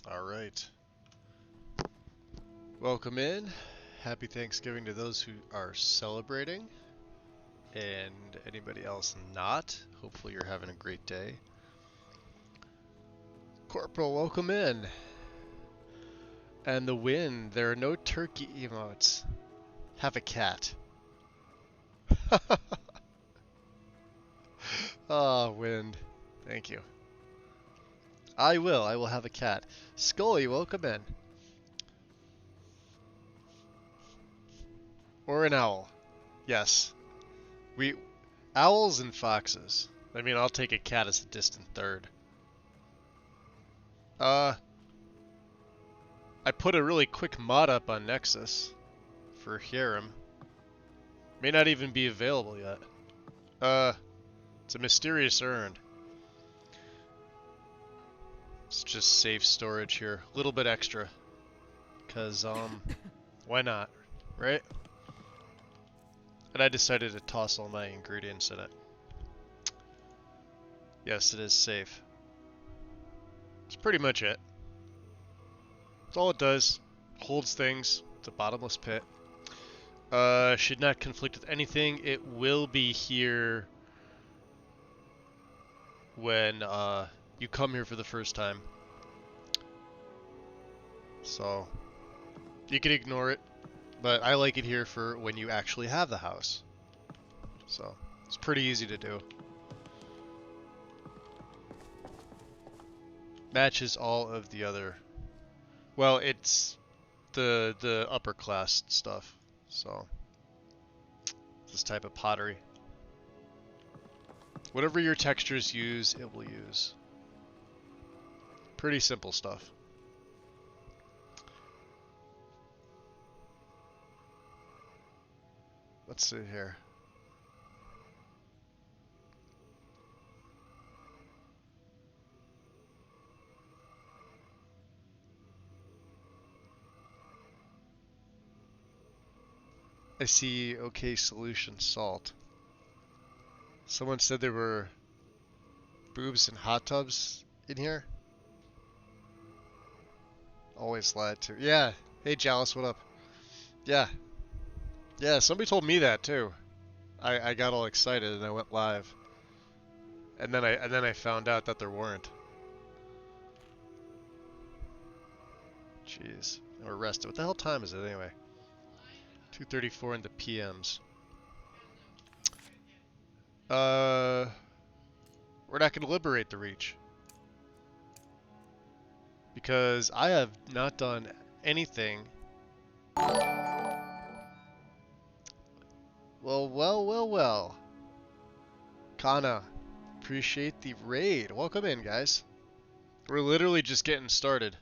Alright. Welcome in. Happy Thanksgiving to those who are celebrating. And anybody else not. Hopefully you're having a great day. Corporal, welcome in. And the wind. There are no turkey emotes. Have a cat. Ah, wind. Thank you. I will have a cat. Scully, welcome in. Or an owl. Yes. Owls and foxes. I mean, I'll take a cat as a distant third. I put a really quick mod up on Nexus for Skyrim. May not even be available yet. It's a mysterious urn. It's just safe storage here. A little bit extra. Cause, why not? Right? And I decided to toss all my ingredients in it. Yes, it is safe. That's pretty much it. That's all it does. Holds things. It's a bottomless pit. Should not conflict with anything. It will be here when you come here for the first time. So you can ignore it, but I like it here for when you actually have the house. So it's pretty easy to do. Matches all of the other. Well, it's the upper class stuff. So this type of pottery. Whatever your textures use, it will use. Pretty simple stuff. Let's see here. I see OK solution salt. Someone said there were boobs and hot tubs in here. Always lied to. Yeah. Hey Jalis, what up? Yeah. Yeah, somebody told me that too. I got all excited and I went live. And then I found out that there weren't. Jeez. And we're rested. What the hell time is it anyway? 2:34 in the PMs. We're not going to liberate the Reach. Because I have not done anything. Well. Kana, appreciate the raid. Welcome in, guys. We're literally just getting started.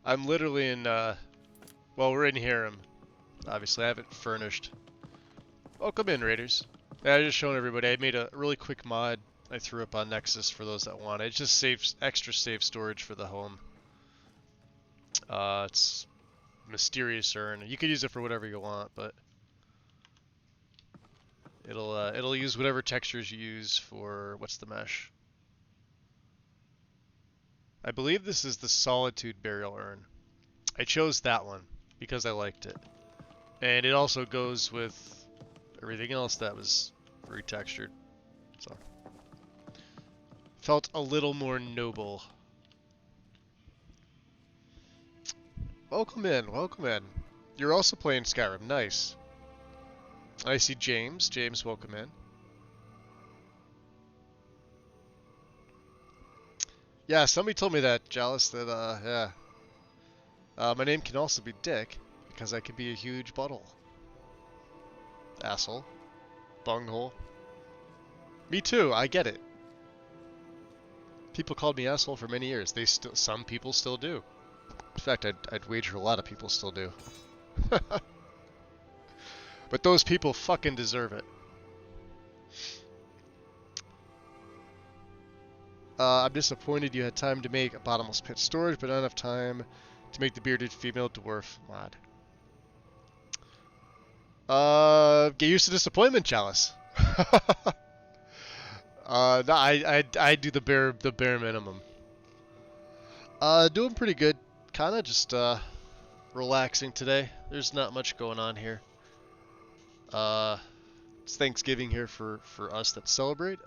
I'm literally in, well, we're in Harem. Obviously, I haven't furnished. Welcome in, Raiders. Yeah, I just showing everybody. I made a really quick mod I threw up on Nexus for those that want it. It just saves extra save storage for the home. It's Mysterious Urn. You could use it for whatever you want, but it'll use whatever textures you use for what's the mesh. I believe this is the Solitude Burial Urn. I chose that one because I liked it. And it also goes with everything else that was retextured. So felt a little more noble. Welcome in, welcome in. You're also playing Skyrim, nice. I see James. James, welcome in. Yeah, somebody told me that, Jealous, that, yeah. My name can also be Dick, because I can be a huge butthole. Asshole. Bunghole. Me too, I get it. People called me asshole for many years. Some people still do. In fact, I'd wager a lot of people still do. But those people fucking deserve it. I'm disappointed you had time to make a bottomless pit storage, but not enough time to make the bearded female dwarf mod. Get used to disappointment, Chalice. No, I do the bare minimum. Doing pretty good. Kinda just relaxing today. There's not much going on here. It's Thanksgiving here for us that celebrate.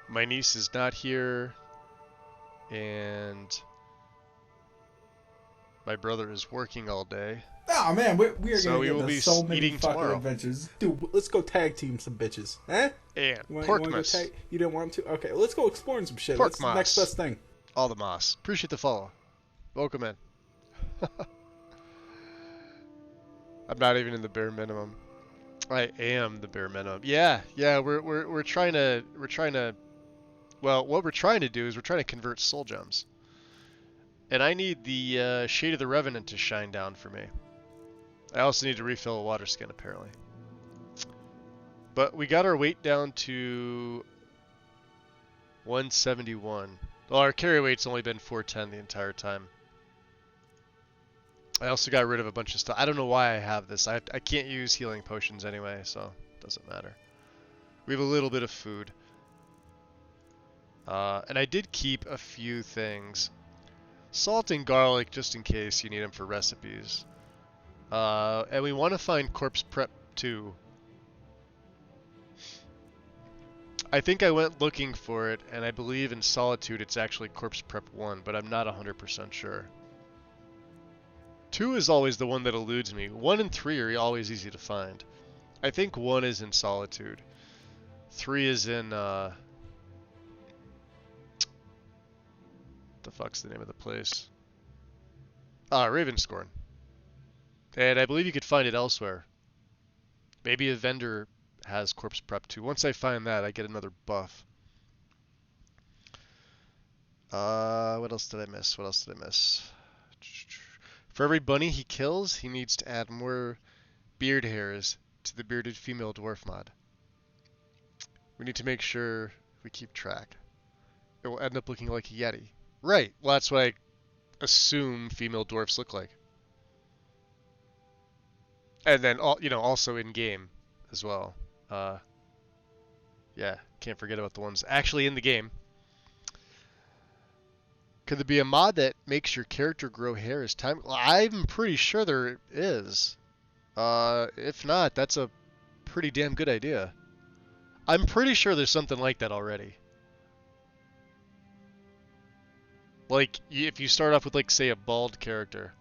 My niece is not here, and my brother is working all day. Oh man, we are So gonna we get will into be so many eating fucking tomorrow. adventures. Dude, let's go tag team some bitches. Eh? And You pork wanna go muss. you didn't want to? Okay, let's go exploring some shit. Pork That's the next moss. best thing. All the moss. Appreciate the follow. Welcome in. I'm not even in the bare minimum. I am the bare minimum. Yeah, we're trying to well, what we're trying to do is we're trying to convert soul gems. And I need the Shade of the Revenant to shine down for me. I also need to refill a water skin apparently. But we got our weight down to 171. Well, our carry weight's only been 410 the entire time. I also got rid of a bunch of stuff. I don't know why I have this. I can't use healing potions anyway, so it doesn't matter. We have a little bit of food. And I did keep a few things. Salt and garlic, just in case you need them for recipes. And we want to find Corpse Prep 2. I think I went looking for it, and I believe in Solitude it's actually Corpse Prep 1, but I'm not 100% sure. 2 is always the one that eludes me. 1 and 3 are always easy to find. I think 1 is in Solitude. 3 is in, the fuck's the name of the place? Ravenscorn. And I believe you could find it elsewhere. Maybe a vendor has Corpse Prep 2. Once I find that, I get another buff. What else did I miss? What else did I miss? For every bunny he kills, he needs to add more beard hairs to the bearded female dwarf mod. We need to make sure we keep track. It will end up looking like a yeti. Right. Well, that's what I assume female dwarfs look like. And then, also in game as well. Yeah, can't forget about the ones actually in the game. Could there be a mod that makes your character grow hair as time? I'm pretty sure there is. If not, that's a pretty damn good idea. I'm pretty sure there's something like that already. Like, if you start off with, like, say, a bald character.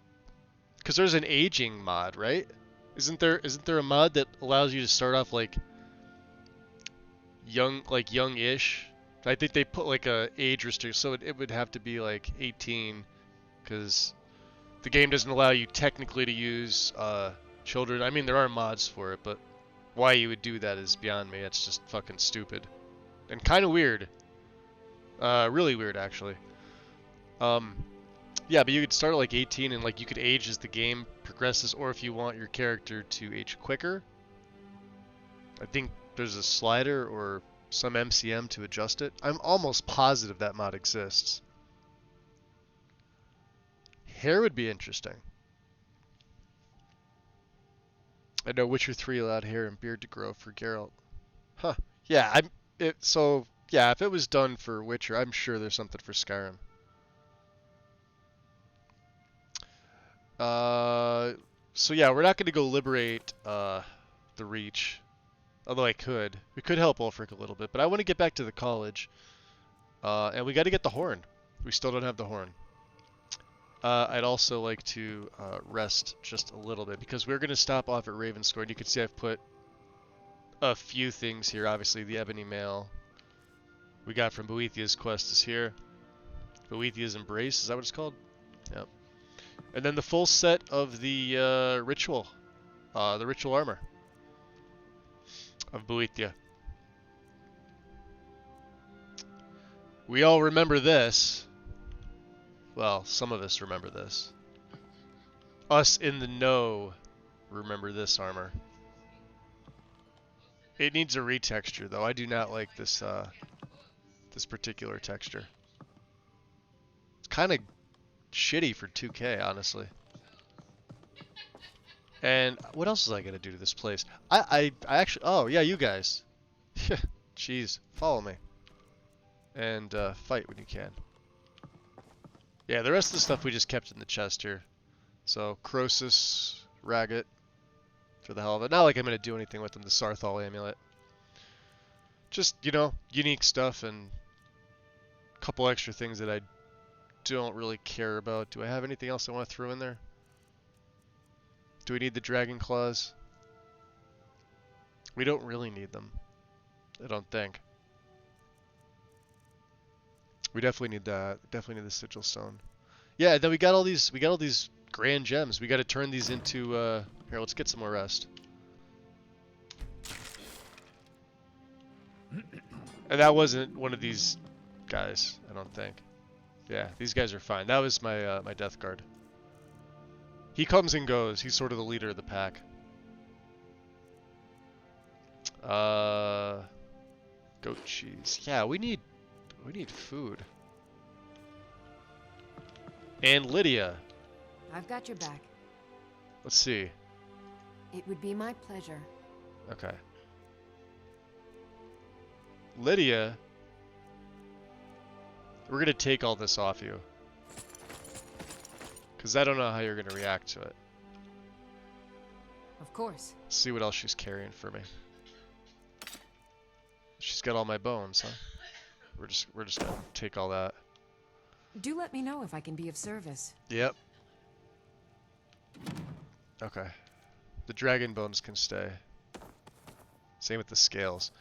Because there's an aging mod, right? Isn't there a mod that allows you to start off, like, young-ish? I think they put, like, a age restriction, so it would have to be, like, 18, because the game doesn't allow you technically to use children. I mean, there are mods for it, but why you would do that is beyond me. It's just fucking stupid. And kind of weird. Really weird, actually. Um, yeah, but you could start at like 18 and like you could age as the game progresses, or if you want your character to age quicker, I think there's a slider or some MCM to adjust it. I'm almost positive that mod exists. Hair would be interesting. I know Witcher 3 allowed hair and beard to grow for Geralt. Huh. Yeah, yeah, if it was done for Witcher, I'm sure there's something for Skyrim. Uh, so yeah, we're not going to go liberate the Reach, although I could. We could help Ulfric a little bit, but I want to get back to the college, and we got to get the horn. We still don't have the horn. I'd also like to rest just a little bit because we're going to stop off at Ravenscourt. And you can see I've put a few things here. Obviously, the Ebony Mail we got from Boethiah's quest is here. Boethiah's Embrace, is that what it's called? Yep. And then the full set of the ritual armor of Boethia. We all remember this. Well, some of us remember this. Us in the know remember this armor. It needs a retexture, though. I do not like this this particular texture. It's kind of shitty for 2K, honestly. And what else is I gonna do to this place? I actually, oh yeah, you guys. Jeez, follow me. And fight when you can. Yeah, the rest of the stuff we just kept in the chest here. So Croesus, Raggett, for the hell of it. Not like I'm gonna do anything with them. The Sarthal amulet. Just, you know, unique stuff and a couple extra things that I don't really care about. Do I have anything else I want to throw in there? Do we need the dragon claws? We don't really need them. I don't think. We definitely need that. Definitely need the sigil stone. Yeah, then we got all these grand gems. We got to turn these into here, let's get some more rest. And that wasn't one of these guys, I don't think. Yeah, these guys are fine. That was my my death guard. He comes and goes. He's sort of the leader of the pack. Goat cheese. Yeah, we need food. And Lydia. I've got your back. Let's see. It would be my pleasure. Okay. Lydia, we're gonna take all this off you. Because I don't know how you're gonna react to it. Of course. Let's see what else she's carrying for me. She's got all my bones, huh? We're just gonna take all that. Do let me know if I can be of service. Yep. Okay. The dragon bones can stay. Same with the scales.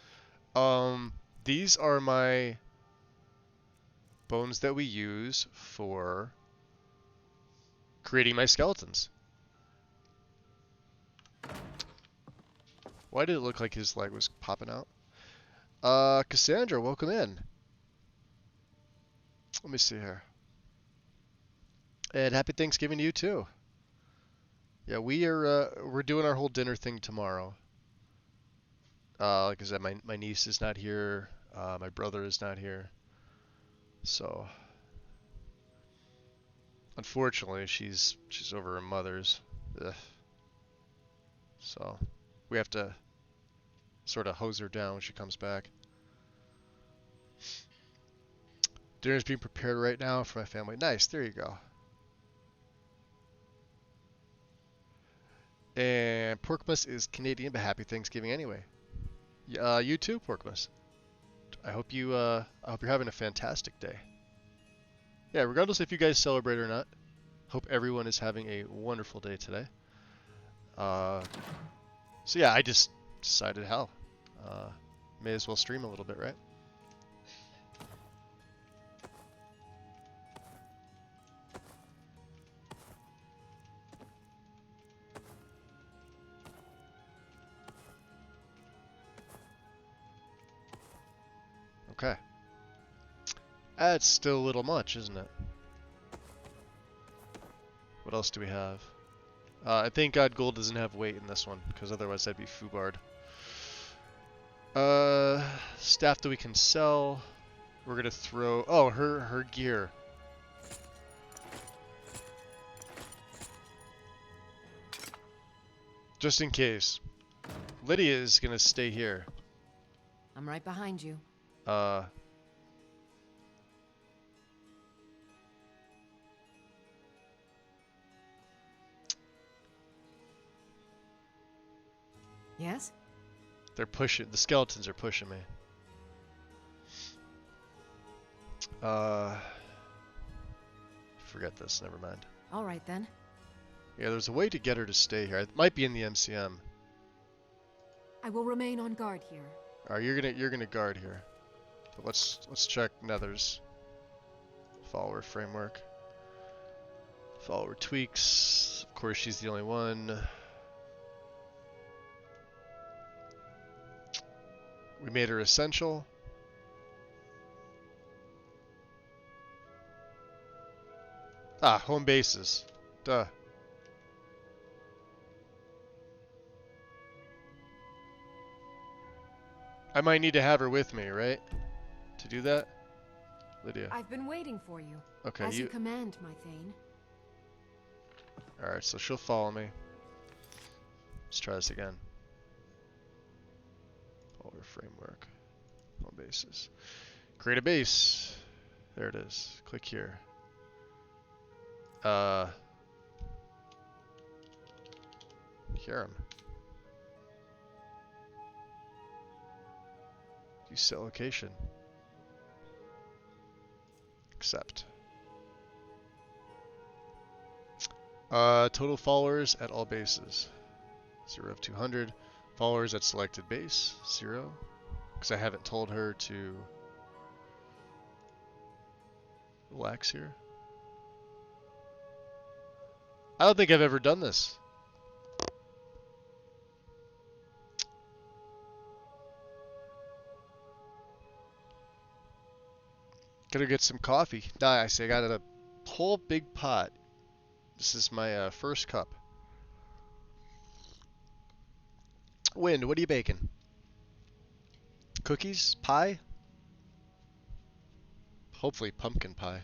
These are my bones that we use for creating my skeletons. Why did it look like his leg was popping out? Cassandra, welcome in. Let me see here. And happy Thanksgiving to you too. Yeah, we're doing our whole dinner thing tomorrow. Like I said, my niece is not here. My brother is not here. So, unfortunately, she's over her mother's. Ugh. So, we have to sort of hose her down when she comes back. Dinner's being prepared right now for my family. Nice, there you go. And Porkmas is Canadian, but happy Thanksgiving anyway. You too, Porkmas. I hope you're having a fantastic day. Yeah, regardless if you guys celebrate or not, hope everyone is having a wonderful day today. So yeah, I just decided, hell, may as well stream a little bit, right? Okay. That's still a little much, isn't it? What else do we have? I thank God gold doesn't have weight in this one, because otherwise I'd be foobarred. Staff that we can sell. We're gonna throw. Oh, her gear. Just in case. Lydia is gonna stay here. I'm right behind you. Yes? They're pushing. The skeletons are pushing me. Forget this. Never mind. All right then. Yeah, there's a way to get her to stay here. It might be in the MCM. I will remain on guard here. Alright, you're gonna guard here. But let's check Nether's follower framework. Follower tweaks. Of course, she's the only one. We made her essential. Ah, home bases. Duh. I might need to have her with me, right? To do that? Lydia. I've been waiting for you. Okay, As you command, my Thane. Alright, so she'll follow me. Let's try this again. Follower framework. Home bases. Create a base. There it is. Click here. Hiram. You set location. Accept. Total followers at all bases. 0 of 200. Followers at selected base. 0. Because I haven't told her to relax here. I don't think I've ever done this. Gotta get some coffee. I say I got a whole big pot. This is my first cup. Wind, what are you baking? Cookies? Pie? Hopefully pumpkin pie.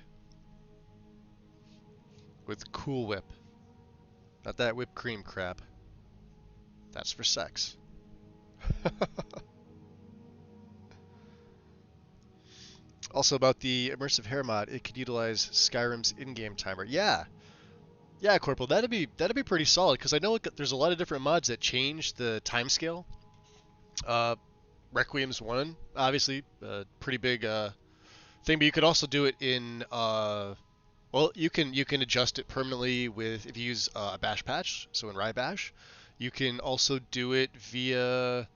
With Cool Whip. Not that whipped cream crap. That's for sex. Also about the immersive hair mod, it could utilize Skyrim's in-game timer. Yeah, Corporal, that'd be pretty solid because I know there's a lot of different mods that change the timescale. Requiem's one, obviously, pretty big thing, but you could also do it in well, you can adjust it permanently with if you use a bash patch, so in Rybash. You can also do it via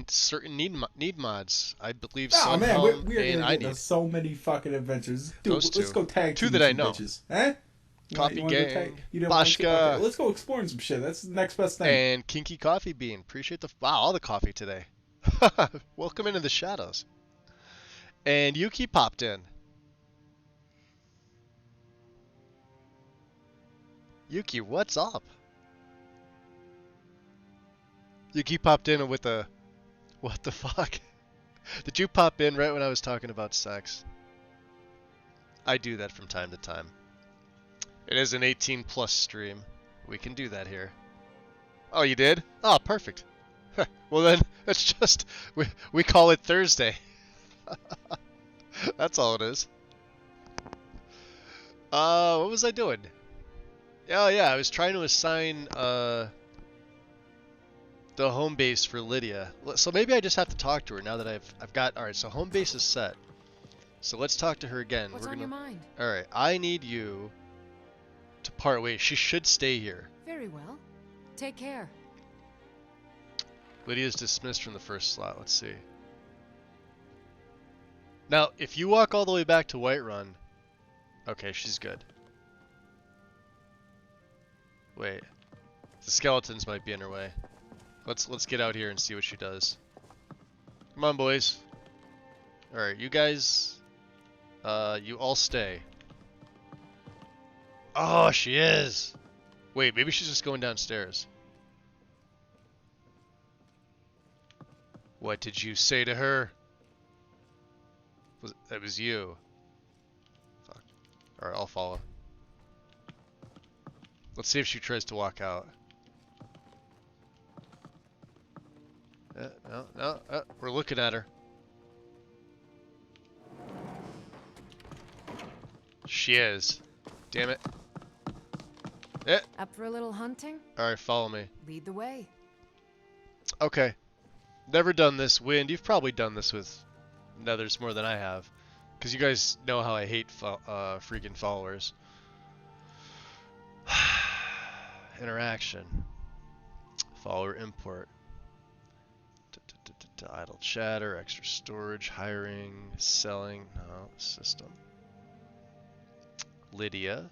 certain need mods. I believe Oh man, we're and gonna get I into need so many fucking adventures. Dude, Those let's two. go tag Two team that I some know. bitches. Huh? Coffee wanna go Gang, tag? You don't want to? Bashka. Okay, let's go exploring some shit. That's the next best thing. And Kinky Coffee Bean. Appreciate all the coffee today. Welcome into the shadows. And Yuki popped in. Yuki, what's up? Yuki popped in with a... What the fuck? Did you pop in right when I was talking about sex? I do that from time to time. It is an 18 plus stream. We can do that here. Oh, you did? Oh, perfect. Well then, it's just... We call it Thursday. That's all it is. What was I doing? Oh yeah, I was trying to assign the home base for Lydia. So maybe I just have to talk to her now that I've got. All right, so home base is set. So let's talk to her again. What's on your mind? All right, I need you to part ways. She should stay here. Very well. Take care. Lydia's dismissed from the first slot. Let's see. Now, if you walk all the way back to Whiterun, okay, she's good. Wait, the skeletons might be in her way. Let's get out here and see what she does. Come on, boys. All right, you guys, you all stay. Oh, she is. Wait, maybe she's just going downstairs. What did you say to her? That was you. Fuck. Alright, I'll follow. Let's see if she tries to walk out. No, we're looking at her. She is. Damn it. Up for a little hunting? Alright, follow me. Lead the way. Okay. Never done this. Wind, you've probably done this with Nethers more than I have. Because you guys know how I hate freaking followers. Interaction. Follower import. Idle chatter, extra storage, hiring, selling. No, system. Lydia.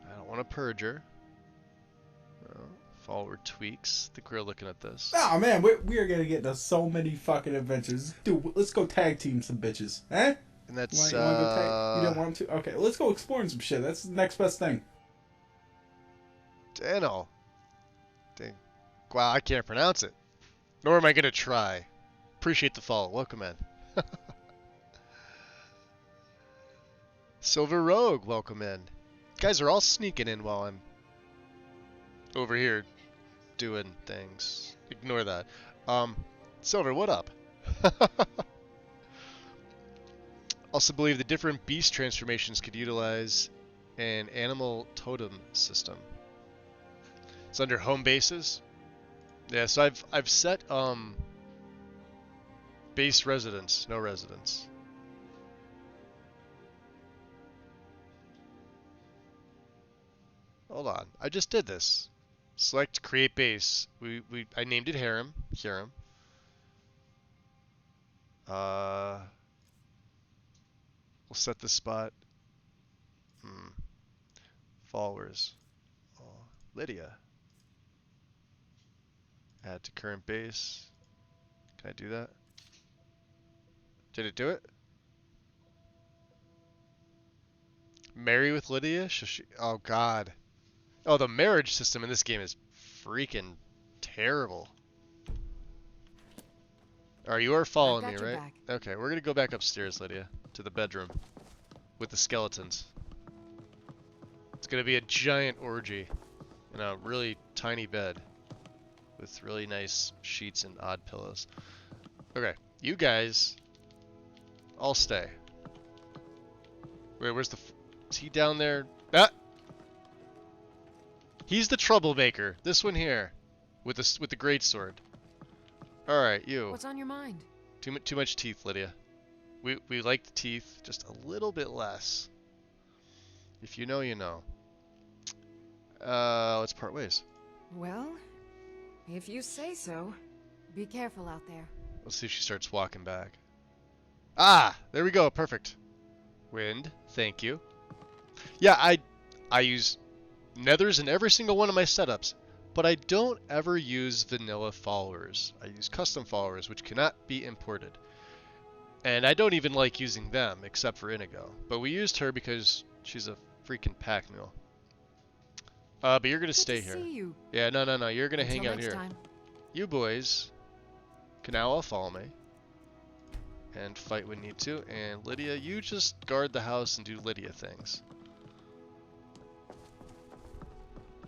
I don't want to purge her. No. Follower tweaks. I think we're looking at this. Oh man, we are gonna get into so many fucking adventures. Dude, let's go tag team some bitches. Eh? And that's, you wanna go tag? You don't want to? Okay, let's go exploring some shit. That's the next best thing. Dano. Dang. Wow, I can't pronounce it. Nor am I gonna try. Appreciate the follow. Welcome in. Silver Rogue, welcome in. Guys are all sneaking in while I'm over here doing things. Ignore that. Silver, what up? Also believe the different beast transformations could utilize an animal totem system. It's under home bases. Yeah, so I've set base residence, no residence. Hold on, I just did this. Select create base. I named it Harem. We'll set the spot. Followers. Oh, Lydia. Add to current base. Can I do that? Did it do it? Marry with Lydia? Oh god. Oh, the marriage system in this game is freaking terrible. Alright, you are following me, right? Back. Okay, we're gonna go back upstairs, Lydia, to the bedroom with the skeletons. It's gonna be a giant orgy in a really tiny bed with really nice sheets and odd pillows. Okay, you guys all stay. Wait, where's the... Is he down there? Ah! He's the troublemaker. This one here, with the greatsword. All right, you. What's on your mind? Too much teeth, Lydia. We like the teeth, just a little bit less. If you know, you know. Let's part ways. Well, if you say so. Be careful out there. Let's see if she starts walking back. Ah, there we go. Perfect. Wind, thank you. Yeah, I use Nethers in every single one of my setups, but I don't ever use vanilla followers. I use custom followers, which cannot be imported. And I don't even like using them, except for Inigo. But we used her because she's a freaking pack mule. But you're gonna stay here. See you. Yeah, no. You're gonna Until hang out next here. time. You boys can now all follow me and fight when need to. And Lydia, you just guard the house and do Lydia things.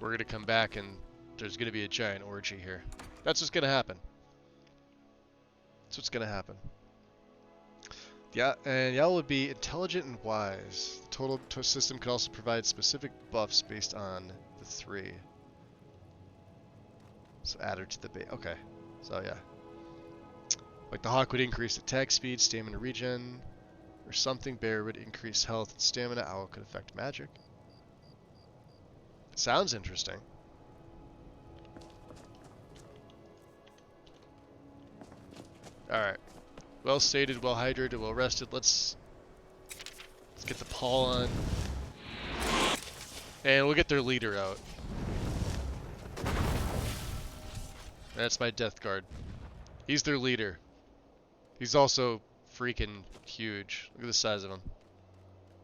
We're gonna come back and there's gonna be a giant orgy here. That's what's gonna happen. That's what's gonna happen. Yeah, and Yao would be intelligent and wise. The total system could also provide specific buffs based on the 3. So add her to the base. Okay. So yeah. Like the hawk would increase attack speed, stamina regen, or something. Bear would increase health and stamina. Owl could affect magic. It sounds interesting. Alright. Well stated, well hydrated, well rested. Let's get the paw on. And we'll get their leader out. That's my death guard. He's their leader. He's also freaking huge. Look at the size of him.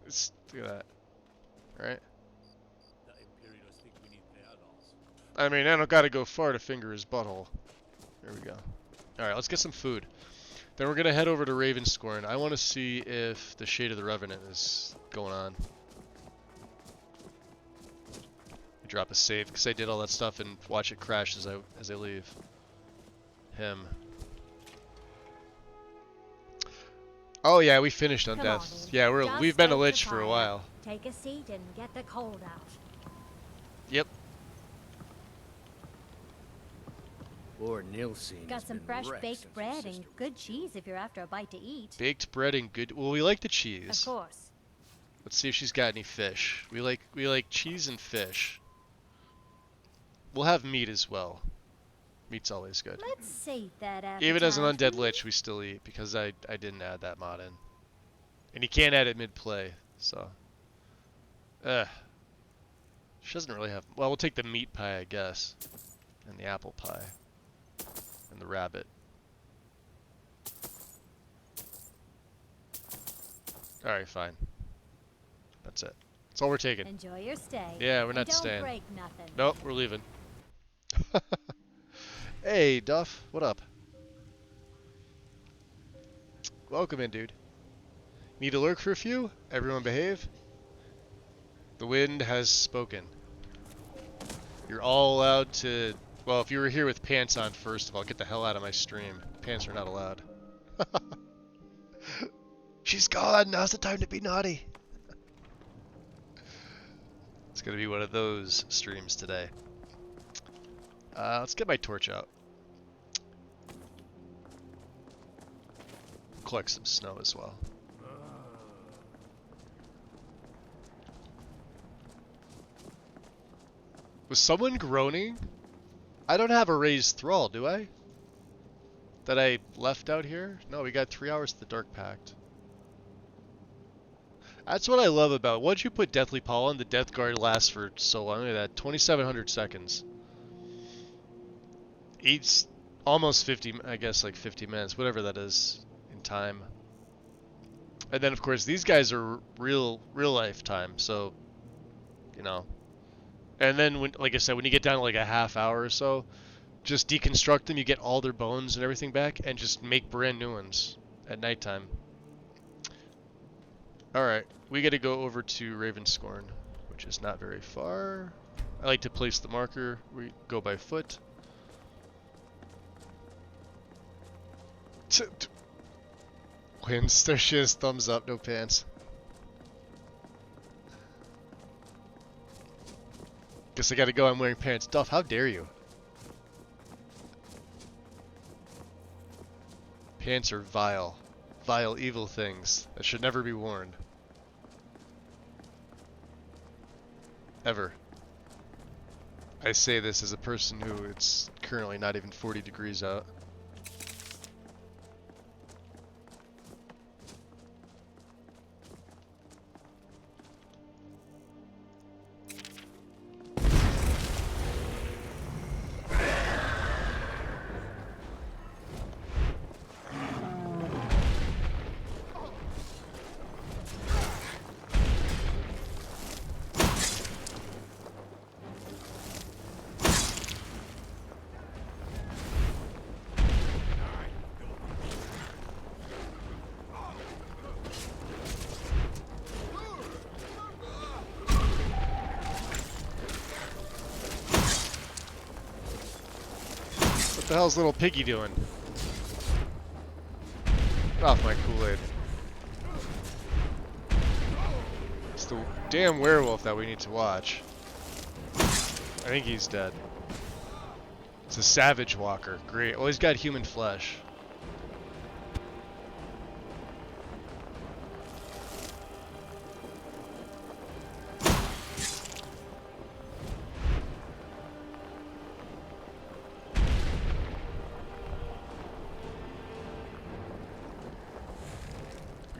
Look at that. Right? I mean, I don't gotta go far to finger his butthole. There we go. Alright, let's get some food. Then we're gonna head over to Ravenscorn. I want to see if the Shade of the Revenant is going on. Drop a save, because I did all that stuff and watch it crash as I leave. Him. Oh yeah, we finished Undeath. Yeah, we've been a lich for a while. Take a seat and get the cold out. Yep. Lord Nilsson Got some fresh baked bread and good cheese if you're after a bite to eat. Baked bread and good. Well, we like the Of cheese. course. Let's see if she's got any fish. We like cheese and fish. We'll have meat as well. Meat's always good. Let's save that appetite. Even as an undead lich, we still eat because I didn't add that mod in, and you can't add it mid-play. So, she doesn't really have. Well, we'll take the meat pie, I guess, and the apple pie, and the rabbit. All right, fine. That's it. That's all we're taking. Enjoy your stay. Yeah, we're And not don't staying. break nothing. Nope, we're leaving. Hey, Duff, what up? Welcome in, dude. Need to lurk for a few? Everyone behave? The wind has spoken. You're all allowed to... Well, if you were here with pants on, first of all, get the hell out of my stream. Pants are not allowed. She's gone! Now's the time to be naughty! It's gonna be one of those streams today. Let's get my torch out. Collect some snow as well. Was someone groaning? I don't have a raised thrall, do I? That I left out here? No, we got 3 hours to the Dark Pact. That's what I love about it. Once you put Deathly Pollen, the Death Guard lasts for so long. Look at that, 2,700 seconds. Eats almost 50, I guess like 50 minutes, whatever that is in time. And then of course these guys are real life time, so you know. And then when, like I said, when you get down to like a half hour or so, just deconstruct them, you get all their bones and everything back, and just make brand new ones at nighttime. Alright, we gotta go over to Ravenscorn, which is not very far. I like to place the marker. We go by foot. Wins. There she is. Thumbs up, no pants. Guess I gotta go. I'm wearing pants. Duff, how dare you? Pants are vile. Vile, evil things that should never be worn. Ever. I say this as a person who it's currently not even 40 degrees out. What the hell's little piggy doing? Get off my Kool-Aid. It's the damn werewolf that we need to watch. I think he's dead. It's a savage walker. Great. Oh, he's got human flesh.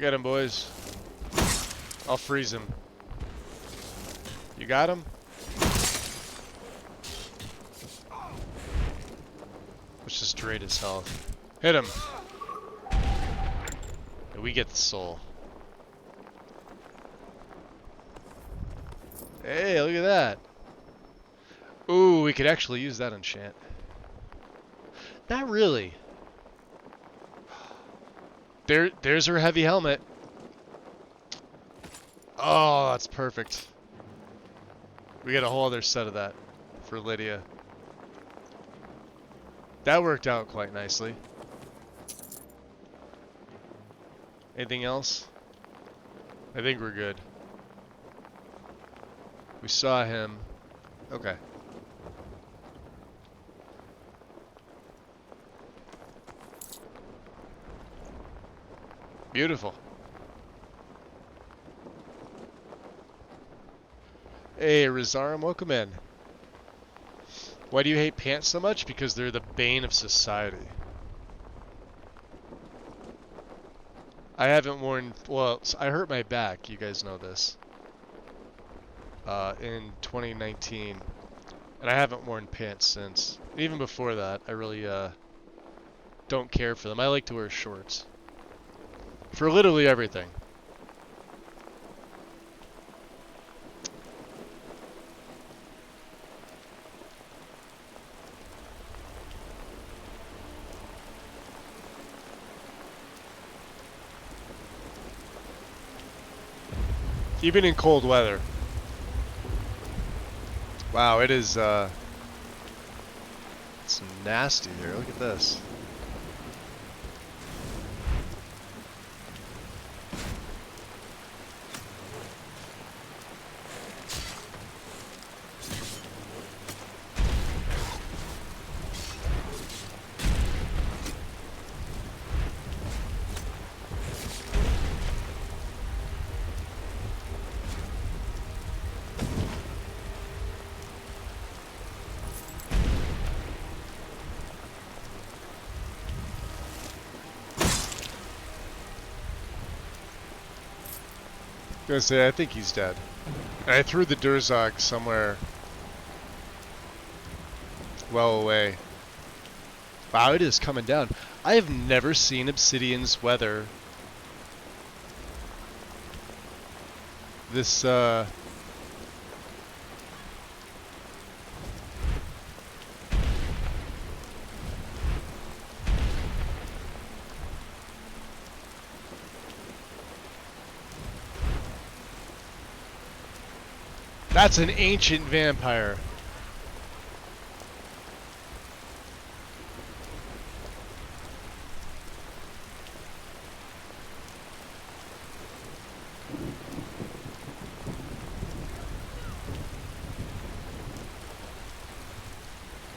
Get him, boys. I'll freeze him. You got him? Let's just drain his health. Hit him! And we get the soul. Hey, look at that. Ooh, we could actually use that enchant. Not really. There's her heavy helmet. Oh, that's perfect. We got a whole other set of that for Lydia. That worked out quite nicely. Anything else? I think we're good. We saw him. Okay. Beautiful. Hey, Rizarim, welcome in. Why do you hate pants so much? Because they're the bane of society. I haven't worn... Well, I hurt my back. You guys know this. In 2019. And I haven't worn pants since. Even before that, I really don't care for them. I like to wear shorts. For literally everything. Even in cold weather. Wow, it is, it's nasty here. Look at this. I was gonna say, I think he's dead. And I threw the Durzog somewhere well away. Wow, it is coming down. I have never seen Obsidian's weather this, That's an ancient vampire.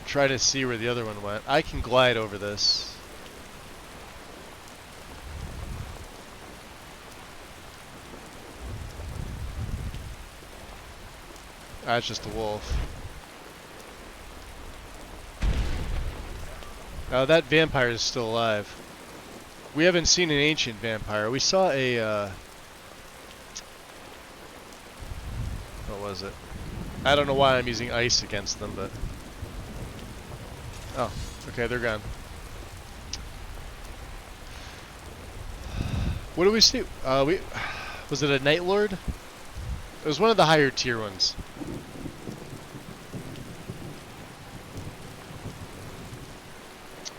Try to see where the other one went. I can glide over this. That's just a wolf. That vampire is still alive. We haven't seen an ancient vampire. We saw a, what was it? I don't know why I'm using ice against them, but... Oh, okay, they're gone. What do we see? Was it a Night Lord? It was one of the higher tier ones.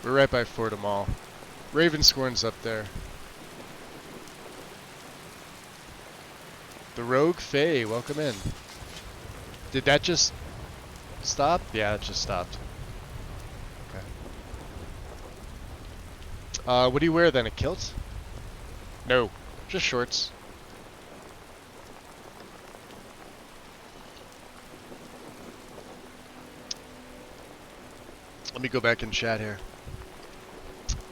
We're right by Fort Mall. Ravenscorn's up there. The Rogue Fae, welcome in. Did that just stop? Yeah, it just stopped. Okay. What do you wear then? A kilt? No, just shorts. Let me go back and chat here.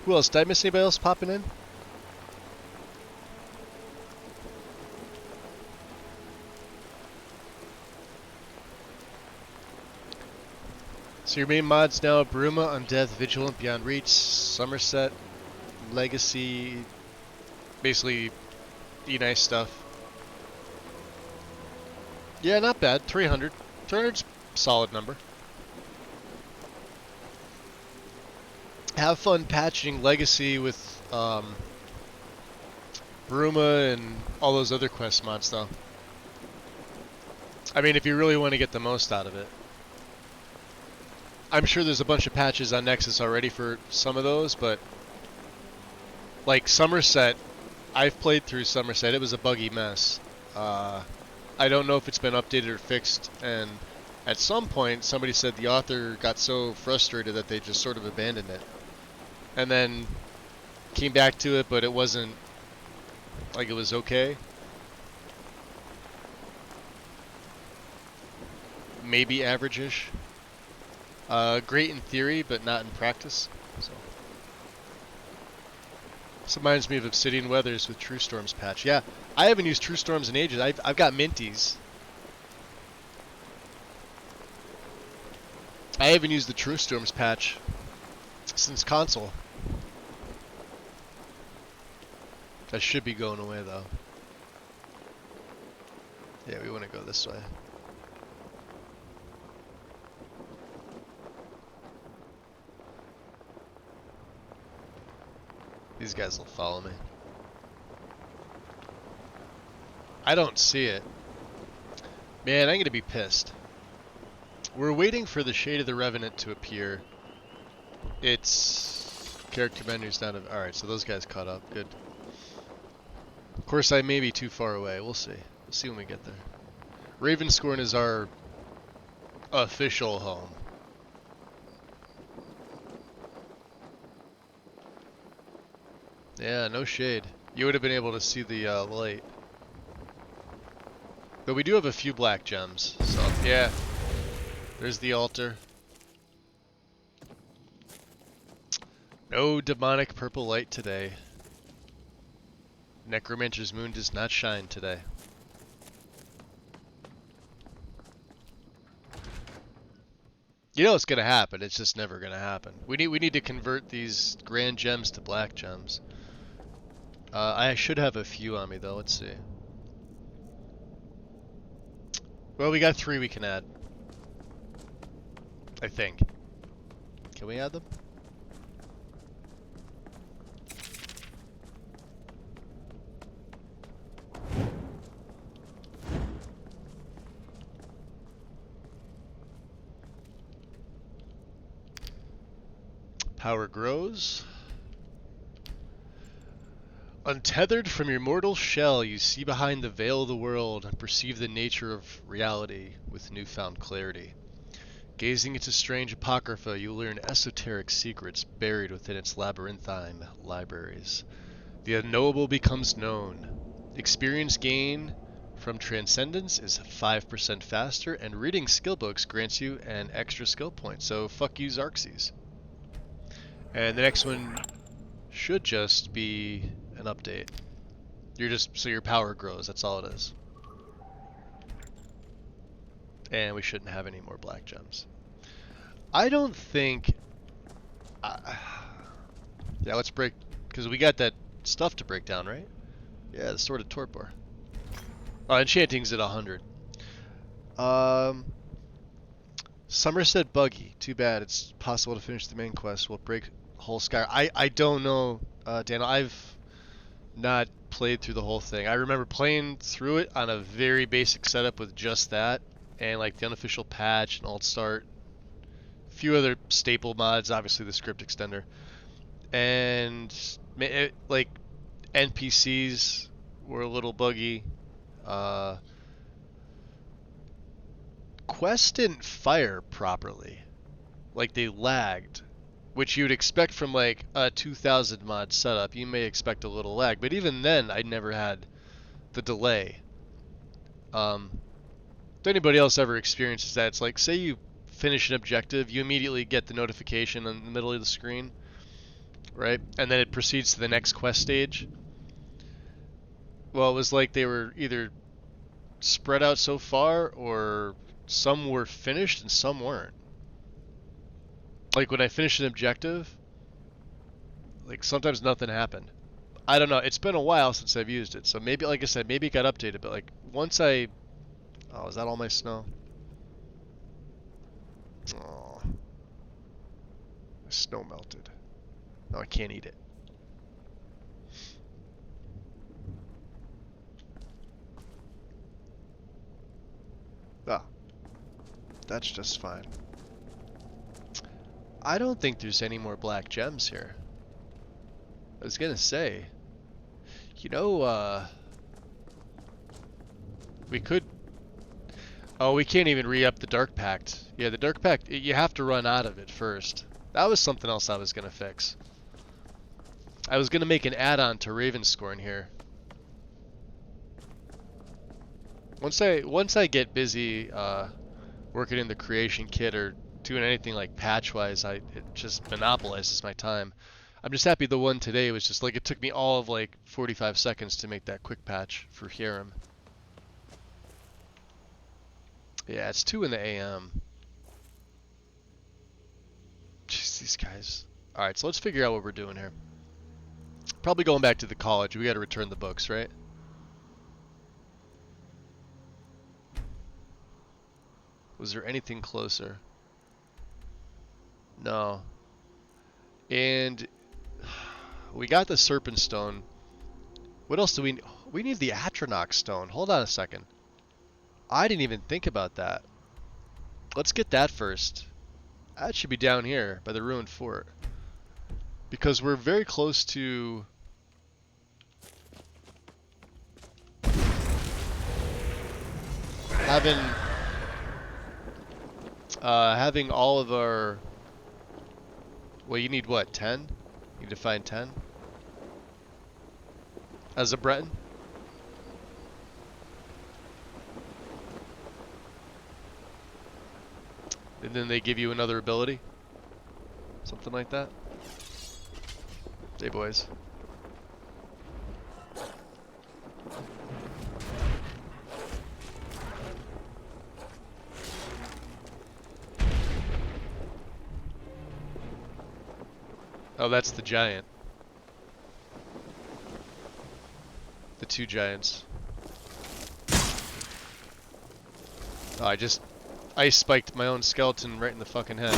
Who else? Did I miss anybody else popping in? So your main mods now: Bruma, Undeath, Vigilant, Beyond Reach, Somerset, Legacy, basically E-Nice stuff. Yeah, not bad. 300. 300's a solid number. Have fun patching Legacy with Bruma and all those other quest mods, though. I mean, if you really want to get the most out of it. I'm sure there's a bunch of patches on Nexus already for some of those, but like Somerset, I've played through Somerset. It was a buggy mess. I don't know if it's been updated or fixed, and at some point somebody said the author got so frustrated that they just sort of abandoned it. And then came back to it, but it wasn't like it was okay. Maybe average-ish. Great in theory, but not in practice. So. This reminds me of Obsidian Weathers with True Storms patch. Yeah, I haven't used True Storms in ages. I've got Minties. I haven't used the True Storms patch since console. That should be going away though. Yeah, we want to go this way. These guys will follow me. I don't see it. Man, I'm gonna be pissed. We're waiting for the Shade of the Revenant to appear. Its character menu's not... Alright, so those guys caught up. Good. Of course, I may be too far away. We'll see. We'll see when we get there. Ravenscorn is our official home. Yeah, no shade. You would have been able to see the light. But we do have a few black gems, so yeah. There's the altar. No demonic purple light today. Necromancer's moon does not shine today. You know it's gonna happen, it's just never gonna happen. We need to convert these grand gems to black gems. I should have a few on me though, let's see. Well, we got 3 we can add. I think. Can we add them? Power grows. Untethered from your mortal shell, you see behind the veil of the world and perceive the nature of reality with newfound clarity. Gazing into strange apocrypha, you learn esoteric secrets buried within its labyrinthine libraries. The unknowable becomes known. Experience gain from transcendence is 5% faster, and reading skill books grants you an extra skill point. So fuck you, Xarxes. And the next one should just be an update. So your power grows, that's all it is. And we shouldn't have any more black gems. I don't think... yeah, let's break... Because we got that stuff to break down, right? Yeah, the Sword of Torpor. Oh, enchanting's at 100. Somerset buggy. Too bad. It's possible to finish the main quest. We'll break whole Skyrim. I don't know, Daniel. I've not played through the whole thing. I remember playing through it on a very basic setup with just that, and like the unofficial patch and alt start, a few other staple mods, obviously the script extender, and like NPCs were a little buggy. Quests didn't fire properly, like they lagged, which you'd expect from like a 2000 mod setup. You may expect a little lag, but even then I never had the delay. If anybody else ever experiences that, it's like, say you finish an objective, you immediately get the notification in the middle of the screen, right? And then it proceeds to the next quest stage. Well, it was like they were either spread out so far, or some were finished and some weren't. Like when I finished an objective, like sometimes nothing happened. I don't know. It's been a while since I've used it, so maybe, like I said, maybe it got updated. But like once I, oh, is that all my snow? Oh, my snow melted. No, I can't eat it. That's just fine. I don't think there's any more black gems here. I was gonna say, you know, we could... Oh, we can't even re-up the Dark Pact. Yeah, the Dark Pact, you have to run out of it first. That was something else I was gonna fix. I was gonna make an add-on to Ravenscorn here. Once I get busy working in the creation kit or doing anything like patch-wise, it just monopolizes my time. I'm just happy the one today was just like, it took me all of like 45 seconds to make that quick patch for Hiram. Yeah, it's 2 in the AM. Jeez, these guys. Alright, so let's figure out what we're doing here. Probably going back to the college. We gotta return the books, right? Was there anything closer? No. And we got the Serpent Stone. What else do we... We need the Atronach Stone. Hold on a second. I didn't even think about that. Let's get that first. That should be down here by the ruined fort. Because we're very close to... having all of our... Well, you need what, 10? You need to find 10? As a Breton? And then they give you another ability? Something like that? Hey, boys. Oh, that's the giant. The 2 giants. Oh, I just ice spiked my own skeleton right in the fucking head.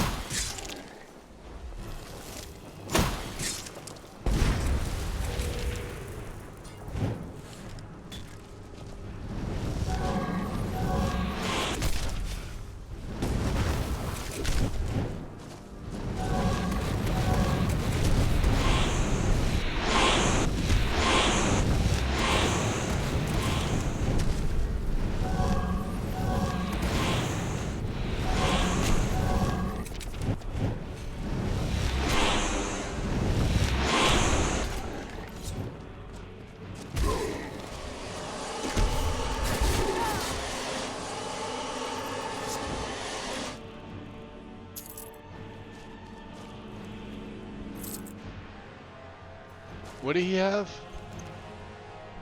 What do he have?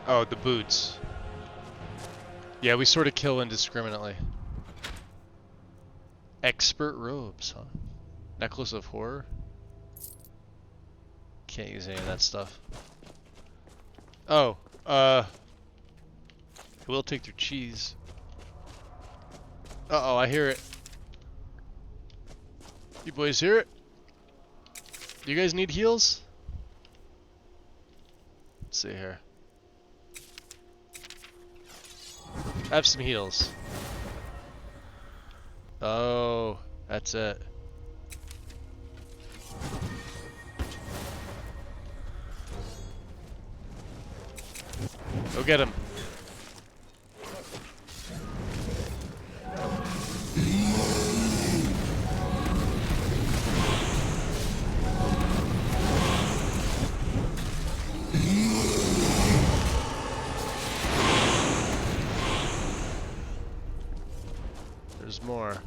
Oh, the boots. Yeah, we sort of kill indiscriminately. Expert robes, huh? Necklace of horror? Can't use any of that stuff. Oh, we'll take their cheese. Uh-oh, I hear it. You boys hear it? You guys need heals? Let's see here. Have some heals. Oh, that's it. Go get him. There's more.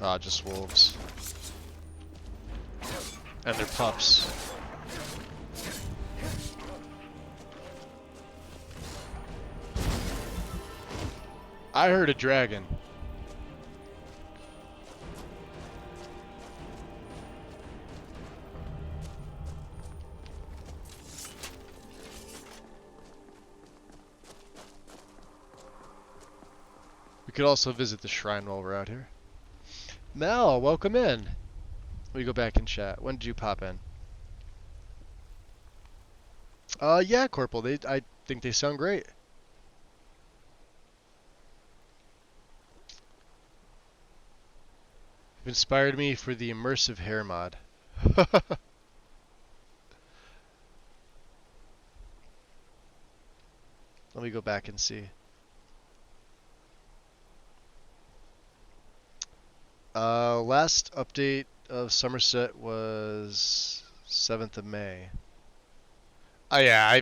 Ah, just wolves. And their pups. I heard a dragon. We could also visit the shrine while we're out here. Mel, welcome in. We go back and chat. When did you pop in? Yeah, Corporal. I think they sound great. Inspired me for the immersive hair mod. Let me go back and see. Last update of Somerset was 7th of May. Oh yeah,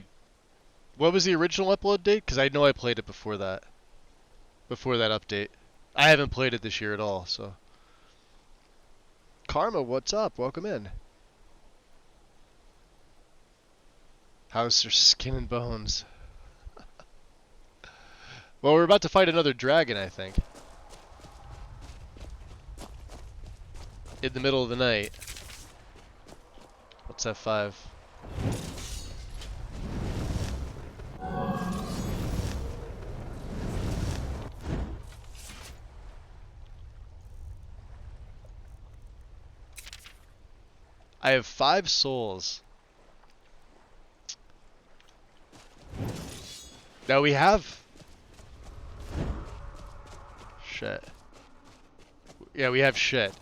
what was the original upload date? Because I know I played it before that. Before that update. I haven't played it this year at all, so. Karma, what's up? Welcome in. How's your skin and bones? Well, we're about to fight another dragon, I think. In the middle of the night. What's F5? I have 5 souls. Now we have... Shit. Yeah, we have shit.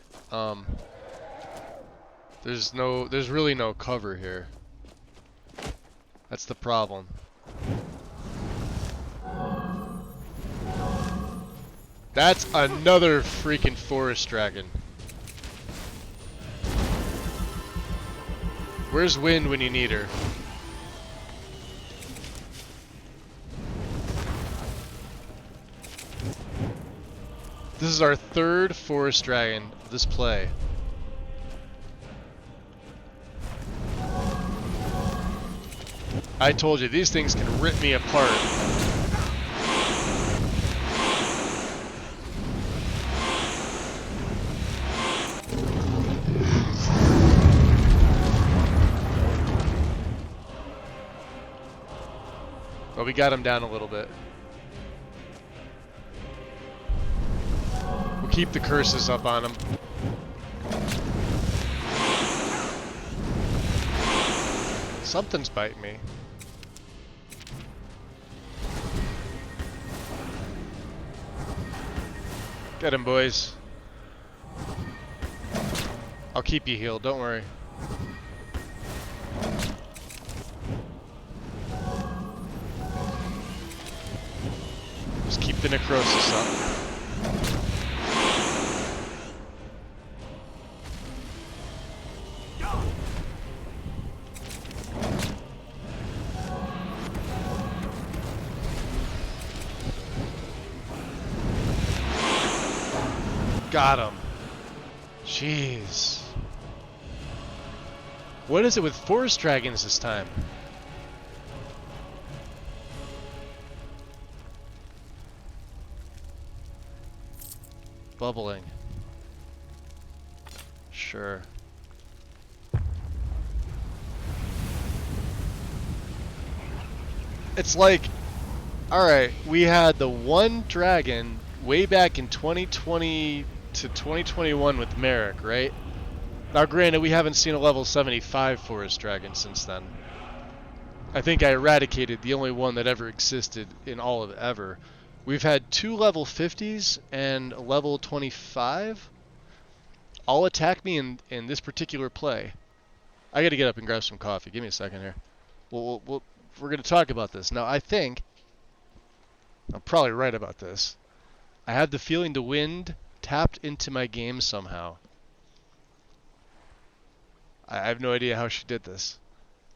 There's really no cover here. That's the problem. That's another freaking forest dragon. Where's Wind when you need her? This is our 3rd forest dragon of this play. I told you, these things can rip me apart. Well, we got him down a little bit. We'll keep the curses up on him. Something's biting me. Get him, boys. I'll keep you healed, don't worry. Just keep the necrosis up. Got him. Jeez. What is it with forest dragons this time? Bubbling. Sure. It's like, alright, we had the one dragon way back in 2020 to 2021 with Merrick, right? Now granted, we haven't seen a level 75 forest dragon since then. I think I eradicated the only one that ever existed in all of ever. We've had 2 level 50s and a level 25 all attack me in this particular play. I gotta get up and grab some coffee. Give me a second here. We're gonna talk about this. Now I think, I'm probably right about this. I have the feeling the wind tapped into my game somehow. I have no idea how she did this.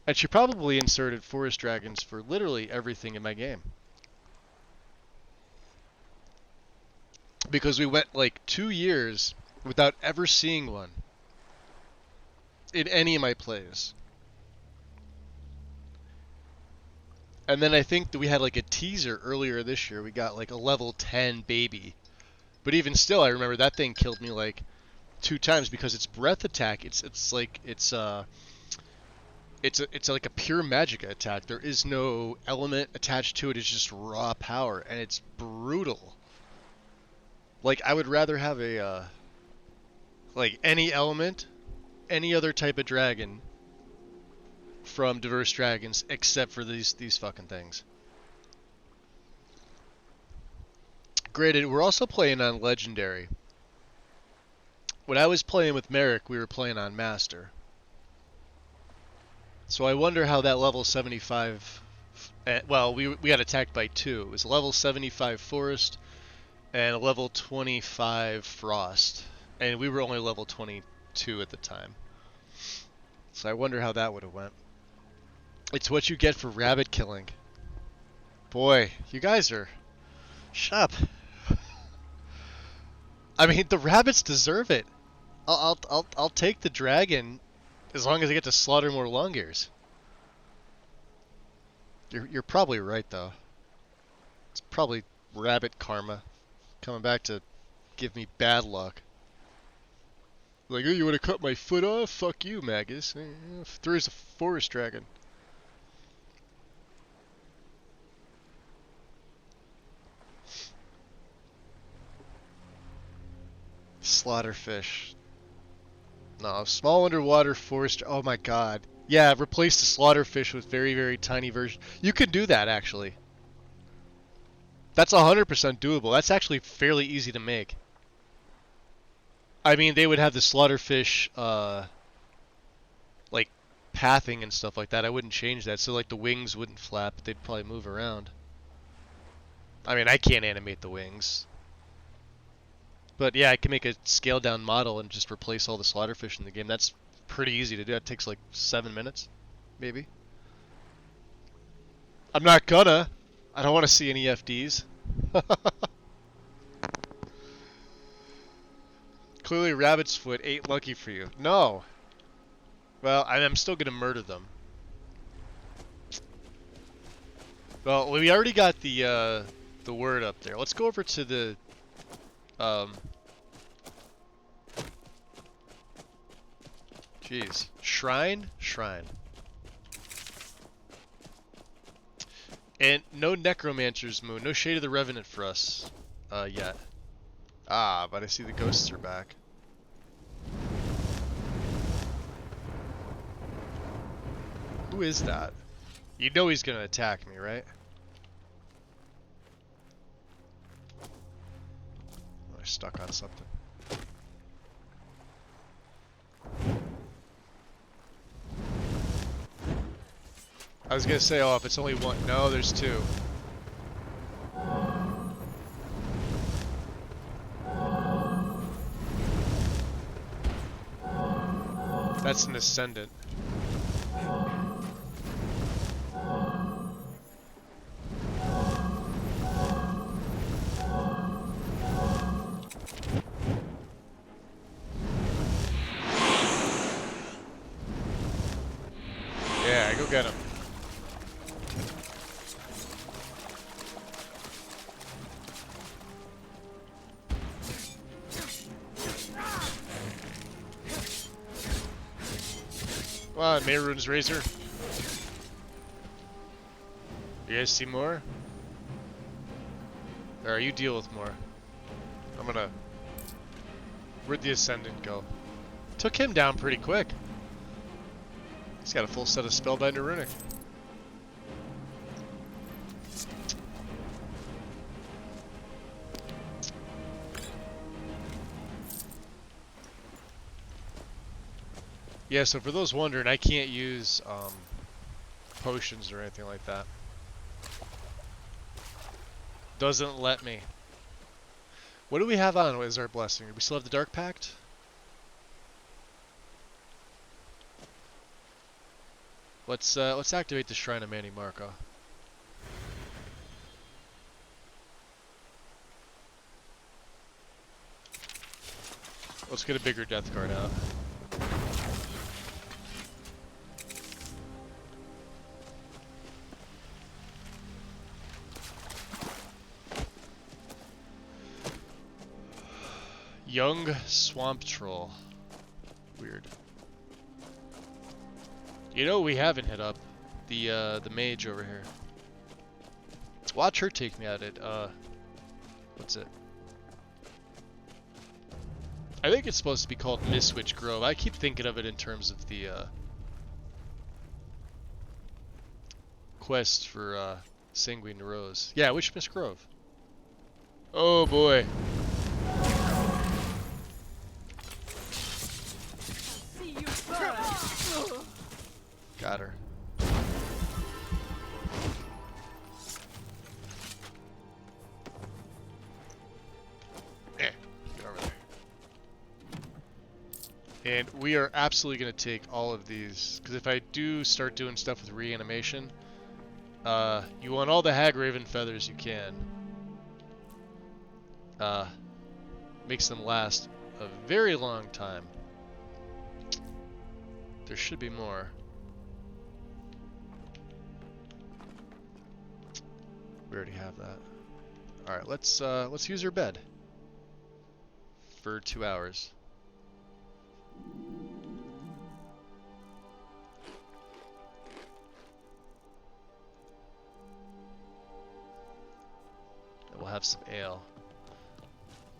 And she probably inserted forest dragons for literally everything in my game. Because we went like 2 years without ever seeing one in any of my plays. And then I think that we had like a teaser earlier this year. We got like a level 10 baby. But even still, I remember that thing killed me like 2 times because its breath attack, it's like it's like a pure magic attack. There is no element attached to it. It's just raw power, and it's brutal. Like I would rather have a like any element, any other type of dragon from diverse dragons, except for these fucking things. Granted, we're also playing on legendary. When I was playing with Merrick, we were playing on master. So I wonder how that level 75. Well, we got attacked by 2. It was a level 75 forest and a level 25 frost, and we were only level 22 at the time. So I wonder how that would have went. It's what you get for rabbit killing. Boy, you guys are... Shut up. I mean, the rabbits deserve it. I'll take the dragon as long as I get to slaughter more longers. You're probably right though. It's probably rabbit karma coming back to give me bad luck. Like, oh, you want to cut my foot off? Fuck you, Magus. There's a forest dragon. Slaughterfish. No, small underwater forest. Oh my god. Yeah, replace the slaughterfish with very, very tiny version. You can do that, actually. That's 100% doable. That's actually fairly easy to make. I mean, they would have the slaughterfish, like, pathing and stuff like that. I wouldn't change that. So, like, the wings wouldn't flap. They'd probably move around. I mean, I can't animate the wings. But yeah, I can make a scaled down model and just replace all the slaughterfish in the game. That's pretty easy to do. It takes like 7 minutes, maybe. I'm not gonna. I don't want to see any FDs. Clearly Rabbit's Foot ain't lucky for you. No. Well, I'm still gonna murder them. Well, we already got the word up there. Let's go over to the jeez. Shrine? Shrine. And no Necromancer's Moon. No Shade of the Revenant for us yet. Ah, but I see the ghosts are back. Who is that? You know he's gonna attack me, right? Oh, I'm stuck on something. I was gonna say, oh, if it's only one. No, there's 2. That's an Ascendant. Yeah, go get him. Come on, Mehrunes Razor. You guys see more? Or you deal with more. I'm gonna... Where'd the Ascendant go? Took him down pretty quick. He's got a full set of Spellbinder Runic. Yeah, so for those wondering, I can't use potions or anything like that. Doesn't let me. What do we have on as our blessing? Do we still have the Dark Pact? Let's activate the Shrine of Manny Marco. Let's get a bigger death card out. Young Swamp Troll. Weird. You know we haven't hit up? The mage over here. Watch her take me at it. What's it? I think it's supposed to be called Mistwitch Grove. I keep thinking of it in terms of the quest for Sanguine Rose. Yeah, which Miss Grove? Oh boy. Got her. Get over there. And we are absolutely going to take all of these, because if I do start doing stuff with reanimation, you want all the Hag Raven feathers you can. Makes them last a very long time. There should be more. We already have that. All right, let's use her bed for 2 hours. And we'll have some ale.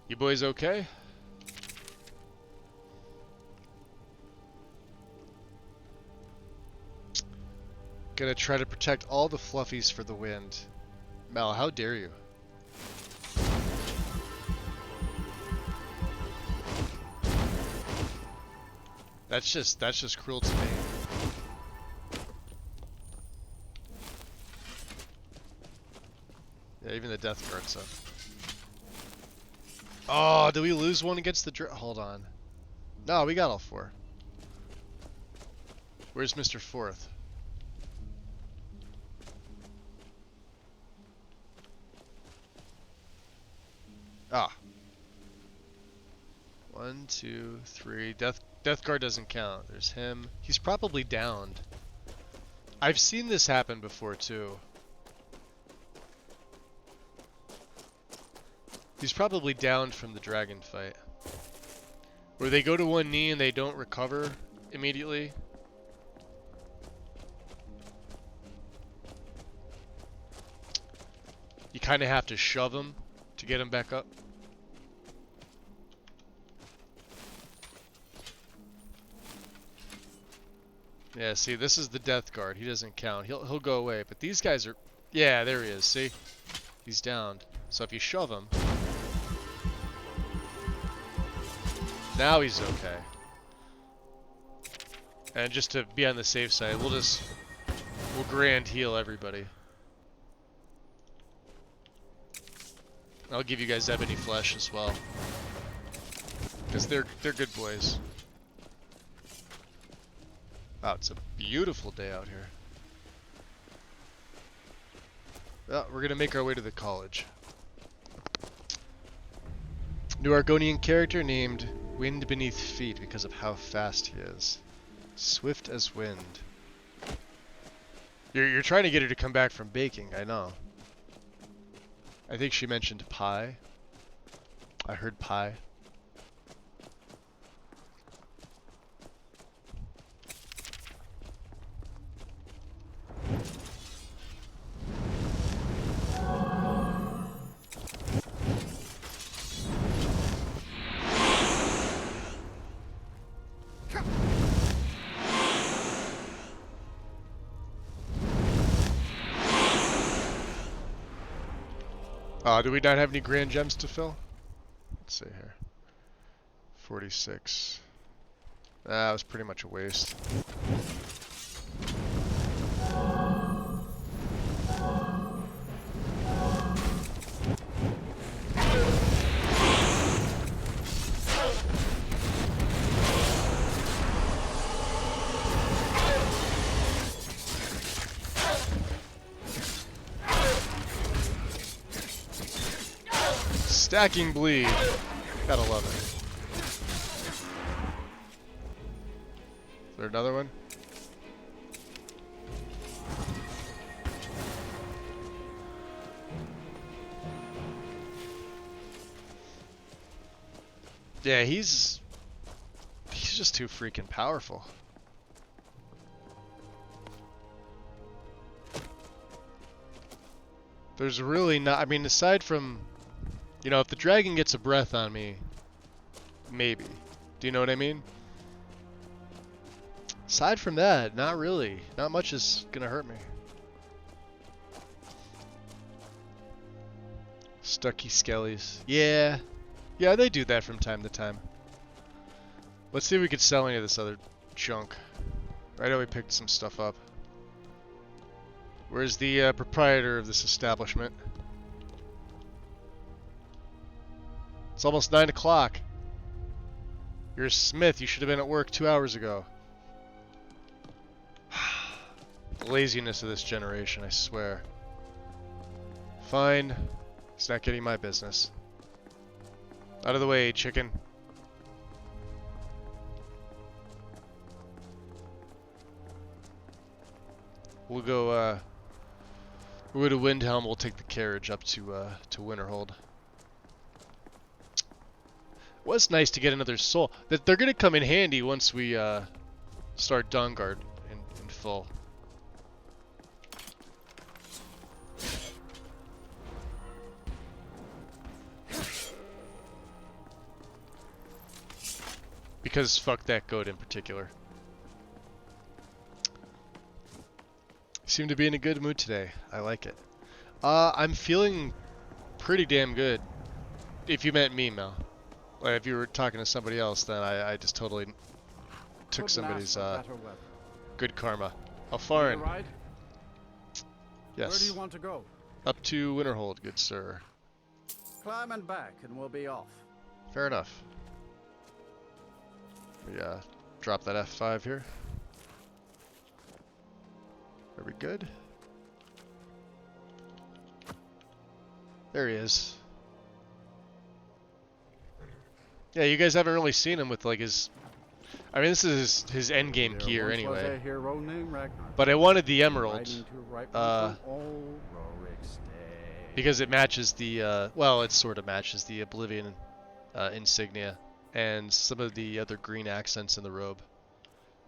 You boys okay? Gonna try to protect all the fluffies for the wind. Mel, how dare you? That's just cruel to me. Yeah, even the Death Guard's up. Oh, did we lose one against the hold on. No, we got all 4. Where's Mr. Fourth? Ah. 1, 2, 3. Death Guard doesn't count. There's him. He's probably downed. I've seen this happen before too. He's probably downed from the dragon fight. Where they go to one knee and they don't recover immediately. You kind of have to shove him to get him back up. Yeah, see, this is the Death Guard. He doesn't count. He'll go away. But these guys are... Yeah, there he is. See? He's downed. So if you shove him... Now he's okay. And just to be on the safe side, we'll grand heal everybody. I'll give you guys ebony flesh as well. Because they're good boys. Wow, it's a beautiful day out here. Well, we're gonna make our way to the college. New Argonian character named Wind Beneath Feet because of how fast he is. Swift as wind. You're trying to get her to come back from baking, I know. I think she mentioned pie. I heard pie. Do we not have any grand gems to fill? Let's see here. 46. That was pretty much a waste. Stacking bleed. Gotta love it. Is there another one? Yeah, he's just too freaking powerful. There's really not, I mean, aside from, you know, if the dragon gets a breath on me, maybe. Do you know what I mean? Aside from that, not really. Not much is gonna hurt me. Ducky Skellies. Yeah. Yeah, they do that from time to time. Let's see if we could sell any of this other junk. I know we picked some stuff up. Where's the proprietor of this establishment? It's almost 9 o'clock. You're a smith. You should have been at work 2 hours ago. The laziness of this generation, I swear. Fine. It's not getting my business. Out of the way, chicken. We'll go to Windhelm. We'll take the carriage up to Winterhold. It was nice to get another soul. That they're gonna come in handy once we start Dawnguard in full. Because fuck that goat in particular. You seem to be in a good mood today. I like it. I'm feeling pretty damn good. If you meant me, Mel. Like, if you were talking to somebody else, then I just totally took somebody's good karma. How far in? Yes. Where do you want to go? Up to Winterhold, good sir. Climb and back, and we'll be off. Fair enough. We drop that F5 here. Are we good? There he is. Yeah, you guys haven't really seen him with like his... I mean, this is his endgame gear anyway. But I wanted the emerald. Because it matches the... well, it sort of matches the Oblivion insignia. And some of the other green accents in the robe.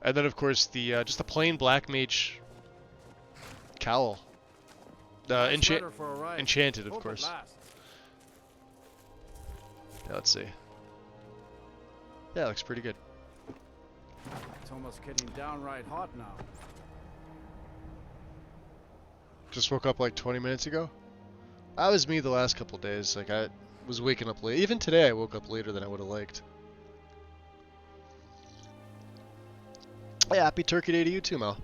And then, of course, the just the plain black mage cowl. Enchanted, of course. Yeah, let's see. Yeah, it looks pretty good. It's almost getting downright hot now. Just woke up like 20 minutes ago. That was me the last couple days. Like, I was waking up late. Even today I woke up later than I would have liked. Yeah, happy Turkey Day to you too, Mel.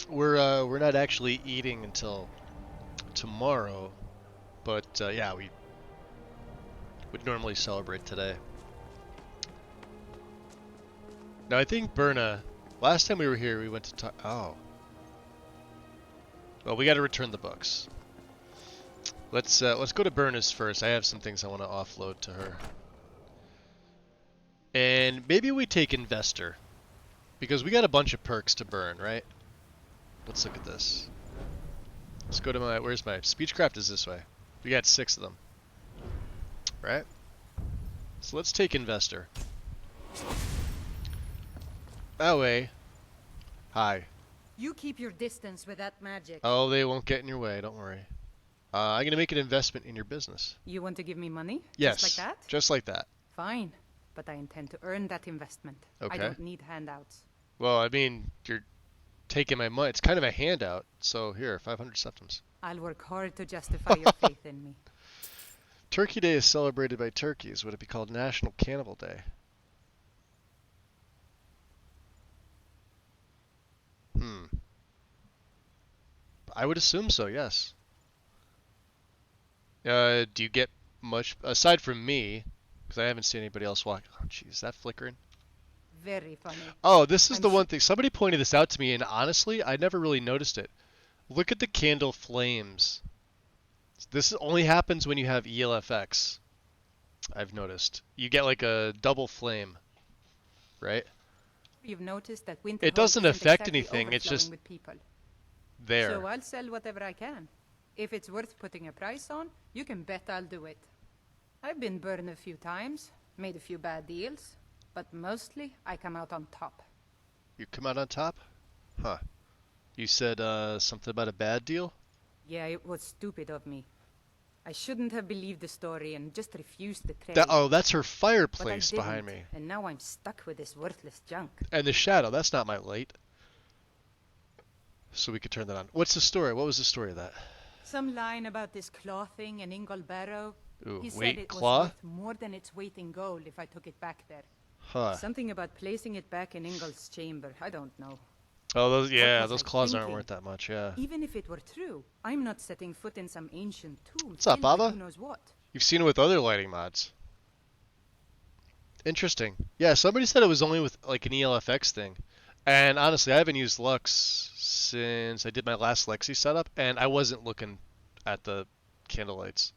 We're not actually eating until tomorrow, but yeah, we would normally celebrate today. Now I think Berna, last time we were here, we went to talk. Oh, well, we got to return the books. Let's go to Berna's first. I have some things I want to offload to her, and maybe we take Investor. Because we got a bunch of perks to burn, right? Let's look at this. Let's go to my... Where's my... Speechcraft is this way. We got 6 of them. Right? So let's take Investor. That way. Hi. You keep your distance with that magic. Oh, they won't get in your way. Don't worry. I'm going to make an investment in your business. You want to give me money? Yes. Just like that? Just like that. Fine. But I intend to earn that investment. Okay. I don't need handouts. Well, I mean, you're taking my money. It's kind of a handout. So here, 500 septims. I'll work hard to justify your faith in me. Turkey Day is celebrated by turkeys. Would it be called National Cannibal Day? I would assume so, yes. Do you get much, aside from me, because I haven't seen anybody else walk. Oh, jeez, is that flickering? Very funny. Oh, this is the one thing. Somebody pointed this out to me, and honestly, I never really noticed it. Look at the candle flames. This only happens when you have ELFX. I've noticed. You get like a double flame, right? You've noticed that winter. It doesn't isn't affect exactly anything. It's just with people. there. So I'll sell whatever I can. If it's worth putting a price on, you can bet I'll do it. I've been burned a few times, made a few bad deals, but mostly I come out on top. You come out on top? Huh. You said something about a bad deal? Yeah, it was stupid of me. I shouldn't have believed the story and just refused the trade. Oh, that's her But I fireplace didn't, behind me. and now I'm stuck with this worthless junk. And the shadow, that's not my light. So we could turn that on. What's the story? What was the story of that? Some line about this claw thing in Ingle Barrow. Ooh, He said wait, it claw? was worth more than its weight in gold if I took it back there. Huh. Something about placing it back in Ingle's chamber. I don't know. Oh, those, yeah, was those I claws aren't thinking? worth that much, yeah. Even if it were true, I'm not setting foot in some ancient tomb What's up, filled with Bava? who knows what. You've seen it with other lighting mods. Interesting. Yeah, somebody said it was only with like an ELFX thing. And honestly, I haven't used Lux since I did my last Lexi setup, and I wasn't looking at the candlelights.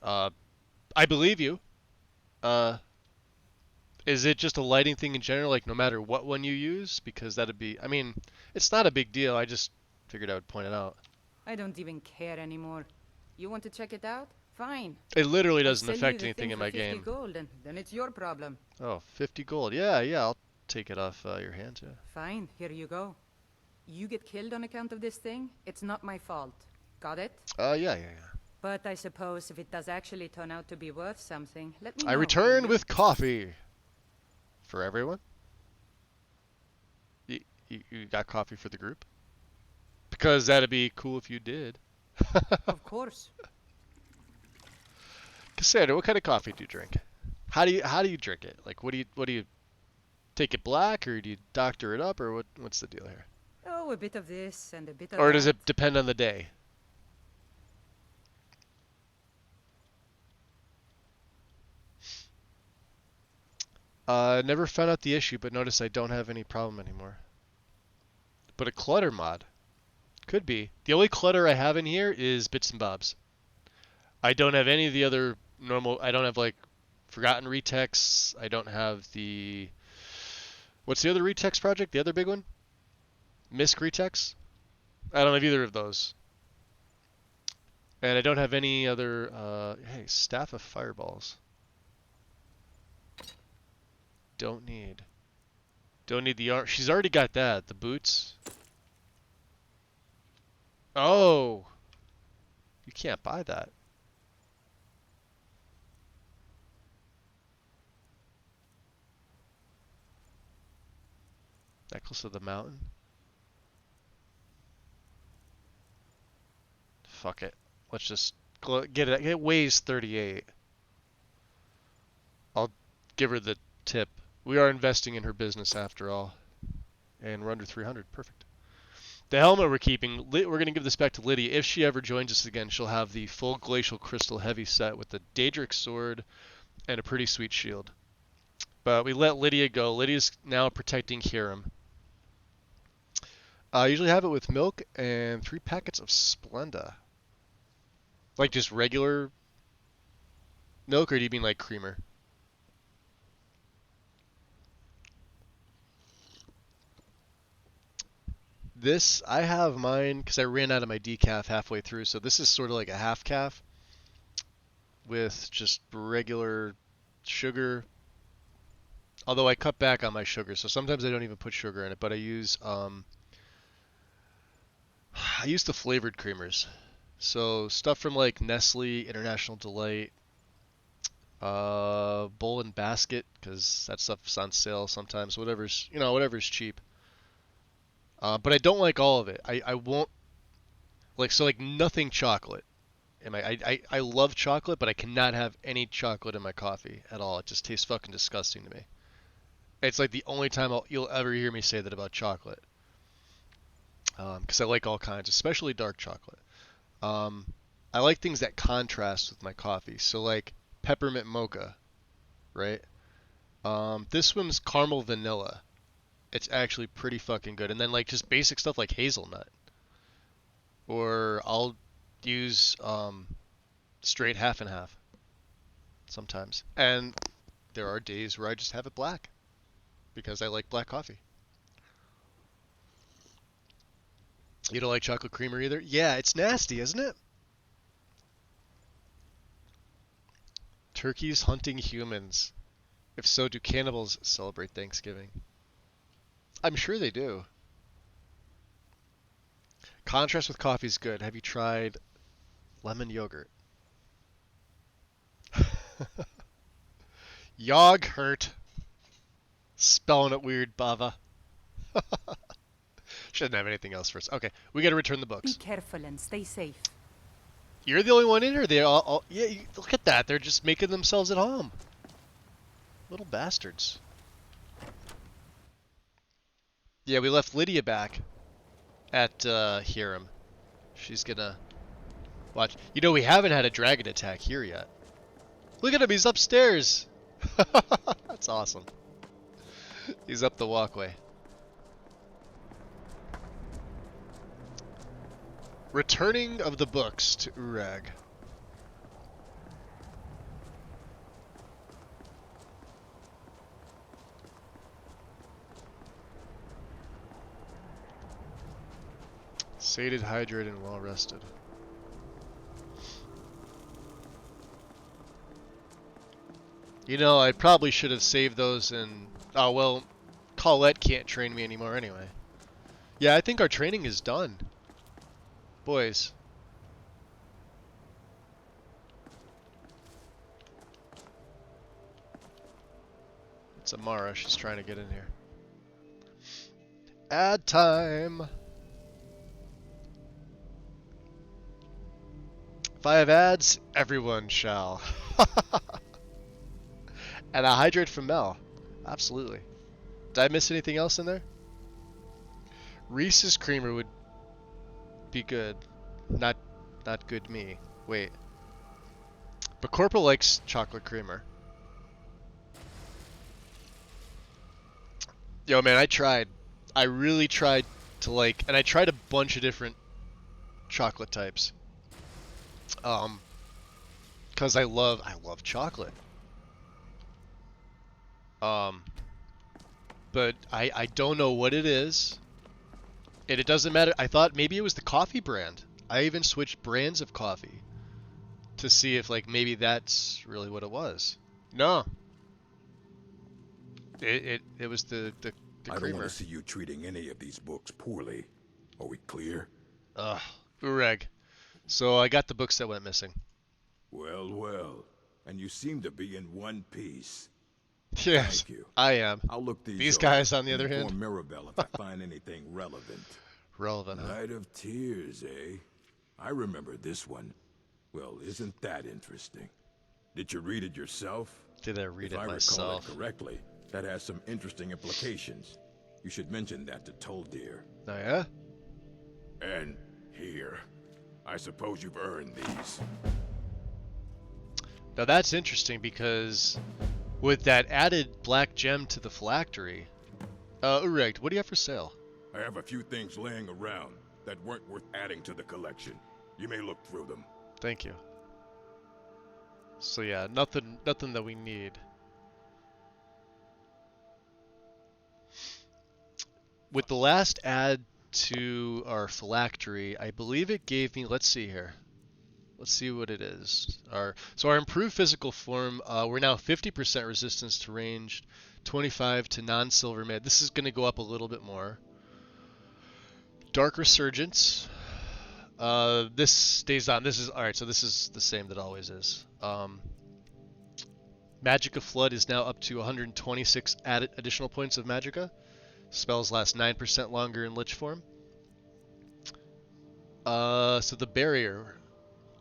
I believe you. Uh, is it just a lighting thing in general, like no matter what one you use? Because that'd be, I mean, it's not a big deal. I just figured I would point it out. I don't even care anymore. You want to check it out? Fine. It literally I'll doesn't sell you affect the anything thing in for my 50 game. gold, and then it's your problem. Oh, 50 gold. Yeah, yeah, I'll take it off your hands, yeah. Fine, here you go. You get killed on account of this thing, it's not my fault. Got it? Yeah. But I suppose if it does actually turn out to be worth something, let me know. I return with coffee for everyone. You got coffee for the group? Because that'd be cool if you did. Of course. Cassandra, what kind of coffee do you drink? How do you drink it? Like, what do you take it black, or do you doctor it up, or what's the deal here? Oh, a bit of this and a bit of Or that. does it depend on the day? Never found out the issue, but notice I don't have any problem anymore. But a clutter mod could be. The only clutter I have in here is bits and bobs. I don't have any of the other normal. I don't have like forgotten retexts. I don't have the. What's the other retext project? The other big one? Misk retext? I don't have either of those. And I don't have any other. Hey, staff of fireballs. Don't need the arm. She's already got that. The boots. Oh. You can't buy that. Necklace of the Mountain. Fuck it. Let's just get it. It weighs 38. I'll give her the tip. We are investing in her business after all. And we're under 300. Perfect. The helmet we're keeping, we're going to give this back to Lydia. If she ever joins us again, she'll have the full Glacial Crystal Heavy set with the Daedric Sword and a pretty sweet shield. But we let Lydia go. Lydia's now protecting Hiram. I usually have it with milk and 3 packets of Splenda. Like just regular milk, or do you mean like creamer? This, I have mine because I ran out of my decaf halfway through, so this is sort of like a half calf with just regular sugar. Although I cut back on my sugar, so sometimes I don't even put sugar in it, but I use the flavored creamers. So stuff from like Nestle, International Delight, Bowl and Basket, because that stuff's on sale sometimes. Whatever's cheap. But I don't like all of it. I won't like nothing chocolate. I love chocolate, but I cannot have any chocolate in my coffee at all. It just tastes fucking disgusting to me. It's like the only time you'll ever hear me say that about chocolate. Because I like all kinds, especially dark chocolate. I like things that contrast with my coffee. So like peppermint mocha, right? This one's caramel vanilla. It's actually pretty fucking good. And then like just basic stuff like hazelnut. Or I'll use straight half and half sometimes. And there are days where I just have it black because I like black coffee. You don't like chocolate creamer either? Yeah, it's nasty, isn't it? Turkeys hunting humans. If so, do cannibals celebrate Thanksgiving? I'm sure they do. Contrast with coffee is good. Have you tried lemon yogurt? Yogurt. Spelling it weird, Bava. Shouldn't have anything else first. Okay, we gotta return the Be books. careful and stay safe. You're the only one in here. They all yeah, look at that. They're just making themselves at home. Little bastards. Yeah, we left Lydia back at Hiram. She's gonna watch. You know, we haven't had a dragon attack here yet. Look at him, he's upstairs. That's awesome. He's up the walkway. Returning of the books to Urag. Sated, hydrated, and well rested. You know, I probably should have saved those and... Oh, well, Colette can't train me anymore anyway. Yeah, I think our training is done. Boys. It's Amara, she's trying to get in here. Ad time! If I have ads, everyone shall. And a hydrate from Mel. Absolutely. Did I miss anything else in there? Reese's Creamer would be good. Not good me. Wait. But Corporal likes chocolate creamer. Yo, man, I tried. I really tried to like... And I tried a bunch of different chocolate types. Because I love chocolate. But I don't know what it is. And it doesn't matter. I thought maybe it was the coffee brand. I even switched brands of coffee to see if like maybe that's really what it was. No. It was the I don't creamer. want to see you treating any of these books poorly. Are we clear? Ureg. So I got the books that went missing. Well, well. And you seem to be in one piece. Yes, Thank you. I am. I'll look These over guys, on the and other hand. inform Mirabelle if I find anything relevant. Relevant, huh? Night of Tears, eh? I remember this one. Well, isn't that interesting? Did you read it yourself? Did I read if it I myself? recall it correctly, that has some interesting implications. You should mention that to Toldir. Oh, yeah? And here. I suppose you've earned these. Now that's interesting because with that added black gem to the phylactery... Ureg, what do you have for sale? I have a few things laying around that weren't worth adding to the collection. You may look through them. Thank you. So yeah, nothing that we need. With the last add to our phylactery, I believe it gave me, let's see here. Let's see what it is. So our improved physical form, we're now 50% resistance to ranged, 25 to non-silver med. This is going to go up a little bit more. Dark Resurgence. This stays on. This is alright, so this is the same that always is. Magicka Flood is now up to 126 added additional points of Magicka. Spells last 9% longer in Lich form. So the Barrier.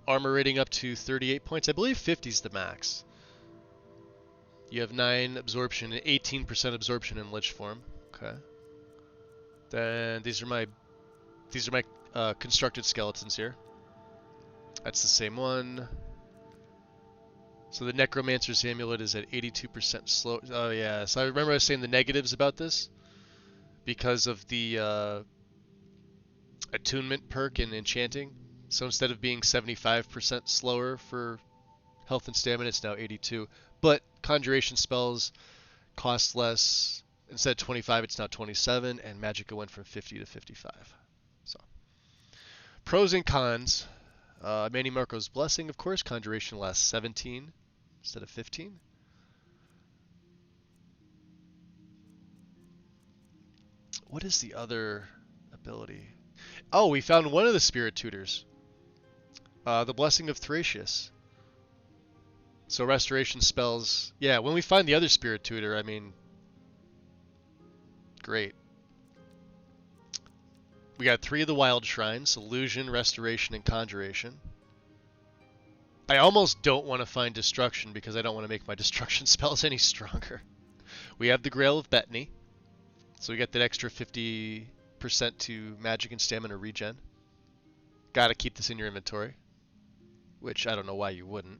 Armor rating up to 38 points. I believe 50 is the max. You have 9 absorption and 18% absorption in Lich form. Okay. Then these are my constructed skeletons here. That's the same one. So the Necromancer's Amulet is at 82% slow. Oh yeah, so I remember I was saying the negatives about this because of the attunement perk in enchanting. So instead of being 75% slower for health and stamina, it's now 82. But conjuration spells cost less. Instead of 25, it's now 27, and Magicka went from 50 to 55. So pros and cons. Manny Marco's Blessing, of course. Conjuration lasts 17 instead of 15. What is the other ability? Oh, we found one of the spirit tutors. The Blessing of Thracius. So restoration spells. Yeah, when we find the other spirit tutor, I mean, great. We got 3 of the wild shrines: illusion, restoration, and conjuration. I almost don't want to find destruction because I don't want to make my destruction spells any stronger. We have the Grail of Bethany, so we get that extra 50% to magic and stamina regen. Gotta keep this in your inventory, which I don't know why you wouldn't.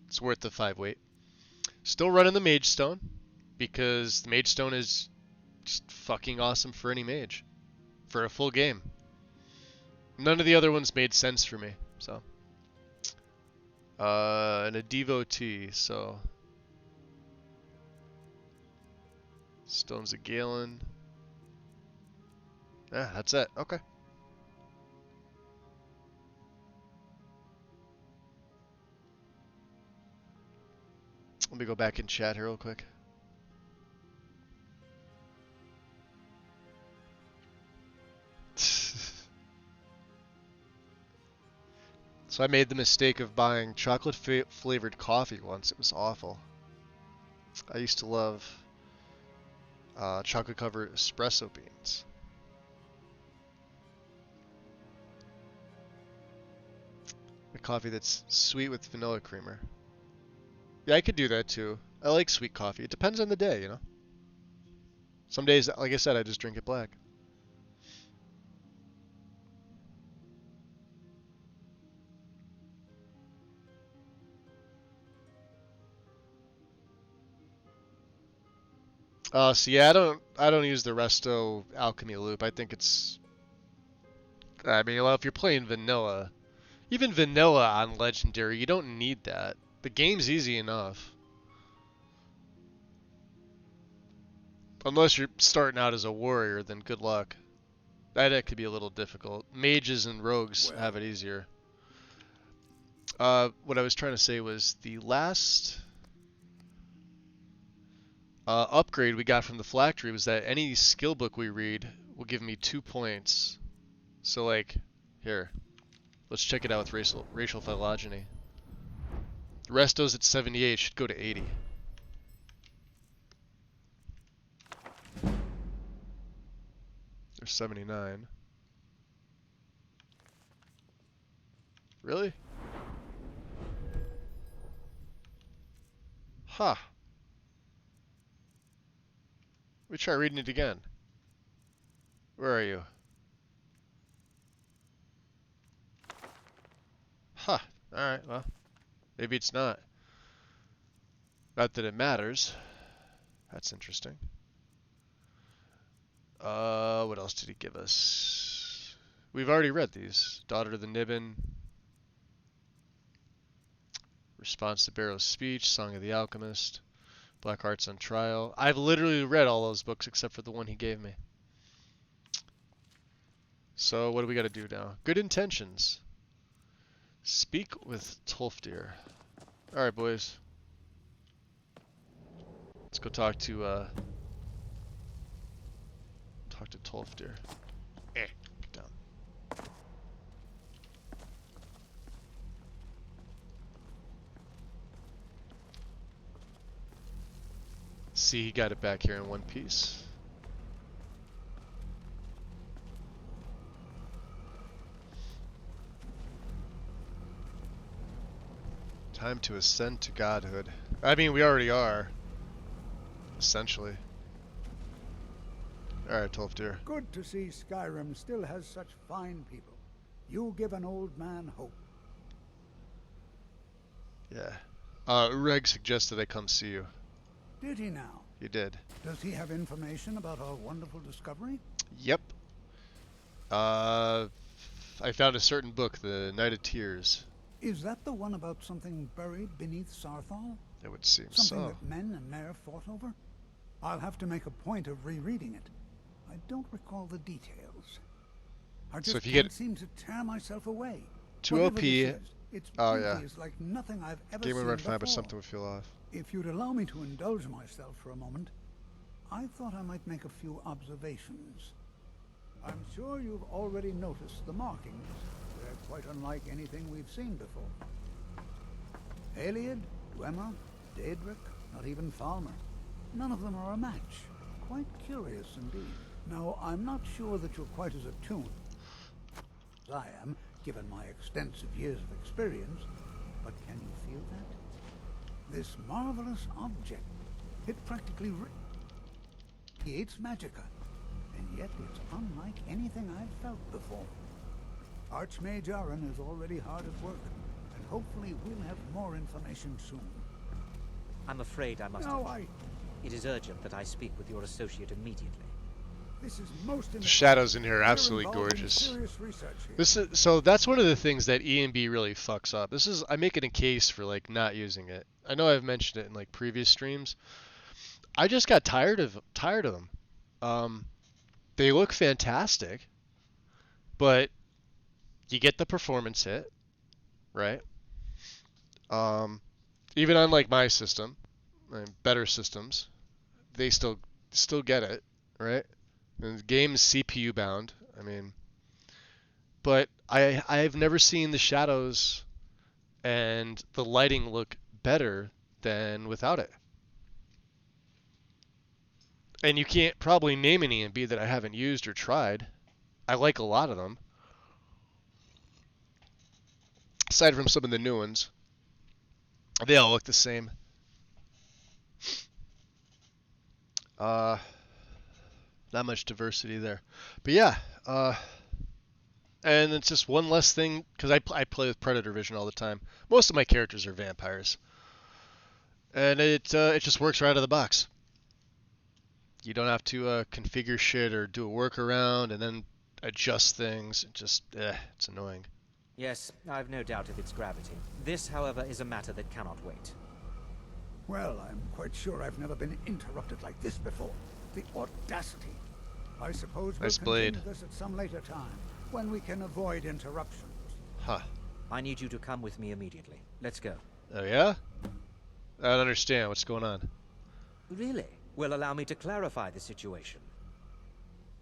It's worth the 5 weight. Still running the Mage Stone, because the Mage Stone is just fucking awesome for any mage. For a full game. None of the other ones made sense for me, so. And a devotee, so. Stones of Galen. Yeah, that's it. Okay. Let me go back and chat here real quick. So I made the mistake of buying chocolate flavored coffee once. It was awful. I used to love chocolate covered espresso beans. A coffee that's sweet with vanilla creamer. Yeah, I could do that too. I like sweet coffee. It depends on the day, you know. Some days, like I said, I just drink it black. So yeah, I don't use the Resto Alchemy Loop. I think it's, I mean, well, if you're playing vanilla, even vanilla on Legendary, you don't need that. The game's easy enough. Unless you're starting out as a warrior, then good luck. That could be a little difficult. Mages and rogues have it easier. What I was trying to say was the last upgrade we got from the phylactery was that any skill book we read will give me 2 points. So like, here, let's check it out with racial phylogeny. Resto's at 78, should go to 80. There's 79. Really? Huh. Let me try reading it again. Where are you? Huh. Alright, well. Maybe it's not. Not that it matters. That's interesting. What else did he give us? We've already read these. Daughter of the Nibbin. Response to Barrow's Speech. Song of the Alchemist. Black Hearts on Trial. I've literally read all those books except for the one he gave me. So what do we got to do now? Good intentions. Speak with Tolfdir. Alright, boys. Let's go talk to Tolfdir. Get down. See, he got it back here in one piece. Time to ascend to godhood. I mean, we already are. Essentially. Alright, Tolfdir. Good to see Skyrim still has such fine people. You give an old man hope. Yeah. Ureg suggested I come see you. Did he now? He did. Does he have information about our wonderful discovery? Yep. I found a certain book, The Night of Tears. Is that the one about something buried beneath Sarthal? It would seem Something so. that men and Mare fought over? I'll have to make a point of rereading it. I don't recall the details. I just So if you can't get seem to tear myself away. 2 Whatever OP, this is, its oh beauty yeah. is like nothing I've ever Game would seen run fine, but before. something would feel off. If you'd allow me to indulge myself for a moment, I thought I might make a few observations. I'm sure you've already noticed the markings. They're quite unlike anything we've seen before. Aliad, Dwemer, Daedric, not even Falmer. None of them are a match. Quite curious indeed. Now, I'm not sure that you're quite as attuned as I am, given my extensive years of experience, but can you feel that? This marvelous object, it practically creates magicka, and yet it's unlike anything I've felt before. Archmage Aaron is already hard at work, and hopefully we'll have more information soon. I'm afraid I must... No, It is urgent that I speak with your associate immediately. This is most The shadows in here are We're absolutely involved in gorgeous. serious research here. This is so that's one of the things that E&B really fucks up. This is I'm making a case for like not using it. I know I've mentioned it in like previous streams. I just got tired of them. They look fantastic, but you get the performance hit, right? Even on like my system, better systems, they still get it, right? And the game's CPU bound. I mean, but I've never seen the shadows and the lighting look better than without it. And you can't probably name an E&B that I haven't used or tried. I like a lot of them. Aside from some of the new ones. They all look the same. Not much diversity there. But yeah, and it's just one less thing, because I play with Predator Vision all the time. Most of my characters are vampires. And it just works right out of the box. You don't have to configure shit or do a workaround and then adjust things. It's annoying. Yes, I've no doubt of its gravity. This, however, is a matter that cannot wait. Well, I'm quite sure I've never been interrupted like this before. The audacity. I suppose we'll Nice blade. continue this at some later time, when we can avoid interruptions. Huh. I need you to come with me immediately. Let's go. Oh yeah? I don't understand. What's going on? Really? Well, allow me to clarify the situation.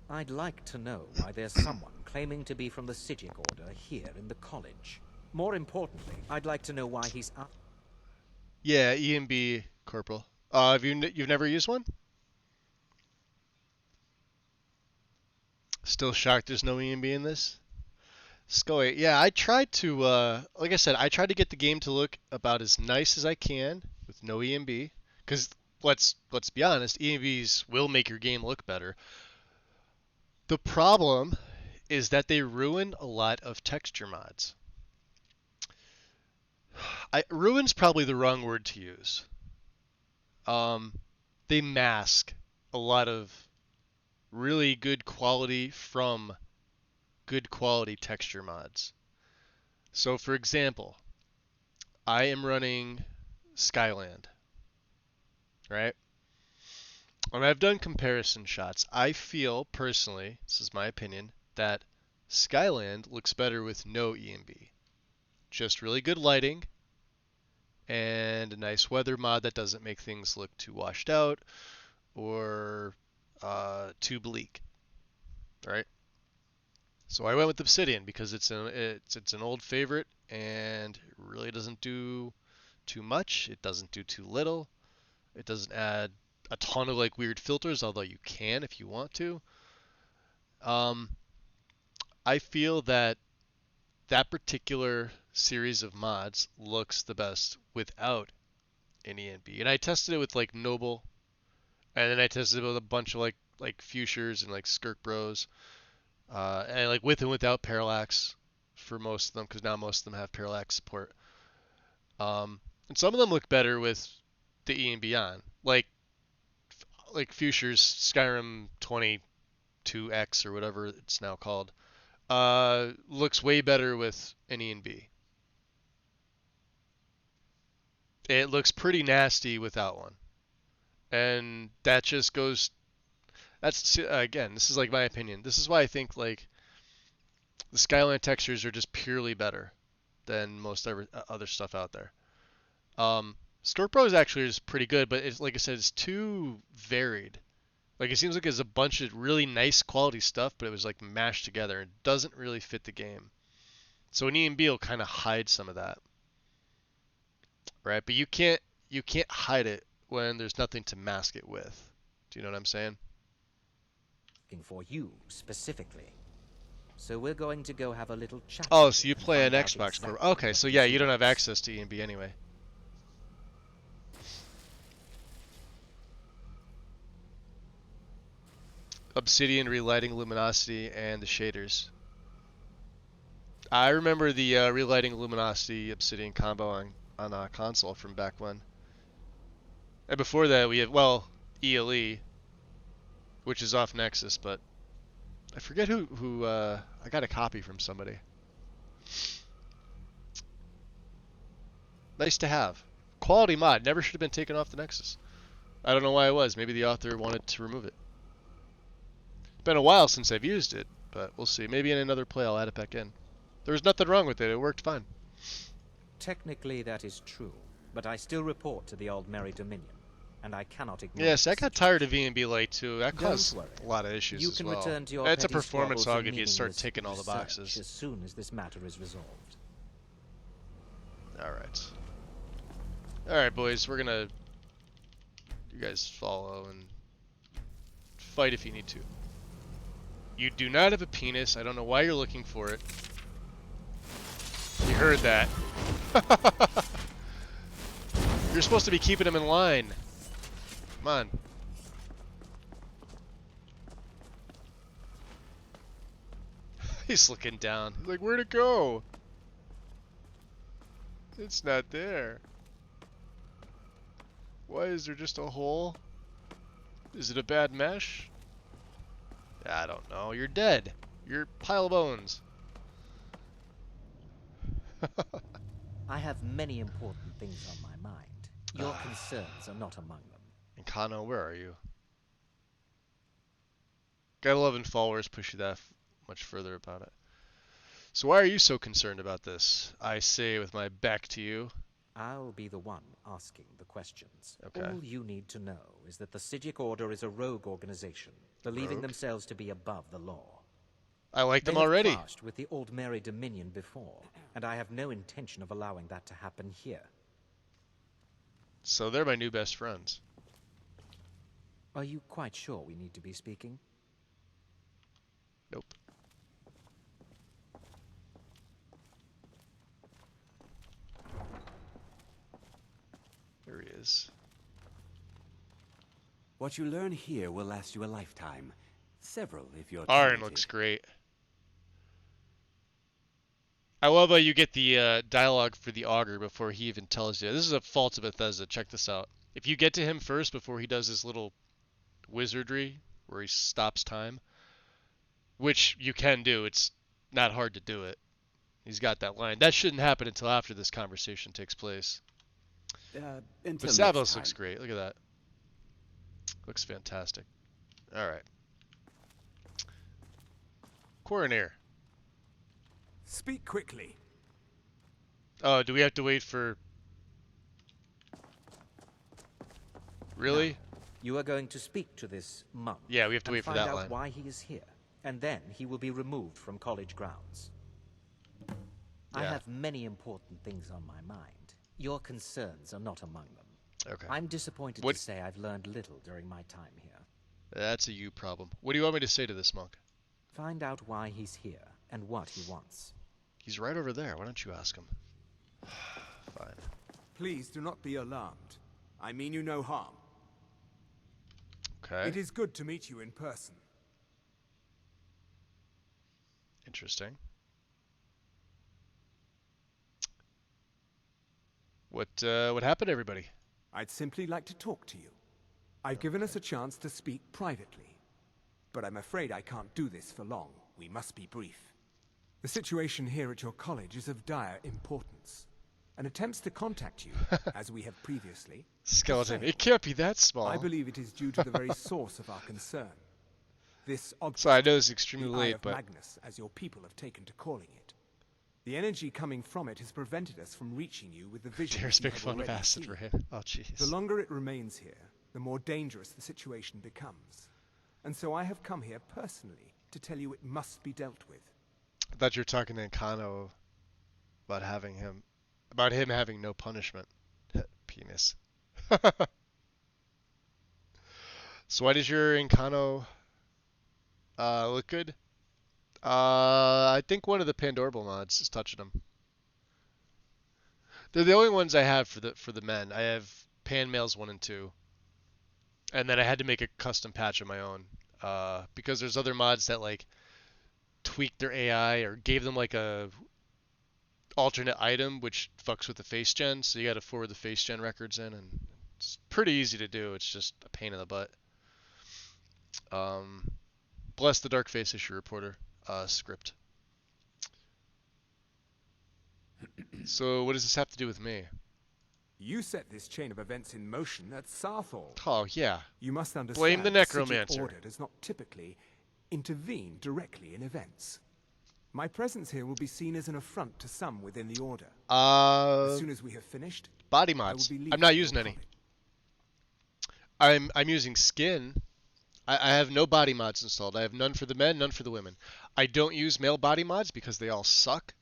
I'd like to know why there's someone claiming to be from the Sijic Order here in the college. More importantly, I'd like to know why he's up. Yeah, E&B Corporal. You've never used one? Still shocked there's no E&B in this? Scully, yeah, I tried to, like I said, I tried to get the game to look about as nice as I can with no E&B, because let's be honest, E&Bs will make your game look better. The problem is that they ruin a lot of texture mods. Ruin's probably the wrong word to use. They mask a lot of really good quality from good quality texture mods. So for example, I am running Skyland, right? When I've done comparison shots, I feel personally, this is my opinion, that Skyland looks better with no E&B. Just really good lighting and a nice weather mod that doesn't make things look too washed out or too bleak, right? So I went with Obsidian because it's an old favorite and it really doesn't do too much. It doesn't do too little. It doesn't add a ton of like weird filters, although you can if you want to. I feel that particular series of mods looks the best without an E&B. And I tested it with like Noble, and then I tested it with a bunch of like Fuchsias and like Skirk Bros, and like with and without parallax for most of them, because now most of them have parallax support. And some of them look better with the E&B on, like Fuchsia's Skyrim 22X or whatever it's now called. Looks way better with an E&B. It looks pretty nasty without one. And that just goes... That's, again, this is like my opinion. This is why I think like the Skyline textures are just purely better than most other stuff out there. Skirk Pro is actually just pretty good, but it's, like I said, it's too varied. Like, it seems like there's a bunch of really nice quality stuff, but it was like mashed together. It doesn't really fit the game. So an E&B will kind of hide some of that, right? But you can't hide it when there's nothing to mask it with. Do you know what I'm saying? asking for, you specifically. So we're going to go have a little chat. Oh, so you and play an find out Xbox exactly Core. Okay, what so it yeah, is you don't have wants. access to E&B anyway. Obsidian, relighting, luminosity, and the shaders. I remember the relighting, luminosity, obsidian combo on console from back when. And before that, we have, well, ELE, which is off Nexus, but I forget who I got a copy from somebody. Nice to have. Quality mod, never should have been taken off the Nexus. I don't know why it was. Maybe the author wanted to remove it. Been a while since I've used it, but we'll see. Maybe in another play I'll add it back in. There was nothing wrong with it. It worked fine. Technically that is true, but I still report to the old Merry Dominion, and I cannot ignore. Yes, I got tired of V&B Lite too. That caused worry. a lot of issues You as can well. return to your It's a petty performance squabbles hog and if you start meaningless ticking all the research boxes. as soon as this matter is resolved. Alright. Alright, boys, we're gonna... You guys follow and fight if you need to. You do not have a penis. I don't know why you're looking for it. You heard that. You're supposed to be keeping him in line. Come on. He's looking down. He's like, where'd it go? It's not there. Why is there just a hole? Is it a bad mesh? I don't know. You're dead. You're a pile of bones. I have many important things on my mind. Your concerns are not among them. And Kano, where are you? Got 11 followers, push you that much further about it. So why are you so concerned about this? I say with my back to you. I'll be the one asking the questions. Okay. All you need to know is that the Psijic Order is a rogue organization, believing Rogue? themselves to be above the law. I like them They have already. clashed with the Old Merry Dominion before, and I have no intention of allowing that to happen here. So they're my new best friends. Are you quite sure we need to be speaking? Nope. There he is. What you learn here will last you a lifetime. Several, if you're Arn talented. looks great. I love how you get the dialogue for the augur before he even tells you. This is a fault of Bethesda. Check this out. If you get to him first before he does his little wizardry where he stops time, which you can do, it's not hard to do it. He's got that line. That shouldn't happen until after this conversation takes place. Until But next Savos time. looks great. Look at that. Looks fantastic. Alright. Coroner. Speak quickly. Oh, do we have to wait for... Really? Now, you are going to speak to this monk. Yeah, we have to wait for that find line. out why he is here, and then he will be removed from college grounds. I Yeah. have many important things on my mind. Your concerns are not among them. Okay. I'm disappointed What- to say I've learned little during my time here. That's a you problem. What do you want me to say to this monk? Find out why he's here and what he wants. He's right over there. Why don't you ask him? Fine. Please do not be alarmed. I mean you no harm. Okay. It is good to meet you in person. Interesting. What happened, everybody? I'd simply like to talk to you. I've given us a chance to speak privately. But I'm afraid I can't do this for long. We must be brief. The situation here at your college is of dire importance. And attempts to contact you, as we have previously, Skeleton. failed. It can't be that small. I believe it is due to the very source of our concern. This object, So I know it's extremely the Eye late, of but Magnus, as your people have taken to calling it. The energy coming from it has prevented us from reaching you with the vision Dare's you making have fun of already acid seen. for him. Oh, jeez. The longer it remains here, the more dangerous the situation becomes. And so I have come here personally to tell you it must be dealt with. I thought you were talking to Nkano about him having no punishment. Penis. So why does your Nkano Look good. I think one of the Pandorable mods is touching them. They're the only ones I have for the men. I have Pan Males 1 and 2, and then I had to make a custom patch of my own because there's other mods that like tweaked their AI or gave them like a alternate item which fucks with the face gen. So you got to forward the face gen records in, and it's pretty easy to do. It's just a pain in the butt. Bless the Dark Face Issue Reporter script. So what does this have to do with me? You set this chain of events in motion at Southall. Oh, yeah. You must understand Blame the Psijic Necromancer. Order does not typically intervene directly in events. My presence here will be seen as an affront to some within the Order. As soon as we have finished, body I will mods. be leaving I'm not your using any. college. I'm using skin. I have no body mods installed. I have none for the men, none for the women. I don't use male body mods because they all suck.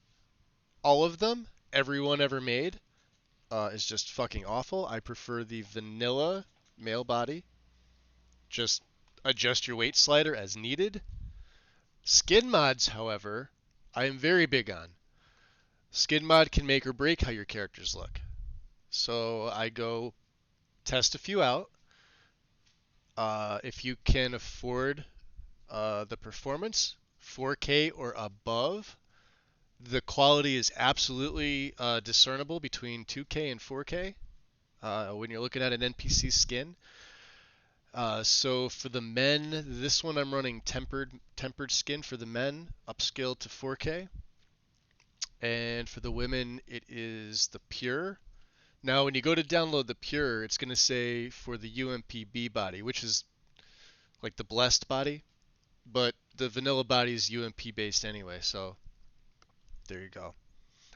All of them, everyone ever made, is just fucking awful. I prefer the vanilla male body. Just adjust your weight slider as needed. Skin mods, however, I am very big on. Skin mod can make or break how your characters look. So I go test a few out. If you can afford the performance, 4K or above, the quality is absolutely discernible between 2K and 4K when you're looking at an NPC skin. So for the men, this one I'm running tempered skin for the men, upscaled to 4K. And for the women, it is the pure. Now, when you go to download the pure, it's going to say for the UMPB body, which is like the blessed body, but the vanilla body is UMP based anyway, so there you go.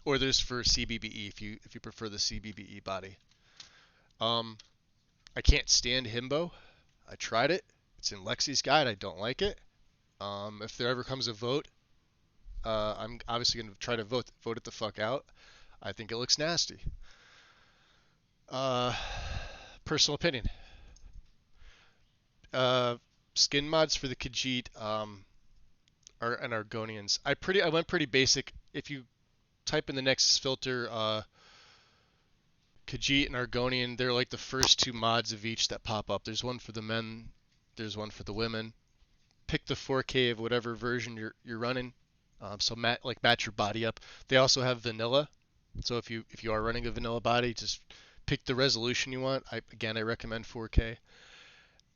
Or there's for CBBE if you prefer the CBBE body. I can't stand himbo. I tried it. It's in Lexi's guide. I don't like it. If there ever comes a vote, I'm obviously going to try to vote it the fuck out. I think it looks nasty. Personal opinion. Skin mods for the Khajiit and Argonians. I went pretty basic. If you type in the Nexus filter, Khajiit and Argonian, they're like the first two mods of each that pop up. There's one for the men, there's one for the women. Pick the 4K of whatever version you're running. So match your body up. They also have vanilla. So if you are running a vanilla body, just pick the resolution you want. I recommend 4K.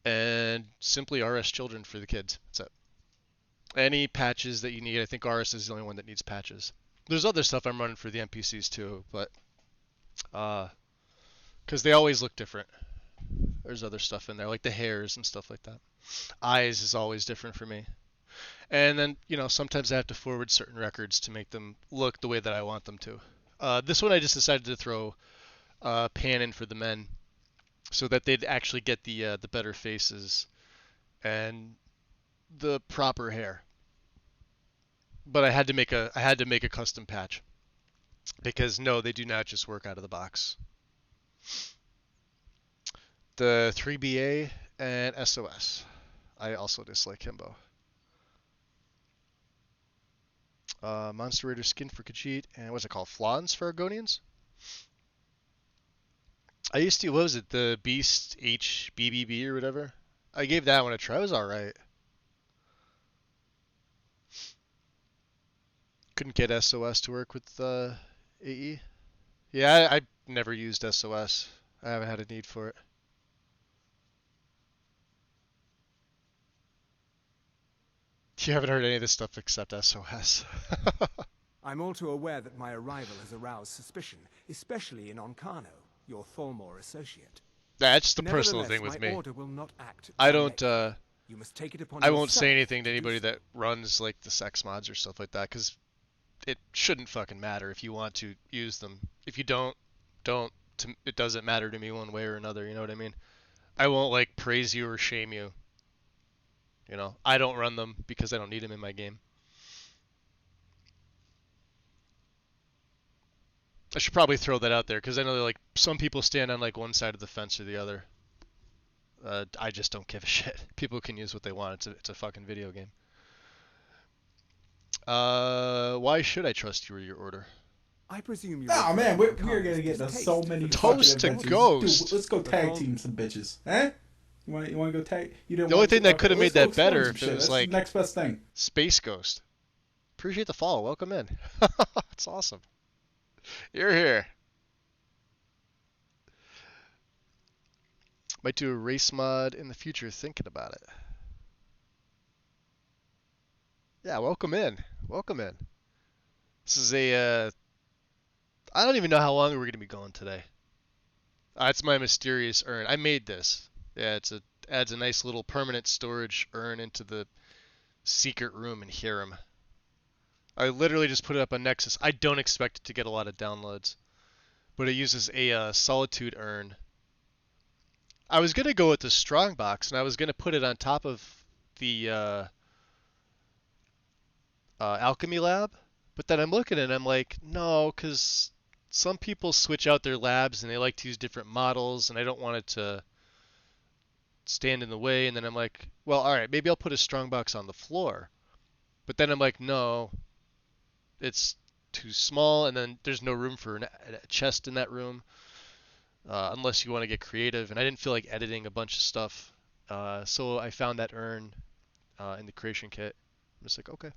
And simply RS Children for the kids. That's it. Any patches that you need. I think RS is the only one that needs patches. There's other stuff I'm running for the NPCs too, but because they always look different. There's other stuff in there, like the hairs and stuff like that. Eyes is always different for me. And then, sometimes I have to forward certain records to make them look the way that I want them to. This one I just decided to throw pan in for the men so that they'd actually get the better faces and the proper hair. But I had to make a custom patch because no, they do not just work out of the box. The 3BA and SOS. I also dislike himbo. Monster Raider skin for Khajiit, and what's it called? Flans for Argonians? I used to, what was it? The Beast HBBB or whatever? I gave that one a try. It was alright. Couldn't get SOS to work with AE. Yeah, I never used SOS. I haven't had a need for it. You haven't heard any of this stuff except SOS. I'm all too aware that my arrival has aroused suspicion, especially in Oncano, your Thormore associate. That's the personal thing Nevertheless, with my me. order will not act I don't. directly. You must take it upon I won't yourself say anything to do anybody so. that runs like the sex mods or stuff like that, because it shouldn't fucking matter if you want to use them. If you don't. It doesn't matter to me one way or another. You know what I mean? I won't like praise you or shame you. I don't run them because I don't need them in my game. I should probably throw that out there because I know that, like, some people stand on like one side of the fence or the other. I just don't give a shit. People can use what they want. It's a fucking video game. Why should I trust you or your order? I presume you. Oh man, we're gonna get to so many fucking Toast to adventures. Ghost. Dude, let's go tag team some bitches. Eh? You want to go tag? You didn't The only want thing to, that could have let's made go that explore better some if shit. it was That's like the next best thing. Space Ghost. Appreciate the follow. Welcome in. That's awesome. You're here. Might do a race mod in the future. Thinking about it. Yeah, welcome in. Welcome in. This is a. I don't even know how long we're gonna be going today. It's my mysterious urn. I made this. Yeah, adds a nice little permanent storage urn into the secret room in Hiram. I literally just put it up on Nexus. I don't expect it to get a lot of downloads, but it uses a solitude urn. I was gonna go with the strongbox, and I was gonna put it on top of the alchemy lab, but then I'm looking at it and I'm like, no, because some people switch out their labs and they like to use different models, and I don't want it to stand in the way. And then I'm like, well, all right, maybe I'll put a strongbox on the floor. But then I'm like, no, it's too small, and then there's no room for a chest in that room, unless you want to get creative. And I didn't feel like editing a bunch of stuff, so I found that urn in the creation kit. I'm just like, okay.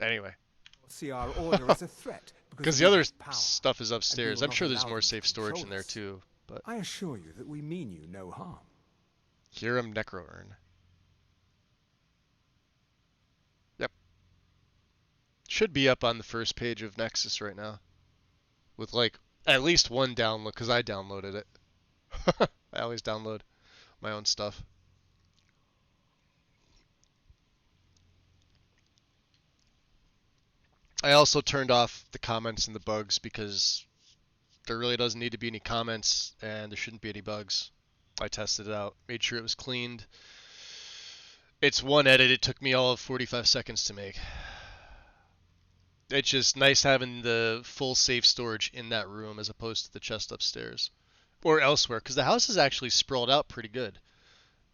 Anyway. See our order as a threat because the other stuff is upstairs. I'm sure there's more safe storage in there too. But I assure you that we mean you no harm. Hiram Necro Urn. Yep. Should be up on the first page of Nexus right now. With like at least one download, because I downloaded it. I always download my own stuff. I also turned off the comments and the bugs because there really doesn't need to be any comments and there shouldn't be any bugs. I tested it out, made sure it was cleaned. It's one edit. It took me all of 45 seconds to make. It's just nice having the full safe storage in that room as opposed to the chest upstairs or elsewhere, because the house is actually sprawled out pretty good.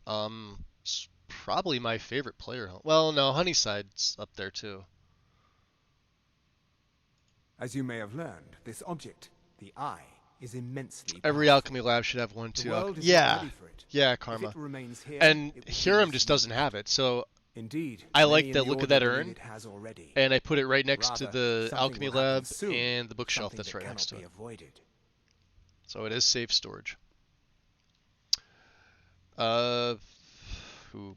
It's probably my favorite player home. Well, no, Honeyside's up there too. As you may have learned, this object, the eye, is immensely Every powerful. alchemy lab should have one too. Yeah, yeah, Karma. If it remains here, and Hiram just doesn't have it, so indeed, I like the look of that urn, already. and I put it right next to Rather, the alchemy lab soon, and the bookshelf that's right next to it. Avoided. So it is safe storage. Oh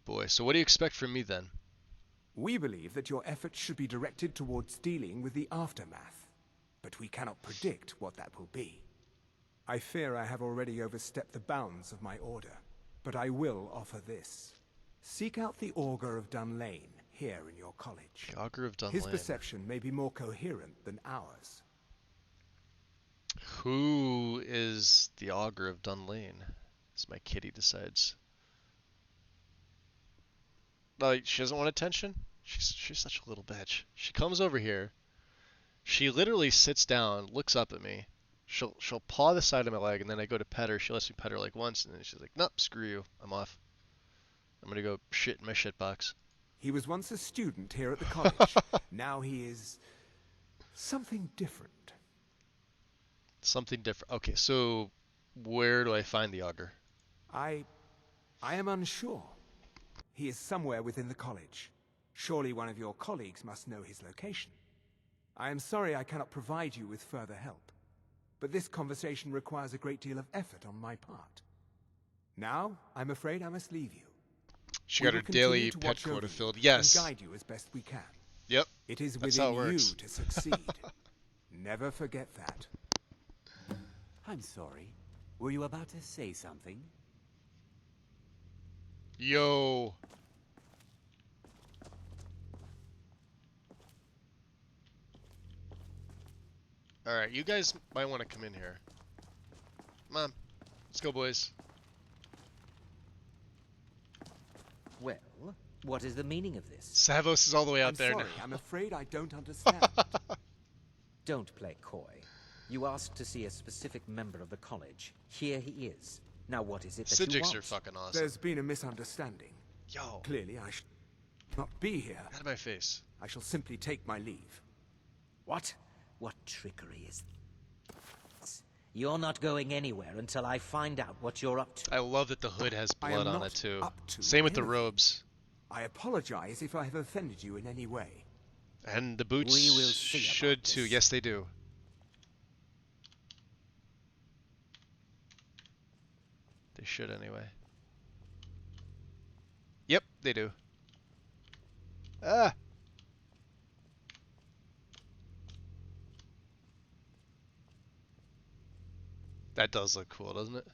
boy. So what do you expect from me then? We believe that your efforts should be directed towards dealing with the aftermath, but we cannot predict what that will be. I fear I have already overstepped the bounds of my order, but I will offer this. Seek out the Augur of Dunlane here in your college. The Augur of Dunlane. His perception may be more coherent than ours. Who is the Augur of Dunlane? As my kitty decides. Like, she doesn't want attention? She's such a little bitch. She comes over here. She literally sits down, looks up at me. She'll paw the side of my leg, and then I go to pet her. She lets me pet her like once, and then she's like, nope, screw you. I'm off. I'm gonna go shit in my shit box. He was once a student here at the college. Now he is something different. Something different. Okay, so where do I find the Augur? I am unsure. He is somewhere within the college. Surely one of your colleagues must know his location. I am sorry I cannot provide you with further help, but this conversation requires a great deal of effort on my part. Now, I'm afraid I must leave you. She got her daily pet quota filled. Yes. And guide you as best we can. Yep. It is That's how within it you works. to succeed. Never forget that. I'm sorry. Were you about to say something? Yo. Alright, you guys might want to come in here. Come on. Let's go, boys. Well, what is the meaning of this? Savos is all the way out I'm there sorry, now. I'm afraid I don't understand. Don't play coy. You asked to see a specific member of the college. Here he is. Now what is it that you Sidjiks want? are fucking awesome. There's been a misunderstanding. Yo. Clearly, I should not be here. Out of my face. I shall simply take my leave. What? What trickery is this? You're not going anywhere until I find out what you're up to. I love that the hood has I am blood on not it too. up to Same with the anything. robes. I apologize if I have offended you in any way. And the boots We will see about should too. this. Yes, they do. They should anyway. Yep, they do. Ah! That does look cool, doesn't it?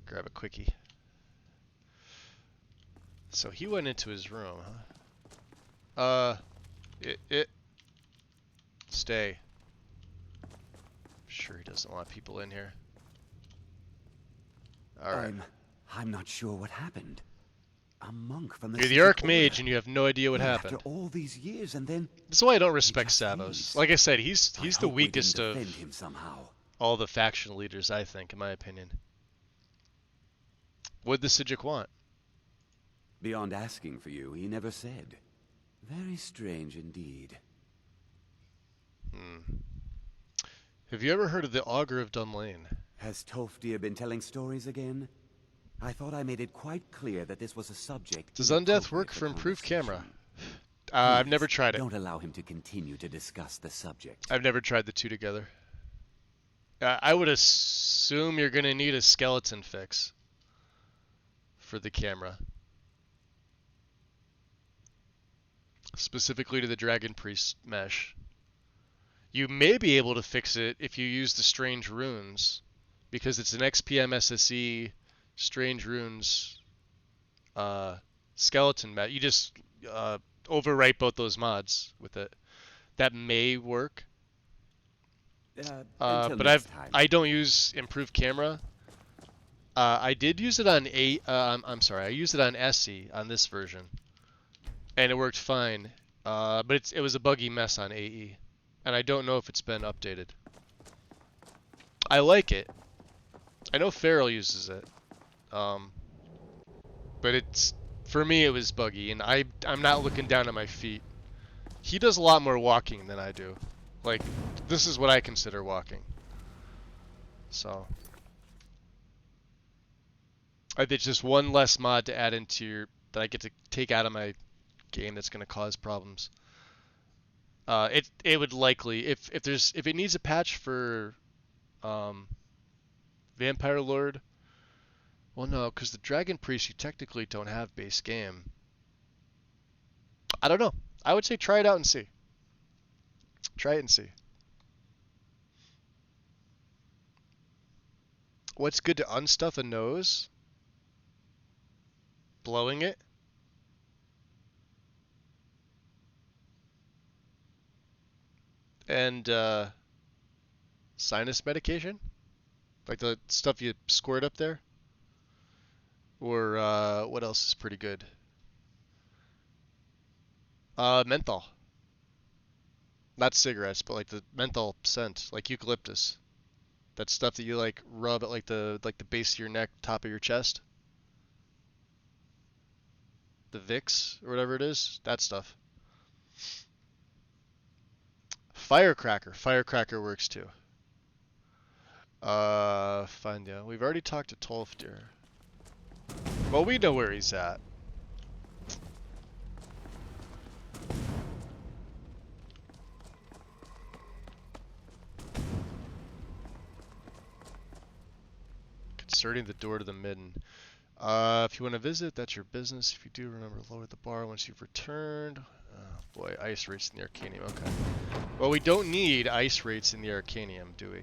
Grab a quickie. So he went into his room, huh? Stay. Sure he doesn't want people in here. Alright. I'm not sure what happened. A monk from the You're the Secret Archmage Order. and you have no idea what And happened. After all these years, and then That's why I don't respect just Savos. leaves. Like I said, he's I the hope we didn't weakest of offend him somehow. all the faction leaders, I think, in my opinion. What'd the Sidjuk want? Beyond asking for you, he never said. Very strange indeed. Have you ever heard of the Augur of Dunlane? Has Tolfdir been telling stories again? I thought I made it quite clear that this was a subject. Does Undeath work for improved camera? I've never tried it. Don't allow him to continue to discuss the subject. I've never tried the two together. I would assume you're going to need a skeleton fix for the camera. Specifically to the Dragon Priest mesh. You may be able to fix it if you use the Strange Runes, because it's an XPM SSE Strange Runes skeleton mesh. You just overwrite both those mods with it. That may work. But I don't use improved camera. I did use it on I used it on SE on this version, and it worked fine. But it was a buggy mess on AE, and I don't know if it's been updated. I like it. I know Farrell uses it, but for me it was buggy, and I'm not looking down at my feet. He does a lot more walking than I do. Like, this is what I consider walking. So it's just one less mod to add into that I get to take out of my game that's going to cause problems. It would likely, if it needs a patch for Vampire Lord, well, no, because the Dragon Priest you technically don't have base game. I don't know. I would say try it out and see. Try it and see. What's good to unstuff a nose? Blowing it? And sinus medication? Like the stuff you squirt up there? Or what else is pretty good? Menthol. Not cigarettes, but like the menthol scent, like eucalyptus. That stuff that you like rub at like the base of your neck, top of your chest. The Vicks or whatever it is, that stuff. Firecracker. Firecracker works too. Fine, yeah. We've already talked to Tolfdir. Well, we know where he's at. Concerning the door to the midden. If you want to visit, that's your business. If you do, remember to lower the bar once you've returned. Oh boy, ice rates in the Arcanium. Okay. Well, we don't need ice rates in the Arcanium, do we?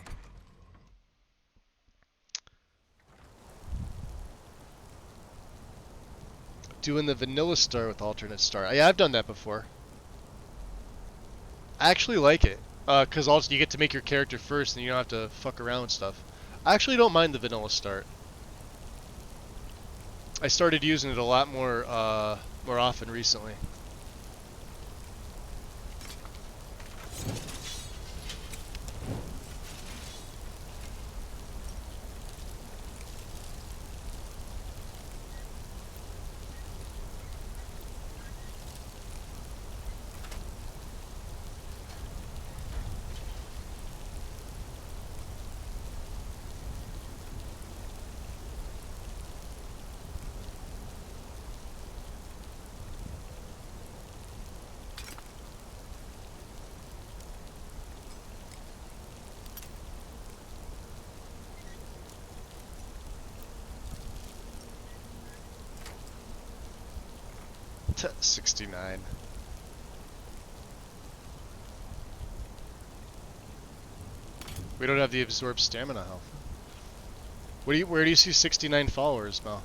Doing the vanilla star with alternate star. Yeah, I've done that before. I actually like it. Because also you get to make your character first and you don't have to fuck around with stuff. I actually don't mind the vanilla start. I started using it a lot more often recently. 69. We don't have the absorbed stamina health. Where do you see 69 followers, Mel?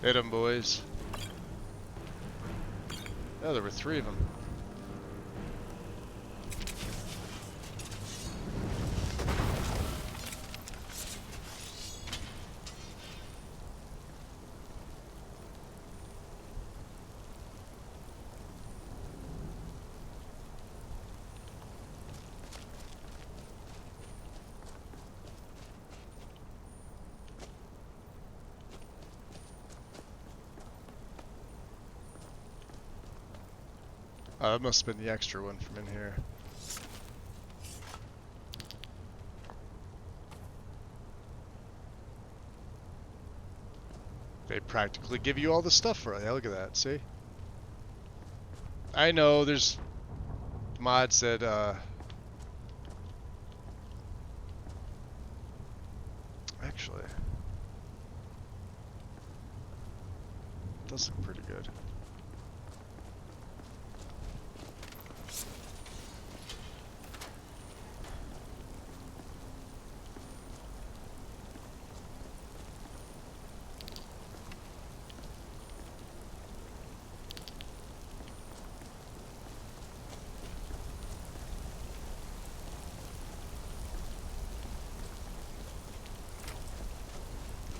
Hit 'em, boys. Oh, there were 3 of them. Oh, that must have been the extra one from in here. They practically give you all the stuff for it. Yeah, look at that, see? I know, there's... Mod said, actually... It does look pretty good.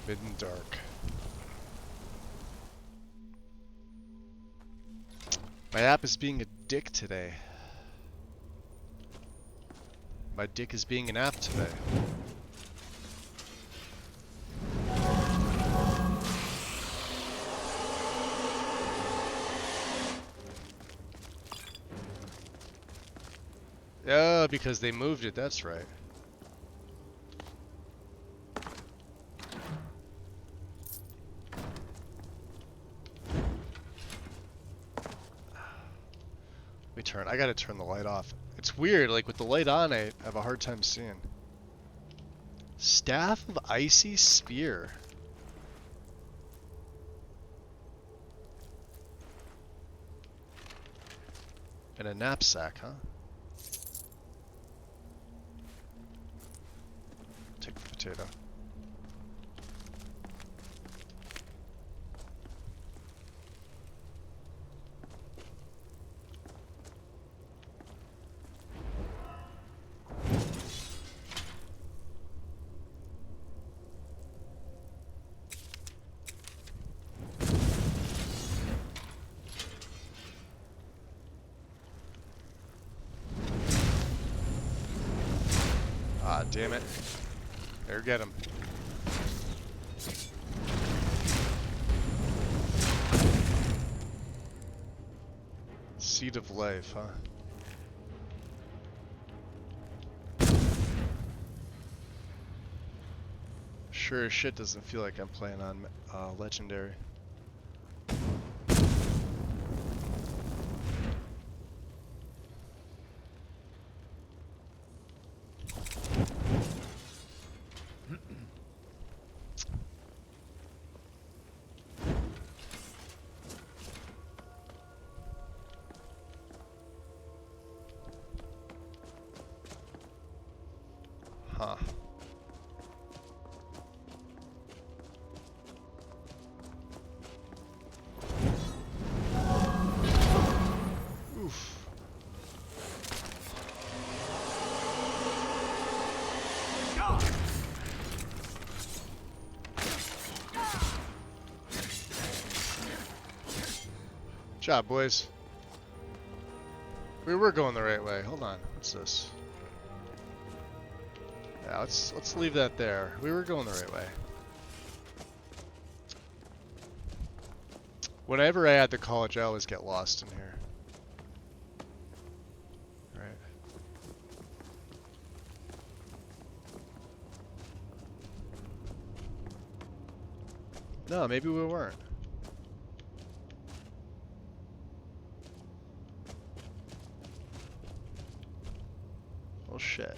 Mid and dark. My app is being a dick today. My dick is being an app today. Yeah, because they moved it, that's right. I gotta turn the light off. It's weird, like with the light on, I have a hard time seeing. Staff of Icy Spear. And a knapsack, huh? Take the potato. Ah, damn it. There, get him. Seed of Life, huh? Sure as shit doesn't feel like I'm playing on Legendary. Huh. Oof. Job, boys. We were going the right way. Hold on. What's this? Yeah, let's leave that there. We were going the right way. Whenever I had the college, I always get lost in here. No, maybe we weren't. Oh shit.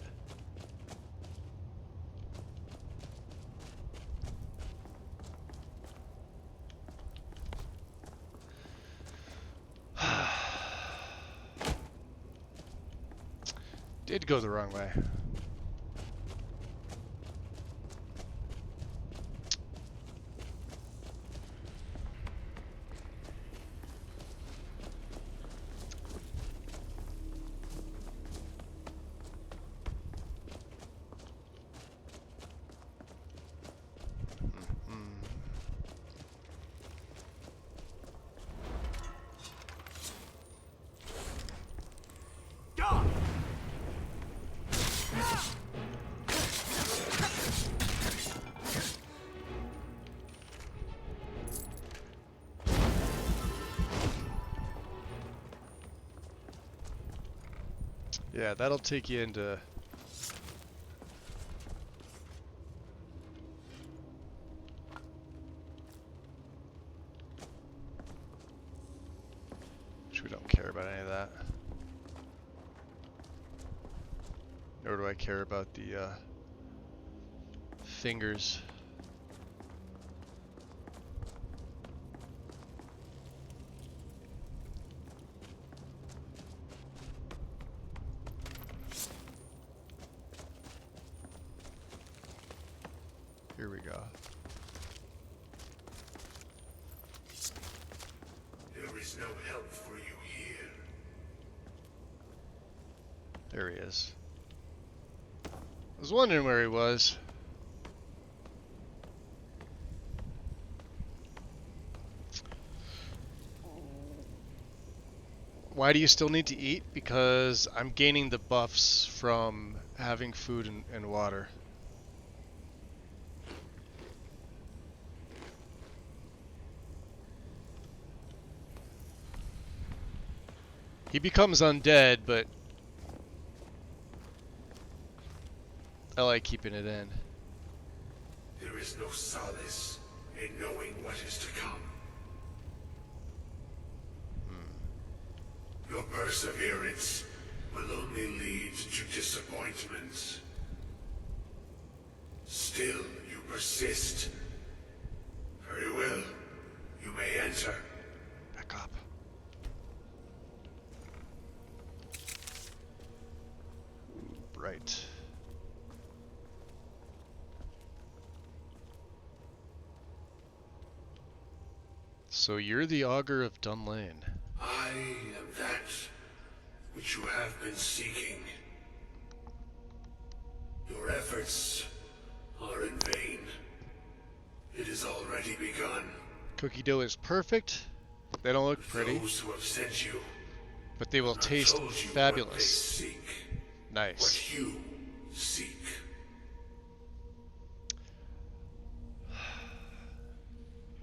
Did go the wrong way. Yeah, that'll take you into... Which we don't care about any of that. Nor do I care about the fingers. Here we go. There is no help for you here. There he is. I was wondering where he was. Why do you still need to eat? Because I'm gaining the buffs from having food and water. He becomes undead, but I like keeping it in. There is no solace in knowing what is to come. Your perseverance will only lead to disappointments. Still, you persist. Very well. You may enter. Back up. Right. So you're the Augur of Dunlane. I am that which you have been seeking. Your efforts are in vain. It has already begun. Cookie dough is perfect. They don't look pretty. Those who have sent you, but they will taste told you fabulous. What they seek, nice. What you seek.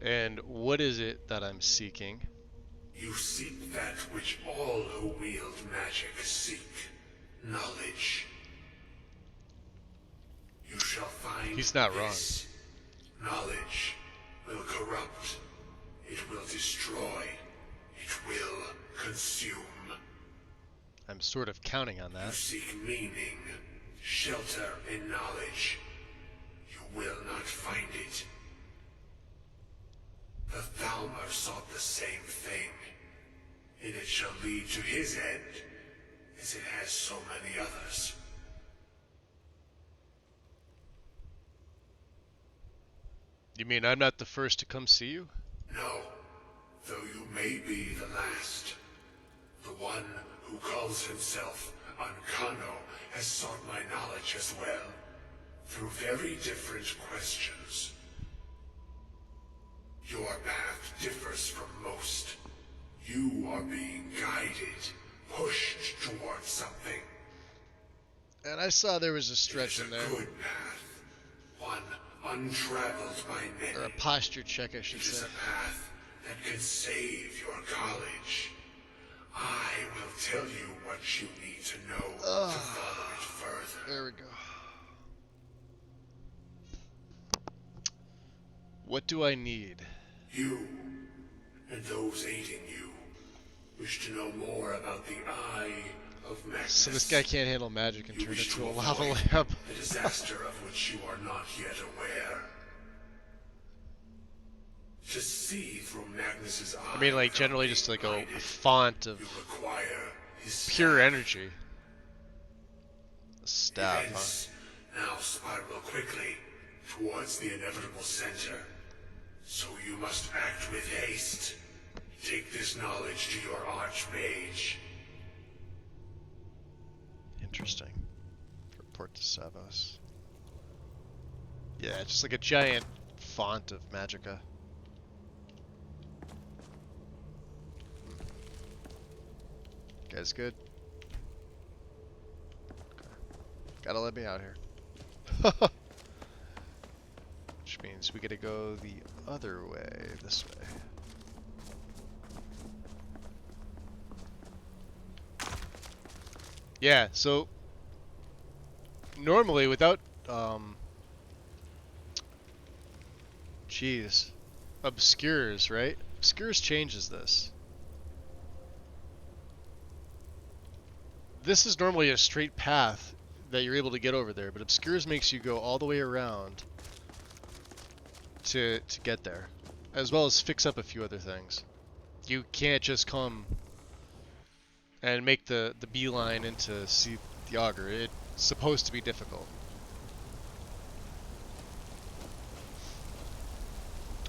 And what is it that I'm seeking? You seek that which all who wield magic seek. Knowledge. You shall find He's not this. Knowledge will corrupt. It will destroy. It will consume. I'm sort of counting on that. You seek meaning, shelter in knowledge. You will not find it. The Thalmor sought the same thing, and it shall lead to his end, as it has so many others. You mean I'm not the first to come see you? No, though you may be the last. The one who calls himself Ancano has sought my knowledge as well, through very different questions. Your path differs from most. You are being guided, pushed towards something. And I saw there was a stretch in there. It is a good path, one untraveled by many. Or a posture check, I should say. It is a path that can save your college. I will tell you what you need to know to follow it further. There we go. What do I need? You, and those aiding you, wish to know more about the Eye of Magnus. So this guy can't handle magic and You turn wish into to a lava avoid lamp. a disaster of which you are not yet aware. To see through Magnus's eye. I mean, like, generally just like a font of pure energy. A staff, Events now spiral quickly towards the inevitable center. So you must act with haste. Take this knowledge to your archmage. Interesting. Report to Savos. Yeah, just like a giant font of magicka. Guys good? Okay. Gotta let me out here. Which means we gotta go the other way, this way. Yeah, so normally without geez, obscures, right? Obscures changes this. This is normally a straight path that you're able to get over there, but obscures makes you go all the way around to get there, as well as fix up a few other things. You can't just come and make the beeline into see the auger. It's supposed to be difficult.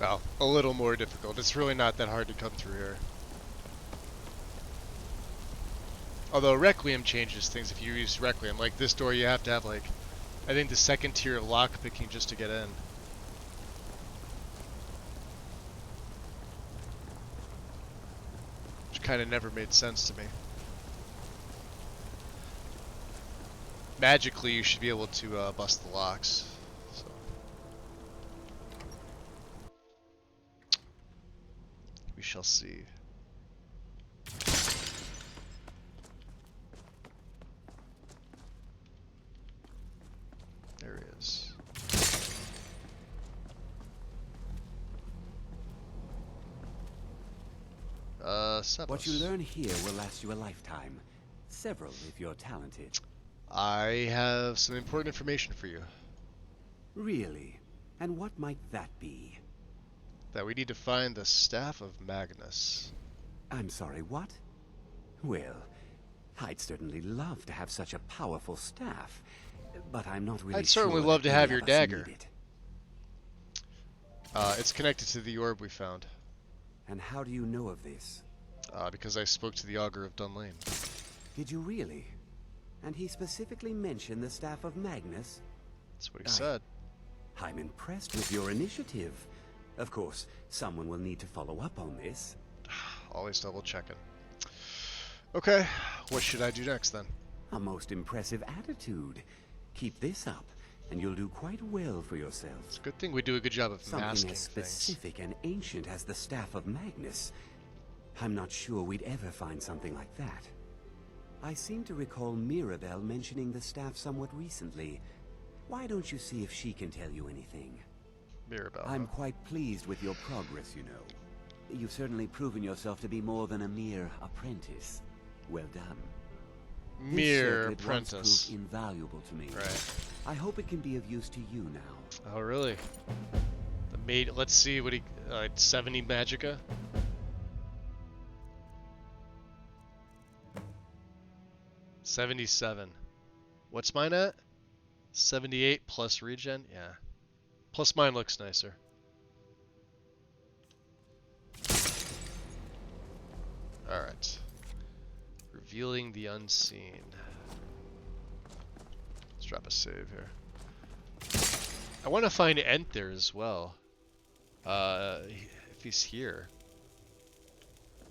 Well, a little more difficult. It's really not that hard to come through here. Although Requiem changes things if you use Requiem. Like this door, you have to have like, I think the second tier of lockpicking just to get in. Which kind of never made sense to me. Magically, you should be able to bust the locks. So. We shall see. There he is. Sebas. What you learn here will last you a lifetime. Several if you're talented. I have some important information for you. Really? And what might that be? That we need to find the Staff of Magnus. I'm sorry, what? Well, I'd certainly love to have such a powerful staff, but I'm not really I'd certainly sure love that to have any your of us dagger. need it. It's connected to the orb we found. And how do you know of this? Because I spoke to the Augur of Dunlane. Did you really? And he specifically mentioned the Staff of Magnus? That's what he said. I'm impressed with your initiative. Of course, someone will need to follow up on this. Always double checking. Okay, what should I do next then? A most impressive attitude. Keep this up, and you'll do quite well for yourself. It's a good thing we do a good job of Something masking as things. specific and ancient as the Staff of Magnus. I'm not sure we'd ever find something like that. I seem to recall Mirabelle mentioning the staff somewhat recently. Why don't you see if she can tell you anything? Mirabelle. I'm quite pleased with your progress, you know. You've certainly proven yourself to be more than a mere apprentice. Well done. Mere this circlet once apprentice. proved invaluable to me. Right. I hope it can be of use to you now. Oh, really? The maid. Let's see what he. 70 magicka. $77. What's mine at? 78 plus regen? Yeah. Plus mine looks nicer. Alright. Revealing the unseen. Let's drop a save here. I want to find Enther as well. If he's here.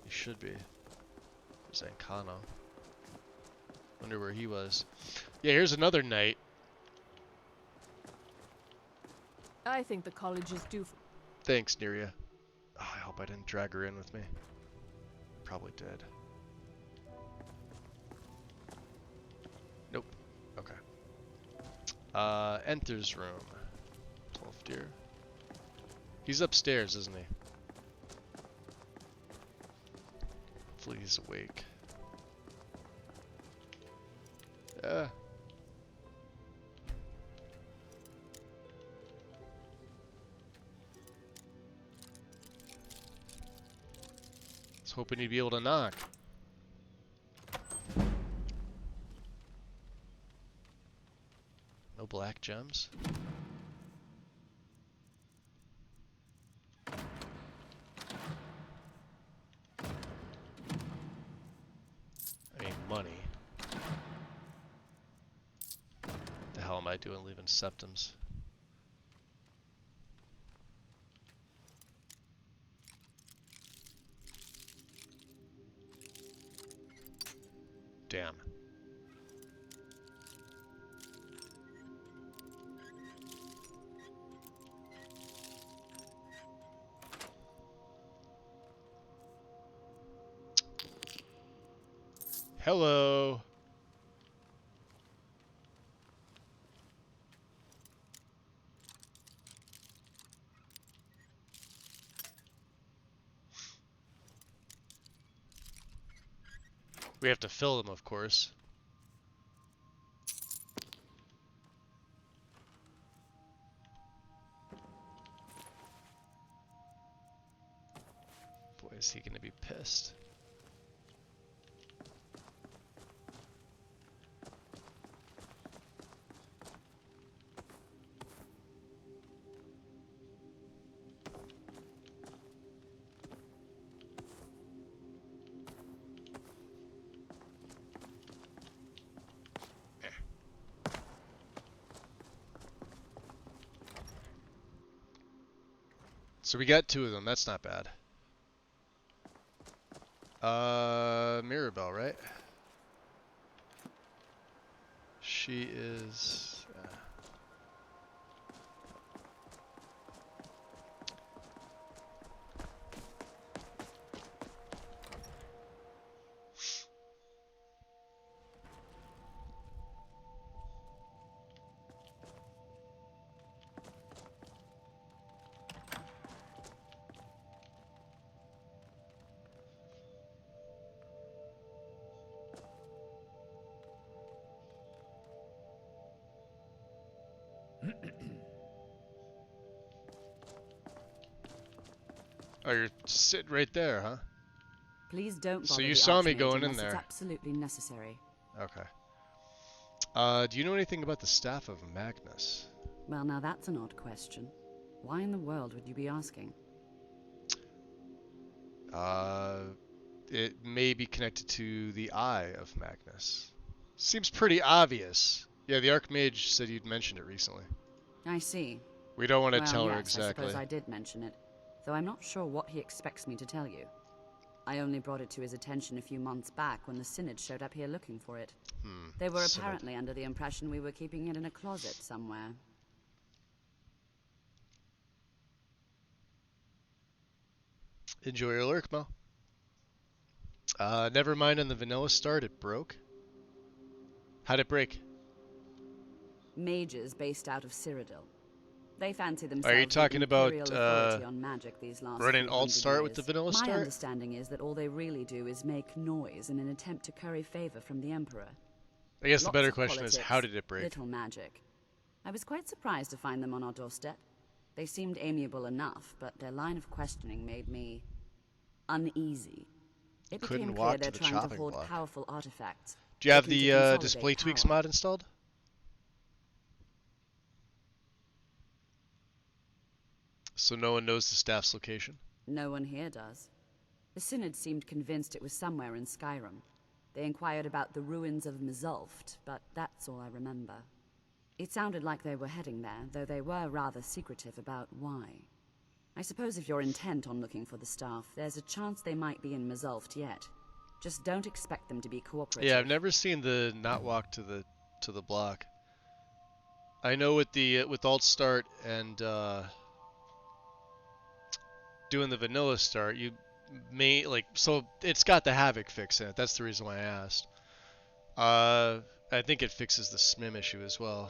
He should be. There's Ancano. Wonder where he was. Yeah, here's another knight. I think the college is due. Thanks, Neria. Oh, I hope I didn't drag her in with me. Probably did. Nope. Okay. Enters room. 12 deer. He's upstairs, isn't he? Hopefully he's awake. Yeah. I was hoping he'd be able to knock. No black gems? I mean, money. The hell am I doing leaving septums? Damn. Hello. We have to fill them, of course. Boy, is he gonna be pissed. So we got 2 of them, that's not bad. Mirabelle, right? She is... Oh, you're sitting right there, huh? Please don't bother So you the saw me Archmage going in unless there. It's absolutely necessary. Okay. Do you know anything about the Staff of Magnus? Well, now that's an odd question. Why in the world would you be asking? It may be connected to the Eye of Magnus. Seems pretty obvious. Yeah, the Archmage said you'd mentioned it recently. I see. We don't want to Well, tell yes, her exactly. I suppose I did mention it, though I'm not sure what he expects me to tell you. I only brought it to his attention a few months back when the Synod showed up here looking for it. They were Synod. apparently under the impression we were keeping it in a closet somewhere. Enjoy your lurk, Mo. Never mind on the vanilla start, it broke. How'd it break? Mages based out of Cyrodiil. They fancy themselves Are you talking about imperial authority on magic these last running few alt hundred start with years. the vanilla My start? understanding is that all they really do is make noise in an attempt to curry favor from the Emperor. I guess the Lots better of question is, politics, how did it break? Little magic. I was quite surprised to find them on our doorstep. They seemed amiable enough, but their line of questioning made me uneasy. It Couldn't became walk clear to they're the trying to chopping hoard block. powerful artifacts. Do you have looking to the consolidate display tweaks power. mod installed? So no one knows the staff's location? No one here does. The Synod seemed convinced it was somewhere in Skyrim. They inquired about the ruins of Mzulft, but that's all I remember. It sounded like they were heading there, though they were rather secretive about why. I suppose if you're intent on looking for the staff, there's a chance they might be in Mzulft yet. Just don't expect them to be cooperative. Yeah, I've never seen the not walk to the block. I know with the with alt start and doing the vanilla start, you may so it's got the havoc fix in it. That's the reason why I asked. I think it fixes the SMIM issue as well,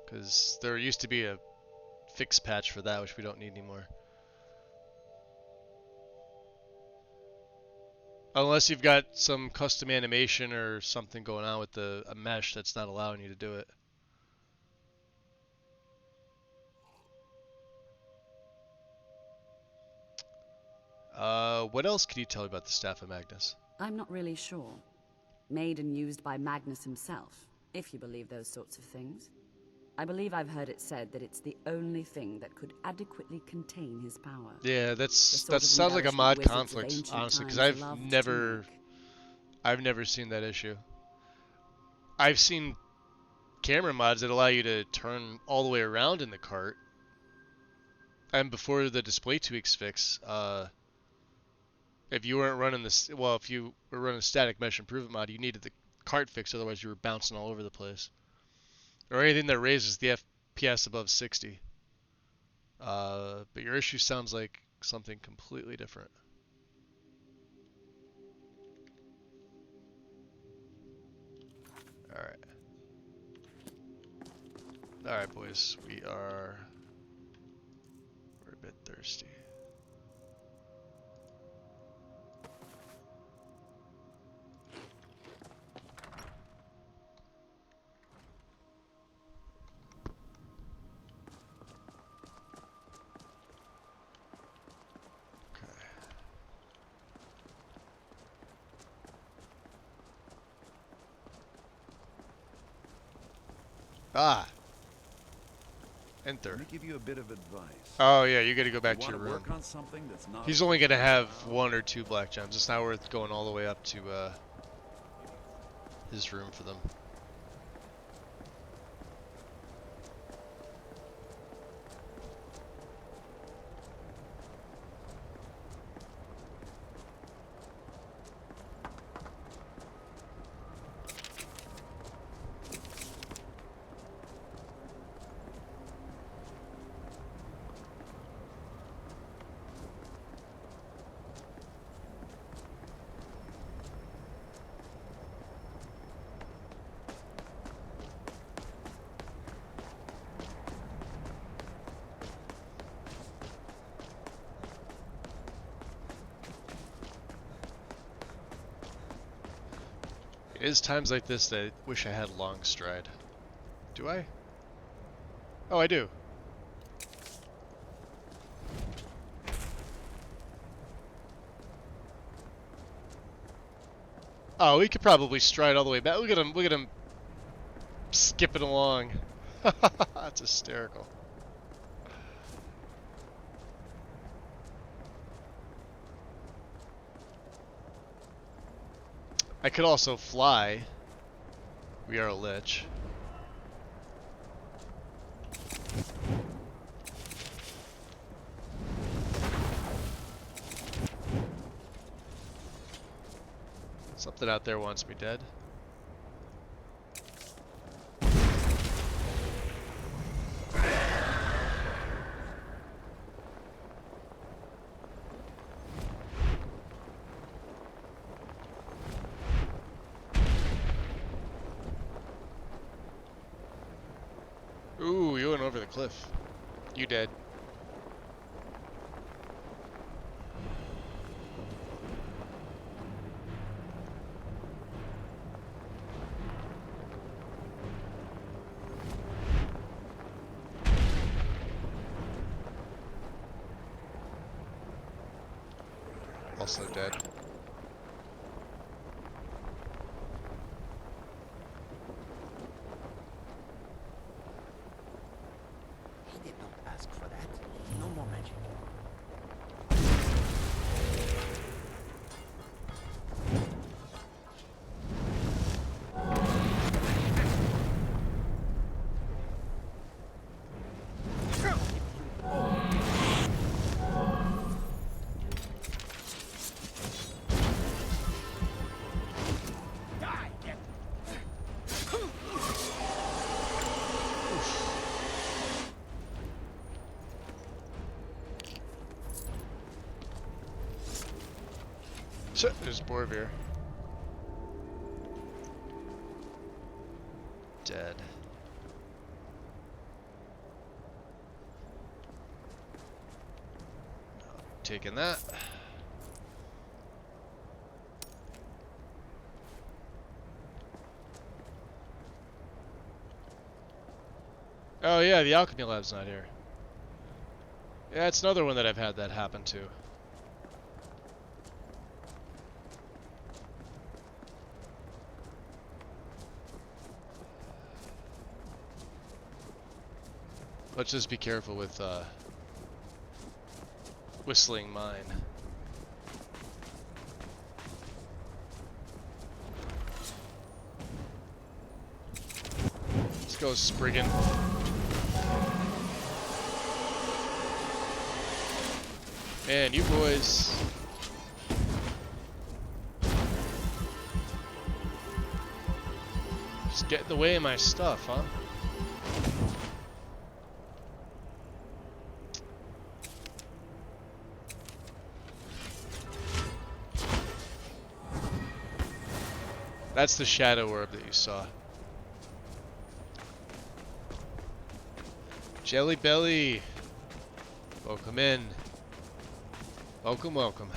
because there used to be a fix patch for that, which we don't need anymore. Unless you've got some custom animation or something going on with a mesh that's not allowing you to do it. What else can you tell me about the Staff of Magnus? I'm not really sure. Made and used by Magnus himself, if you believe those sorts of things. I believe I've heard it said that it's the only thing that could adequately contain his power. Yeah, that The sort of sounds like a embellishment mod wizards of conflict, ancient honestly, because times loved to make. I've never seen that issue. I've seen camera mods that allow you to turn all the way around in the cart, and before the display tweaks fix, if you weren't running this, well, if you were running static mesh improvement mod, you needed the cart fixed, otherwise you were bouncing all over the place. Or anything that raises the FPS above 60. But your issue sounds like something completely different. Alright. Alright, boys. We're a bit thirsty. Ah! Enter. Let me give you a bit of advice. Oh yeah, you gotta go back You to your wanna room. work on something that's not He's only gonna have 1 or 2 black gems. It's not worth going all the way up to his room for them. It is times like this that I wish I had long stride. Do I? Oh, I do. Oh, we could probably stride all the way back. Look at him skipping along. That's hysterical. I could also fly. We are a lich. Something out there wants me dead. Ooh, you went over the cliff. You dead. Also dead. He did not ask for that. No more magic. There's Borvir. Dead. Taking that. Oh yeah, the alchemy lab's not here. Yeah, it's another one that I've had that happen to. Let's just be careful with whistling mine. Let's go, Spriggan. Man, you boys. Just get in the way of my stuff, huh? That's the shadow orb that you saw. Jelly Belly. Welcome in. Welcome, welcome.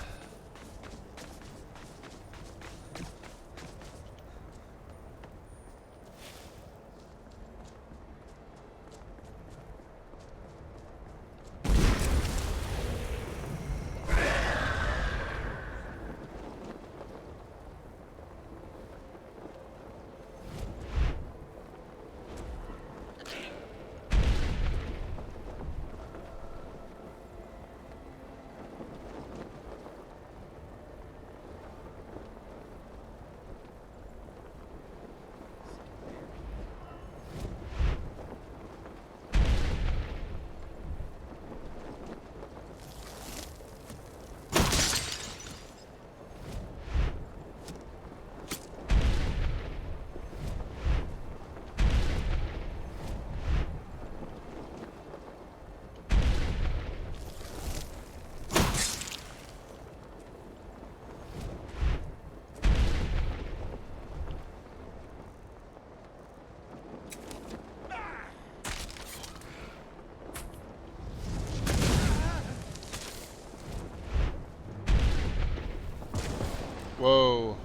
Whoa.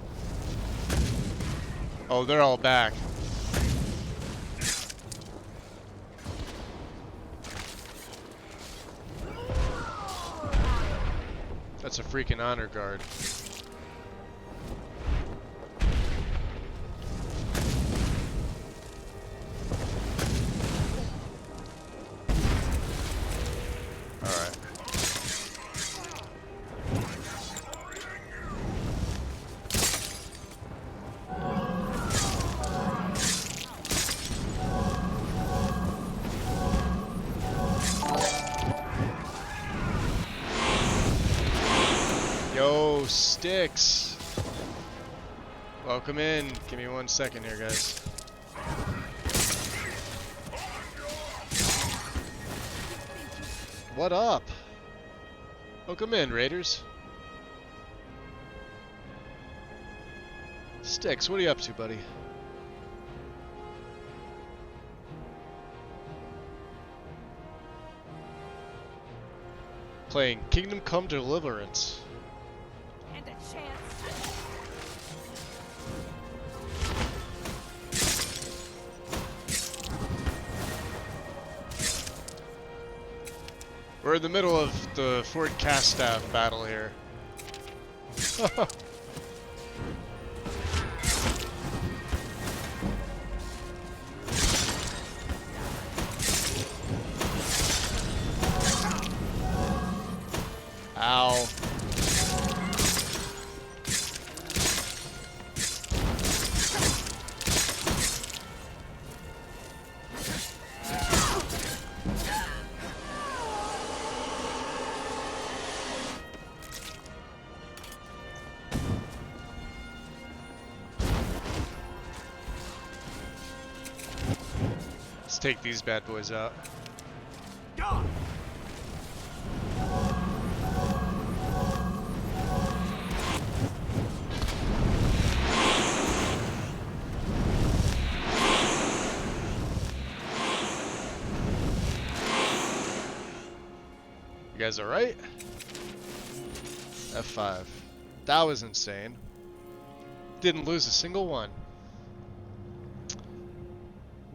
Oh, they're all back. That's a freaking honor guard. Alright. Yo, Sticks. Welcome in. Give me 1 second here, guys. What up? Welcome in, Raiders. Sticks, what are you up to, buddy? Playing Kingdom Come Deliverance. And a chance. We're in the middle of the Fort Castaff battle here. Ow. Let's take these bad boys out. You guys alright? F5. That was insane. Didn't lose a single one.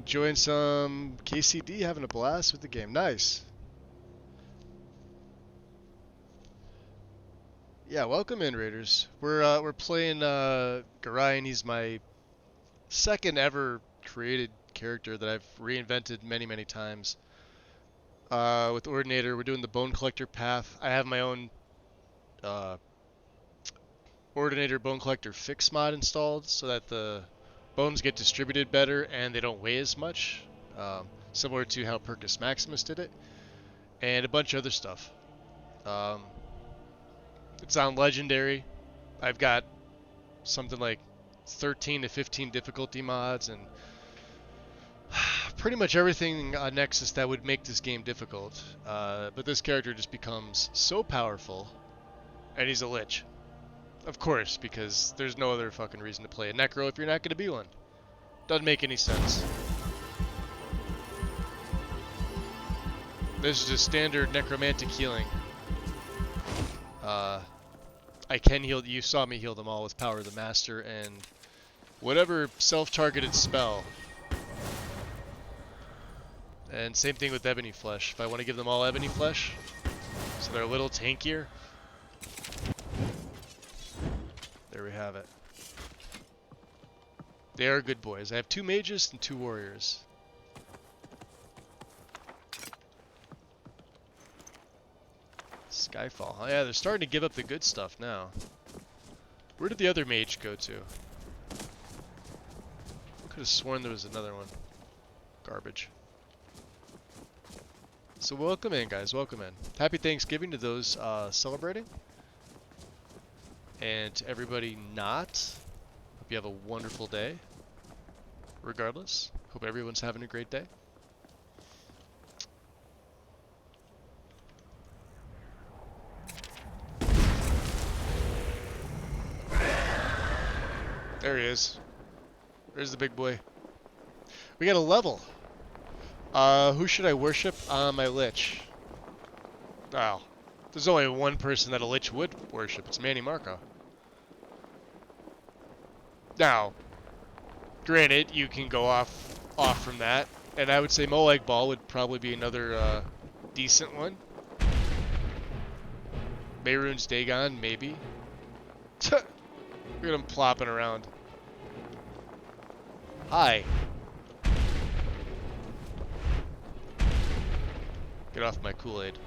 Enjoying some KCD, having a blast with the game. Nice. Yeah, welcome in, Raiders. We're playing Garayan. He's my second ever created character that I've reinvented many times. With Ordinator, we're doing the Bone Collector path. I have my own Ordinator Bone Collector fix mod installed so that the bones get distributed better and they don't weigh as much, similar to how Percus Maximus did it, and a bunch of other stuff. It's on Legendary. I've got something like 13 to 15 difficulty mods and pretty much everything on Nexus that would make this game difficult. But this character just becomes so powerful, and he's a Lich. Of course, because there's no other fucking reason to play a Necro if you're not going to be one. Doesn't make any sense. This is just standard necromantic healing. I can heal, you saw me heal them all with Power of the Master and whatever self-targeted spell. And same thing with Ebony Flesh. If I want to give them all Ebony Flesh, so they're a little tankier. There we have it. They are good boys. I have 2 mages and 2 warriors. Skyfall. Oh, yeah, they're starting to give up the good stuff now. Where did the other mage go to? Could have sworn there was another one. Garbage. So welcome in, guys. Welcome in. Happy Thanksgiving to those celebrating. And to everybody not. Hope you have a wonderful day. Regardless. Hope everyone's having a great day. There he is. There's the big boy. We got a level. Who should I worship? My Lich. Oh. There's only one person that a Lich would worship. It's Manny Marco. Now, granted, you can go off from that. And I would say Molag Bal would probably be another decent one. Mehrunes Dagon, maybe. Look at him plopping around. Hi. Get off my Kool-Aid.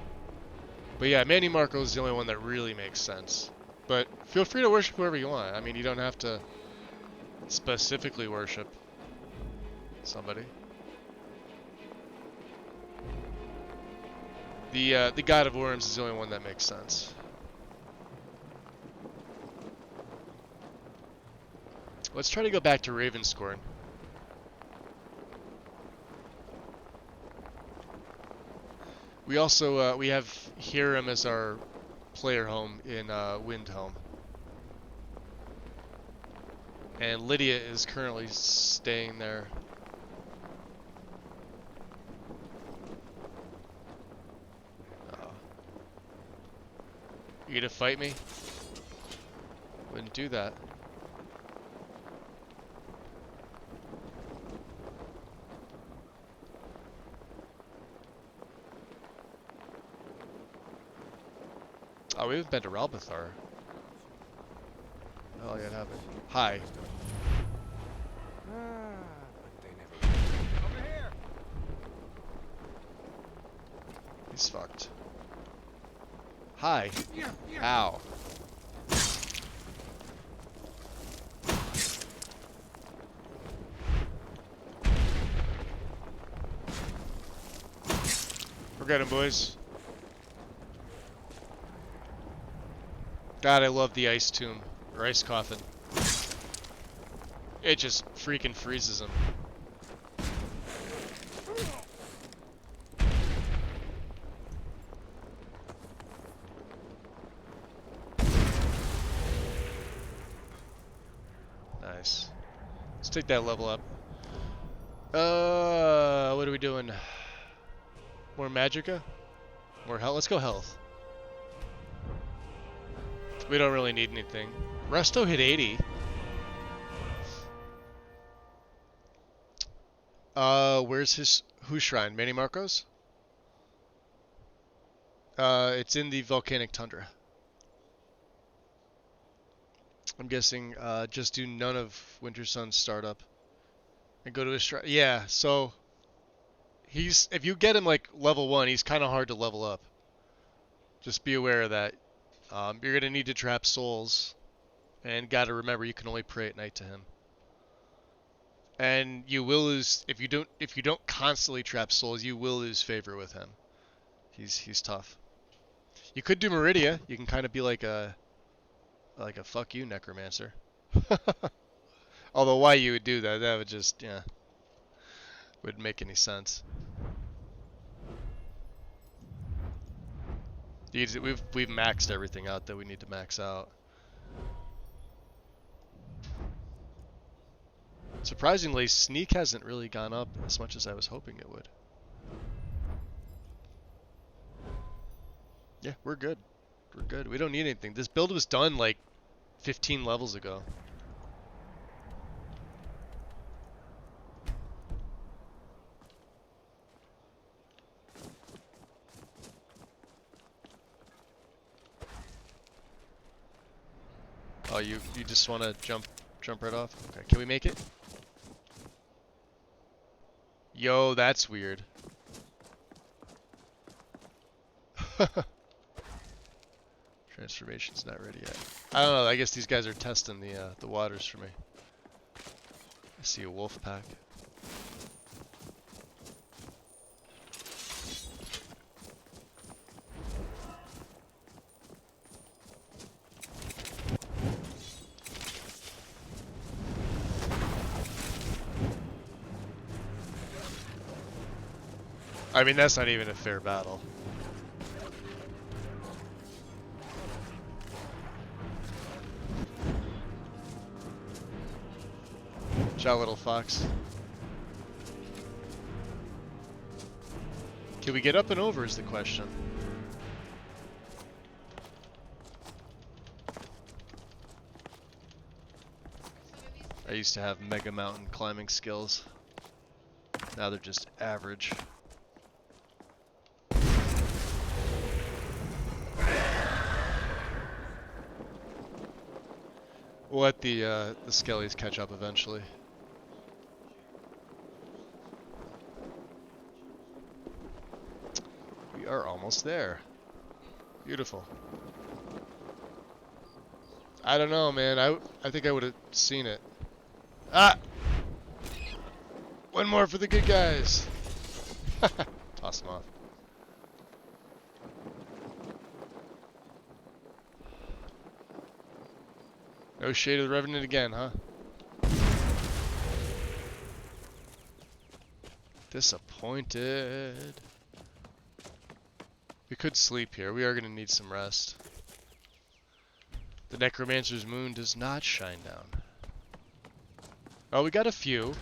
But yeah, Manny Marco is the only one that really makes sense. But feel free to worship whoever you want. I mean, you don't have to specifically worship somebody. The God of Worms is the only one that makes sense. Let's try to go back to Ravenscorn. We also we have Hiram as our player home in Windhelm, and Lydia is currently staying there. You gonna fight me? Wouldn't do that. Oh, we haven't been to Ralbathar. Oh, yeah, haven't. Hi. Over here. He's fucked. Hi. Ow. Forget him, boys. God, I love the ice tomb, or ice coffin. It just freaking freezes him. Nice. Let's take that level up. What are we doing? More Magicka? More health? Let's go health. We don't really need anything. Resto hit 80. Where's whose shrine? Manny Marcos? It's in the volcanic tundra. I'm guessing just do none of Winter Sun's startup and go to his shrine. Yeah, so if you get him like level 1, he's kind of hard to level up. Just be aware of that. You're gonna need to trap souls, and gotta remember you can only pray at night to him. And you will lose if you don't constantly trap souls. You will lose favor with him. He's tough. You could do Meridia. You can kind of be like a fuck you necromancer. Although why you would do that? That would just wouldn't make any sense. We've maxed everything out that we need to max out. Surprisingly, sneak hasn't really gone up as much as I was hoping it would. Yeah, we're good. We're good. We don't need anything. This build was done like 15 levels ago. Oh, you just want to jump right off? Okay, can we make it? Yo, that's weird. Transformation's not ready yet. I don't know, I guess these guys are testing the waters for me. I see a wolf pack. I mean, that's not even a fair battle. Ciao, little fox. Can we get up and over is the question. I used to have mega mountain climbing skills. Now they're just average. We'll let the skellies catch up eventually. We are almost there. Beautiful. I don't know, man. I think I would have seen it. Ah! One more for the good guys. Toss them off. No Shade of the Revenant again, huh? Disappointed. We could sleep here. We are going to need some rest. The Necromancer's moon does not shine down. Oh, we got a few.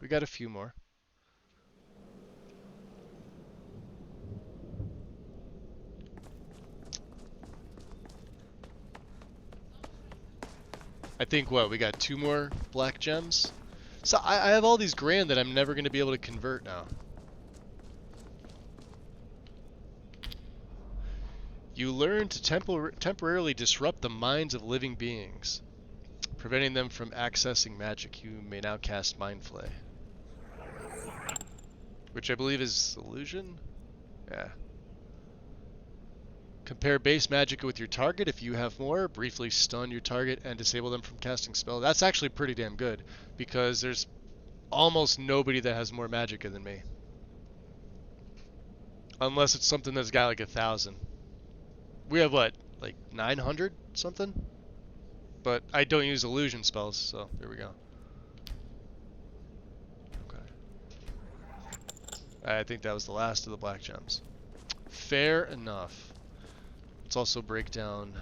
We got a few more. I think what, we got 2 more black gems? So I have all these grand that I'm never going to be able to convert now. You learn to temporarily disrupt the minds of living beings, preventing them from accessing magic. You may now cast Mind Flay, which I believe is illusion? Yeah. Compare base magic with your target. If you have more, briefly stun your target and disable them from casting spells. That's actually pretty damn good, because there's almost nobody that has more magic than me. Unless it's something that's got like 1,000. We have what, like 900 something? But I don't use illusion spells, so there we go. Okay. I think that was the last of the black gems. Fair enough. Let's also break down.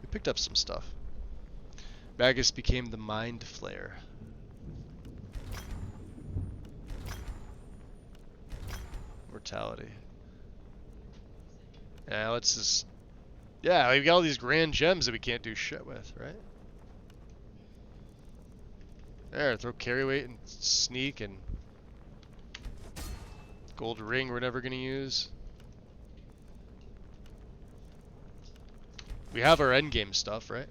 We picked up some stuff. Magus became the Mind Flayer. Mortality. Yeah, let's just. Yeah, we got all these grand gems that we can't do shit with, right? There, throw carry weight and sneak and Gold ring we're never gonna use. We have our endgame stuff, right?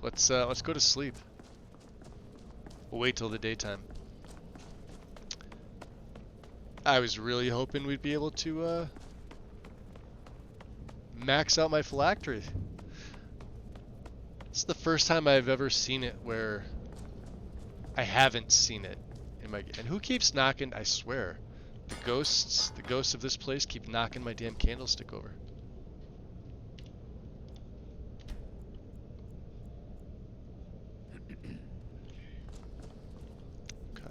Let's go to sleep. We'll wait till the daytime. I was really hoping we'd be able to max out my phylactery. It's the first time I've ever seen it where I haven't seen it in my. And who keeps knocking? I swear, the ghosts of this place keep knocking my damn candlestick over. Okay.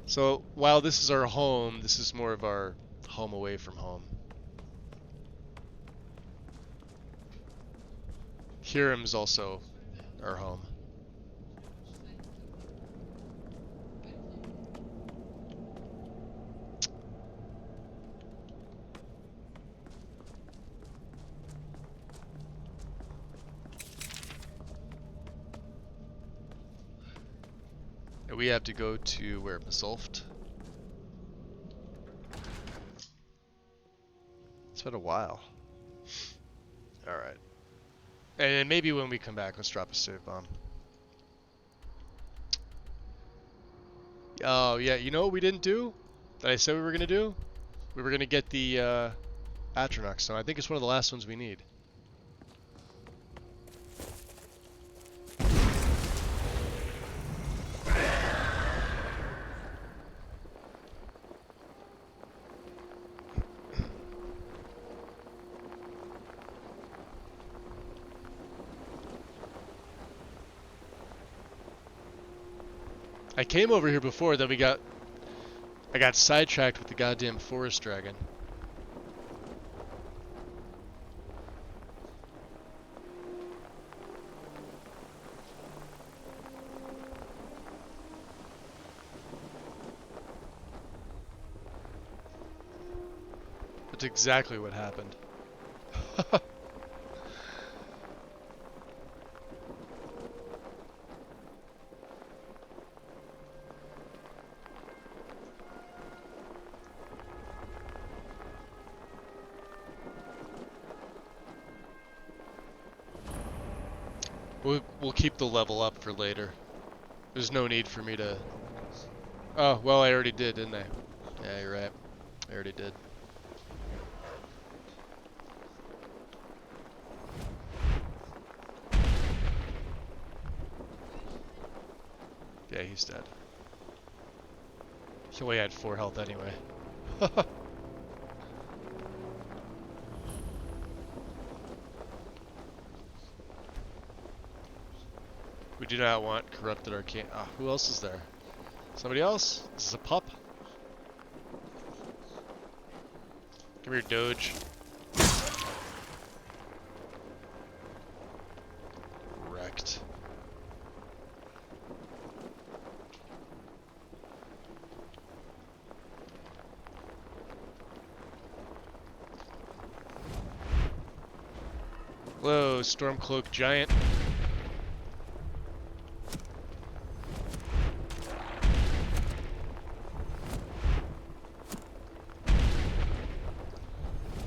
So while this is our home, this is more of our home away from home. Hiram's also our home. And we have to go to where? Mazulft? It's been a while. Alright. And maybe when we come back, let's drop a save bomb. Oh, yeah, you know what we didn't do? That I said we were going to do? We were going to get the Atronach stone. I think it's one of the last ones we need. I came over here before, then I got sidetracked with the goddamn forest dragon. That's exactly what happened. We'll keep the level up for later. There's no need for me to... Oh, well, I already did, didn't I? Yeah, you're right. I already did. Yeah, he's dead. He only had 4 health anyway. We do not want corrupted arcane. Ah, who else is there? Somebody else? This is a pup. Come here, Doge. Wrecked. Hello, Stormcloak Giant.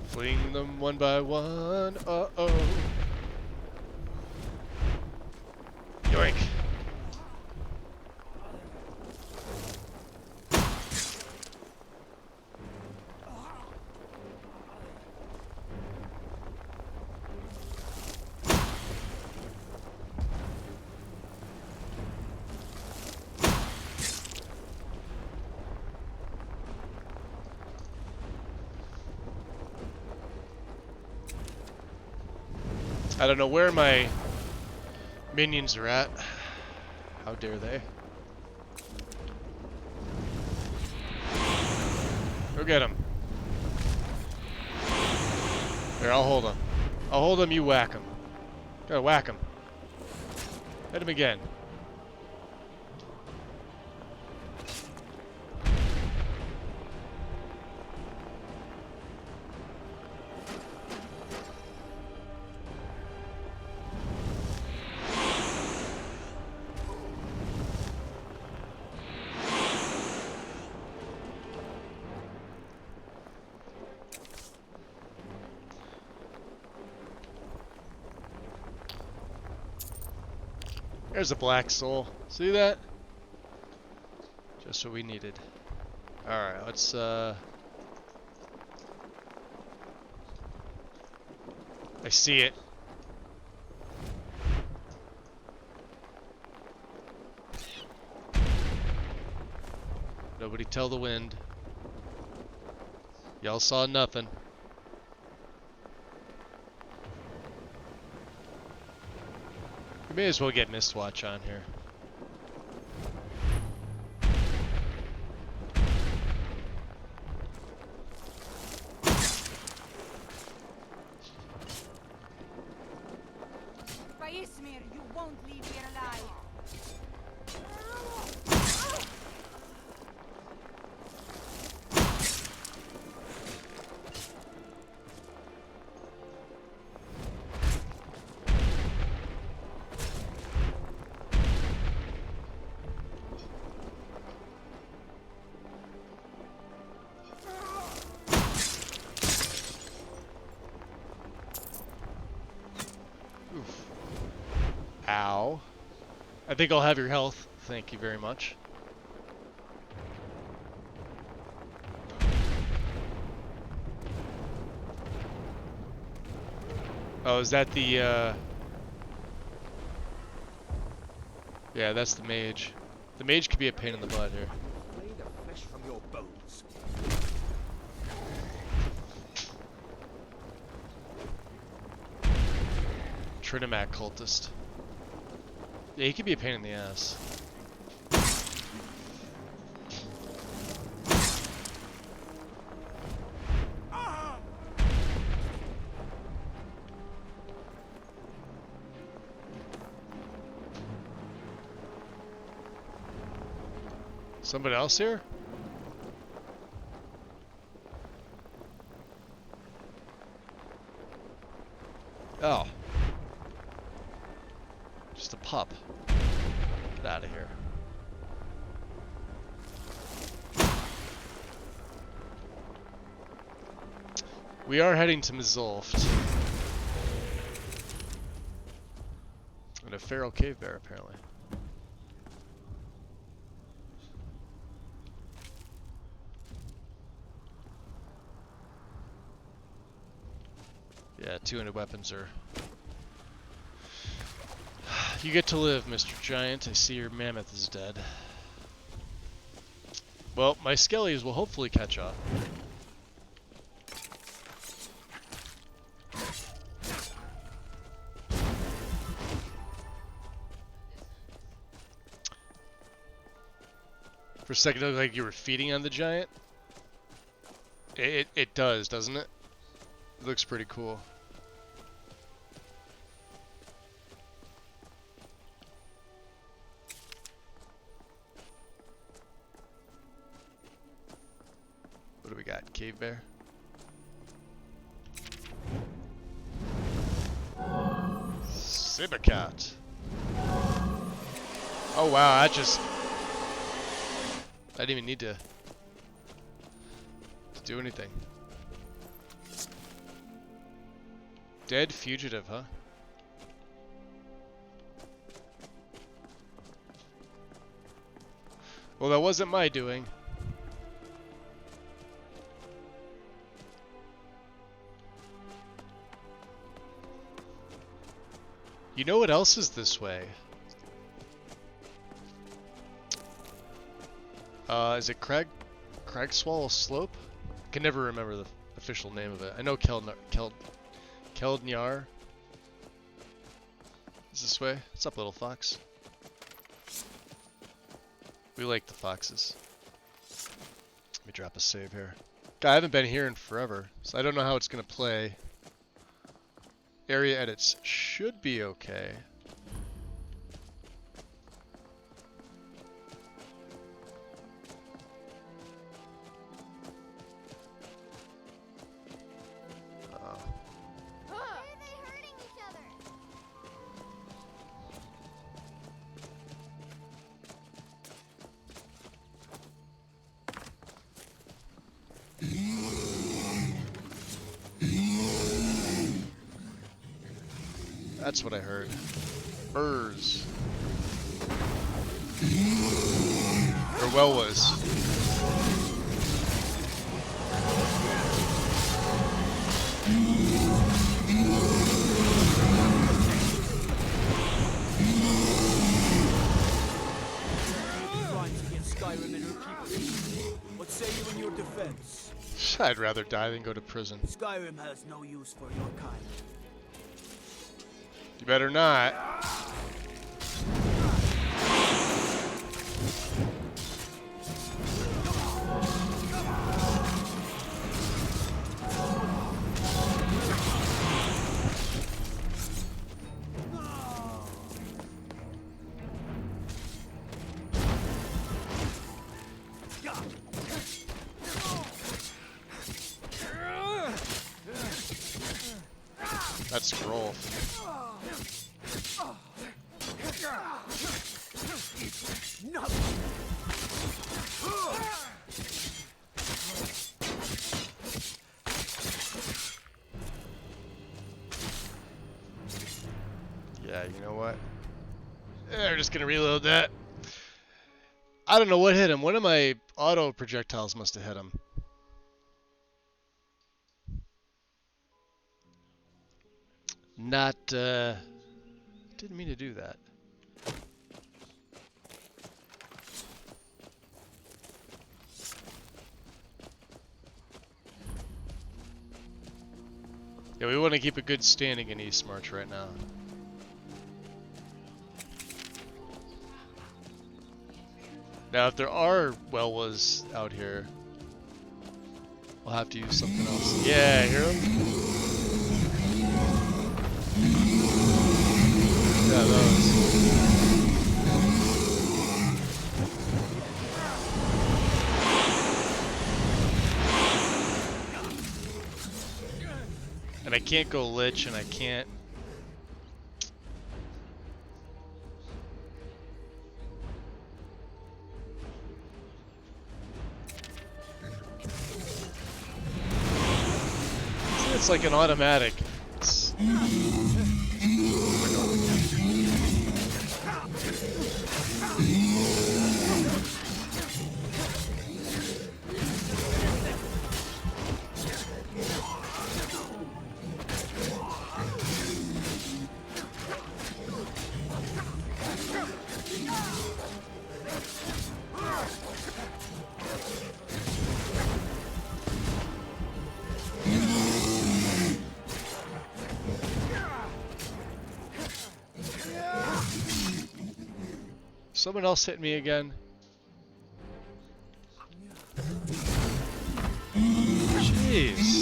Fling them one by one. Uh-oh. Yoink. I don't know where my minions are at. How dare they? Go get him. Here, I'll hold him. I'll hold him, you whack him. Gotta whack him. Hit him again. There's a black soul. See that? Just what we needed. Alright, let's I see it. Nobody tell the wind. Y'all saw nothing. We may as well get Mistwatch on here. Ismir, you won't leave here alive. Ow. I think I'll have your health. Thank you very much. Oh, is that the, Yeah, that's the mage. The mage could be a pain in the butt here. Lay the flesh from your bones. Trinimac cultist. Yeah, he could be a pain in the ass. Somebody else here? Oh. Just a pup. Get out of here. We are heading to Mizulft. And a feral cave bear, apparently. Yeah, 200 weapons are... You get to live, Mr. Giant. I see your mammoth is dead. Well, my skellies will hopefully catch up. For a second, it looked like you were feeding on the giant. It does, doesn't it? It looks pretty cool. What do we got? Cave bear? Sibacat. Oh wow, that just... I didn't even need to do anything. Dead fugitive, huh? Well, that wasn't my doing. You know what else is this way? Is it Cragswall Slope? I can never remember the official name of it. I know Keldnyar. Is this way? What's up, little fox? We like the foxes. Let me drop a save here. God, I haven't been here in forever, so I don't know how it's gonna play. Area edits should be okay. That's what I heard. Burrs. Or well was. Trying to get Skyrim and her people. What say you in your defense? I'd rather die than go to prison. Skyrim has no use for your kind. You better not. That's scroll. Yeah, you know what? We're just gonna reload that. I don't know what hit him. One of my auto projectiles must have hit him. Not, didn't mean to do that. Yeah, we want to keep a good standing in East March right now. Now, if there are Welwas out here, we'll have to use something else. Yeah, hear them? Yeah, those. And I can't go Lich, and I can't... It's like an automatic. It's... Someone else hit me again. Jeez.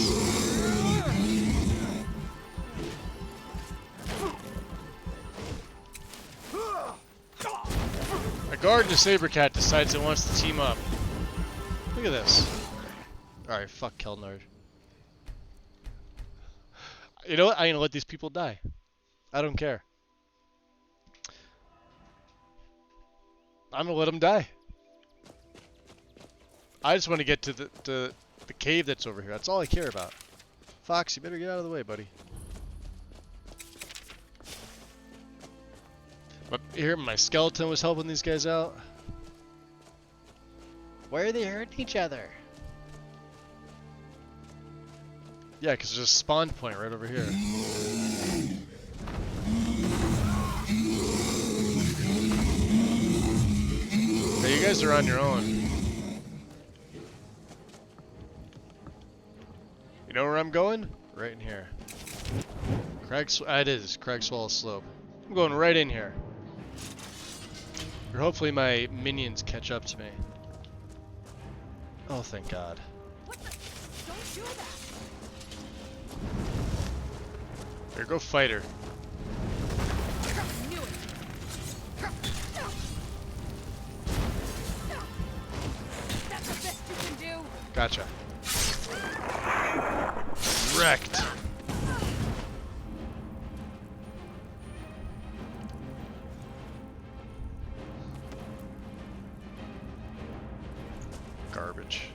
A guard and a saber cat decides it wants to team up. Look at this. Alright, fuck Kelnard. You know what? I'm gonna let these people die. I don't care. I'm gonna let them die. I just want to get to the cave that's over here. That's all I care about. Fox, you better get out of the way, buddy. But here, my skeleton was helping these guys out. Why are they hurting each other? Yeah, because there's a spawn point right over here. Hey, you guys are on your own. You know where I'm going? Right in here. It is Cragswell Slope. I'm going right in here. Or hopefully my minions catch up to me. Oh, thank God. Don't do that. There, go fight her. Knew it. That's the best you can do. Gotcha. Wrecked. Garbage.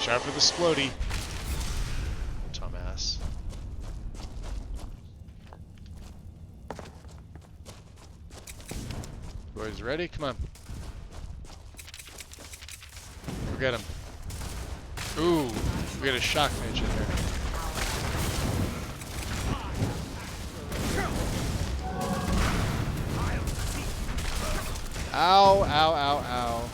Watch out for the splody. Dumbass. Boys ready? Come on. Go get him. Ooh, we got a shock mage in there. Ow, ow, ow, ow.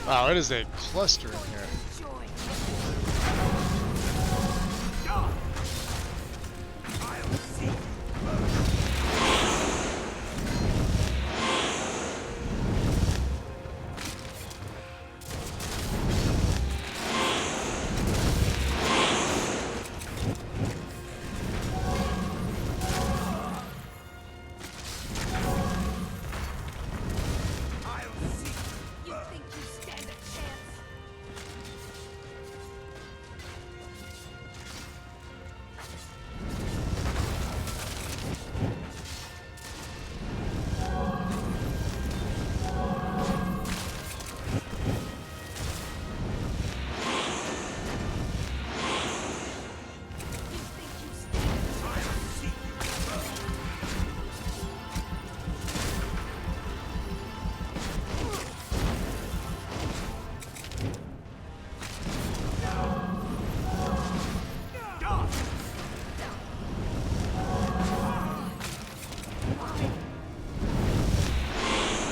Wow, it is a cluster in here.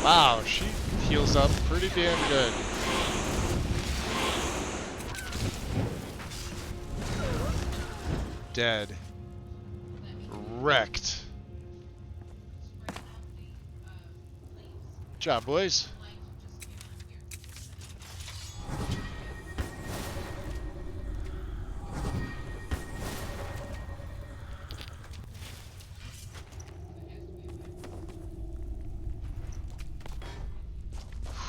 Wow, she heals up pretty damn good. Dead. Wrecked. Good job, boys.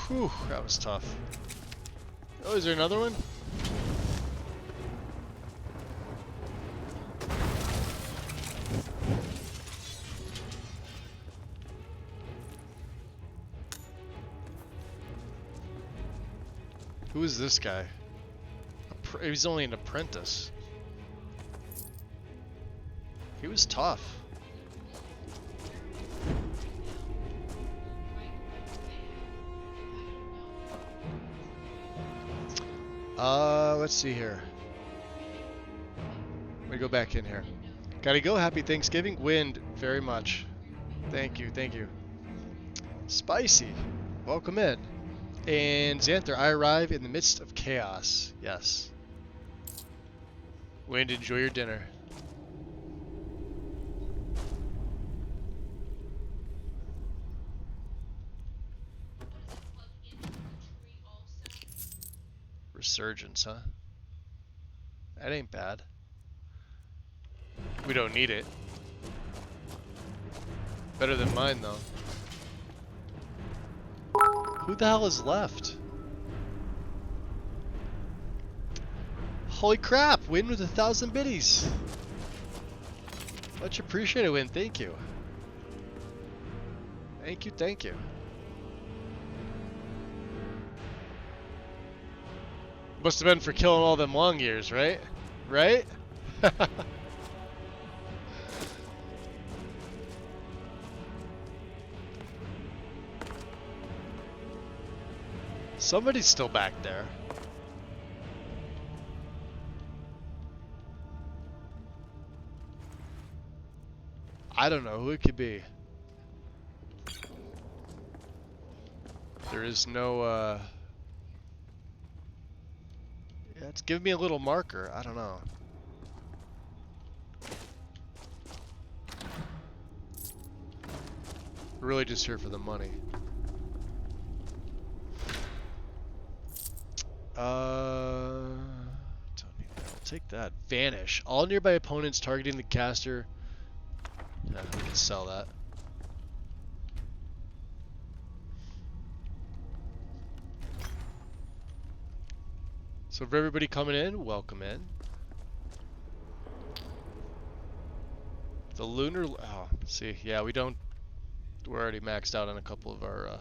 Whew, that was tough. Oh, is there another one? Who is this guy? He's only an apprentice. He was tough. Let's see here. Let me go back in here. Gotta go. Happy Thanksgiving. Wind, very much. Thank you, thank you. Spicy, welcome in. And Xanther, I arrive in the midst of chaos. Yes. Wind, enjoy your dinner. Resurgence, huh? That ain't bad. We don't need it. Better than mine, though. Who the hell is left? Holy crap! Win with 1,000 biddies! Much appreciated, Win. Thank you. Thank you, thank you. Must have been for killing all them long years, right? Right? Somebody's still back there. I don't know who it could be. There is no, yeah, it's giving me a little marker. I don't know. We're really just here for the money. Don't need that. I'll take that. Vanish. All nearby opponents targeting the caster. Yeah, we can sell that. So for everybody coming in, welcome in. The lunar... Oh, see, yeah, we don't... We're already maxed out on a couple of our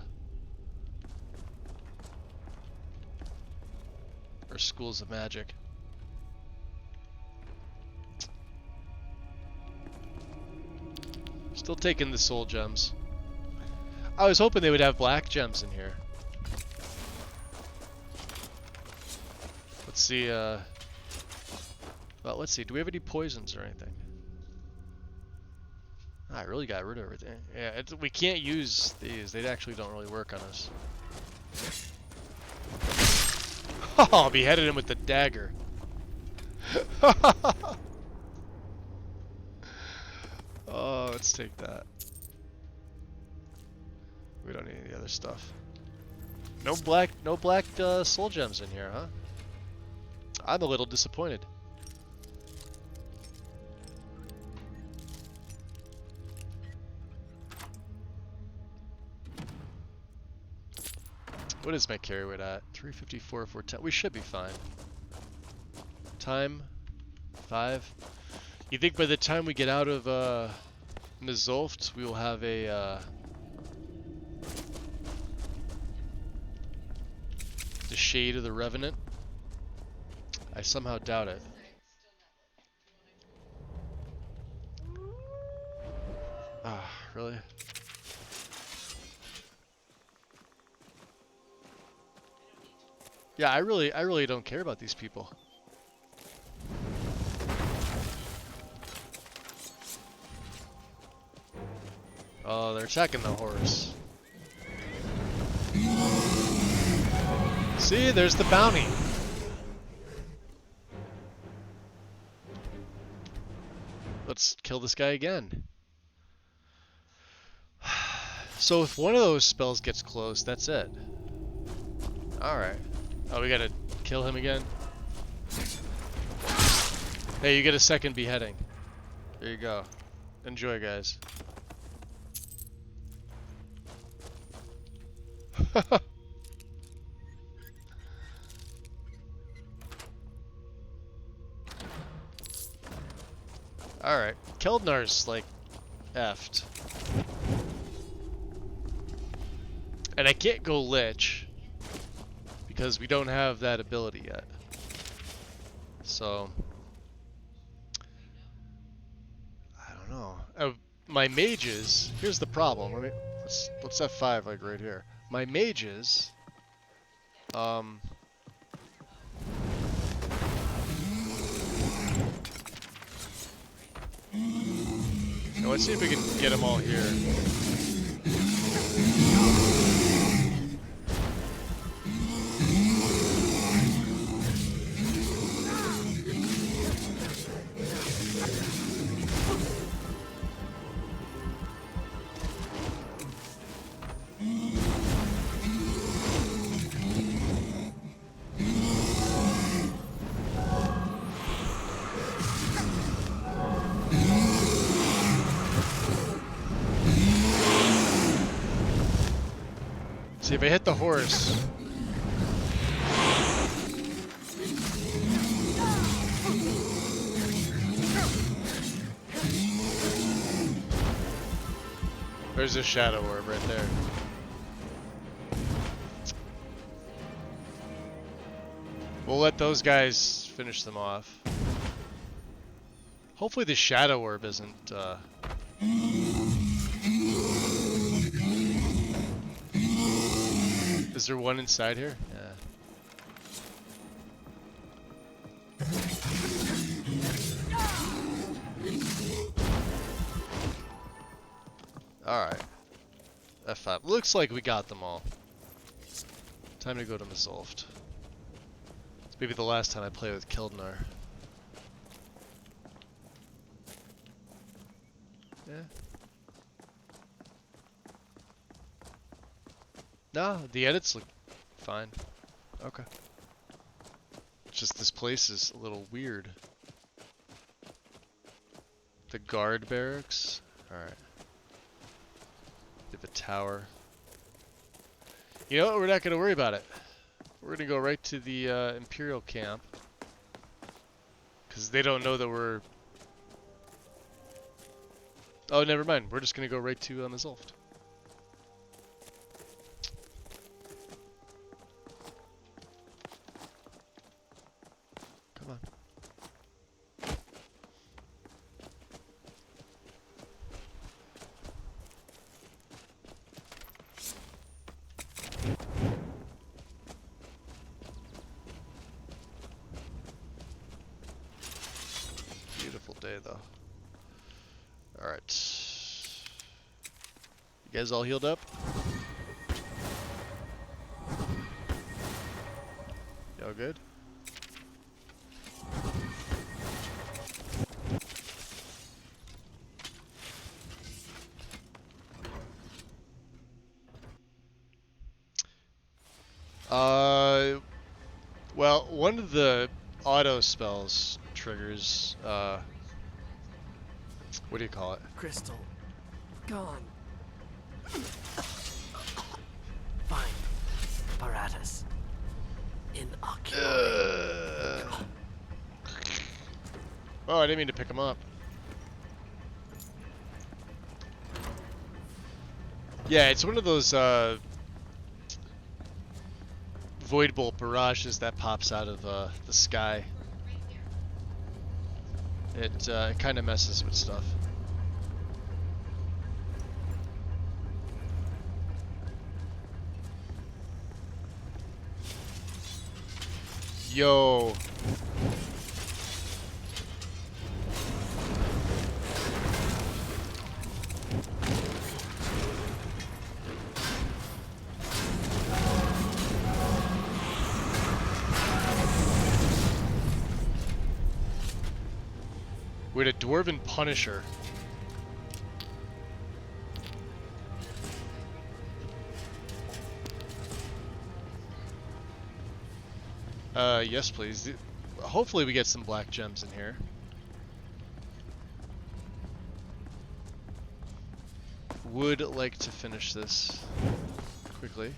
schools of magic. Still taking the soul gems. I was hoping they would have black gems in here. Let's see, well, let's see, do we have any poisons or anything? I really got rid of everything. Yeah, we can't use these. They actually don't really work on us. Oh, beheaded him with the dagger. Oh, let's take that. We don't need any other stuff. No black soul gems in here, huh? I'm a little disappointed. What is my carry weight at? 354, 410. We should be fine. Time 5. You think by the time we get out of Mizulft, we will have a the Shade of the Revenant? I somehow doubt it. Ah, really? Yeah, I really don't care about these people. Oh, they're attacking the horse. See, there's the bounty. Let's kill this guy again. So if one of those spells gets close, that's it. Alright. Oh, we gotta kill him again? Hey, you get a second beheading. There you go. Enjoy, guys. Alright. Keldnar's, like, effed. And I can't go Lich, because we don't have that ability yet. So... I don't know. My mages... Here's the problem. Let's F5, like, right here. My mages... Now let's see if we can get them all here. See if I hit the horse. There's a shadow orb right there. We'll let those guys finish them off. Hopefully the shadow orb isn't Is there one inside here? Yeah. Alright. F5. Looks like we got them all. Time to go to Resolved. It's maybe the last time I play with Kildnar. Yeah. No, the edits look fine. Okay. It's just this place is a little weird. The guard barracks? Alright. They have a tower. You know what? We're not going to worry about it. We're going to go right to the Imperial camp. Because they don't know that we're... Oh, never mind. We're just going to go right to Resolved. Come on. Beautiful day, though. Alright. You guys all healed up? Y'all good? Well, one of the auto spells triggers, what do you call it? Crystal. Gone. Fine. Apparatus. Inoculate. Oh, I didn't mean to pick him up. Yeah, it's one of those, void bolt barrages that pops out of the sky. It kind of messes with stuff. Yo. With a Dwarven Punisher. Yes please. Hopefully we get some black gems in here. Would like to finish this quickly.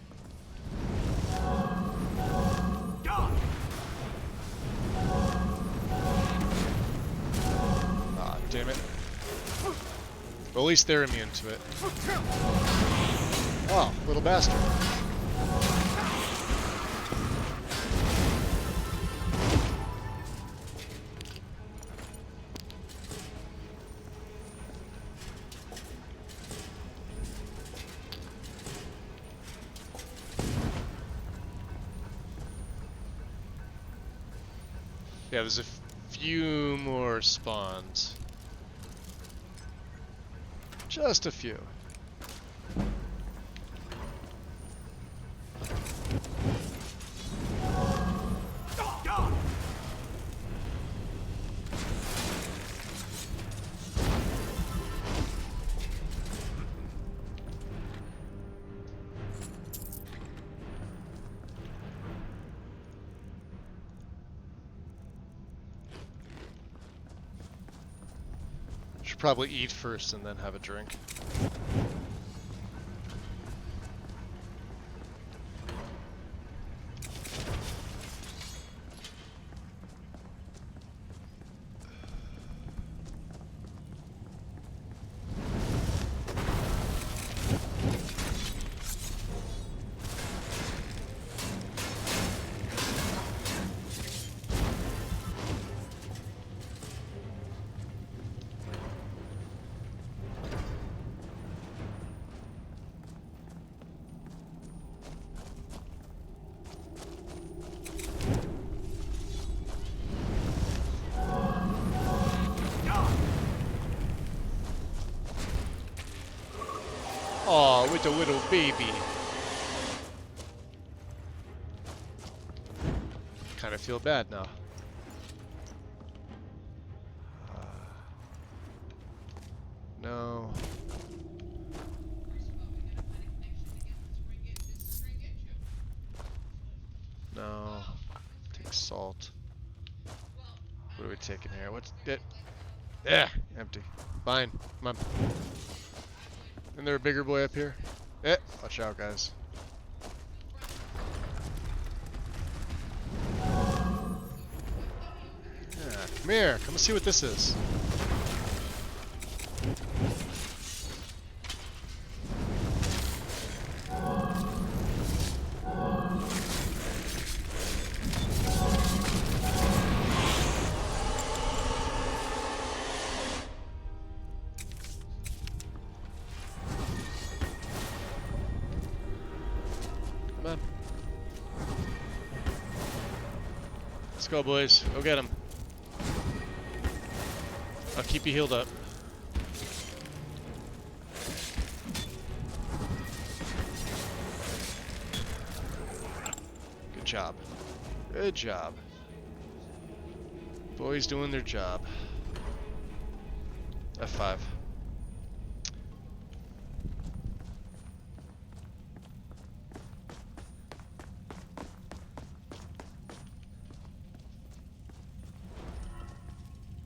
Ah, damn it. Well, at least they're immune to it. Oh, little bastard. Yeah, there's a few more spawns. Just a few. Should probably eat first and then have a drink. Aw, with a little baby. Kind of feel bad now. No. No. Take salt. What are we taking here? What's it? Yeah, empty. Fine. Come on. Isn't there a bigger boy up here? Eh, watch out, guys. Yeah, come here. Come see what this is. Come on. Let's go, boys. Go get him. I'll keep you healed up. Good job. Good job. Boys doing their job. F5.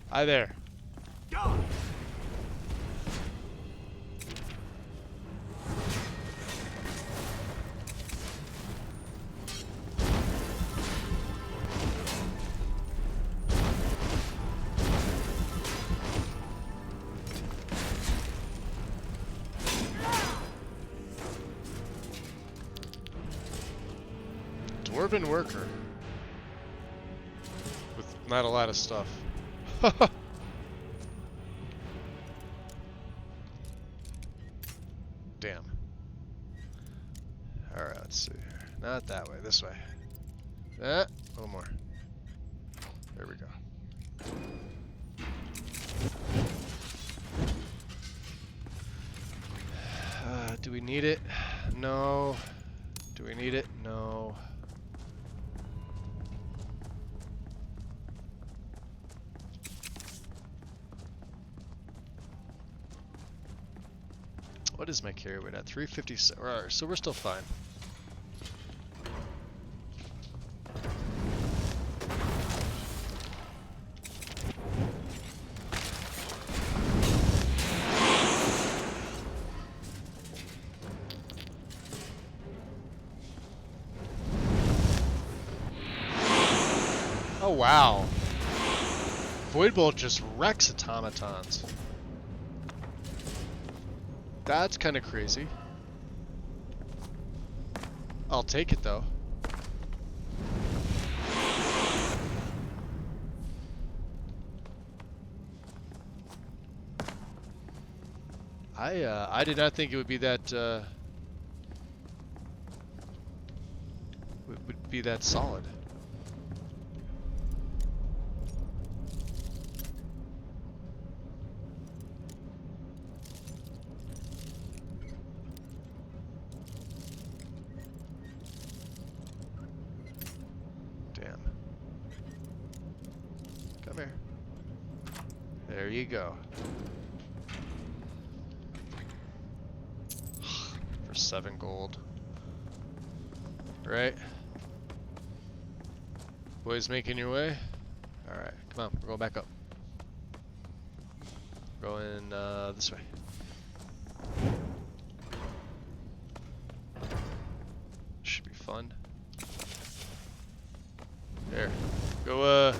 Hi there. Dwarven worker. With not a lot of stuff. Damn. Alright, let's see here. Not that way, this way. A little more. There we go. Do we need it? No. Do we need it? No. What is my carry weight at? 357. Alright, so we're still fine. Oh wow. Void Bolt just wrecks automatons. That's kind of crazy. I'll take it though. I did not think it would be that would be that solid. Come here. There you go. For 7 gold. Right? Boys making your way? Alright, come on, we're going back up. We're going this way. Should be fun. There. Go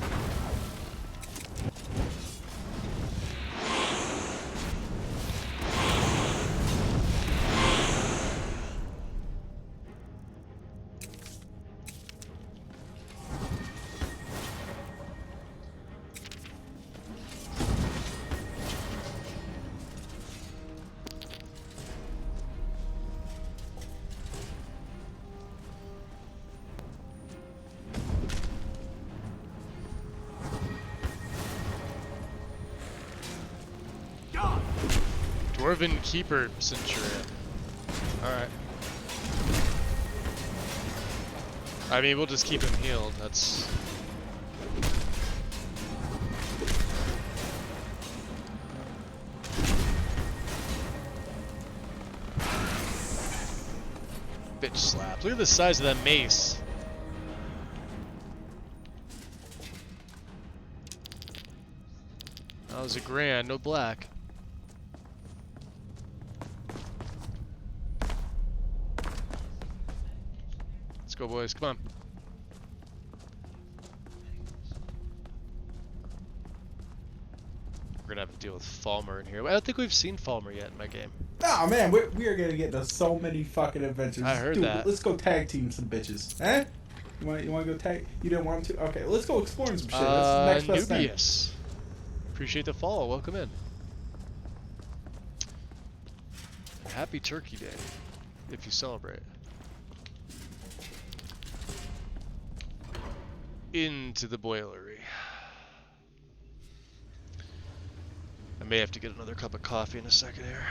Dwarven Keeper Centurion. Alright. I mean, we'll just keep him healed. That's... Bitch slap. Look at the size of that mace. That was a grand, no black. Let's go, boys. Come on. We're gonna have to deal with Falmer in here. I don't think we've seen Falmer yet in my game. Oh man, we are gonna get into so many fucking adventures. I heard Dude, that. let's go tag team some bitches. Eh? You want to go tag? You didn't want to? Okay, let's go exploring some shit. That's the next best thing. Nubius. Appreciate the follow. Welcome in. Happy Turkey Day, if you celebrate. Into the boilery. I may have to get another cup of coffee in a second here.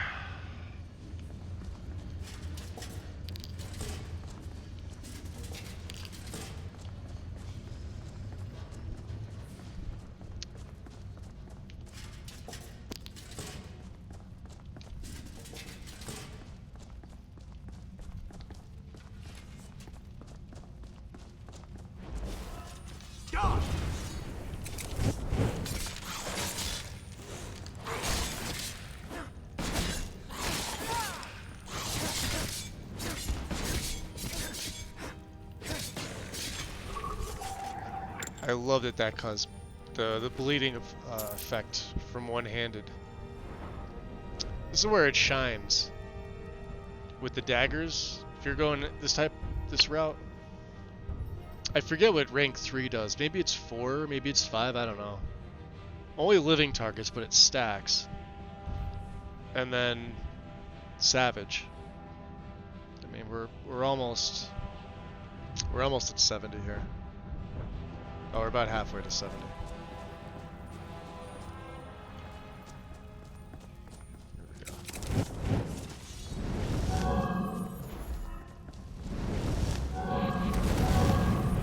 I love that caused the bleeding effect from one-handed. This is where it shines with the daggers. If you're going this route, I forget what rank 3 does. Maybe it's 4, maybe it's 5. I don't know. Only living targets, but it stacks. And then savage. I mean, we're almost at 70 here. Oh, we're about halfway to 70. Here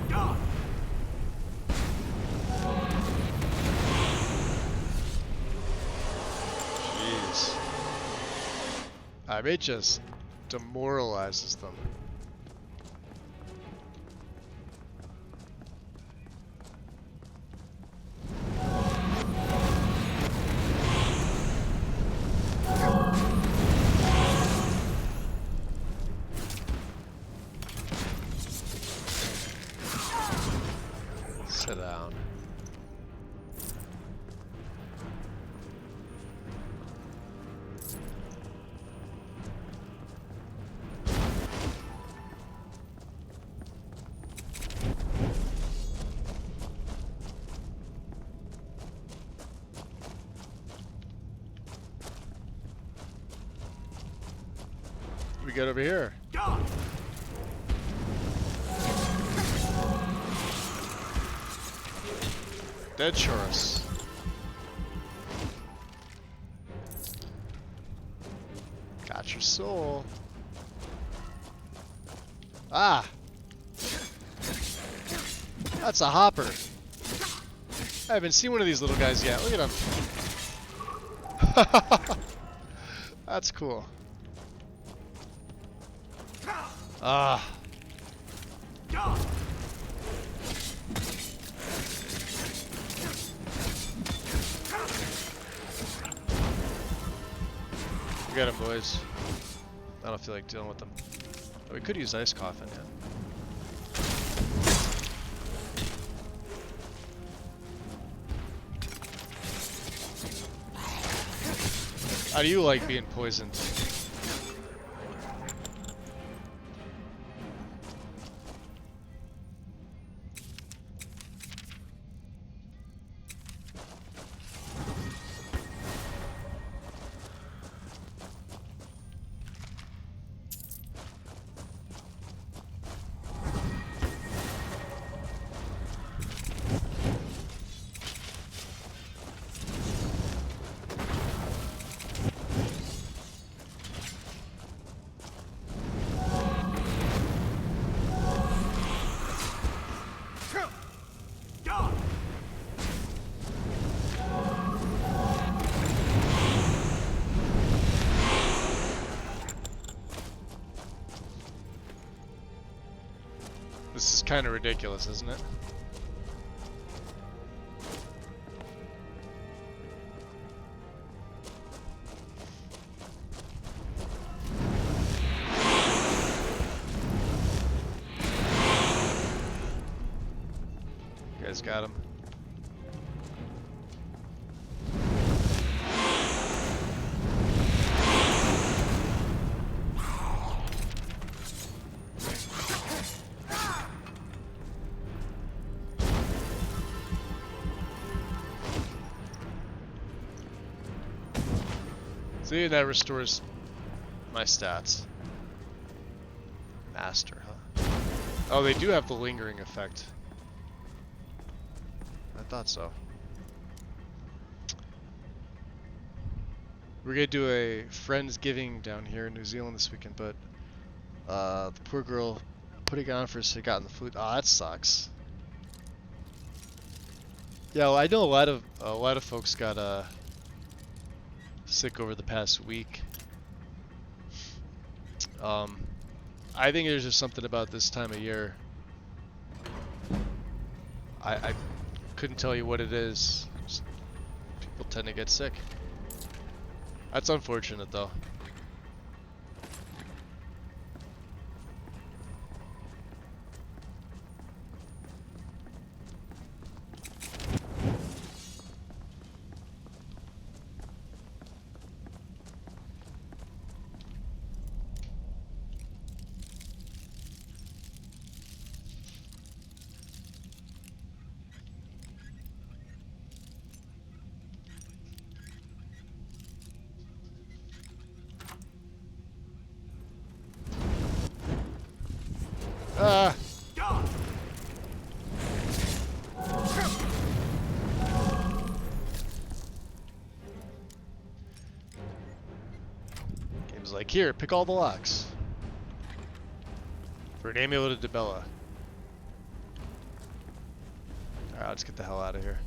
we go. Jeez. It just demoralizes them. Sit down. What we got over here? Dead Chorus. Got your soul. Ah! That's a hopper. I haven't seen one of these little guys yet. Look at him. That's cool. Ah. We got him, boys. I don't feel like dealing with them. Oh, we could use Ice Coffin, yeah. How do you like being poisoned? kind of ridiculous, isn't it? You guys got him. See, that restores my stats. Master, huh? Oh, they do have the lingering effect. I thought so. We're gonna do a Friendsgiving down here in New Zealand this weekend, but the poor girl putting it on for us had gotten the flu. Oh, that sucks. Yeah, well, I know a lot of folks got sick over the past week. I think there's just something about this time of year. I couldn't tell you what it is. Just people tend to get sick. That's unfortunate, though. Ah! Game's like, here, pick all the locks. For an amulet of Debella. Alright, let's get the hell out of here.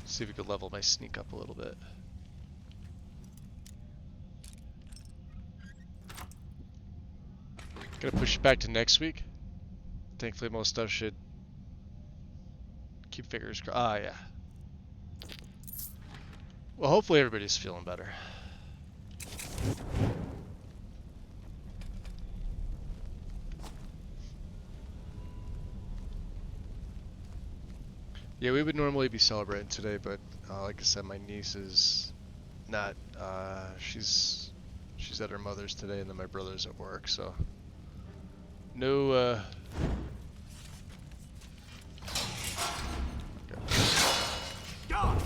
See if we could level my sneak up a little bit. Gonna push it back to next week. Thankfully, most stuff should keep fingers crossed. Ah, yeah. Well, hopefully everybody's feeling better. Yeah, we would normally be celebrating today, but like I said, my niece is not. She's at her mother's today, and then my brother's at work, so no.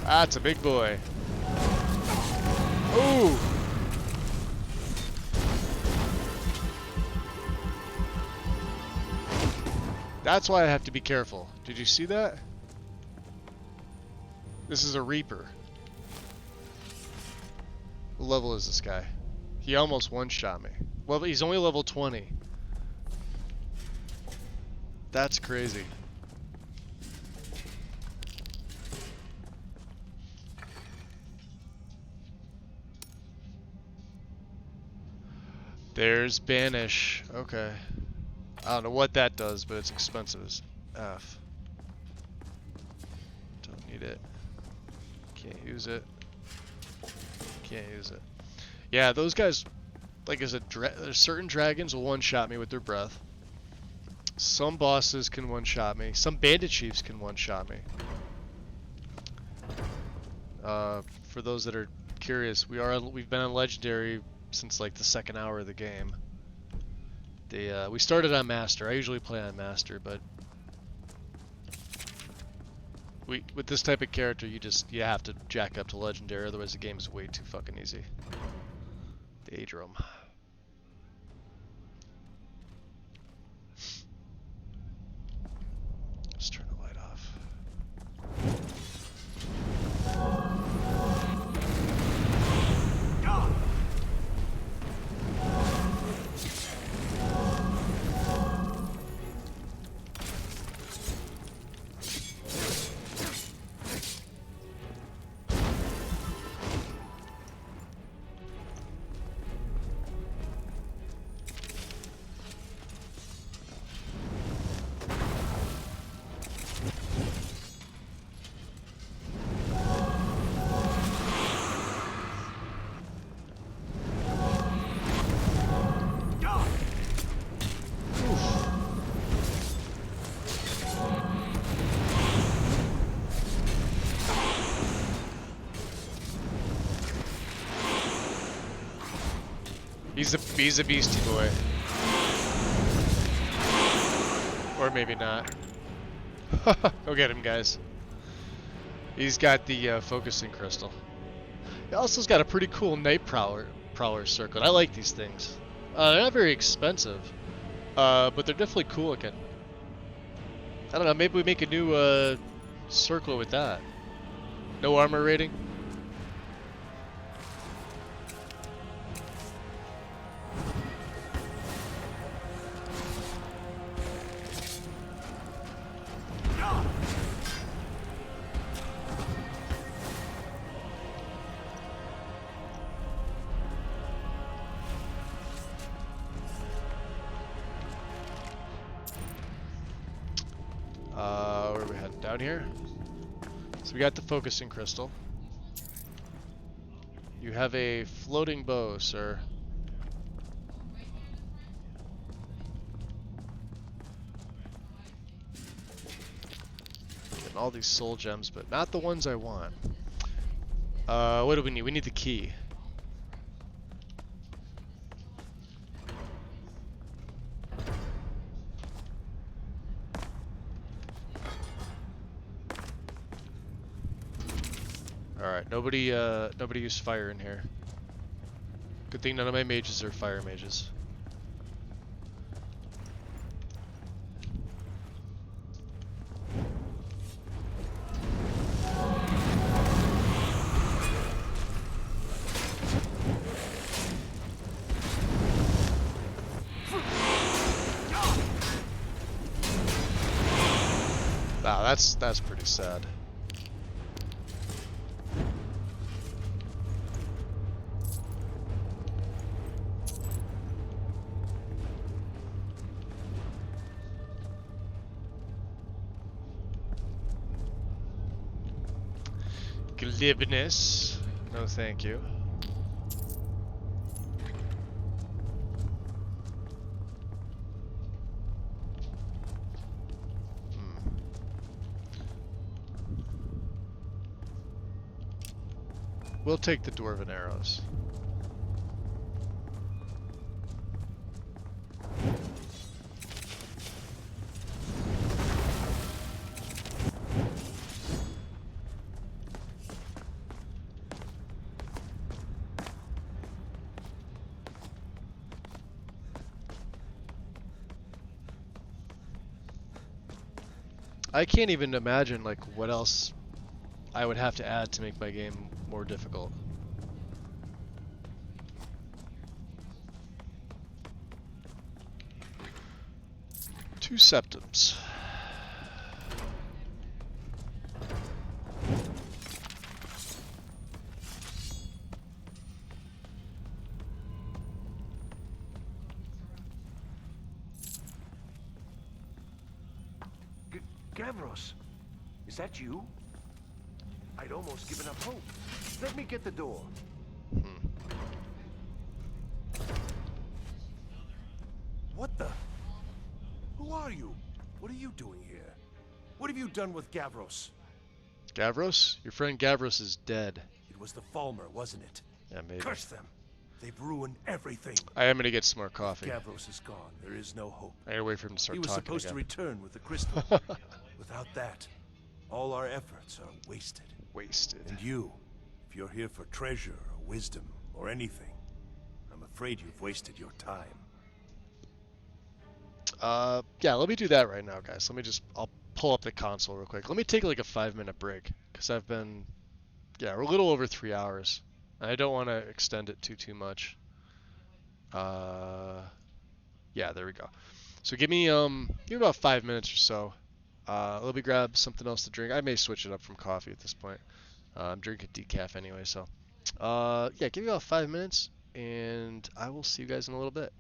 That's a big boy. Ooh. That's why I have to be careful. Did you see that? This is a Reaper. What level is this guy? He almost one-shot me. Well, he's only level 20. That's crazy. There's Banish. Okay. I don't know what that does, but it's expensive as F. Don't need it. Can't use it. Can't use it. Yeah, those guys, like I said, certain dragons will one-shot me with their breath. Some bosses can one-shot me. Some bandit chiefs can one-shot me. For those that are curious, we've been on legendary since like the second hour of the game. We started on master. I usually play on master, but with this type of character, you have to jack up to legendary, otherwise the game is way too fucking easy. Daedrum. He's a beastie boy. Or maybe not. Go get him, guys. He's got the focusing crystal. He also's got a pretty cool night prowler circlet. I like these things. They're not very expensive, but they're definitely cool looking. I don't know, maybe we make a new circlet with that. No armor rating? Where are we heading? Down here? So we got the focusing crystal. You have a floating bow, sir. Getting all these soul gems, but not the ones I want. What do we need? We need the key. Alright, nobody used fire in here. Good thing none of my mages are fire mages. Wow, that's pretty sad. Glibness. No, thank you. We'll take the dwarven arrows. I can't even imagine like what else I would have to add to make my game more difficult. Two septums. Gavros, is that you? I'd almost given up hope. Let me get the door. What the? Who are you? What are you doing here? What have you done with Gavros? Gavros? Your friend Gavros is dead. It was the Falmer, wasn't it? Yeah, maybe. Curse them. They've ruined everything. I am gonna get some more coffee. If Gavros is gone. There is no hope. I gotta wait for him to start talking. He was supposed to return with the crystal. Without that, all our efforts are wasted. Wasted. And you, if you're here for treasure or wisdom or anything, I'm afraid you've wasted your time. Yeah, let me do that right now, guys. I'll pull up the console real quick. Let me take like a 5-minute break, because I've been, we're a little over 3 hours. I don't want to extend it too much. Yeah, there we go. So give me about 5 minutes or so. Let me grab something else to drink. I may switch it up from coffee at this point. I'm drinking decaf anyway, so yeah, give me about 5 minutes, and I will see you guys in a little bit.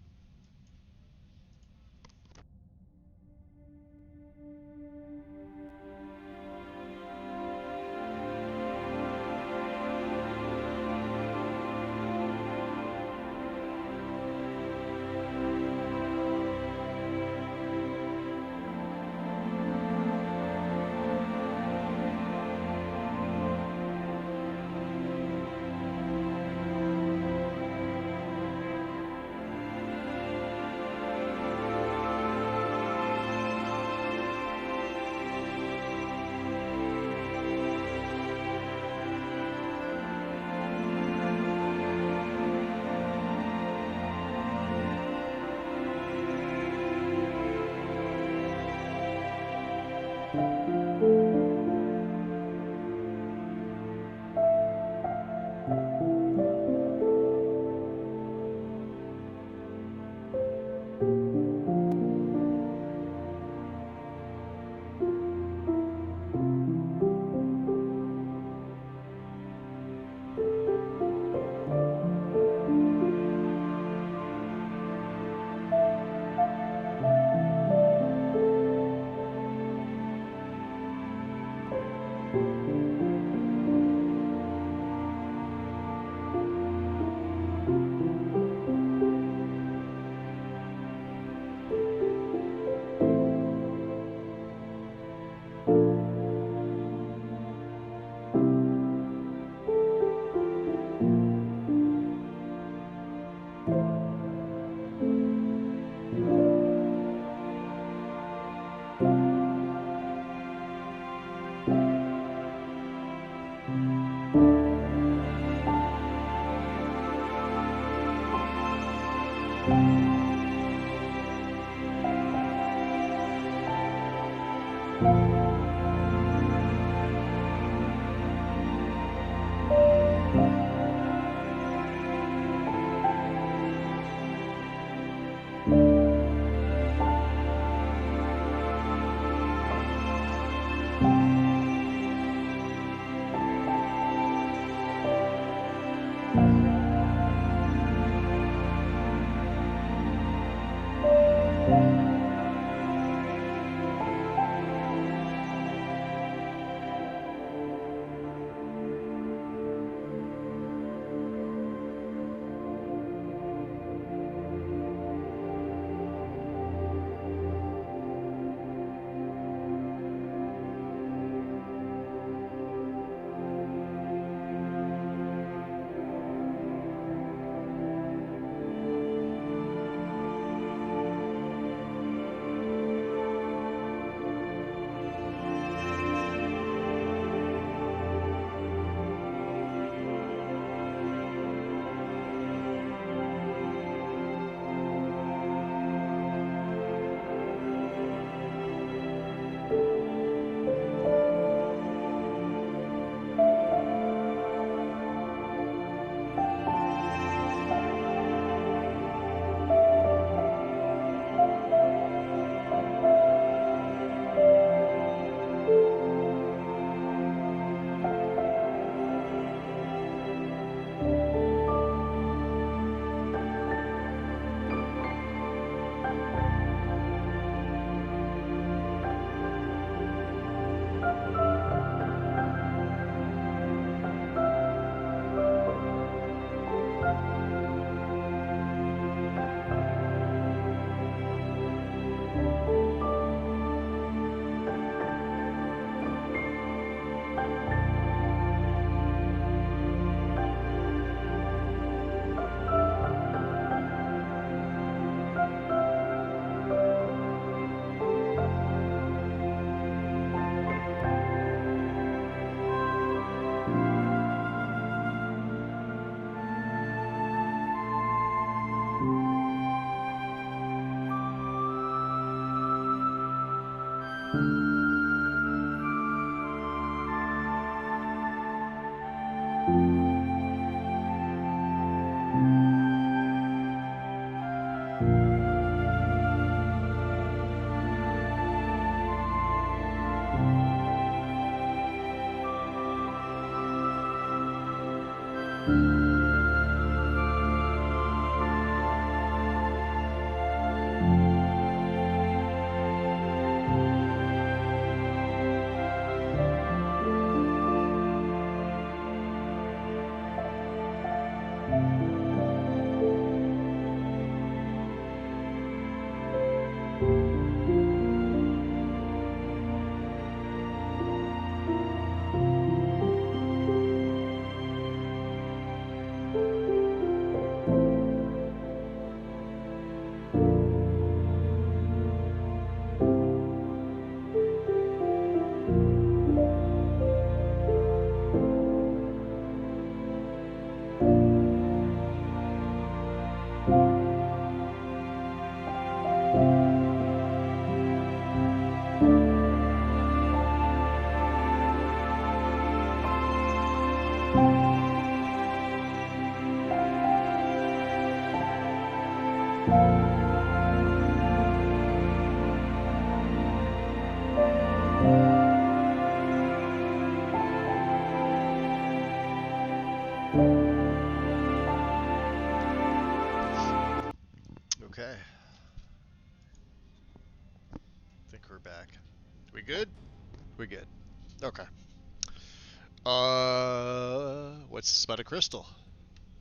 What's this about a crystal?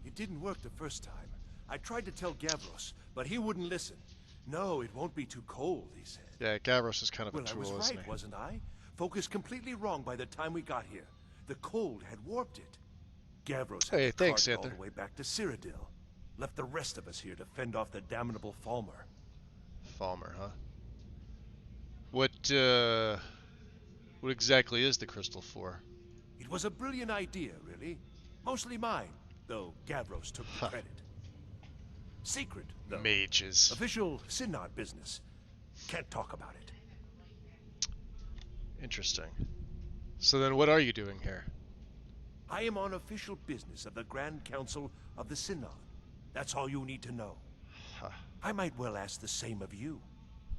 It didn't work the first time. I tried to tell Gavros, but he wouldn't listen. No, it won't be too cold, he said. Yeah, Gavros is kind of a tool, I was isn't right, he? wasn't I? Focused completely wrong by the time we got here. The cold had warped it. Gavros had to cart it all the way back to Cyrodiil. Left the rest of us here to fend off the damnable Falmer. Falmer, huh? What exactly is the crystal for? It was a brilliant idea, really. Mostly mine, though Gavros took the credit. Secret, though. Mages. Official Synod business. Can't talk about it. Interesting. So then what are you doing here? I am on official business of the Grand Council of the Synod. That's all you need to know. I might well ask the same of you.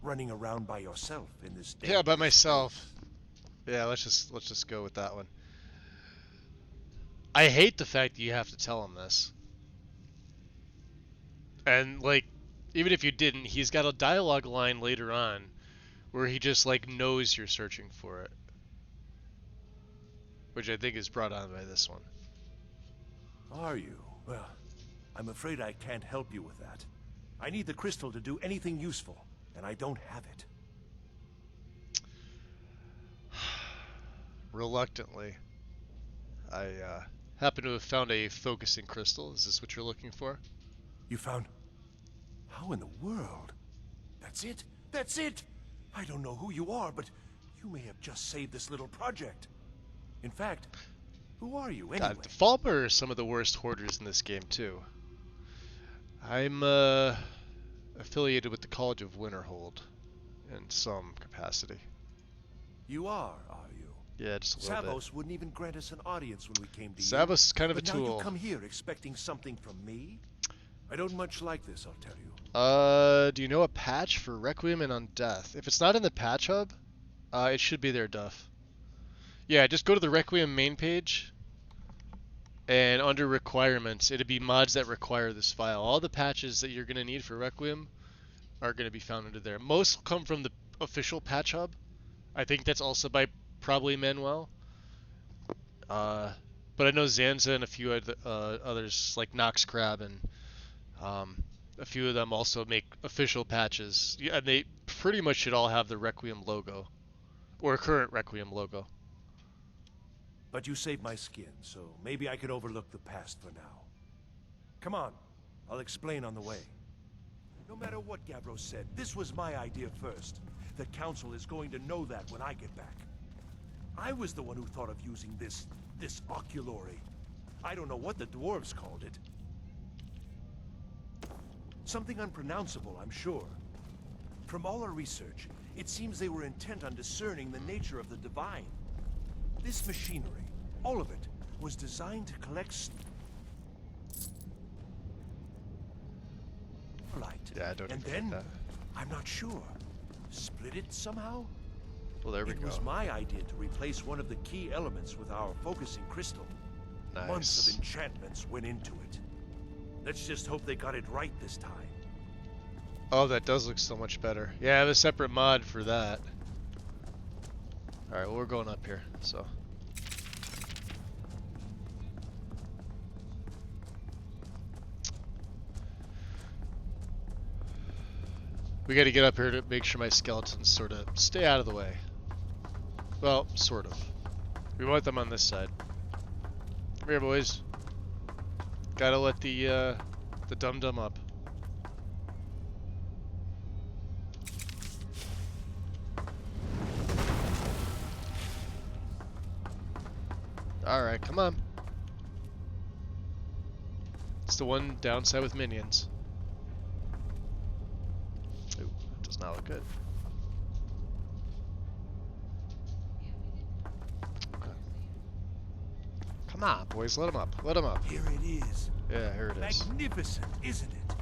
Running around by yourself in this day. Yeah, by myself. Yeah, let's just go with that one. I hate the fact that you have to tell him this. And like, even if you didn't, he's got a dialogue line later on where he just like knows you're searching for it. Which I think is brought on by this one. Are you? Well, I'm afraid I can't help you with that. I need the crystal to do anything useful, and I don't have it. Reluctantly. I happen to have found a focusing crystal. Is this what you're looking for? You found... How in the world? That's it? That's it! I don't know who you are, but you may have just saved this little project. In fact, who are you anyway? God, the Falmer are some of the worst hoarders in this game too. I'm affiliated with the College of Winterhold in some capacity. You are you? Yeah, just a little Savos wouldn't even grant us an audience when we came to you. Savos is kind of a But tool. now you come here expecting something from me? I don't much like this, I'll tell you. Do you know a patch for Requiem and Undeath? If it's not in the patch hub, it should be there, Duff. Yeah, just go to the Requiem main page, and under requirements, it'll be mods that require this file. All the patches that you're going to need for Requiem are going to be found under there. Most will come from the official patch hub. I think that's also by probably Manuel. But I know Zanza and a few others, like Nox Crab and a few of them also make official patches. Yeah, and they pretty much should all have the Requiem logo, or current Requiem logo. But you saved my skin, so maybe I can overlook the past for now. Come on, I'll explain on the way. No matter what Gavros said, this was my idea first. The Council is going to know that when I get back. I was the one who thought of using this oculory. I don't know what the dwarves called it. Something unpronounceable, I'm sure. From all our research, it seems they were intent on discerning the nature of the divine. This machinery, all of it, was designed to collect light. Yeah, I don't and even then, get that. I'm not sure, split it somehow? Well, there we go. It was my idea to replace one of the key elements with our focusing crystal. Nice. Months of enchantments went into it. Let's just hope they got it right this time. Oh, that does look so much better. Yeah, I have a separate mod for that. Alright, well, we're going up here, so. We gotta get up here to make sure my skeletons sort of stay out of the way. Well, sort of. We want them on this side. Come here, boys. Gotta let the dum-dum up. Alright, come on. It's the one downside with minions. Ooh, that does not look good. Okay. Come on, boys, let him up. Let him up. Here it is. Yeah, here it is. Magnificent, isn't it?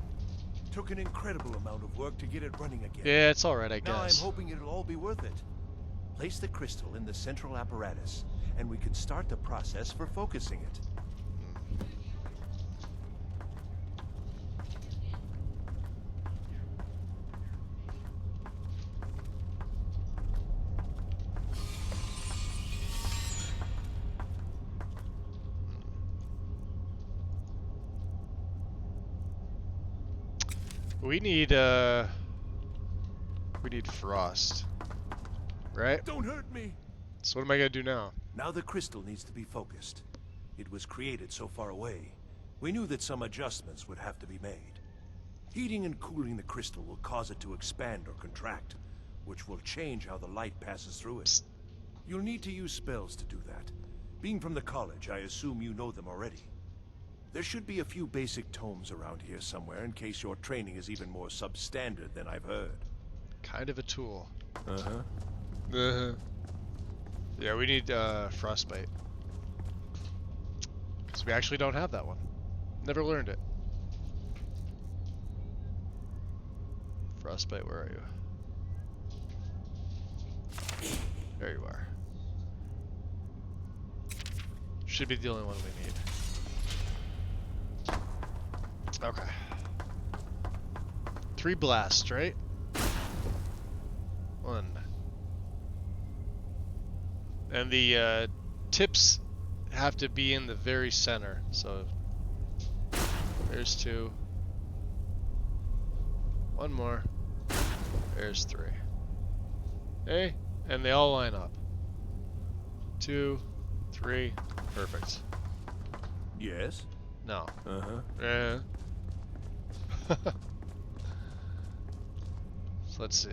Took an incredible amount of work to get it running again. Yeah, it's alright, I Now guess. I'm hoping it'll all be worth it. Place the crystal in the central apparatus, and we can start the process for focusing it. We need frost. Right? Don't hurt me! So what am I gonna do now? Now the crystal needs to be focused. It was created so far away. We knew that some adjustments would have to be made. Heating and cooling the crystal will cause it to expand or contract, which will change how the light passes through it. You'll need to use spells to do that. Being from the college, I assume you know them already. There should be a few basic tomes around here somewhere in case your training is even more substandard than I've heard. Kind of a tool. Uh-huh. Uh-huh. Yeah, we need frostbite. Because we actually don't have that one. Never learned it. Frostbite, where are you? There you are. Should be the only one we need. Okay. 3 blasts, right? 1. And the tips have to be in the very center. So there's 2. 1 more. There's 3. Hey, and they all line up. 2, 3, perfect. Yes? No. Uh-huh. Yeah. So let's see.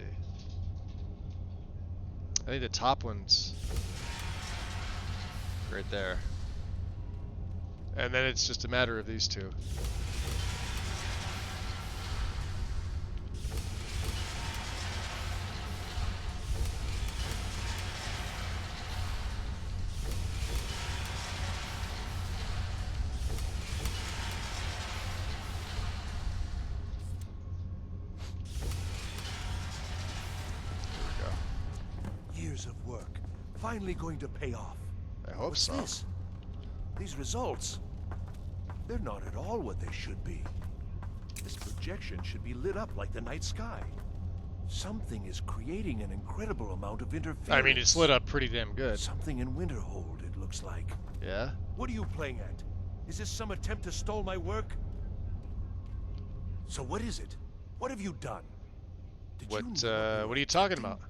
I think the top one's right there. And then it's just a matter of these 2. Years of work, finally going to pay off. I hope What's so. This? These results, they're not at all what they should be. This projection should be lit up like the night sky. Something is creating an incredible amount of interference. I mean, it's lit up pretty damn good. Something in Winterhold, it looks like. Yeah? What are you playing at? Is this some attempt to stall my work? So what is it? What have you done? What are you talking about?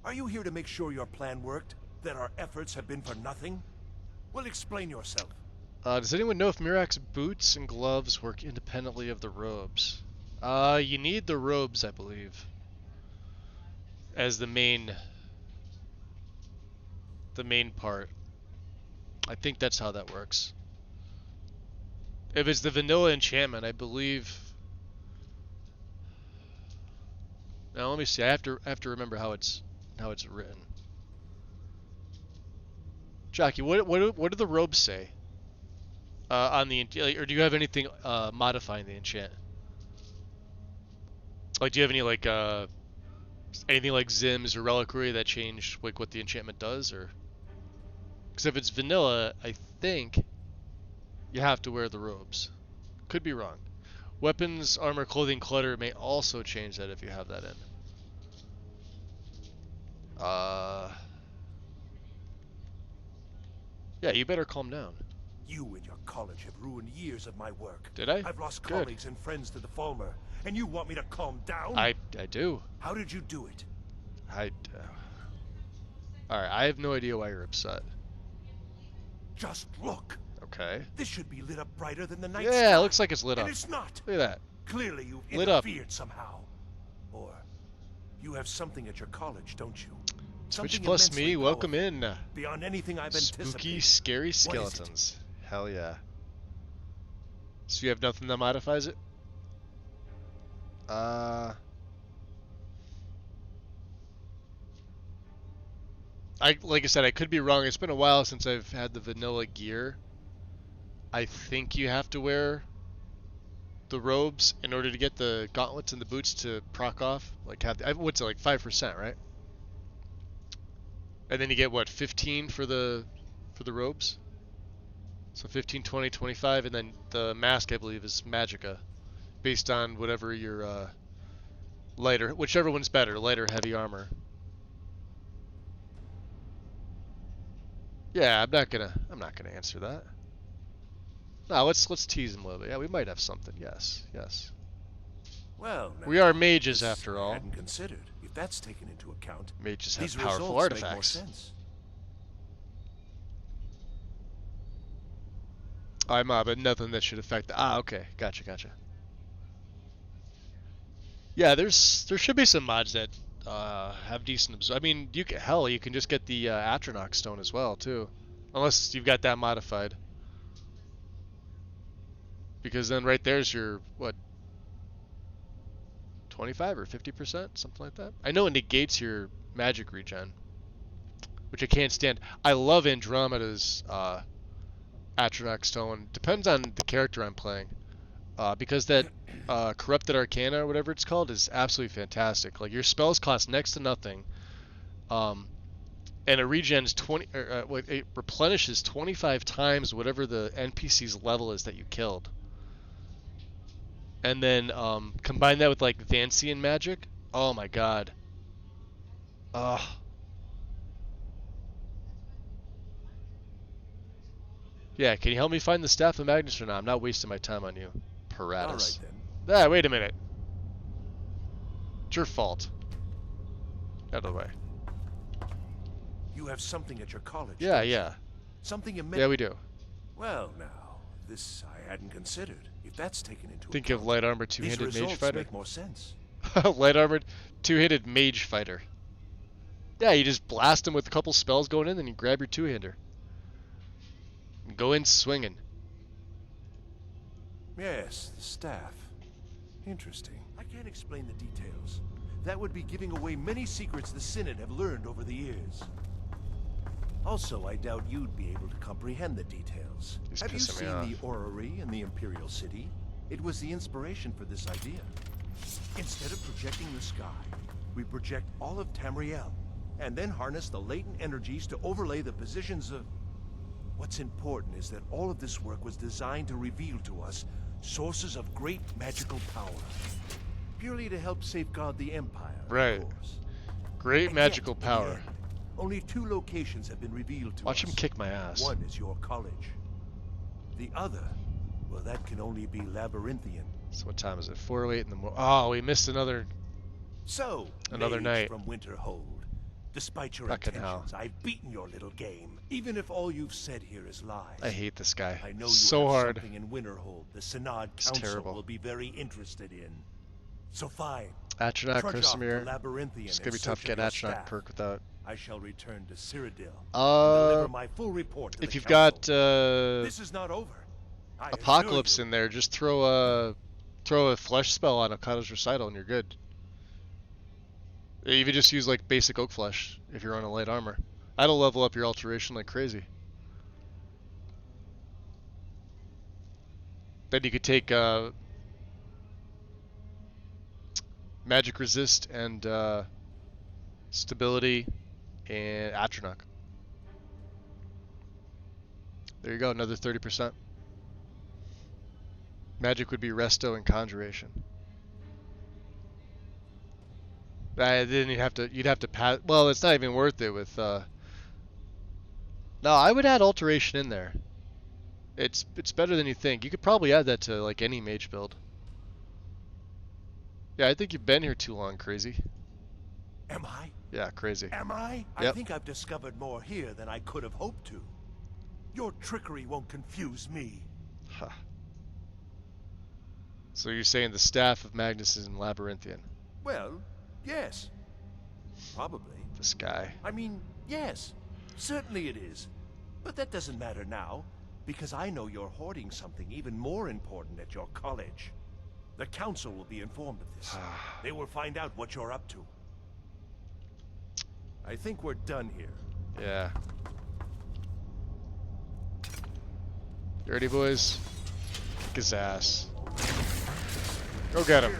Are you here to make sure your plan worked? That our efforts have been for nothing? Well, explain yourself. Does anyone know if Mirak's boots and gloves work independently of the robes? You need the robes, I believe, as the main part. I think that's how that works. If it's the vanilla enchantment, I believe. Now let me see. I have to remember how it's written. Jackie, what do the robes say? On the or do you have anything modifying the enchant? Like, do you have any like anything like Zims or Reliquary that change like what the enchantment does, or? Because if it's vanilla, I think you have to wear the robes. Could be wrong. Weapons, armor, clothing, clutter may also change that if you have that in. Yeah, you better calm down. You and your college have ruined years of my work. Did I? I've lost Good. colleagues and friends to the Falmer, and you want me to calm down? I do. How did you do it? Alright, I have no idea why you're upset. Just look. Okay. This should be lit up brighter than the night Yeah, sky. it looks like it's lit up. And it's not. Look at that. Clearly you've Lit up. interfered somehow. Or you have something at your college, don't you? Twitch Something plus immensely me, welcome powerful, in. Beyond anything I've anticipated. Spooky, scary What is it? skeletons. Hell yeah. So you have nothing that modifies it? Like I said, I could be wrong. It's been a while since I've had the vanilla gear. I think you have to wear the robes in order to get the gauntlets and the boots to proc off. Like what's it, like 5%, right? And then you get what, 15 for the robes? So 15, 20, 25, and then the mask I believe is Magicka, based on whatever your lighter, whichever one's better, light or heavy armor. Yeah, I'm not gonna answer that. No, let's tease him a little bit. Yeah, we might have something. Yes, yes. Well, now, We are mages this after I all. hadn't considered. If that's taken into account, Mages have these powerful results make more artifacts. sense. But nothing that should affect. Okay, gotcha. Yeah, there should be some mods that have decent. I mean, you can just get the Atronach stone as well too, unless you've got that modified. Because then right there's your what, 25 or 50%, something like that. I know it negates your magic regen, which I can't stand. I love Andromeda's Atronach stone. Depends on the character I'm playing. Because that Corrupted Arcana or whatever it's called is absolutely fantastic. Like your spells cost next to nothing, and it regens 20. It replenishes 25 times whatever the NPC's level is that you killed. And then combine that with like Vancian magic. Oh my god. Ugh. Yeah, can you help me find the Staff of Magnus or not? I'm not wasting my time on you, Paratus. All right then. Wait a minute. It's your fault. Out of the way. You have something at your college. Yeah, yeah. Something immense. Yeah, we do. Well, now, this I hadn't considered. If that's taken into Think account, of light armor these two-handed mage results fighter. make more sense. Light armored two-handed mage fighter. Yeah, you just blast him with a couple spells going in, then you grab your two-hander. Go in swinging. Yes, the staff. Interesting. I can't explain the details. That would be giving away many secrets the Synod have learned over the years. Also, I doubt you'd be able to comprehend the details. He's Have you pissing me seen off. the orrery in the Imperial City? It was the inspiration for this idea. Instead of projecting the sky, we project all of Tamriel, and then harness the latent energies to overlay the positions of... What's important is that all of this work was designed to reveal to us sources of great magical power. Purely to help safeguard the Empire, Right. of course. Great And magical yet, in the power. end, only 2 locations have been revealed to Watch us. him kick my ass. One is your college. The other, well, that can only be labyrinthian. So what time is it? 4:08 in the morning. Oh, we missed another Another night. from Winterhold. Despite your Fucking intentions, hell. I've beaten your little game. Even if all you've said here is lies. I hate this guy. I know you so have hard. something in Winterhold the Synod It's Council terrible. will be very interested in. So fine. Atronach, Trudge off to Christamir. Labyrinthian It's gonna be in tough to search get of your Atronach staff. perk without. I shall return to Cyrodiil and deliver my full report to If the you've council. got This is not over. I Apocalypse assure in there, just throw a flesh spell on Okado's Recital and you're good. You could just use like basic oak flesh if you're on a light armor. That'll level up your alteration like crazy. Then you could take magic resist and stability and Atronach. There you go, another 30%. Magic would be resto and conjuration. Then you'd have to pass. Well, it's not even worth it with. No, I would add alteration in there. It's better than you think. You could probably add that to like any mage build. Yeah, I think you've been here too long, crazy. Am I? Yeah, crazy. Am I? I Yep. think I've discovered more here than I could have hoped to. Your trickery won't confuse me. Huh. So you're saying the Staff of Magnus is in Labyrinthian? Well, yes. Probably. This guy. I mean, yes. Certainly it is. But that doesn't matter now, because I know you're hoarding something even more important at your college. The council will be informed of this. They will find out what you're up to. I think we're done here. Yeah. You ready, boys? Kick his ass. Go get him.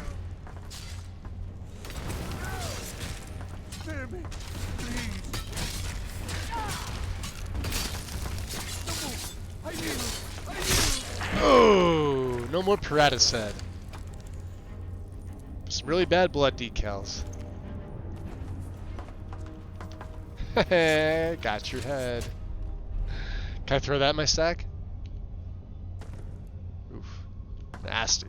Spare me, please. I need you. Oh, no more Paratus head. Some really bad blood decals. Got your head. Can I throw that in my stack? Oof. Nasty.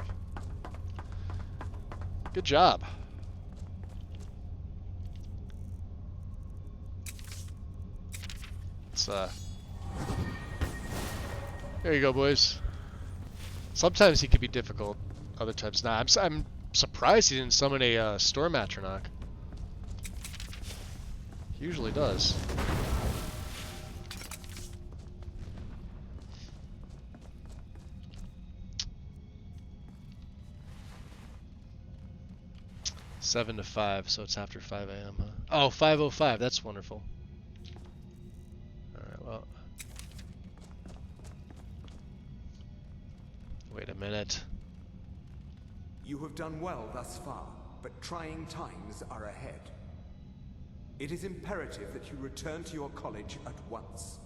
Good job. It's there you go, boys. Sometimes he can be difficult, other times not. I'm surprised he didn't summon a Storm Atronach. He usually does. Seven to 5, so it's after 5 a.m. Huh? Oh, 5:05. That's wonderful. All right. Well. Wait a minute. You have done well thus far, but trying times are ahead. It is imperative that you return to your college at once.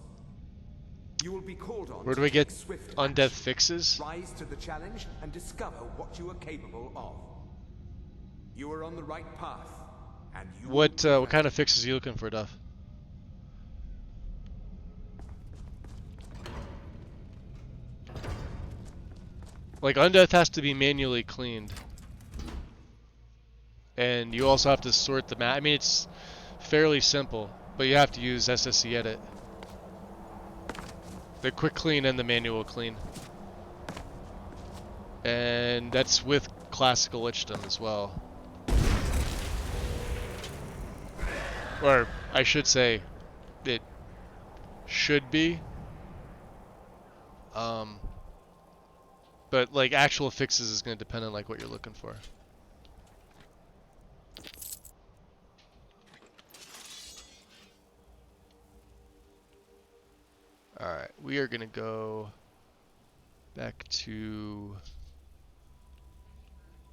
You will be called on Where do to we take get swift Undeath action, fixes? rise to the challenge, and discover what you are capable of. You are on the right path, and you What kind of fixes are you looking for, Duff? Like, Undeath has to be manually cleaned. And you also have to sort the map. I mean, it's fairly simple, but you have to use SSC Edit. The quick clean and the manual clean. And that's with classical lichdom as well. Or, I should say, it should be. But, like, actual fixes is going to depend on, like, what you're looking for. Alright, we are going to go back to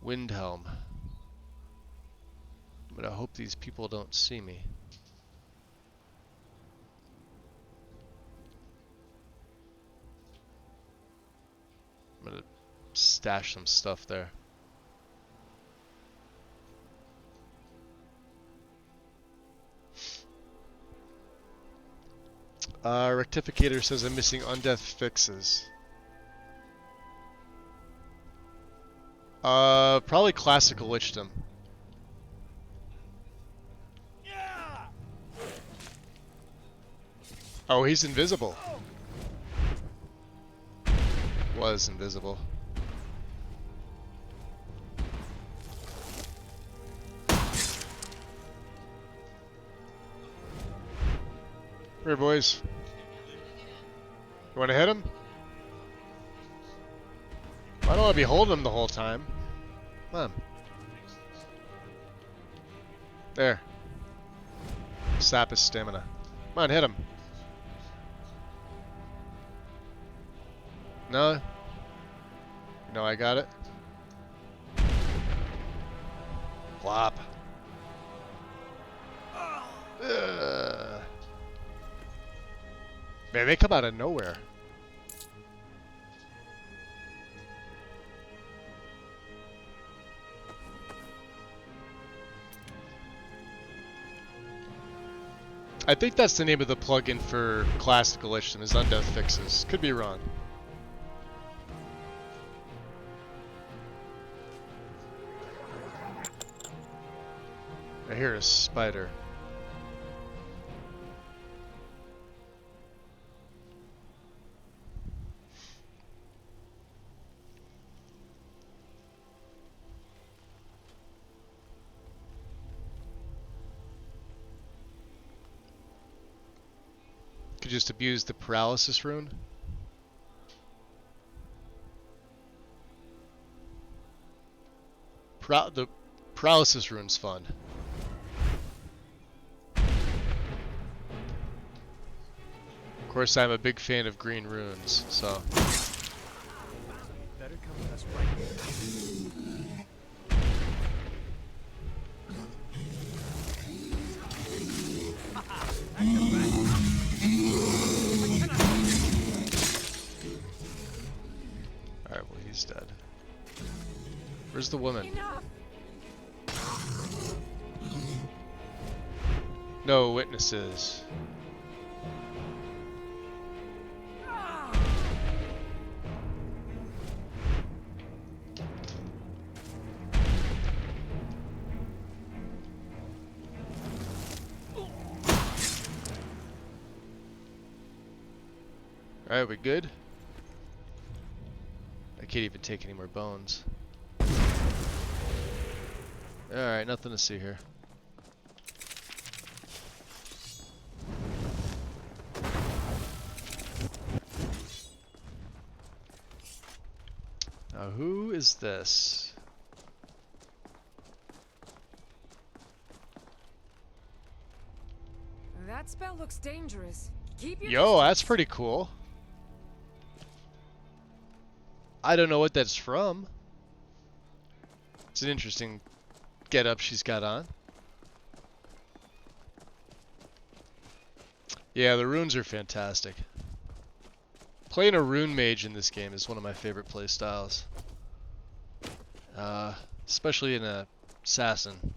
Windhelm. But I hope these people don't see me. I'm gonna stash some stuff there. Rectificator says I'm missing Undeath fixes. Probably classical lichdom. Oh, he's invisible. Was invisible. Here, boys. You want to hit him? I don't want to be holding him the whole time. Come on. There. Sap his stamina. Come on, hit him. No? No, I got it. Flop. Man, they come out of nowhere. I think that's the name of the plugin for Classical Lichdom, is Undeath Fixes. Could be wrong. I hear a spider. Could just abuse the paralysis rune. The paralysis rune's fun. Of course, I'm a big fan of green runes, so. Better come with us right Alright, well, he's dead. Where's the woman? Enough. No witnesses. Alright, we good? I can't even take any more bones. Alright, nothing to see here. Now, who is this? That spell looks dangerous. Keep your Yo, that's pretty cool. I don't know what that's from. It's an interesting getup she's got on. Yeah, the runes are fantastic. Playing a rune mage in this game is one of my favorite play styles. Especially in a assassin.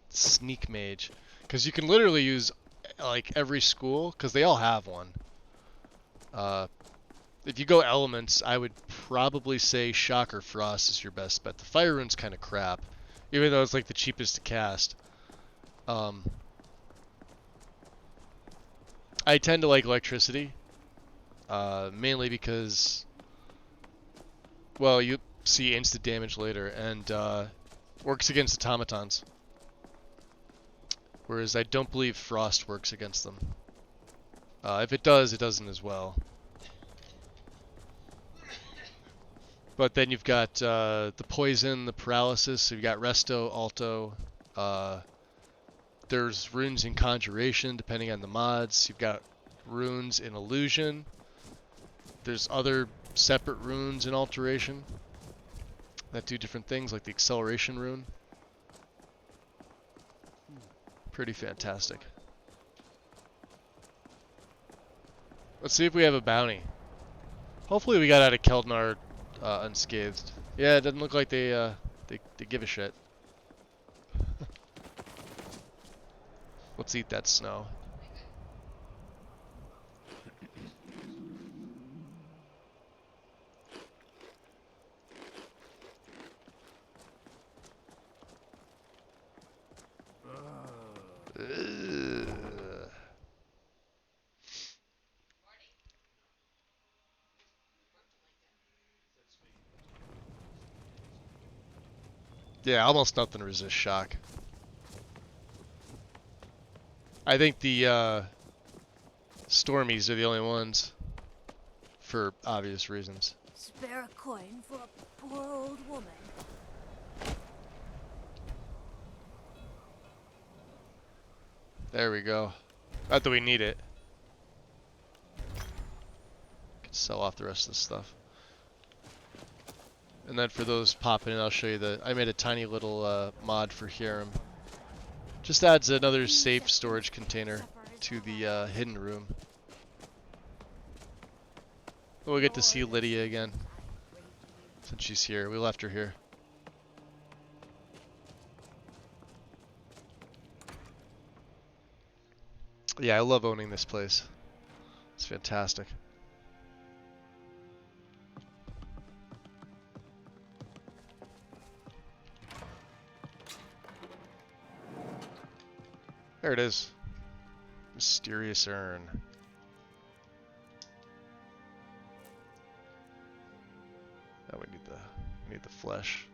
Sneak mage. Because you can literally use like every school, because they all have one. If you go elements, I would probably say Shock or Frost is your best bet. The Fire Rune's kind of crap, even though it's like the cheapest to cast. I tend to like Electricity, mainly because, well, you see instant damage later, and works against automatons. Whereas I don't believe Frost works against them. If it does, it doesn't as well. But then you've got the Poison, the Paralysis, so you've got Resto, Alto. There's runes in Conjuration, depending on the mods. You've got runes in Illusion. There's other separate runes in Alteration that do different things, like the Acceleration rune. Pretty fantastic. Let's see if we have a bounty. Hopefully we got out of Keldnar unscathed. Yeah, it doesn't look like they give a shit. Let's eat that snow. Yeah, almost nothing resists shock. I think the Stormies are the only ones, for obvious reasons. Spare a coin for a poor old woman. There we go. Not that we need it. Can sell off the rest of the stuff. And then for those popping in, I'll show you I made a tiny little mod for Hiram. Just adds another safe storage container to the hidden room. We'll get to see Lydia again, since she's here. We left her here. Yeah, I love owning this place. It's fantastic. There it is. Mysterious urn. Now we need the flesh.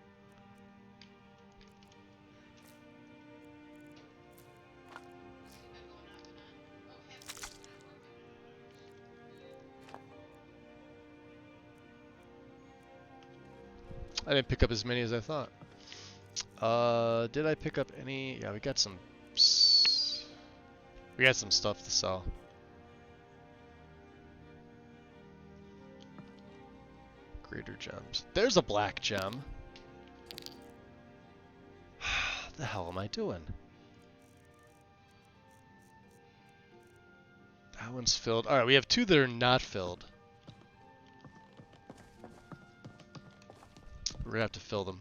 I didn't pick up as many as I thought. Did I pick up any? Yeah, we got some stuff to sell. Greater gems. There's a black gem. What the hell am I doing? That one's filled. Alright, we have two that are not filled. We're gonna have to fill them.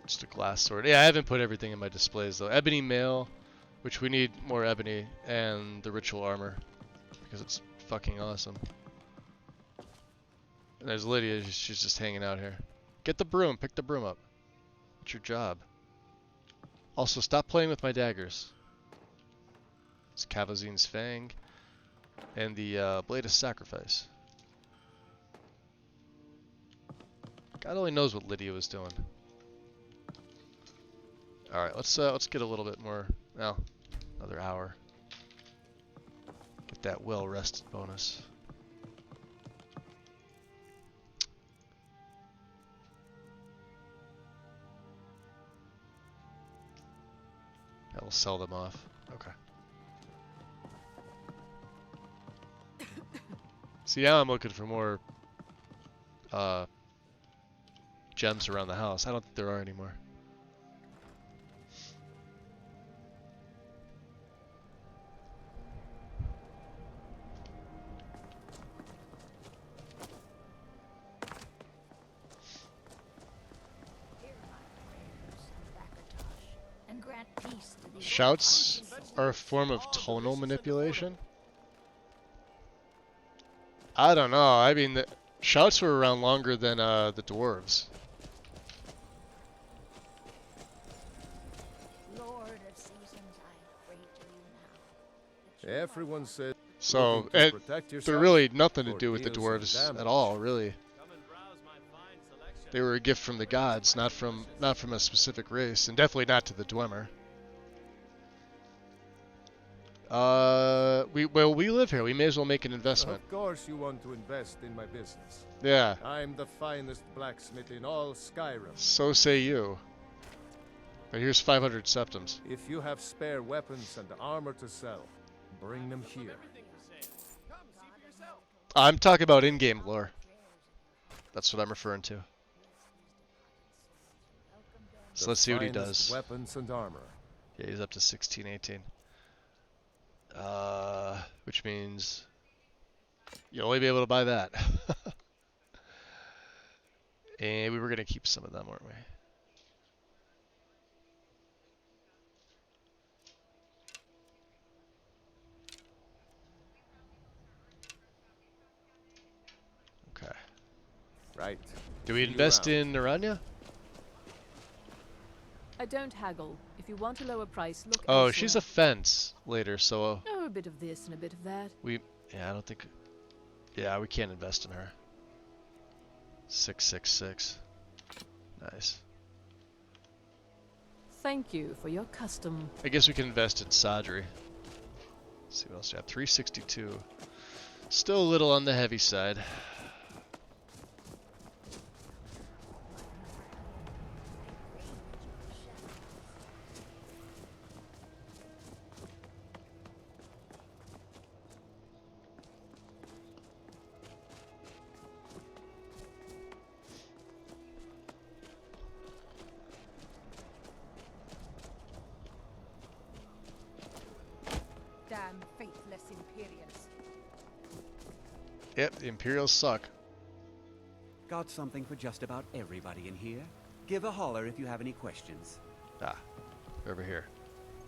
Just a glass sword. Yeah, I haven't put everything in my displays though. Ebony mail, which we need more ebony, and the ritual armor, because it's fucking awesome. And there's Lydia, she's just hanging out here. Get the broom, pick the broom up. It's your job. Also, stop playing with my daggers. It's Cavazine's Fang. And the Blade of Sacrifice. God only knows what Lydia was doing. All right, let's get a little bit more. Well, another hour. Get that well rested bonus. Yeah, we'll sell them off. Okay. See, now I'm looking for more gems around the house. I don't think there are anymore. And grant peace to these Shouts are a form of tonal manipulation? I don't know. I mean, the shouts were around longer than the dwarves. Lord of seasons, I pray to you now. Everyone said. So, looking to protect they're yourself really nothing to or do with the deal some dwarves damage. at all, really. They were a gift from the gods, not from a specific race, and definitely not to the Dwemer. We live here. We may as well make an investment. Of course you want to invest in my business. Yeah. I'm the finest blacksmith in all Skyrim. So say you. But here's 500 septums. If you have spare weapons and armor to sell, bring them here. I'm talking about in-game lore. That's what I'm referring to. So let's see what he does. Weapons and armor. Yeah, he's up to 16, 18. Which means you'll only be able to buy that. And we were gonna keep some of them, weren't we? Okay. Right. Do we See you invest around. in Naranya? I don't haggle. If you want a lower price, look Oh, elsewhere. she's a fence later, so Oh, a bit of this and a bit of that. yeah, I don't think. Yeah, we can't invest in her. 666. Nice. Thank you for your custom. I guess we can invest in Sadri. Let's see what else we have. 362. Still a little on the heavy side. Damn faithless Imperials. Yep, the Imperials suck. Got something for just about everybody in here. Give a holler if you have any questions. Ah, over here.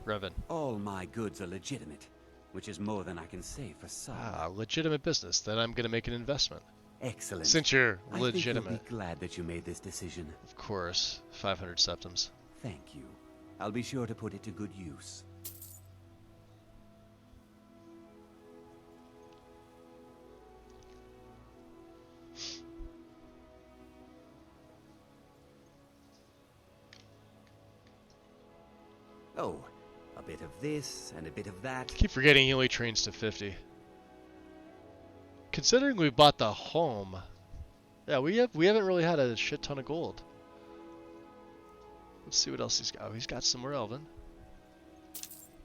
Revan. All my goods are legitimate, which is more than I can say for some. Ah, legitimate business. Then I'm gonna make an investment. Excellent. Since you're I think legitimate. you'll be glad that you made this decision. Of course. 500 septums. Thank you. I'll be sure to put it to good use. Oh, a bit of this and a bit of that. Keep forgetting he only trains to 50. Considering we bought the home, yeah, we haven't really had a shit ton of gold. Let's see what else he's got. Oh, he's got some more Elven.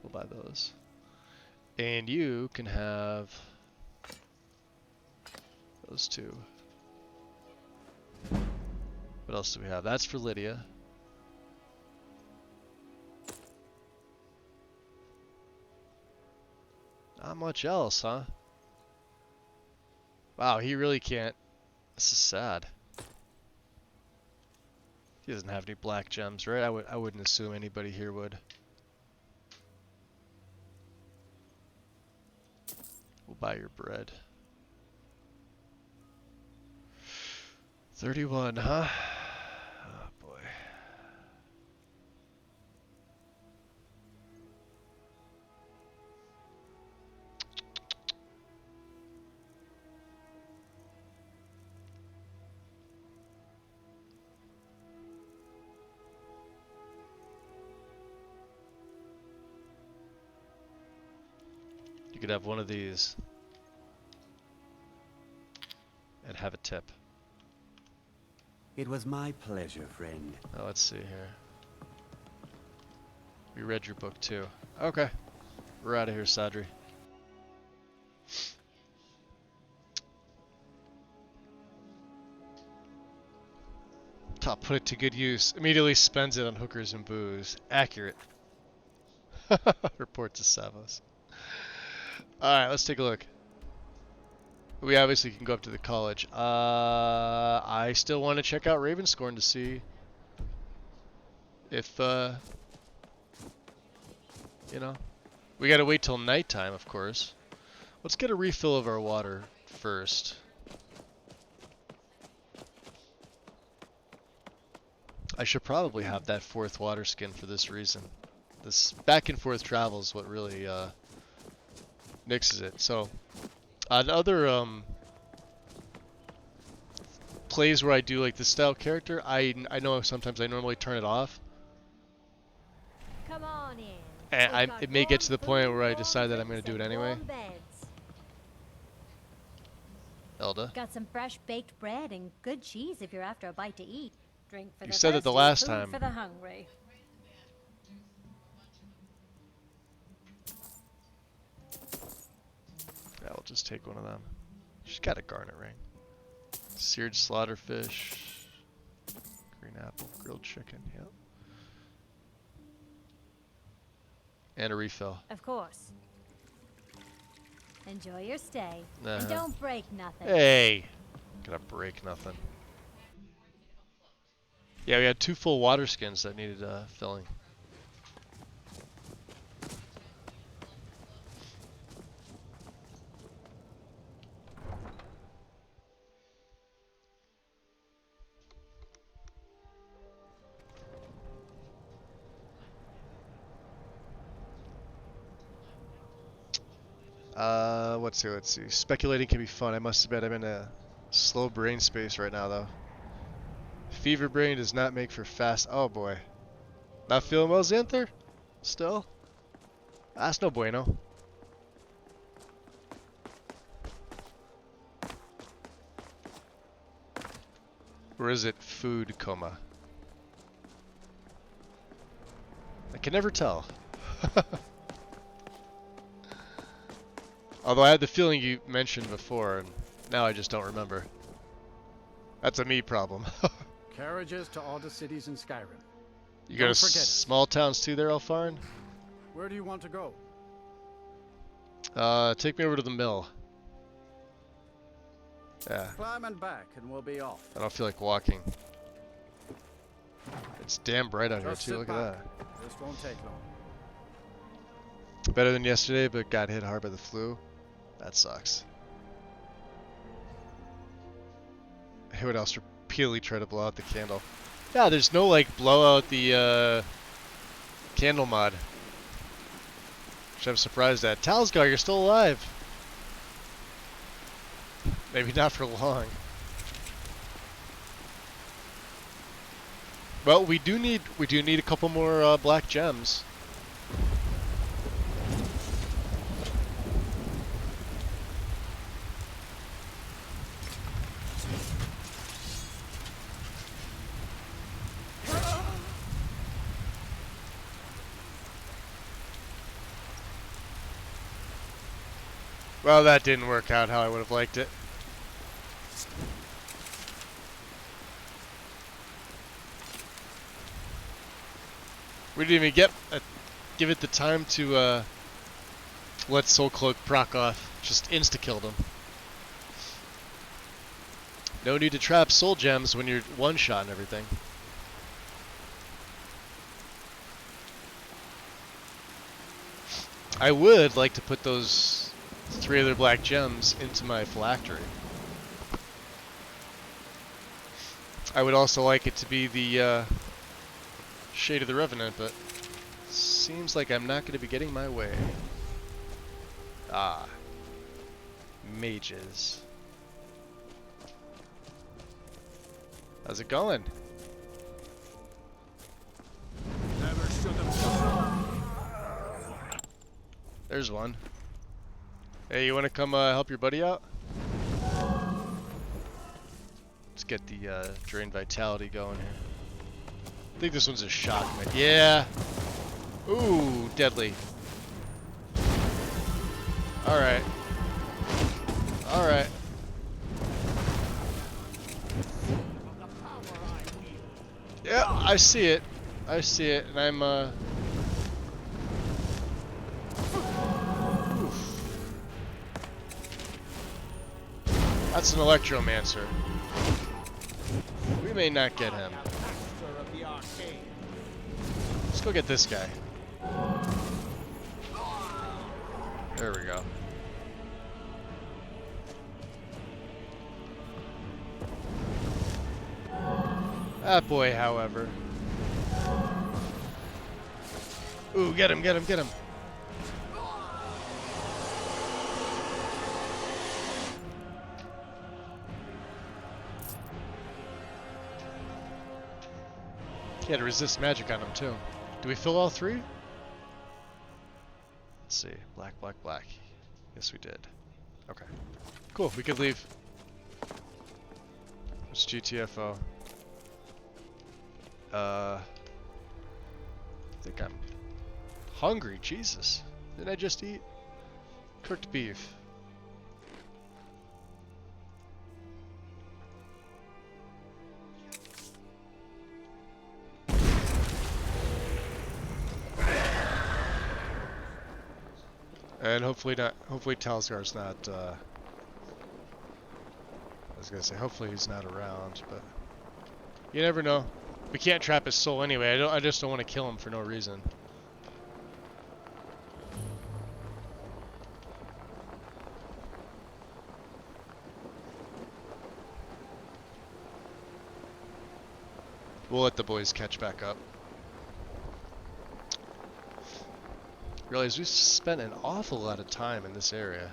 We'll buy those. And you can have those two. What else do we have? That's for Lydia. Not much else, huh? Wow, he really can't. This is sad. He doesn't have any black gems, right? I wouldn't assume anybody here would. We'll buy your bread. 31, huh? Oh boy. could have one of these and have a tip. It was my pleasure, friend. Oh, let's see here. We read your book too. Okay. We're out of here, Sadri. Top, put it to good use. Immediately spends it on hookers and booze. Accurate. Report to Savos. Alright, let's take a look. We obviously can go up to the college. I still want to check out Ravenscorn to see if, you know, we gotta wait till nighttime, of course. Let's get a refill of our water first. I should probably have that 4th water skin for this reason. This back and forth travel is what really nixes it. So, on other plays where I do like this style character, I know sometimes I normally turn it off. Come on in. And it may get to the point where I decide that I'm going to do it anyway. Elda. Got some fresh baked bread and good cheese if you're after a bite to eat. Drink for You the said that the thirsty, last food time. for the hungry. Yeah, we'll just take one of them. She's got a garnet ring. Seared slaughterfish. Green apple. Grilled chicken. Yep. And a refill. Of course. Enjoy your stay. Uh-huh. And don't break nothing. Hey! Gonna break nothing. Yeah, we had 2 full water skins that needed filling. Let's see. Speculating can be fun. I must admit I'm in a slow brain space right now, though. Fever brain does not make for fast. Oh boy. Not feeling well, Xanther? Still? That's no bueno. Or is it food coma? I can never tell. Although I had the feeling you mentioned before, and now I just don't remember. That's a me problem. Carriages to all the cities in Skyrim. You go to small towns too there, Alfarin? Where do you want to go? Take me over to the mill. Yeah. Climb and back and we'll be off. I don't feel like walking. It's damn bright out here Just too, sit look back. at that. This won't take long. Better than yesterday, but got hit hard by the flu. That sucks. Who would else repeatedly try to blow out the candle? Yeah, there's no like blow out the candle mod. Which I'm surprised at. Talsgar, you're still alive. Maybe not for long. Well, we do need a couple more black gems. Well, that didn't work out how I would have liked it. We didn't even give it the time to let Soul Cloak proc off. Just insta-killed him. No need to trap soul gems when you're one-shot and everything. I would like to put those 3 other black gems into my phylactery. I would also like it to be the Shade of the Revenant, but seems like I'm not going to be getting my way. Ah. Mages. How's it going? Never should have. There's one. Hey, you want to come help your buddy out? Let's get the drain vitality going here. I think this one's a shotgun. Yeah. Ooh, deadly. All right. All right. Yeah, I see it. I see it, and I'm oof. That's an Electromancer. We may not get him. Let's go get this guy. There we go. That boy, however. Ooh, get him, get him, get him. He had to resist magic on him, too. Do we fill all three? Let's see. Black, black, black. Yes, we did. Okay. Cool, we could leave. It's GTFO. I think I'm hungry. Jesus. Didn't I just eat? Cooked beef. And hopefully Talsgar's not, I was gonna say, hopefully he's not around, but you never know. We can't trap his soul anyway. I just don't want to kill him for no reason. We'll let the boys catch back up. Realize we spent an awful lot of time in this area.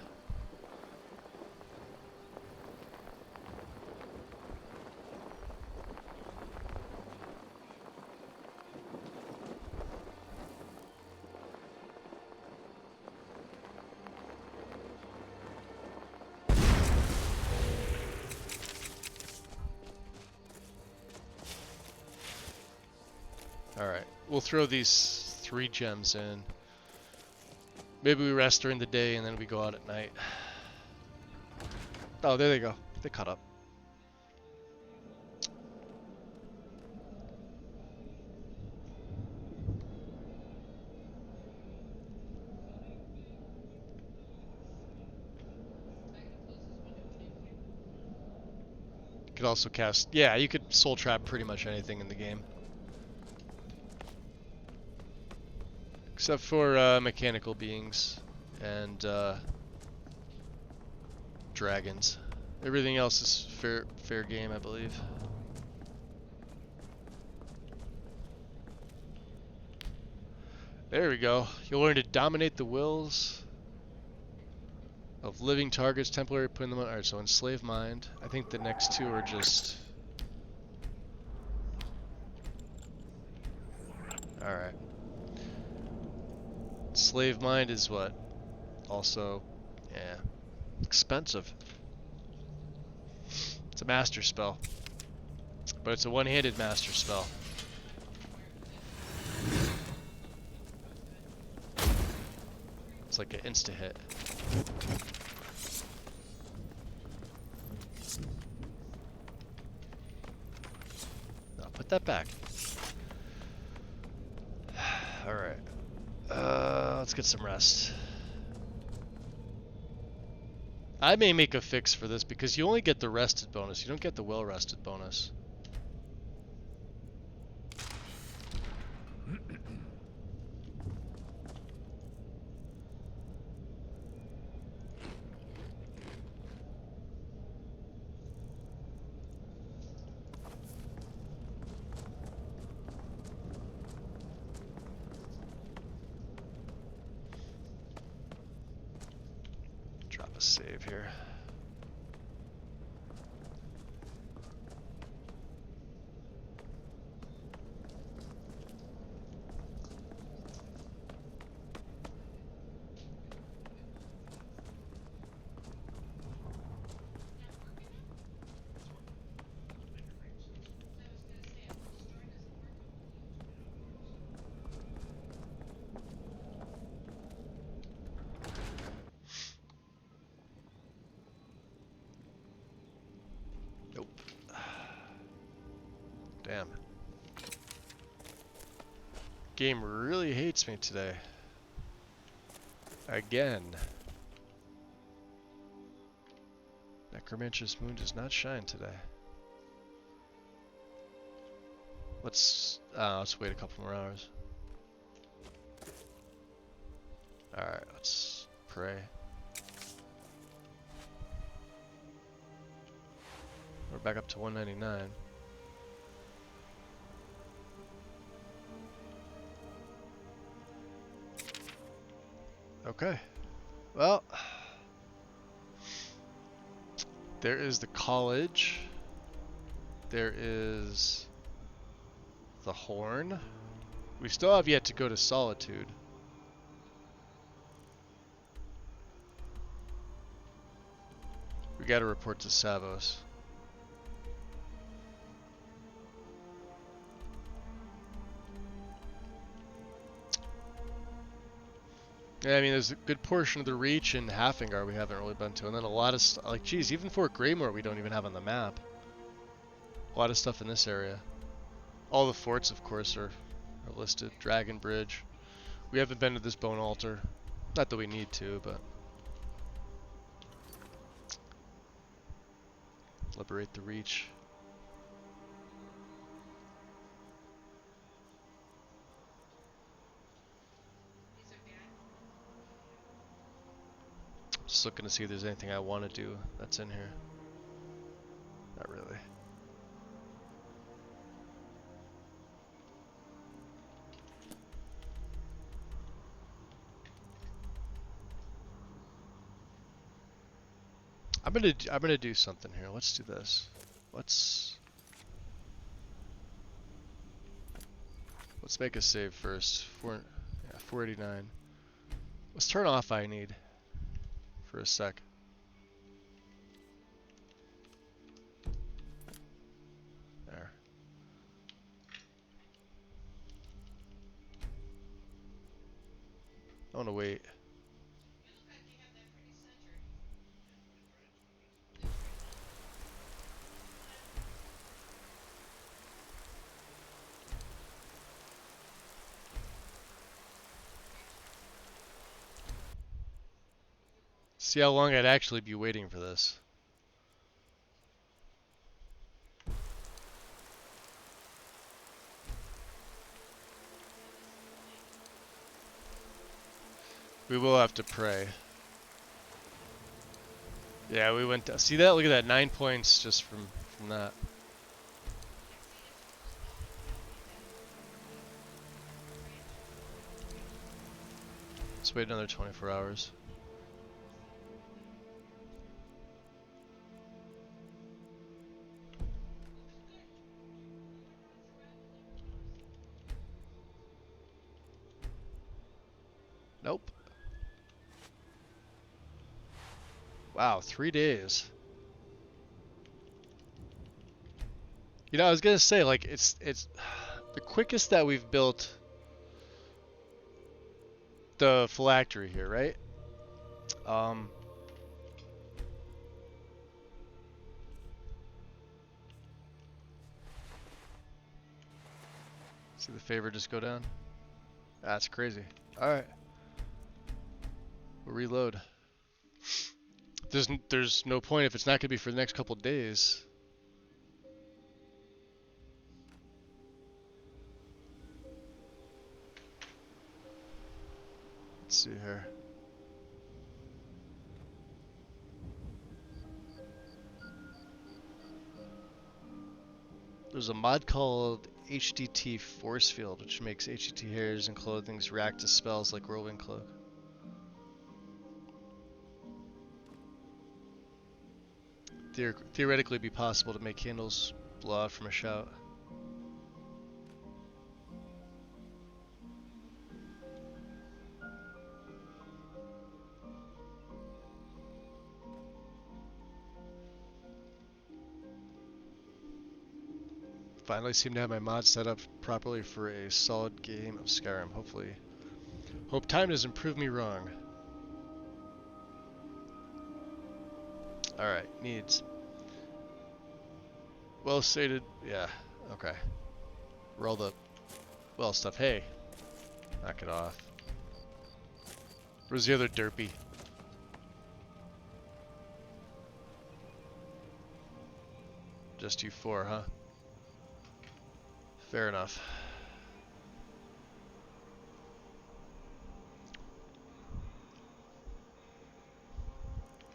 Alright, we'll throw these 3 gems in. Maybe we rest during the day and then we go out at night. Oh, there they go. They caught up. You could also cast... Yeah, you could soul trap pretty much anything in the game. Except for mechanical beings and dragons. Everything else is fair game, I believe. There we go. You'll learn to dominate the wills of living targets, temporarily putting them on. Alright, so enslave mind. I think the next 2 are just... Alright. Slave mind is what? Also, yeah, expensive. It's a master spell. But it's a one-handed master spell. It's like an insta-hit. No, put that back. Alright. Let's get some rest. I may make a fix for this because you only get the rested bonus. You don't get the well-rested bonus. Drop a save here. Nope. Damn. Game really hates me today. Again. Necromancer's moon does not shine today. Let's wait a couple more hours. Alright, let's pray. We're back up to 199. Okay. Well, there is the college. There is the horn. We still have yet to go to Solitude. We gotta report to Savos. Yeah, I mean, there's a good portion of the Reach and Halfingar we haven't really been to, and then a lot of like, geez, even Fort Greymore we don't even have on the map. A lot of stuff in this area. All the forts, of course, are listed. Dragon Bridge. We haven't been to this Bone Altar. Not that we need to, but liberate the Reach. Just looking to see if there's anything I want to do that's in here. Not really. I'm gonna do something here. Let's do this. Let's make a save first. 489. Let's turn off I need for a sec. There. I want to wait. See how long I'd actually be waiting for this. We will have to pray. Yeah, we went. See that? Look at that. 9 points just from that. Let's wait another 24 hours. Nope. Wow, 3 days. You know, I was gonna say, like, it's the quickest that we've built the phylactery here, right? See the favor just go down? That's crazy. Alright. We'll reload. There's no point if it's not gonna be for the next couple days. Let's see here. There's a mod called HDT Force Field, which makes HDT hairs and clothing react to spells like Whirlwind Cloak. Theoretically, it'd be possible to make candles blow out from a shout. Finally seem to have my mod set up properly for a solid game of Skyrim, hopefully. Hope time doesn't prove me wrong. Alright, needs. Well stated. Yeah. Okay. Roll the well stuff. Hey. Knock it off. Where's the other derpy? Just you four, huh? Fair enough.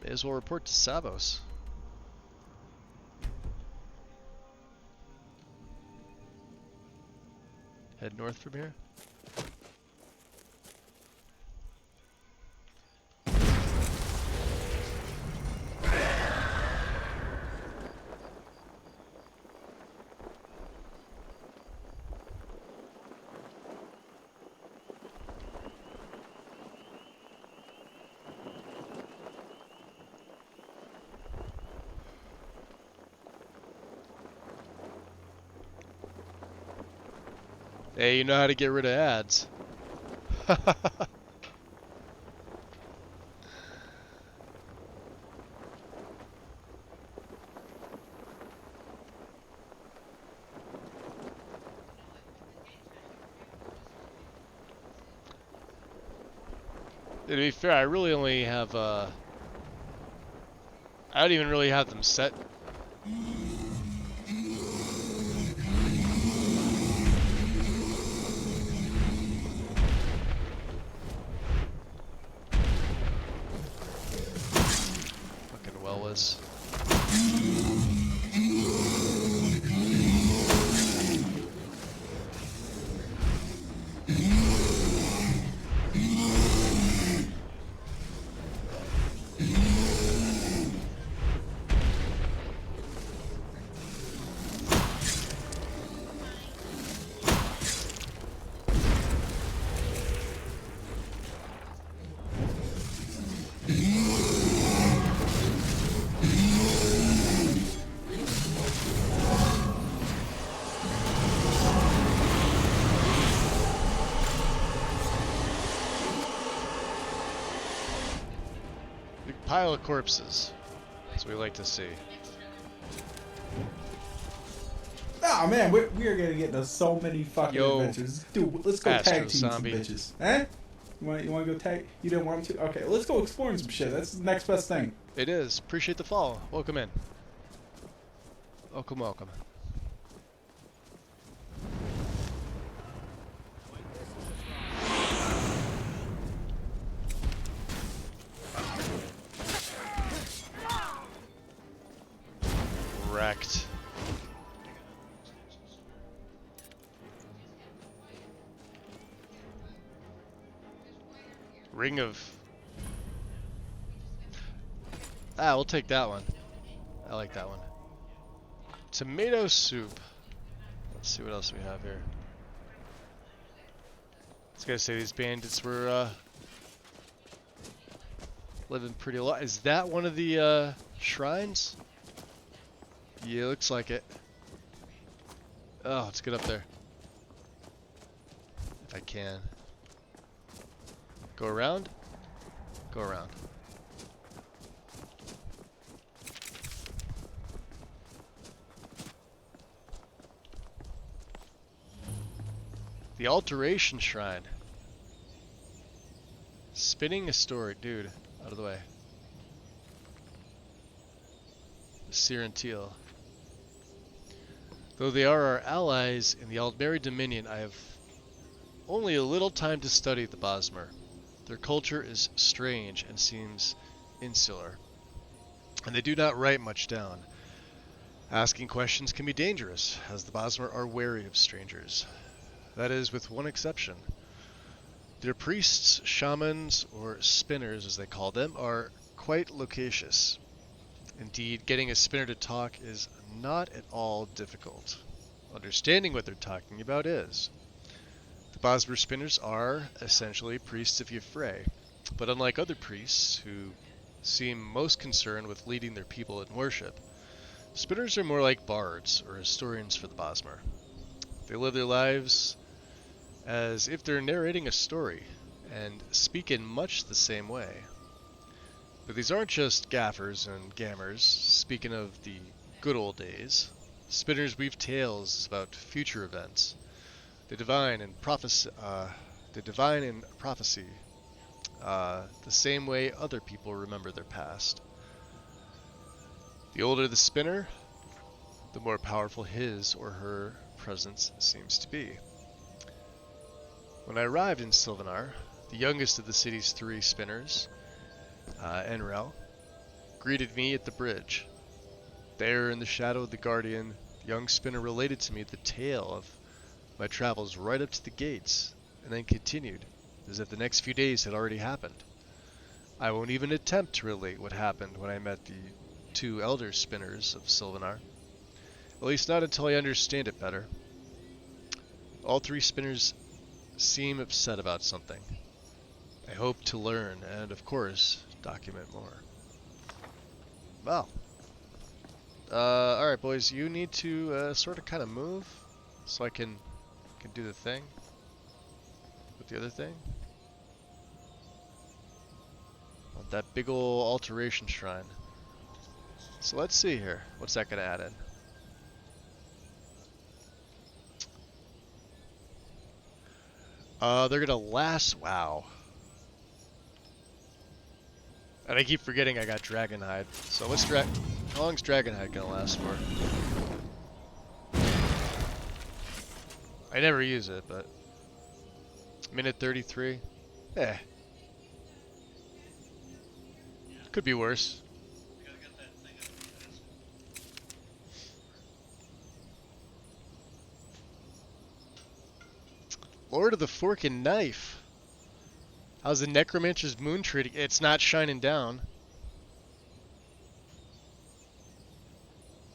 May as well report to Savos. Head north from here. Hey, you know how to get rid of ads. To be fair, I really only have, I don't even really have them set. Fucking well was. Pile of corpses, as we like to see. Oh man, we are gonna get into so many fucking adventures. Dude, let's go tag team some zombie. bitches. Eh? You want to go tag? You didn't want to? Okay, let's go exploring some shit. That's the next best thing. It is. Appreciate the follow. Welcome in. Welcome, welcome. Wrecked. Ring of... Ah, we'll take that one. I like that one. Tomato soup. Let's see what else we have here. I was gonna say these bandits were living pretty low. Is that one of the shrines? Yeah, looks like it. Oh, let's get up there. If I can. Go around? Go around. The Alteration Shrine. Spinning a story. Dude, out of the way. Seer and Teal. Though they are our allies in the Aldmeri Dominion, I have only a little time to study the Bosmer. Their culture is strange and seems insular, and they do not write much down. Asking questions can be dangerous, as the Bosmer are wary of strangers. That is, with one exception. Their priests, shamans, or spinners as they call them, are quite loquacious. Indeed, getting a spinner to talk is not at all difficult. Understanding what they're talking about is. The Bosmer spinners are, essentially, priests of Y'ffre, but unlike other priests, who seem most concerned with leading their people in worship, spinners are more like bards, or historians for the Bosmer. They live their lives as if they're narrating a story, and speak in much the same way. But these aren't just gaffers and gammers. Speaking of the good old days, Spinners weave tales about future events. They divine in prophecy. The same way other people remember their past. The older the spinner, the more powerful his or her presence seems to be. When I arrived in Sylvanar, the youngest of the city's 3 spinners, Enrel, greeted me at the bridge. There in the shadow of the Guardian, the young spinner related to me the tale of my travels right up to the gates, and then continued, as if the next few days had already happened. I won't even attempt to relate what happened when I met the 2 elder spinners of Sylvanar. At least not until I understand it better. All 3 spinners seem upset about something. I hope to learn and, of course, document more. Well. Alright boys, you need to sort of kind of move so I can do the thing with the other thing. Want that big ol' alteration shrine. So let's see here. What's that going to add in? They're gonna last. Wow. And I keep forgetting I got Dragonhide. So what's how long's Dragonhide gonna last for? I never use it, but minute 33. Eh. Could be worse. Lord of the Fork and Knife. How's the Necromancer's Moon treating? It's not shining down.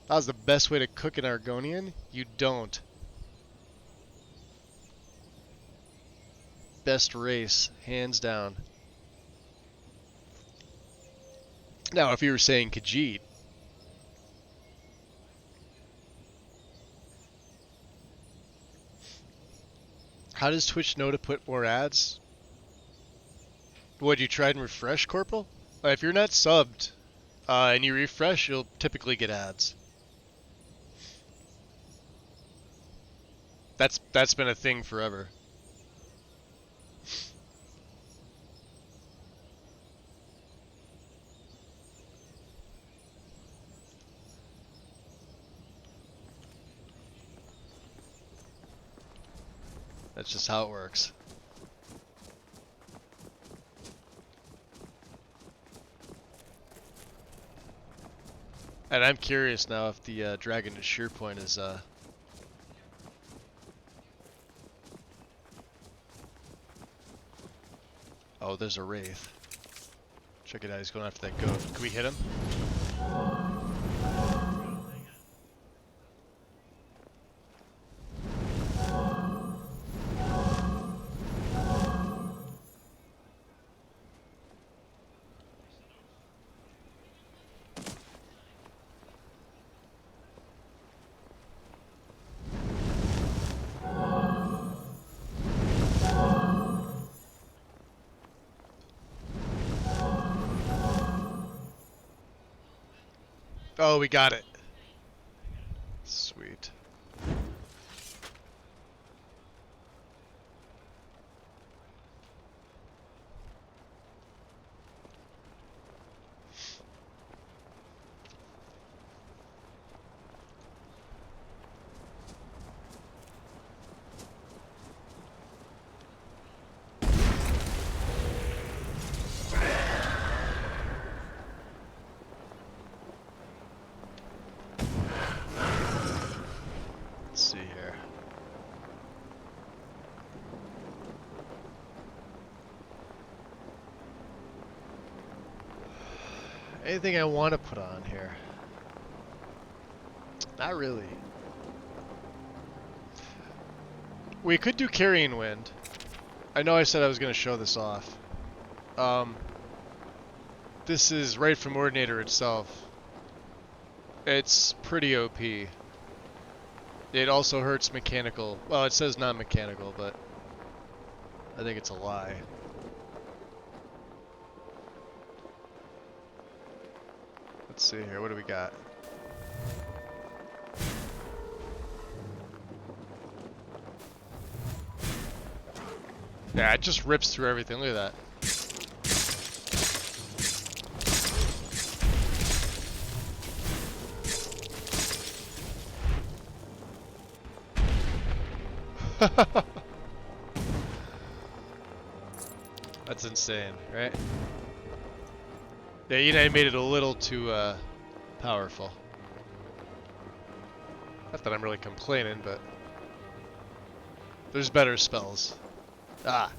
How's the best way to cook an Argonian? You don't. Best race, hands down. Now, if you were saying Khajiit, how does Twitch know to put more ads? Would you try and refresh, Corporal? If you're not subbed and you refresh, you'll typically get ads. That's been a thing forever. That's just how it works. And I'm curious now if the Dragon to Sheer Point is Oh, there's a Wraith. Check it out, he's going after that goat. Can we hit him? Oh, we got it. Sweet. Let's see here. Anything I want to put on here? Not really. We could do Carrying Wind. I know I said I was going to show this off. This is right from Ordinator itself. It's pretty OP. It also hurts mechanical. Well, it says non-mechanical, but I think it's a lie. Let's see here. What do we got? Yeah, it just rips through everything. Look at that. That's insane, right? Yeah, United made it a little too powerful. Not that I'm really complaining, but there's better spells. Ah.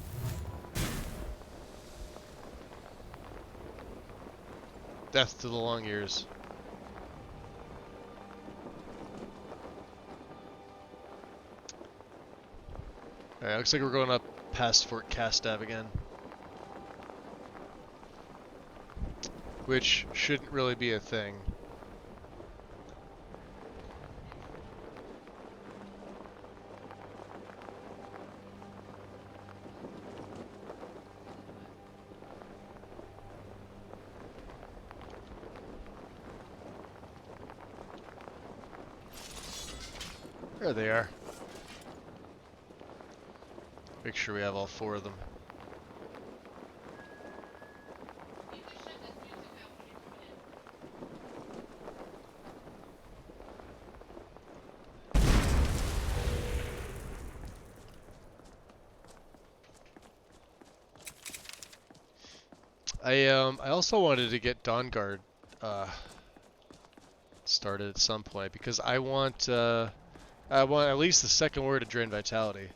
Death to the long ears. Alright, looks like we're going up past Fort Castav again. Which shouldn't really be a thing. There they are. Make sure we have all 4 of them. I also wanted to get Dawn Guard started at some point because I want at least the second word to drain vitality.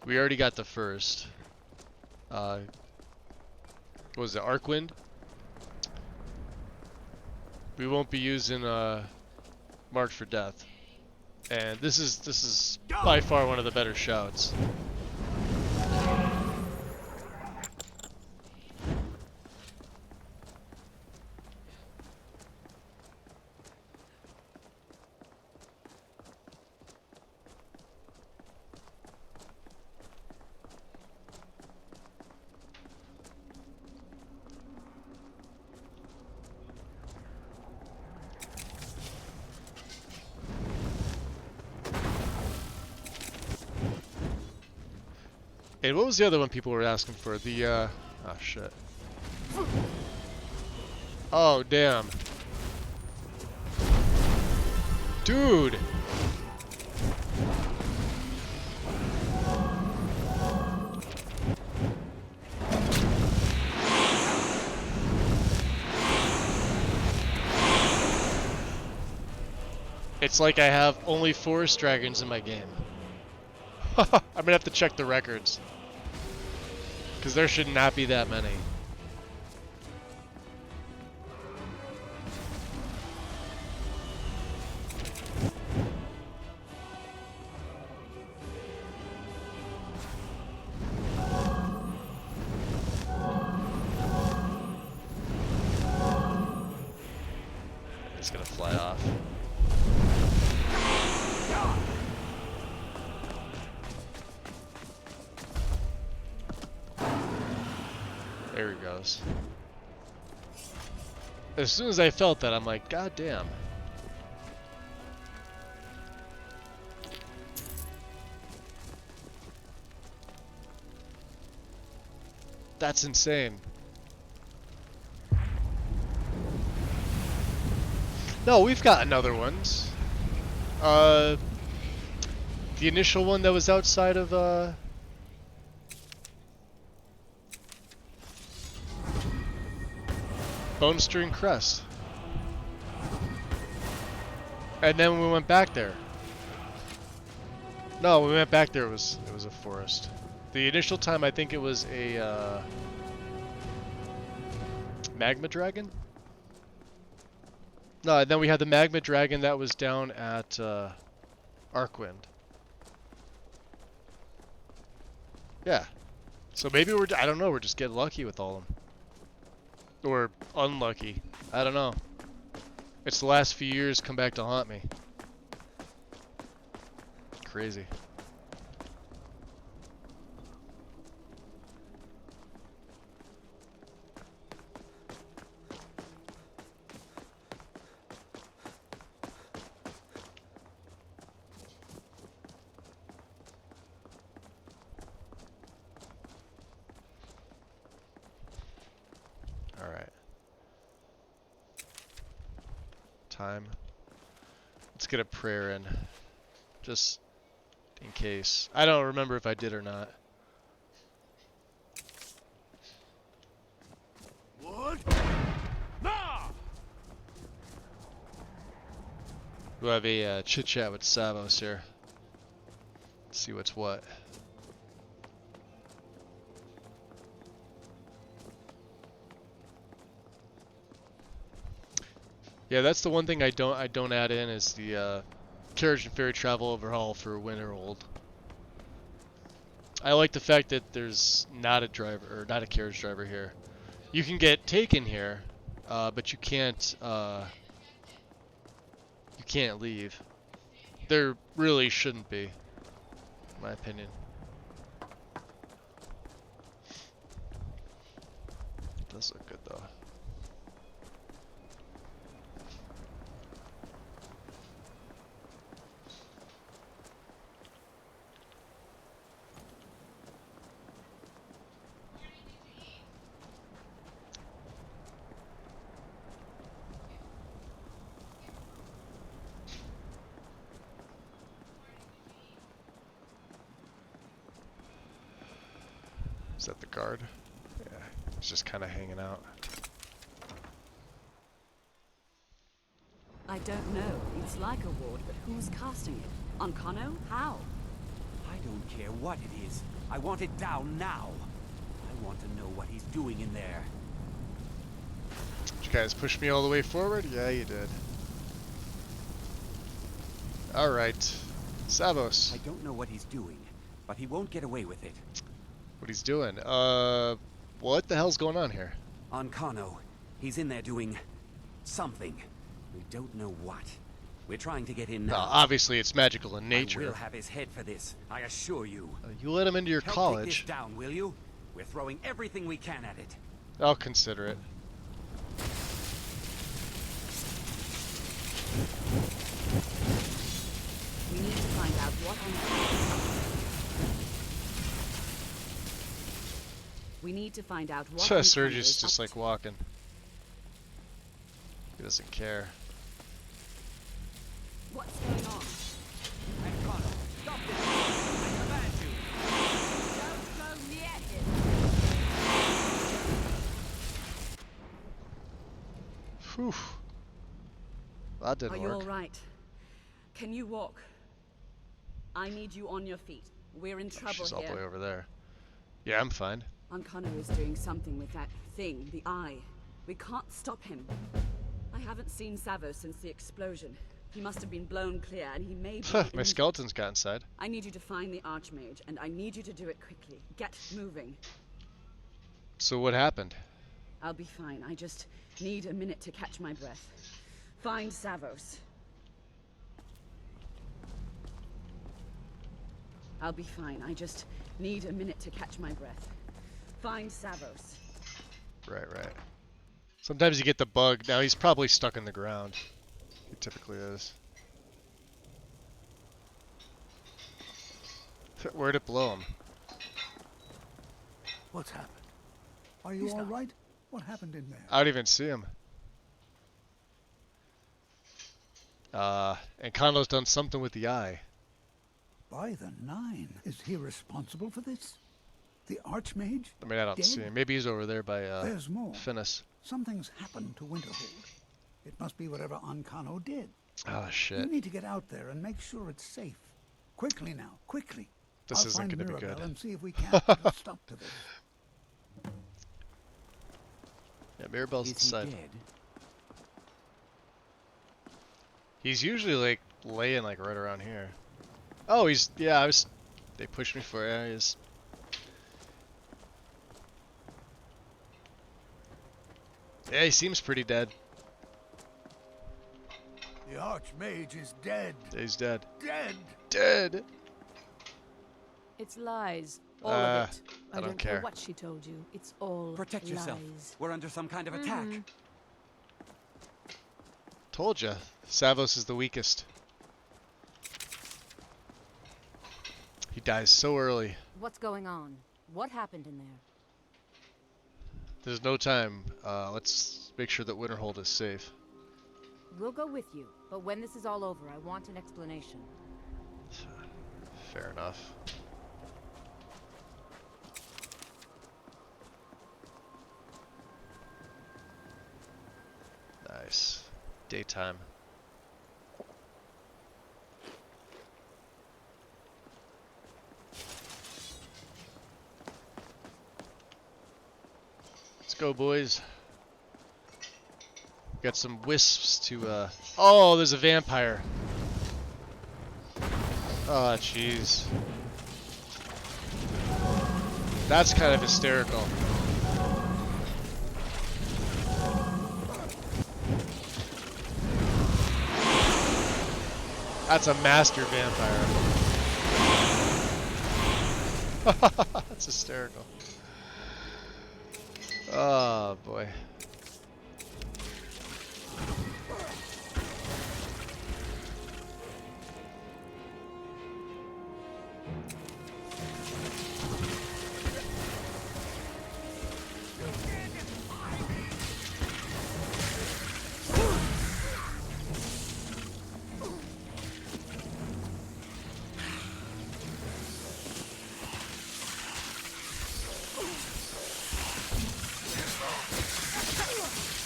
We already got the first. What was it, Arcwind? We won't be using Marked for Death. And this is by far one of the better shouts. And what was the other one people were asking for? The, oh shit. Oh, damn. Dude! It's like I have only forest dragons in my game. I'm gonna have to check the records. Because there should not be that many. It's gonna fly off. There he goes. As soon as I felt that, I'm like, God damn. That's insane. No, we've got another ones. The initial one that was outside of, Bonestring Crest. And then we went back there. No, we went back there, it was a forest. The initial time, I think it was a, Magma Dragon? No, and then we had the Magma Dragon that was down at, Arcwind. Yeah. So maybe I don't know, we're just getting lucky with all of them. Or unlucky. I don't know. It's the last few years come back to haunt me. Crazy. time. Let's get a prayer in, just in case. I don't remember if I did or not. What? Nah! We'll have a chit chat with Savos here. See what's what. Yeah, that's the one thing I don't add in is the carriage and ferry travel overhaul for Winterhold. I like the fact that there's not a driver or not a carriage driver here. You can get taken here, but you can't leave. There really shouldn't be, in my opinion. It does look good though. Is that the guard? Yeah, he's just kind of hanging out. I don't know. It's like a ward, but who's casting it? On Kano? How? I don't care what it is. I want it down now. I want to know what he's doing in there. Did you guys push me all the way forward? Yeah, you did. Alright. Savos. I don't know what he's doing, but he won't get away with it. What he's doing? What the hell's going on here? On Kano, he's in there doing something. We don't know what. We're trying to get in now. Obviously, it's magical in nature. I will have his head for this, I assure you. You let him into your Help college. Take this down, will you? We're throwing everything we can at it. I'll consider it. We need to find out what We need to find out what Sergius just like walking. He doesn't care. What's going on? Stop this! I command you! Don't go near him. Whew. That didn't Are work. you all right? Can you walk? I need you on your feet. We're in trouble She's here. all the way over there. Yeah, I'm fine. Ankano is doing something with that thing, the eye. We can't stop him. I haven't seen Savo since the explosion. He must have been blown clear, and he may be My skeleton's got inside. I need you to find the Archmage, and I need you to do it quickly. Get moving. So what happened? I'll be fine. I just need a minute to catch my breath. Find Savos. I'll be fine. I just need a minute to catch my breath. Find Savos. Right. Sometimes you get the bug. Now he's probably stuck in the ground. He typically is. Where'd it blow him? What's happened? Are you all right? What happened in there? I don't even see him. And Kondo's done something with the eye. By the 9. Is he responsible for this? The Archmage? I mean, I don't dead? see him. Maybe he's over there by There's more. Finis. Something's happened to Winterhold. It must be whatever Ankano did. Oh, shit. You need to get out there and make sure it's safe. Quickly now, quickly. This I'll isn't find going to be Mirabelle good. and see if we can't put a stop to this. Yeah, Mirabelle's Is he inside. dead? He's usually like laying like right around here. Oh, he's yeah. They pushed me for it. He is. Yeah, he seems pretty dead. The Archmage is dead. He's dead. Dead. Dead. It's lies. All of it. I don't care care. what she told you. It's all Protect lies. yourself. We're under some kind of attack. Told ya. Savos is the weakest. He dies so early. What's going on? What happened in there? There's no time. Let's make sure that Winterhold is safe. We'll go with you, but when this is all over, I want an explanation. Fair enough. Nice. Daytime. Let's go, boys. Got some wisps to, Oh, there's a vampire. Oh, jeez. That's kind of hysterical. That's a master vampire. That's hysterical. Oh, boy.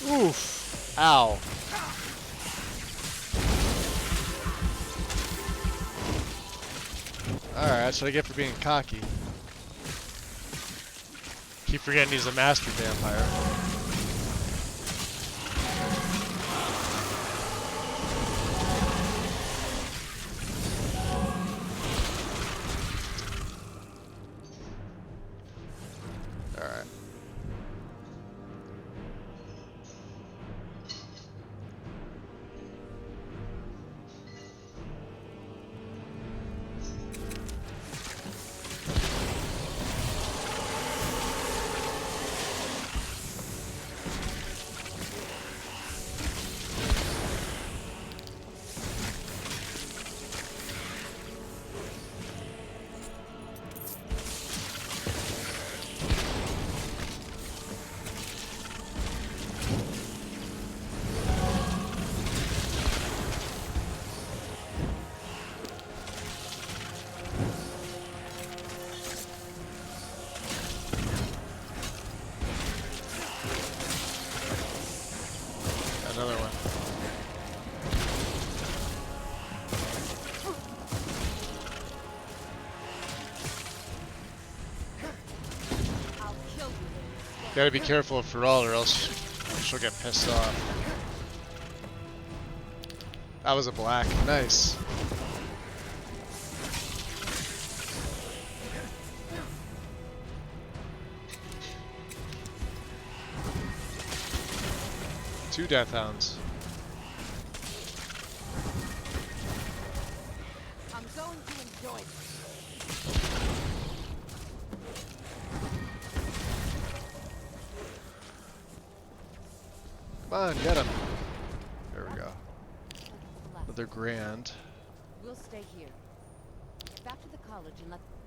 Oof. Ow. Alright, that's what I get for being cocky. Keep forgetting he's a master vampire. Alright. Another one. Gotta be careful of Feral or else she'll get pissed off. That was a black. Nice. Two Death Hounds. I'm going to enjoy it. Come on, get him. There we go. Another grand. We'll stay here. Get back to the college and let them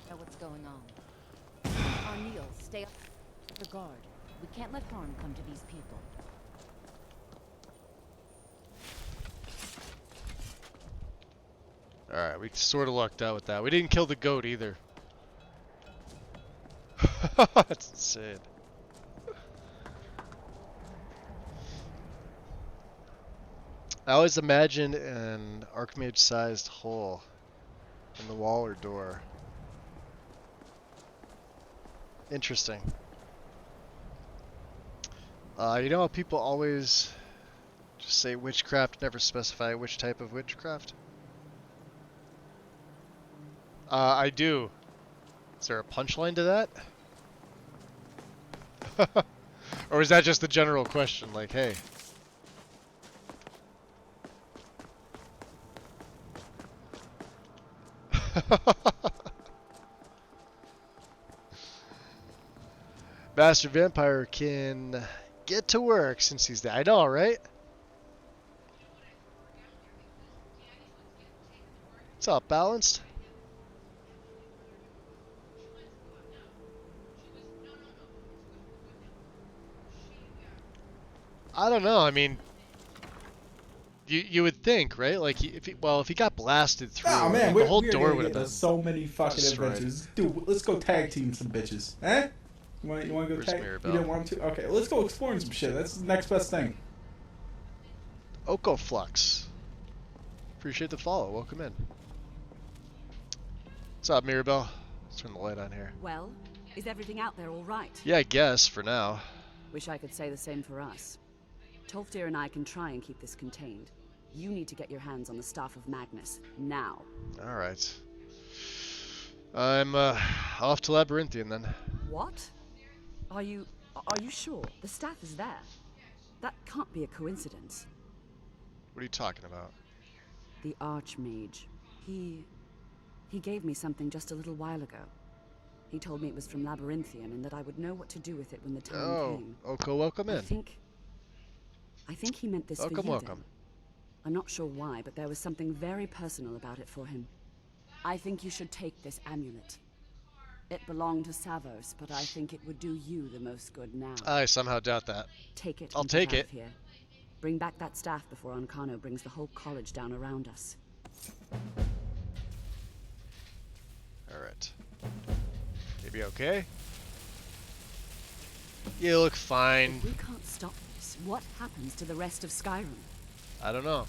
know what's going on. Arneal, stay up the guard. We can't let harm come to these people. Alright, we sort of lucked out with that. We didn't kill the goat either. That's insane. I always imagined an Archmage-sized hole in the wall or door. Interesting. You know how people always just say witchcraft, never specify which type of witchcraft? I do. Is there a punchline to that? Or is that just the general question? Like, hey. Master Vampire can get to work since he's dead. I know, right? What's up, Balanced? I don't know. I mean, You would think, right? Like, if he got blasted through, Oh man, the whole we're door gonna would get have into been so many fucking destroyed. adventures. Dude, let's go tag team some bitches. Eh? You want to go Where's tag? Mirabelle? You didn't want to? Okay, let's go exploring some shit. That's the next best thing. Okoflux. Appreciate the follow. Welcome in. What's up, Mirabelle? Let's turn the light on here. Well, is everything out there all right? Yeah, I guess, for now. Wish I could say the same for us. Tolfdir and I can try and keep this contained. You need to get your hands on the Staff of Magnus, now. Alright. I'm, off to Labyrinthian, then. What? Are you sure? The staff is there. That can't be a coincidence. What are you talking about? The Archmage. He gave me something just a little while ago. He told me it was from Labyrinthian and that I would know what to do with it when the time came. Oko, welcome in. I think he meant this Welcome, for you, welcome. then. I'm not sure why, but there was something very personal about it for him. I think you should take this amulet. It belonged to Savos, but I think it would do you the most good now. I somehow doubt that. Take it. I'll and take get out it. of here. Bring back that staff before Ancano brings the whole college down around us. Alright. Maybe okay? You look fine. If we can't stop this, what happens to the rest of Skyrim? I don't know.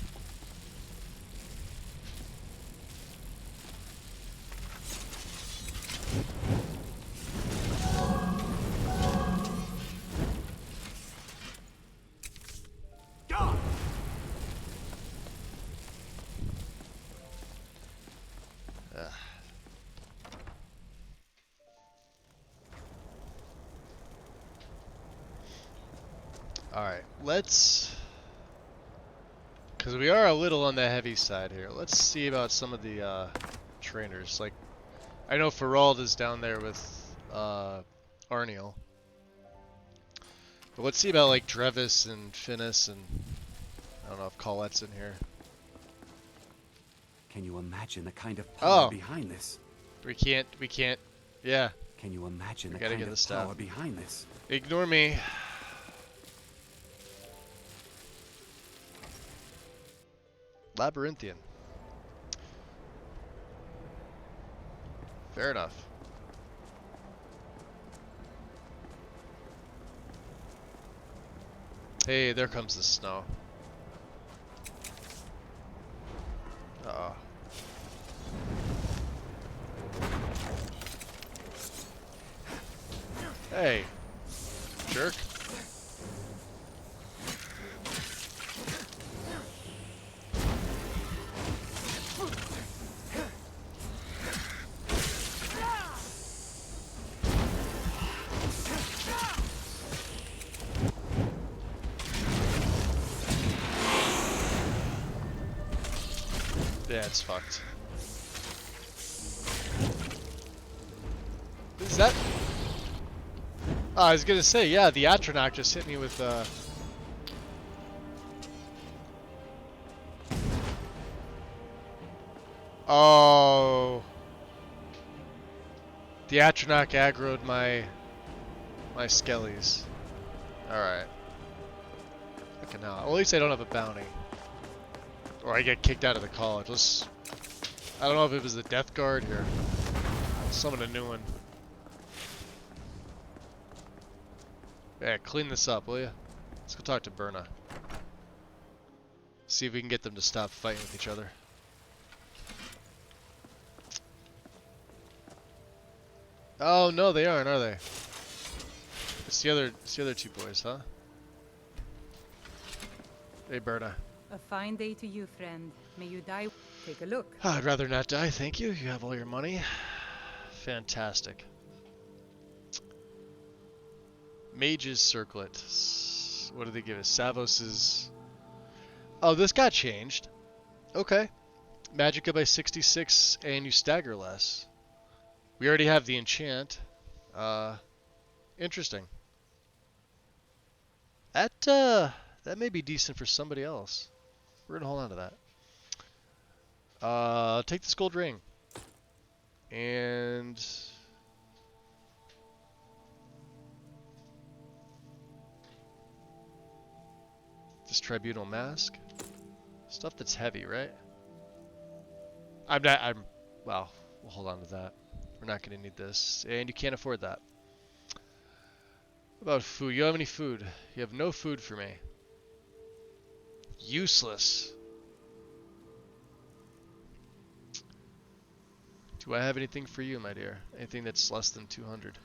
Alright, let's... Because we are a little on the heavy side here. Let's see about some of the trainers. Like, I know Ferald is down there with Arniel. But let's see about like Drevis and Finis and... I don't know if Colette's in here. Can you imagine the kind of power Oh. behind this? We can't, yeah. Can you imagine the Gotta kind get of the stuff. power behind this? Ignore me. Labyrinthian. Fair enough. Hey, there comes the snow. Uh-oh. Hey, jerk. Yeah, it's fucked. Is that... Oh, I was gonna say, yeah, the Atronach just hit me with, Oh... The Atronach aggroed my skellies. Alright. Fucking hell. Well, at least I don't have a bounty. Or I get kicked out of the college. I don't know if it was the Death Guard or summon a new one. Yeah, clean this up, will ya? Let's go talk to Berna. See if we can get them to stop fighting with each other. Oh no, they aren't, are they? It's the other two boys, huh? Hey, Berna. A fine day to you, friend. May you die. Take a look. I'd rather not die, thank you. You have all your money. Fantastic. Mage's Circlet. What do they give us? Savos's... Oh, this got changed. Okay. Magicka by 66, and you stagger less. We already have the enchant. Interesting. That may be decent for somebody else. We're gonna hold on to that. Take this gold ring. And... this tribunal mask. Stuff that's heavy, right? Well, we'll hold on to that. We're not going to need this. And you can't afford that. What about food? You don't have any food. You have no food for me. Useless. Do I have anything for you, my dear? Anything that's less than 200?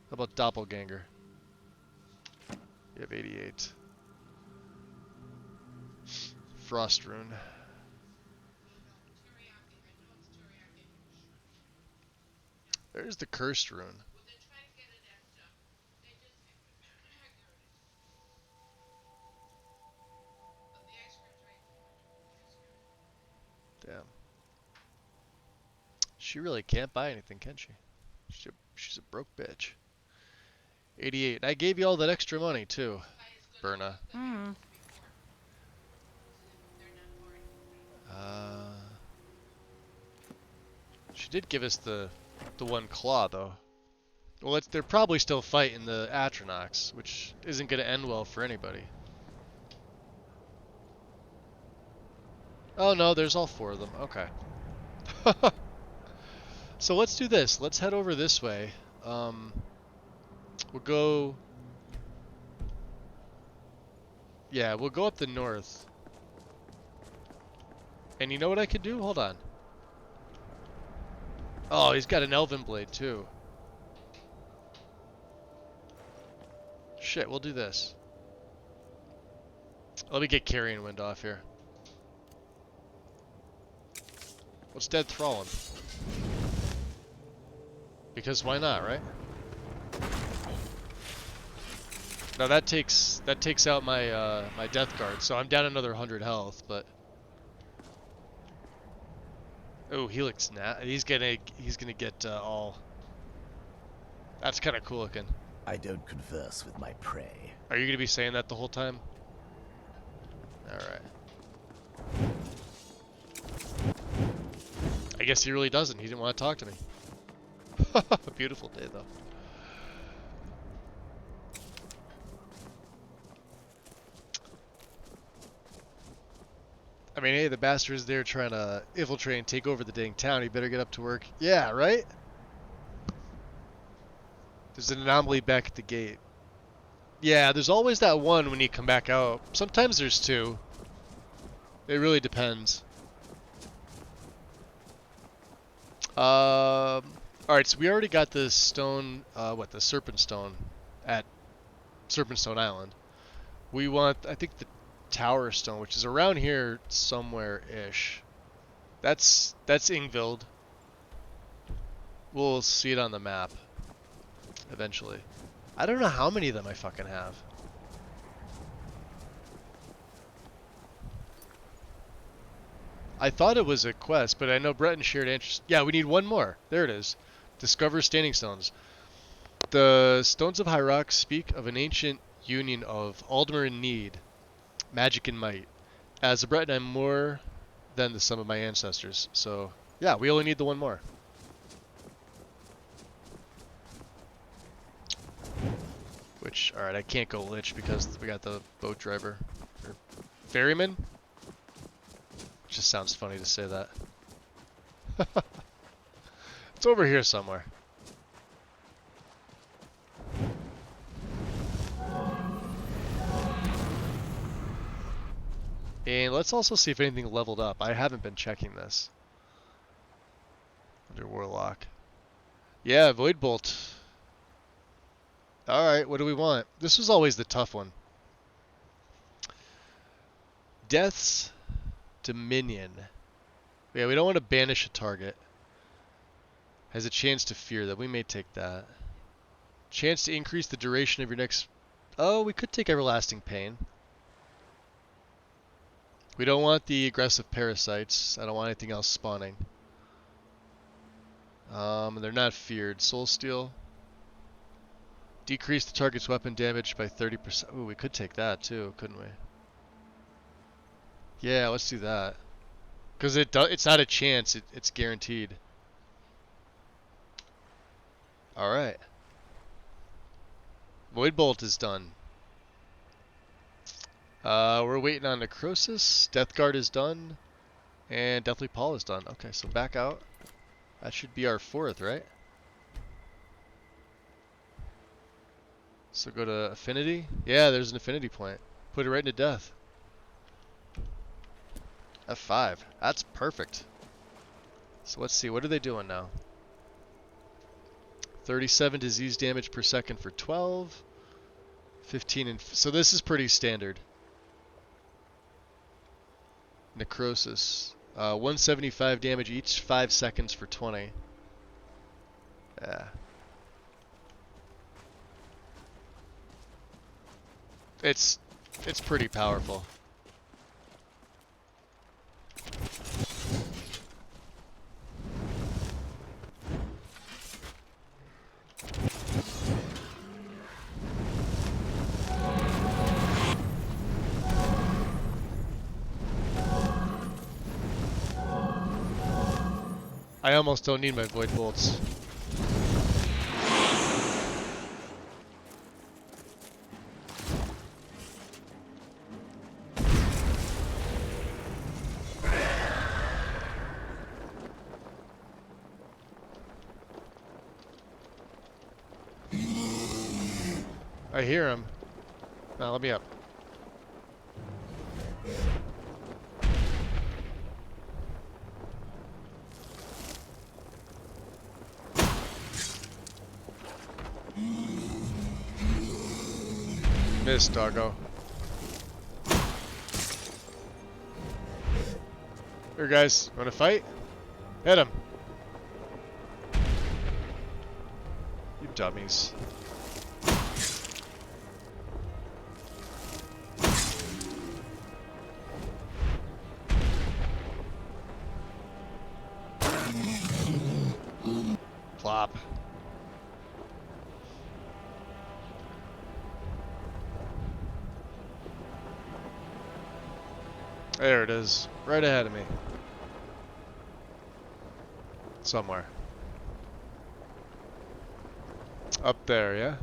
How about Doppelganger? You have 88. Frost Rune. There's the Cursed Rune. Damn. She really can't buy anything, can she? She's a broke bitch. 88. And I gave you all that extra money, too, Berna. She did give us the one claw, though. Well, they're probably still fighting the Atronachs, which isn't going to end well for anybody. Oh, no, there's all 4 of them. Okay. So let's do this. Let's head over this way. We'll go... Yeah, we'll go up the north. And you know what I could do? Hold on. Oh, he's got an Elven Blade, too. Shit, we'll do this. Let me get Carrion Wind off here. Let's Dead Thrall him. Because why not, right? Now that takes out my my Death Guard, so I'm down another 100 health, but oh, he looks he's gonna get all. That's kind of cool looking. I don't converse with my prey. Are you gonna be saying that the whole time? All right. I guess he really doesn't. He didn't want to talk to me. A beautiful day, though. I mean, hey, the bastard's there trying to infiltrate and take over the dang town. He better get up to work. Yeah, right? There's an anomaly back at the gate. Yeah, there's always that one when you come back out. Sometimes there's 2. It really depends. Alright, so we already got the stone, the Serpent Stone at Serpent Stone Island. We want, I think, the Tower Stone, which is around here somewhere-ish. That's Ingvild. We'll see it on the map eventually. I don't know how many of them I fucking have. I thought it was a quest, but I know Breton shared interest. Yeah, we need one more. There it is. Discover Standing Stones. The Stones of Hyrok speak of an ancient union of Aldmer and need, magic and might. As a Breton, I'm more than the sum of my ancestors. So, yeah, we only need the one more. Which, alright, I can't go Lich because we got the boat driver. Or ferryman? Just sounds funny to say that. It's over here somewhere. And let's also see if anything leveled up. I haven't been checking this. Under Warlock. Yeah, Void Bolt. Alright, what do we want? This was always the tough one. Death's Dominion. Yeah, we don't want to banish a target. Has a chance to fear that. We may take that. Chance to increase the duration of your next... Oh, we could take Everlasting Pain. We don't want the aggressive parasites. I don't want anything else spawning. They're not feared. Soul Steel. Decrease the target's weapon damage by 30%. Ooh, we could take that too, couldn't we? Yeah, let's do that. Because it's not a chance, it's guaranteed. Alright. Void Bolt is done. We're waiting on Necrosis. Death Guard is done. And Deathly Pall is done. Okay, so back out. That should be our 4th, right? So go to Affinity. Yeah, there's an Affinity point. Put it right into Death. F5. That's perfect. So let's see, what are they doing now? 37 disease damage per second for 12. 15 and so this is pretty standard. Necrosis. 175 damage each 5 seconds for 20. Yeah. It's pretty powerful. I almost don't need my Void Bolts. I hear him. Now let me up. Miss, doggo. Here, guys. Want to fight? Hit him. You dummies. Plop. There it is. Right ahead of me. Somewhere. Up there, yeah?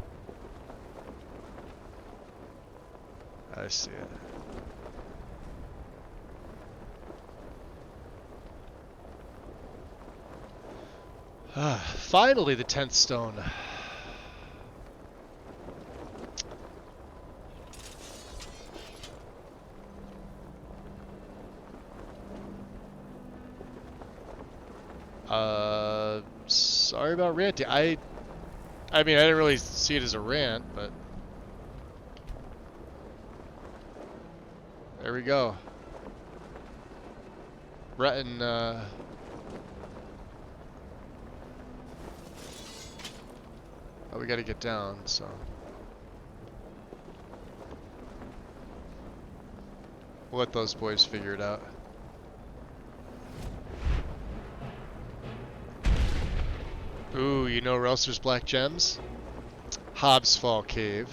I see it. Finally, the 10th stone. Sorry about ranting. I mean, I didn't really see it as a rant, but there we go. Breton, oh, we gotta get down, so. We'll let those boys figure it out. Ooh, you know where else there's black gems? Hobbs Fall Cave.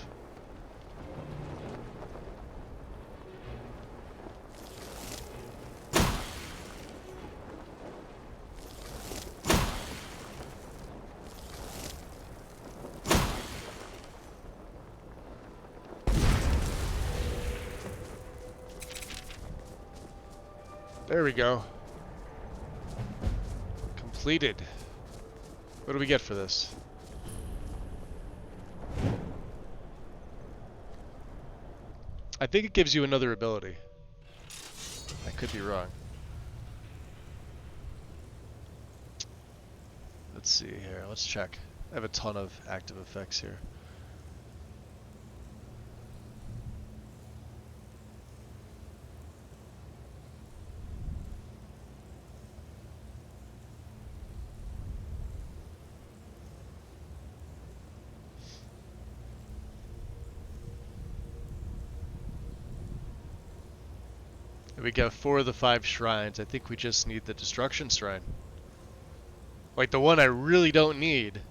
There we go. Completed. What do we get for this? I think it gives you another ability. I could be wrong. Let's see here. Let's check. I have a ton of active effects here. We got 4 of the 5 shrines. I think we just need the destruction shrine. Like the one I really don't need.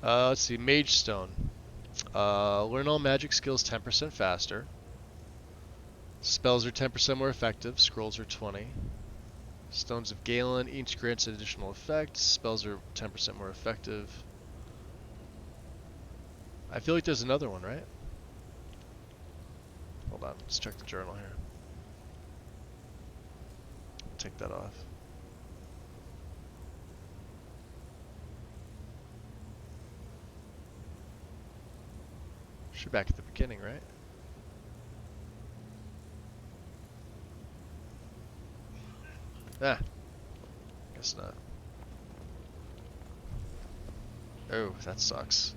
Let's see, Mage Stone. Learn all magic skills 10% faster. Spells are 10% more effective. Scrolls are 20. Stones of Galen, each grants an additional effect. Spells are 10% more effective. I feel like there's another one, right? Hold on, let's check the journal here. Take that off. Should be back at the beginning, right? Ah, guess not. Oh, that sucks.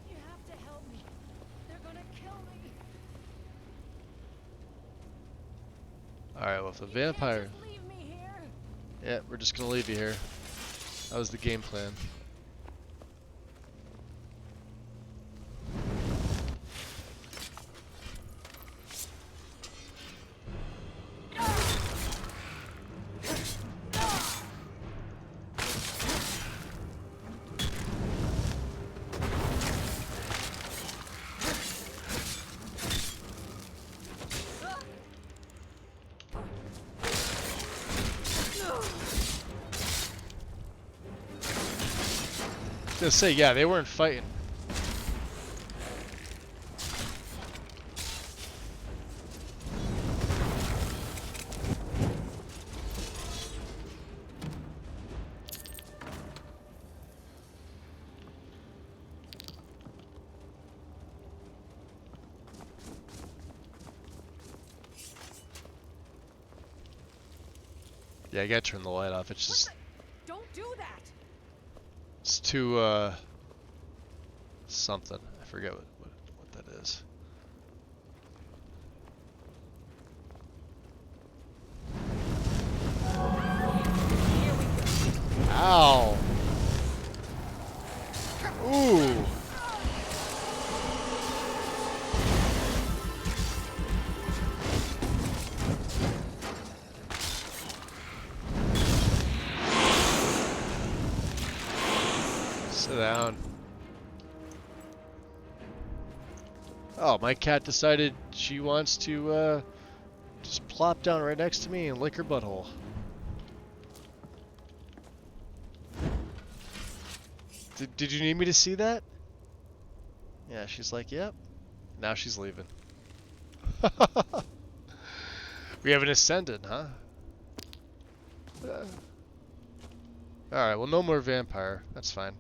You have to help me. They're gonna kill me. Alright, well, if the vampire... Just leave me here. Yeah, we're just gonna leave you here. That was the game plan. I was gonna say, yeah, they weren't fighting. Yeah, I gotta turn the light off. It's just... Don't do that. It's too, something. I forget what that is. Ow! Ooh! Sit down. Oh, my cat decided she wants to just plop down right next to me and lick her butthole. Did you need me to see that? Yeah, she's like, yep. Now she's leaving. We have an ascendant, huh? Alright, well, no more vampire. That's fine.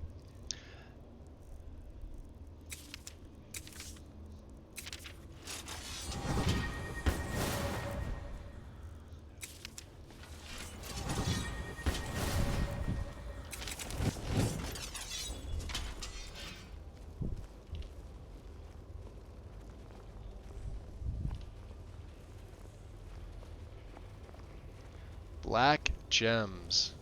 Black gems.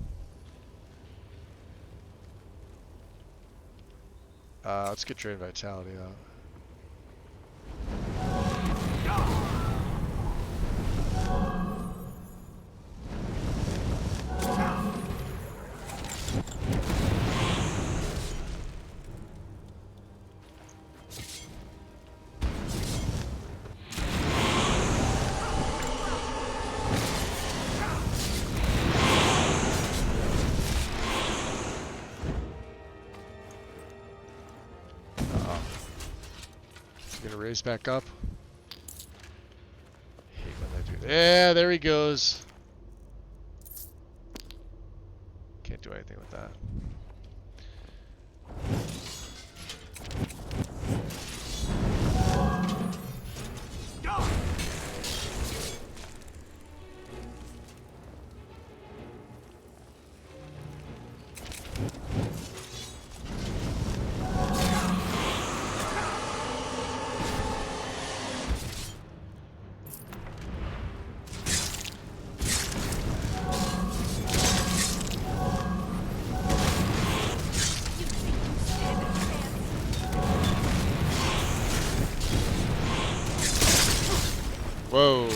Let's get Drain Vitality out. Raise back up. Hate when they do that. Yeah, there he goes. Can't do anything with that. Whoa.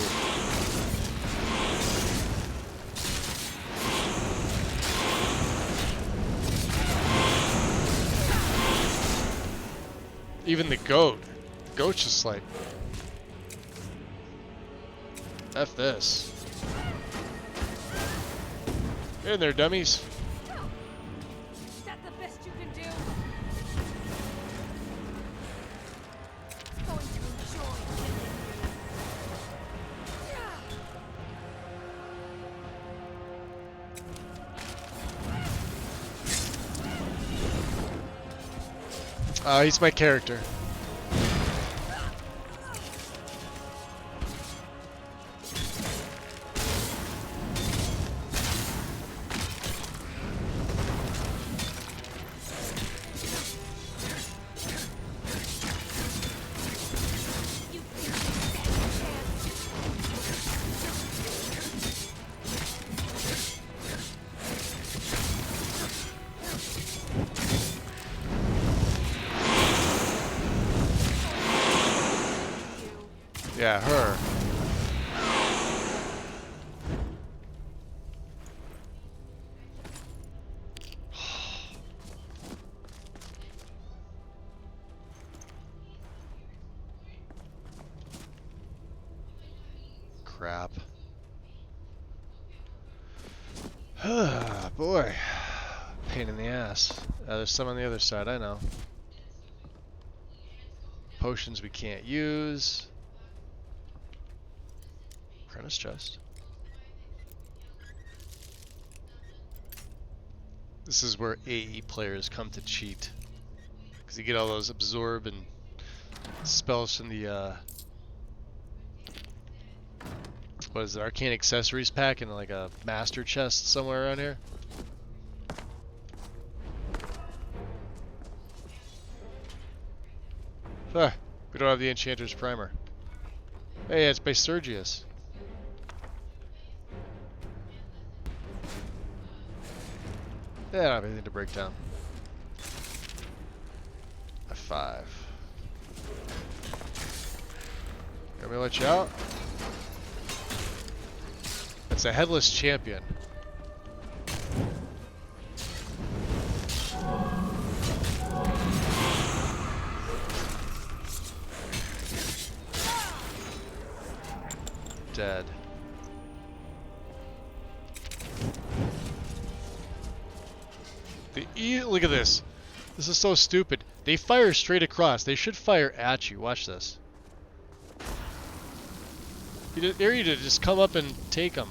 Even the goat. The goat's just like, F this. Get in there, dummies. Is that the best you can do? He's my character. Yeah, her. Crap. Boy. Pain in the ass. There's some on the other side, I know. Potions we can't use. Apprentice chest. This is where AE players come to cheat. Because you get all those absorb and spells from the, what is it, arcane accessories pack in like a master chest somewhere around here. Ah, we don't have the Enchanter's Primer. Hey, it's by Sergius. Yeah, I don't have anything to break down. F5. Let me let you out. It's a headless champion. Dead. Look at this. This is so stupid. They fire straight across. They should fire at you. Watch this. They're you to just come up and take them.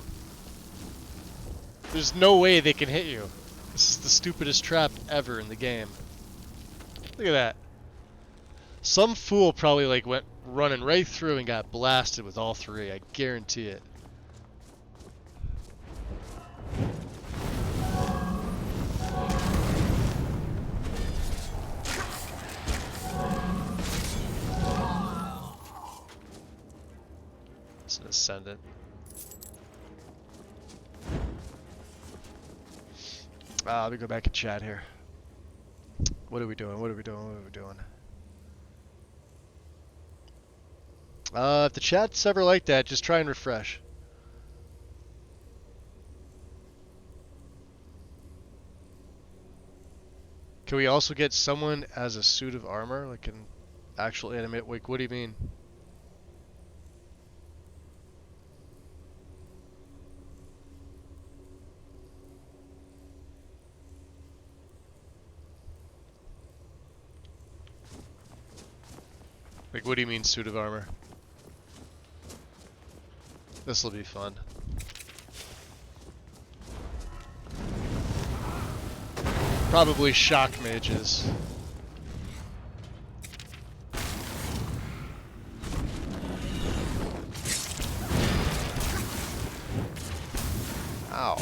There's no way they can hit you. This is the stupidest trap ever in the game. Look at that. Some fool probably like went running right through and got blasted with all three. I guarantee it. It's an ascendant. Let me go back and chat here. What are we doing? What are we doing? What are we doing? If the chat's ever like that, just try and refresh. Can we also get someone as a suit of armor, like an actual animate? Wait, what do you mean? Like, what do you mean suit of armor? This'll be fun. Probably shock mages. Ow.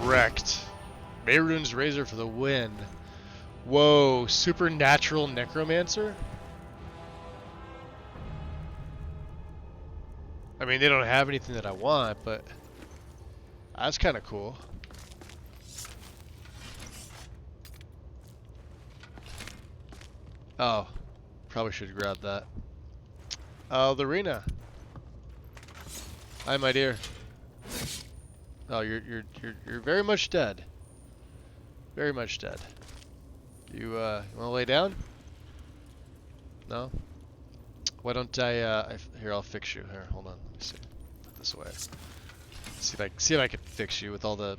Wrecked. Mehrunes Razor for the win. Whoa, supernatural necromancer? I mean, they don't have anything that I want, but that's kind of cool. Oh, probably should grab that. Lorena. Hi, my dear. Oh, you're very much dead. Very much dead. You want to lay down? No? Why don't here, I'll fix you. Here, hold on. Let me see. Put this away. See if I can fix you with all the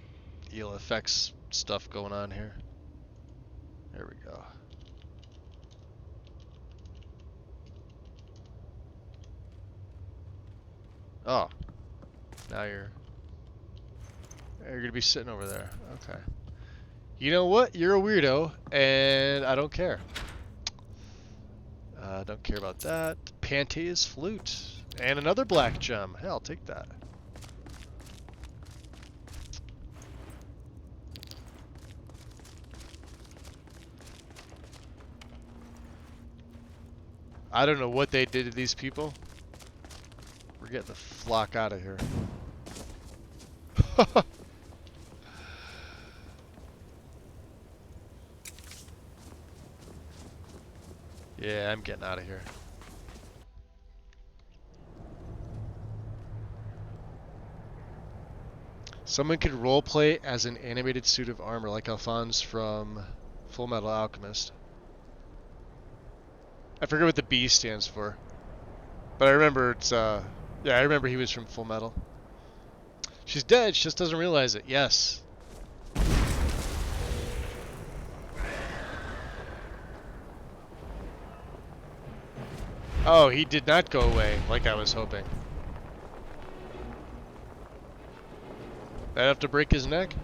eel effects stuff going on here. There we go. Oh. Now you're gonna be sitting over there. Okay. You know what? You're a weirdo, and I don't care. Don't care about that. Pantea's flute. And another black gem. Hey, I'll take that. I don't know what they did to these people. We're getting the flock out of here. Yeah, I'm getting out of here. Someone could roleplay as an animated suit of armor like Alphonse from Full Metal Alchemist. I forget what the B stands for. But I remember it's, yeah, I remember he was from Full Metal. She's dead, she just doesn't realize it. Yes. Oh, he did not go away like I was hoping. I'd have to break his neck?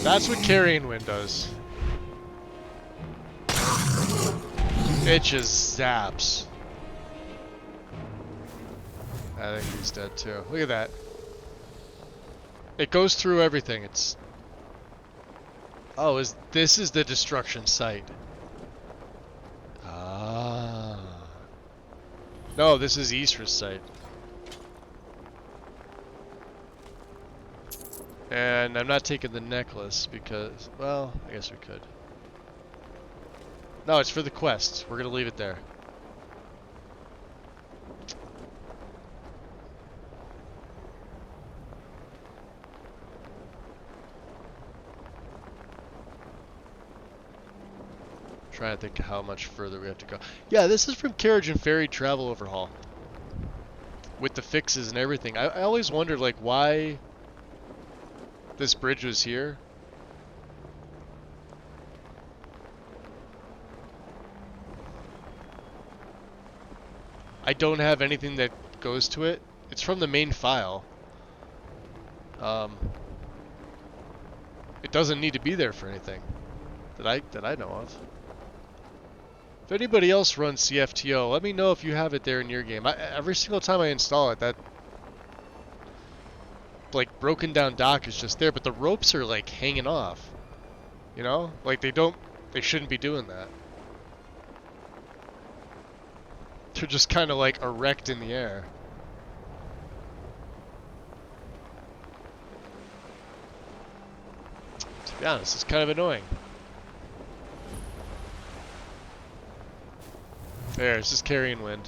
That's what carrying wind does. It just zaps. I think he's dead too. Look at that. It goes through everything. It's... Oh, this is the destruction site. Ah. No, this is Easter's site. And I'm not taking the necklace because, well, I guess we could. No, it's for the quest. We're gonna leave it there. Trying to think of how much further we have to go. Yeah, this is from Carriage and Ferry Travel Overhaul. With the fixes and everything. I always wondered, like, why this bridge was here. I don't have anything that goes to it. It's from the main file. It doesn't need to be there for anything that I know of. If anybody else runs CFTO, let me know if you have it there in your game. Every single time I install it, that like broken down dock is just there, but the ropes are like hanging off. You know? Like they shouldn't be doing that. They're just kind of like erect in the air. To be honest, it's kind of annoying. There, it's just carrying wind.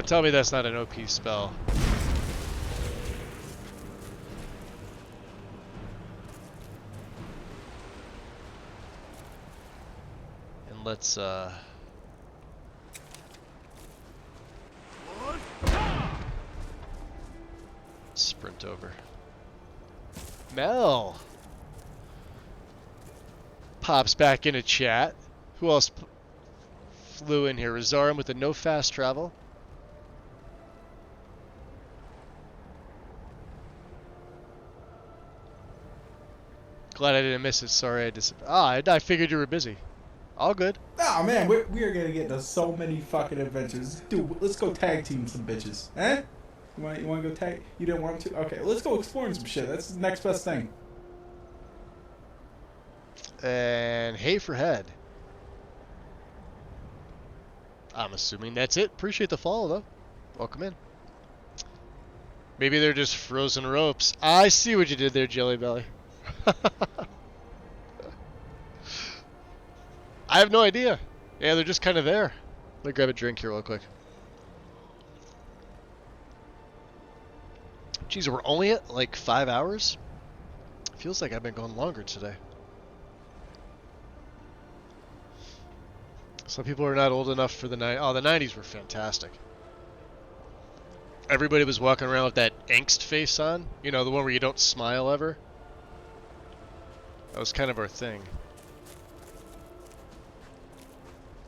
Tell me that's not an OP spell. And let's sprint over. Mel pops back into chat. Who else flew in here? Razarum with the no fast travel. Glad I didn't miss it. Sorry, I figured you were busy. All good. Oh man, we are gonna get into so many fucking adventures. Dude, let's go tag team some bitches. Eh? You want to go tag? You didn't want to? Okay, let's go exploring some shit. That's the next best thing. And hay for head. I'm assuming that's it. Appreciate the follow, though. Welcome in. Maybe they're just frozen ropes. I see what you did there, Jelly Belly. I have no idea. Yeah, they're just kind of there. Let me grab a drink here real quick. Geez, we're only at like 5 hours? Feels like I've been going longer today. Some people are not old enough for the 90s. Oh, the 90s were fantastic. Everybody was walking around with that angst face on. You know, the one where you don't smile ever. That was kind of our thing.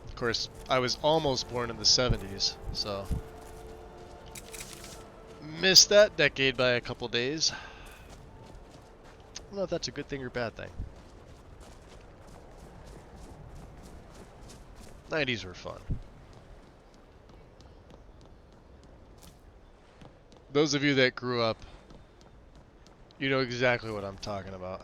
Of course, I was almost born in the 70s, so... missed that decade by a couple days. I don't know if that's a good thing or bad thing. 90s were fun. Those of you that grew up, you know exactly what I'm talking about.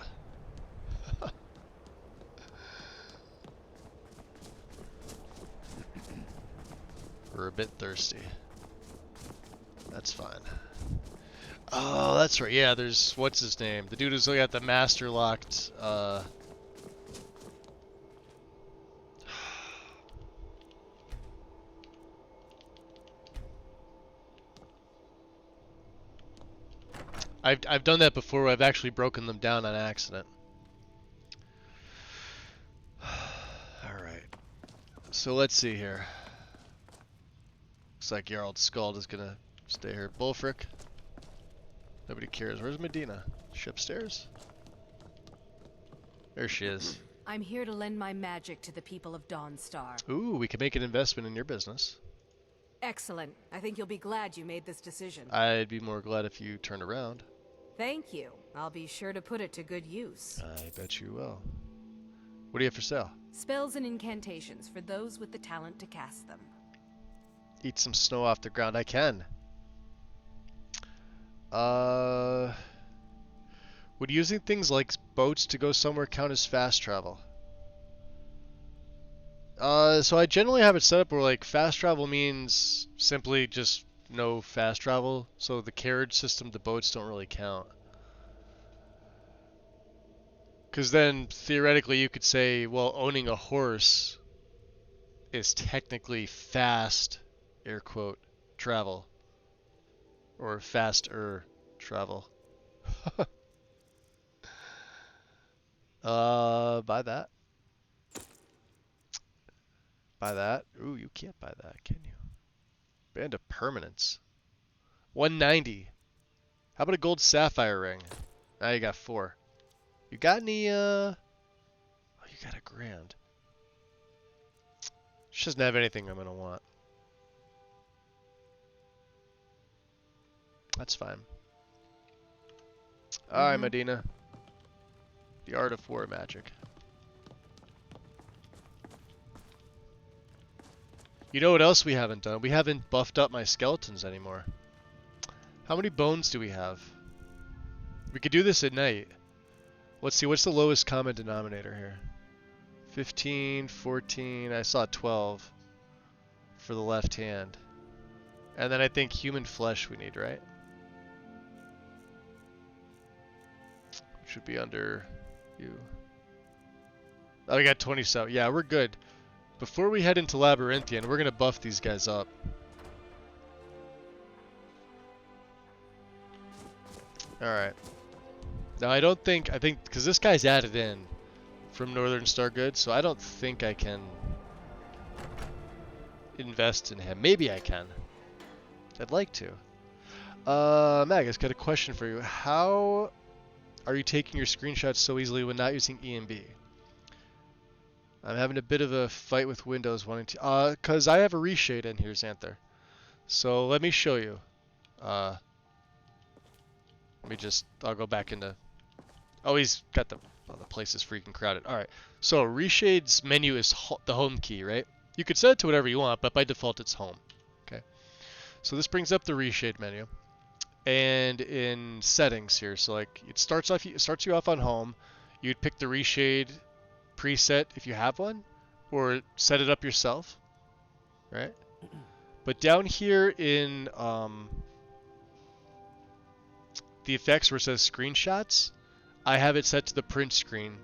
We're a bit thirsty. That's fine. Oh, that's right. Yeah, there's... what's his name? The dude who's got the master locked... I've done that before where I've actually broken them down on accident. Alright. So let's see here. Looks like Gerald Skald is gonna stay here. Bulfric. Nobody cares. Where's Medina? Is she upstairs? There she is. I'm here to lend my magic to the people of Dawnstar. Ooh, we can make an investment in your business. Excellent. I think you'll be glad you made this decision. I'd be more glad if you turned around. Thank you. I'll be sure to put it to good use. I bet you will. What do you have for sale? Spells and incantations for those with the talent to cast them. Eat some snow off the ground. I can. Would using things like boats to go somewhere count as fast travel? So I generally have it set up where like fast travel means simply just no fast travel. So the carriage system, the boats don't really count. Because then theoretically you could say, well, owning a horse is technically fast, air quote, travel. Or faster travel. Buy that. Buy that. Ooh, you can't buy that, can you? Band of Permanents. 190. How about a gold sapphire ring? Now you got 4. You got any, oh, you got a grand. She doesn't have anything I'm gonna want. That's fine. Alright, Medina. The art of war magic. You know what else we haven't done? We haven't buffed up my skeletons anymore. How many bones do we have? We could do this at night. Let's see, what's the lowest common denominator here? 15, 14, I saw 12 for the left hand. And then I think human flesh we need, right? Should be under you. Oh, we got 27. Yeah, we're good. Before we head into Labyrinthian, we're going to buff these guys up. Alright. Now, I think, because this guy's added in from Northern Star Goods, so I don't think I can invest in him. Maybe I can. I'd like to. Magus, got a question for you. How are you taking your screenshots so easily when not using EMB? I'm having a bit of a fight with Windows wanting to... because I have a reshade in here, Xanther. So let me show you. Let me just... I'll go back into... Oh, he's got the... Oh, the place is freaking crowded. Alright. So reshade's menu is the home key, right? You could set it to whatever you want, but by default it's home. Okay. So this brings up the reshade menu. And in settings here, so like it starts you off on home. You'd pick the reshade preset if you have one, or set it up yourself. right? But down here in the effects where it says screenshots, I have it set to the print screen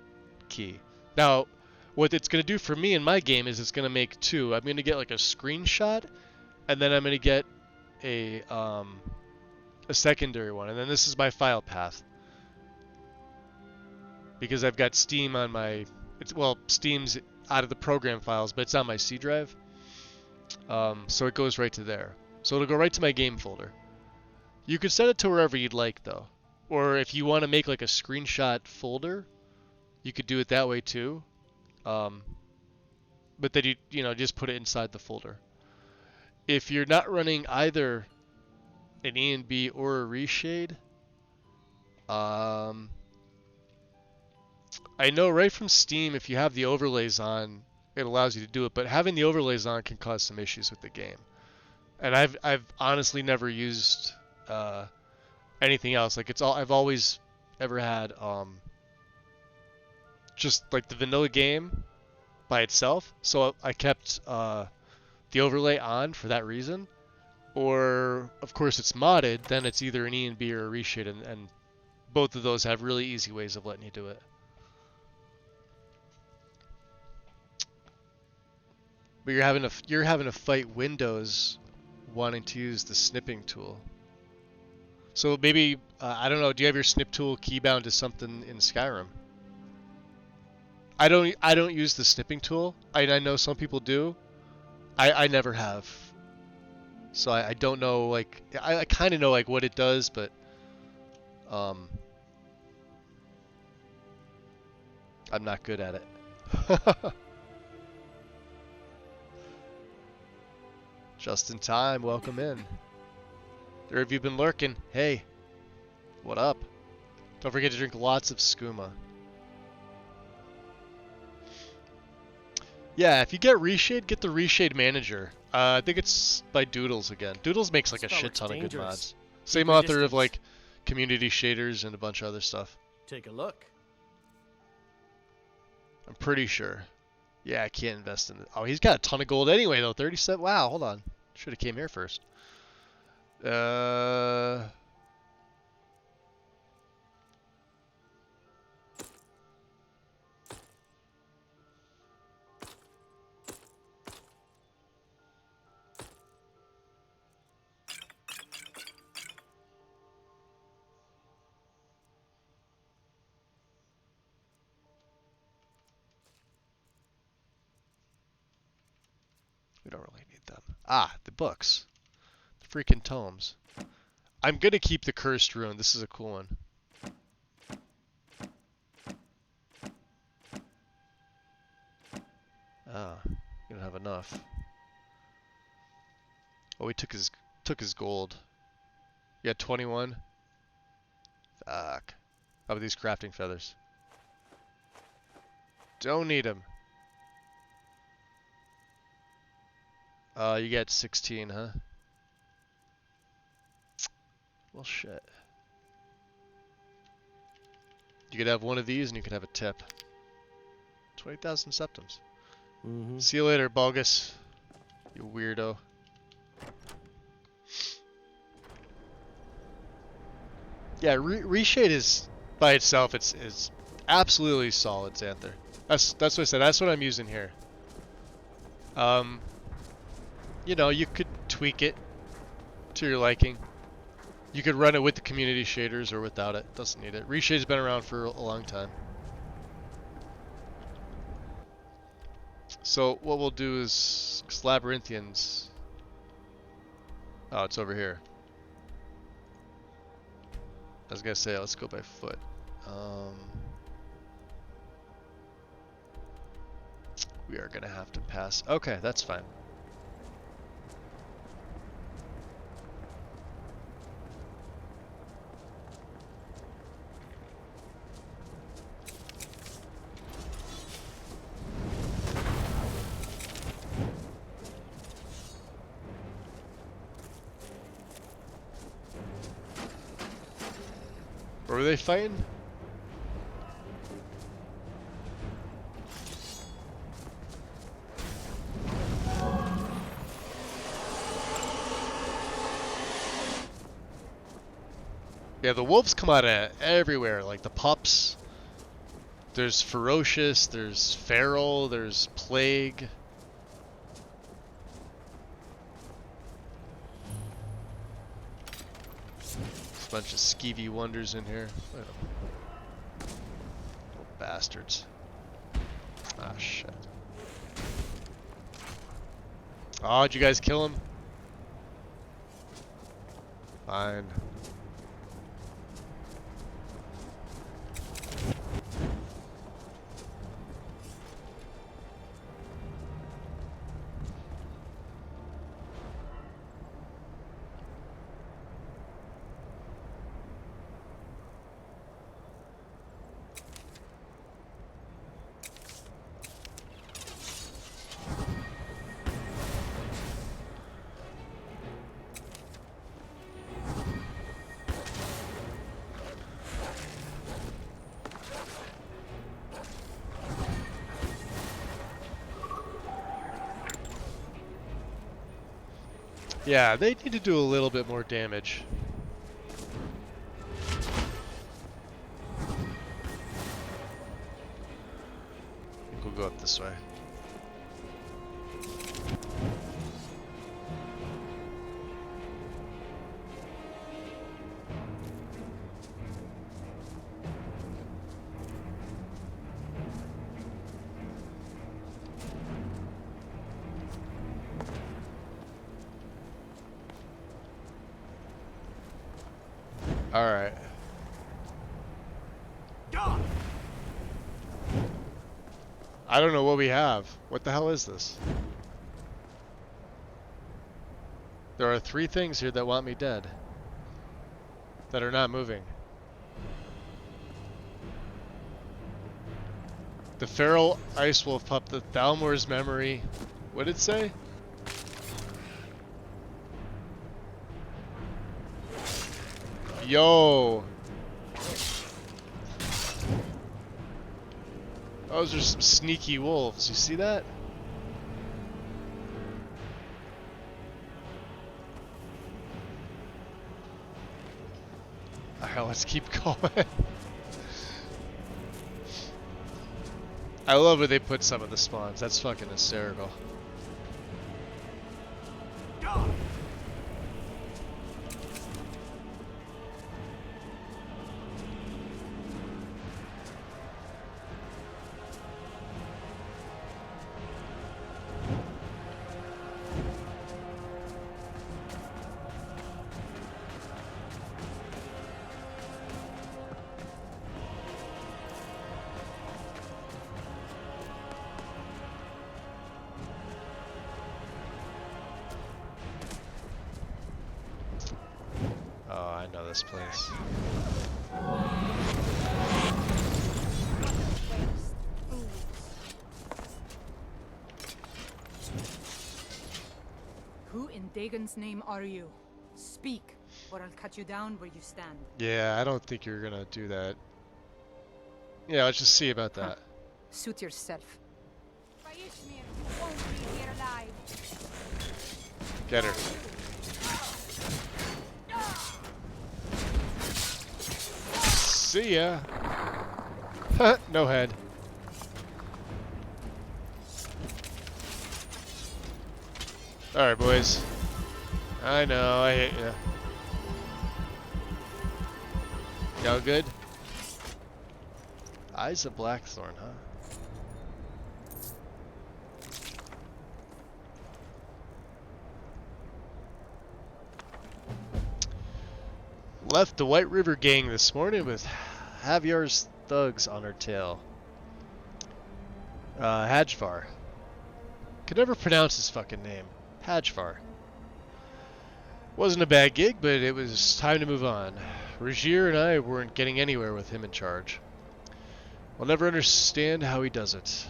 key. Now, what it's going to do for me in my game is it's going to make two. I'm going to get like a screenshot, and then I'm going to get a secondary one, and then this is my file path. Because I've got Steam on my, Steam's out of the program files, but it's on my C drive. So it goes right to there. So it'll go right to my game folder. You could set it to wherever you'd like though. Or if you want to make like a screenshot folder, you could do it that way too. But then you know, just put it inside the folder. If you're not running either an E&B or a reshade, I know right from Steam, if you have the overlays on, it allows you to do it, but having the overlays on can cause some issues with the game. And I've honestly never used anything else. Like I've always ever had just like the vanilla game by itself. So I kept the overlay on for that reason. Or of course it's modded, then it's either an E&B or a reshade, and both of those have really easy ways of letting you do it. But you're having to fight Windows wanting to use the snipping tool. So maybe I don't know. Do you have your snip tool keybound to something in Skyrim? I don't use the snipping tool. I know some people do. I never have. So I don't know. Like I kind of know like what it does, but I'm not good at it. Just in time, welcome in. There have you been lurking? Hey, what up? Don't forget to drink lots of skooma. Yeah, if you get Reshade, get the Reshade Manager. I think it's by Doodles again. Doodles makes like a shit ton of good mods. Same author of like community shaders and a bunch of other stuff. Take a look. I'm pretty sure. Yeah, I can't invest in it. Oh, he's got a ton of gold anyway, though. 37. Wow, hold on. Should have came here first. We don't really need them. Ah, the books. The freaking tomes. I'm gonna keep the Cursed Rune. This is a cool one. Ah, you don't have enough. Oh, he took his gold. You had 21? Fuck. How about these crafting feathers? Don't need them. You get 16, huh? Well, shit. You could have one of these and you could have a tip. 20,000 septums. See you later, Bulgus. You weirdo. Yeah, Reshade is, by itself, it's absolutely solid, Xanther. That's what I said. That's what I'm using here. You know, you could tweak it to your liking. You could run it with the community shaders or without it. Doesn't need it. Reshade's been around for a long time. So what we'll do is, cause Labyrinthians. Oh, it's over here. I was gonna say, let's go by foot. We are gonna have to pass. Okay, that's fine. What were they fighting? Yeah, the wolves come out of everywhere, like the pups. There's ferocious, there's feral, there's plague. There's a bunch of skeevy wonders in here. Look at 'em. Little bastards. Ah, shit. Oh, did you guys kill him? Fine. Yeah, they need to do a little bit more damage. I think we'll go up this way. Alright. I don't know what we have. What the hell is this? There are 3 things here that want me dead. That are not moving. The feral ice wolf pup, the Thalmor's memory. What did it say? Yo! Those are some sneaky wolves. You see that? Alright, let's keep going. I love where they put some of the spawns. That's fucking hysterical. Oh, I know this place. Who in Dagon's name are you? Speak, or I'll cut you down where you stand. Yeah, I don't think you're gonna do that. Yeah, let's just see about that. Suit yourself. By Ishmir, you won't be here alive. Get her. See ya. No head. Alright, boys. I know, I hate ya. Y'all good? Eyes of Blackthorn, huh? Left the White River gang this morning with Javier's thugs on our tail. Hajvar. Could never pronounce his fucking name. Hajvar. Wasn't a bad gig, but it was time to move on. Regier and I weren't getting anywhere with him in charge. I'll never understand how he does it.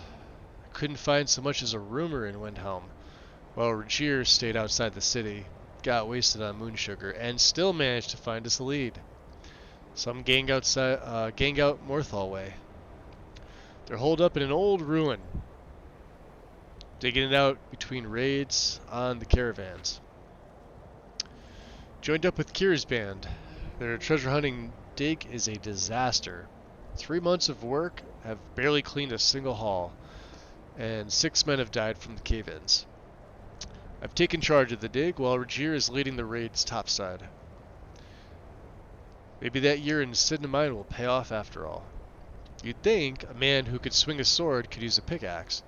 I couldn't find so much as a rumor in Windhelm, while Regier stayed outside the city, got wasted on moon sugar, and still managed to find us a lead. Some gang out Morthal way. They're holed up in an old ruin, digging it out between raids on the caravans. Joined up with Kira's band. Their treasure hunting dig is a disaster. 3 months of work have barely cleaned a single hall, and 6 men have died from the cave-ins. I've taken charge of the dig while Regier is leading the raid's topside. Maybe that year in Sidna Mine will pay off after all. You'd think a man who could swing a sword could use a pickaxe,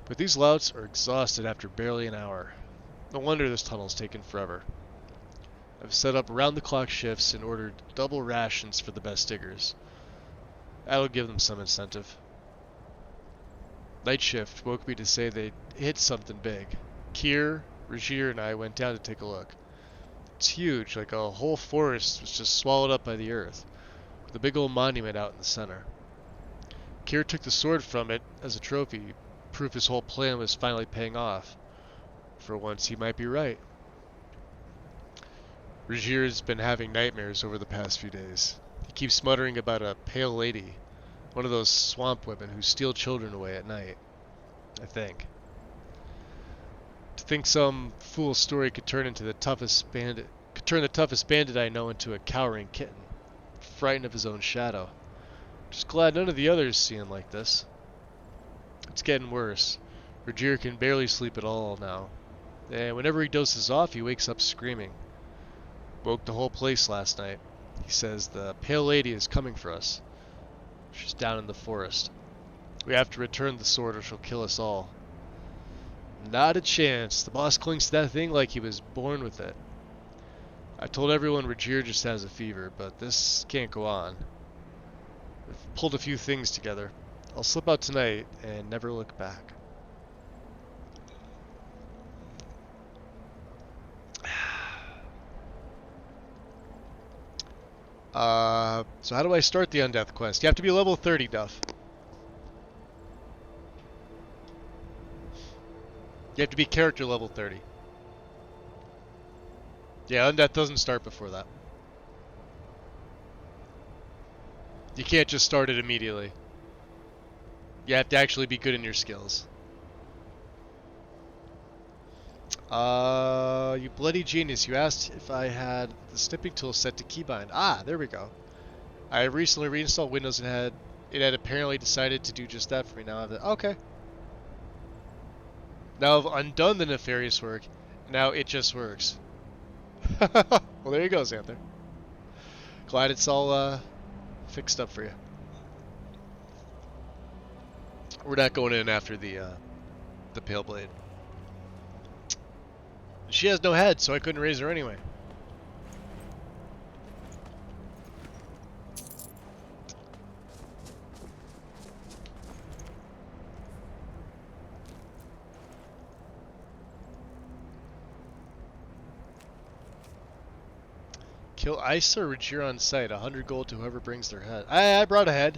but these louts are exhausted after barely an hour. No wonder this tunnel's taken forever. I've set up round-the-clock shifts and ordered double rations for the best diggers. That'll give them some incentive. Night shift woke me to say they'd hit something big. Kier, Regier, and I went down to take a look. It's huge, like a whole forest was just swallowed up by the earth, with a big old monument out in the center. Kier took the sword from it as a trophy, proof his whole plan was finally paying off. For once, he might be right. Regier's been having nightmares over the past few days. He keeps muttering about a pale lady, one of those swamp women who steal children away at night, I think. To think some fool's story could turn the toughest bandit I know into a cowering kitten, frightened of his own shadow. Just glad none of the others see him like this. It's getting worse. Regier can barely sleep at all now, and whenever he dozes off, he wakes up screaming. Woke the whole place last night. He says the pale lady is coming for us. She's down in the forest. We have to return the sword or she'll kill us all. Not a chance. The boss clings to that thing like he was born with it. I told everyone Regier just has a fever, but this can't go on. I've pulled a few things together. I'll slip out tonight and never look back. So how do I start the Undeath quest? You have to be level 30, Duff. You have to be character level 30. Yeah, Undeath doesn't start before that. You can't just start it immediately. You have to actually be good in your skills. You bloody genius. You asked if I had the snipping tool set to keybind. Ah, there we go. I recently reinstalled Windows and it had apparently decided to do just that for me. Now I have the... Okay. Now I've undone the nefarious work. Now it just works. Well, there you go, Xanther. Glad it's all fixed up for you. We're not going in after the Pale Blade. She has no head, so I couldn't raise her anyway. Kill Isa or Regier on sight. 100 gold to whoever brings their head. I brought a head.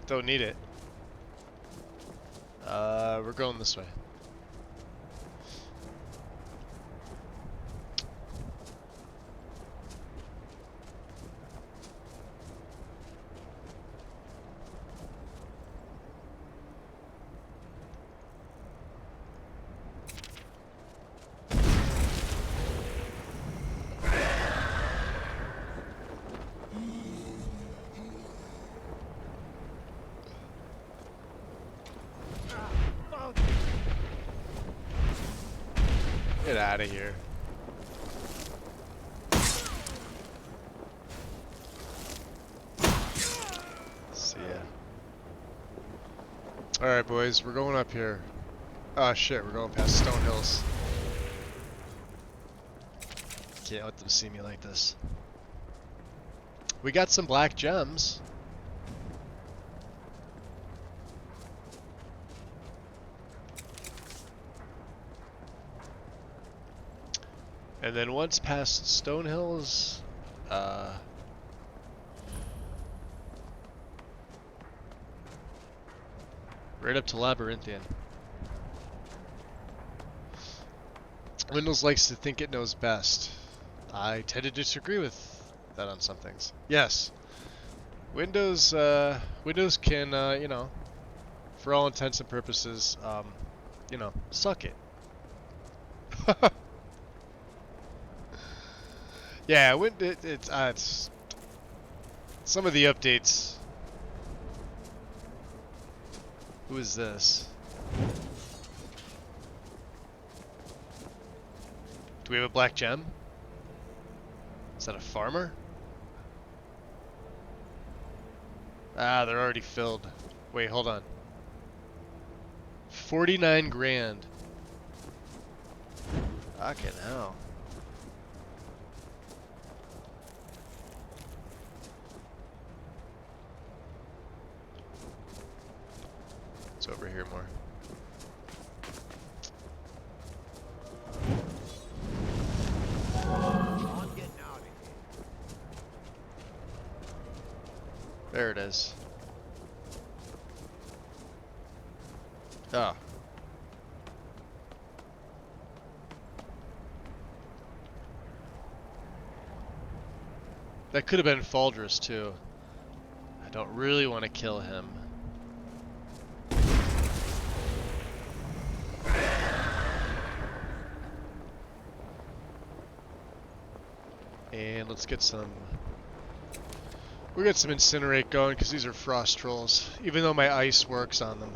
Don't need it. We're going this way. Get out of here. See ya. Alright, boys, we're going up here. Oh shit, we're going past Stone Hills. Can't let them see me like this. We got some black gems. And then once past Stone Hills, right up to Labyrinthian. Windows likes to think it knows best. I tend to disagree with that on some things. Yes, Windows can, you know, for all intents and purposes, you know, suck it. Yeah, it's some of the updates. Who is this? Do we have a black gem? Is that a farmer? Ah, they're already filled. Wait, hold on. 49 grand. Fucking hell. It's over here more. There it is. Oh. That could have been Faldrus too. I don't really want to kill him. And let's get some... We'll get some Incinerate going, because these are Frost Trolls, even though my Ice works on them.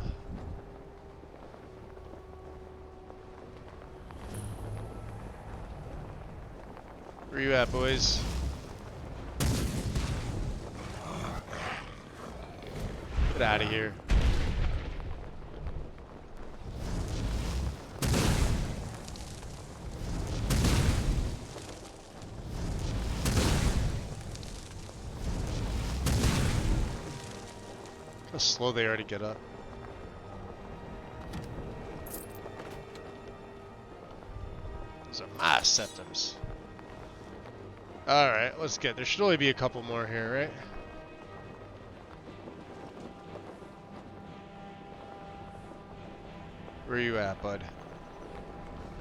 Where you at, boys? Get out of here. How slow they are to get up. Those are my septums. Alright, let's get... There should only be a couple more here, right? Where are you at, bud?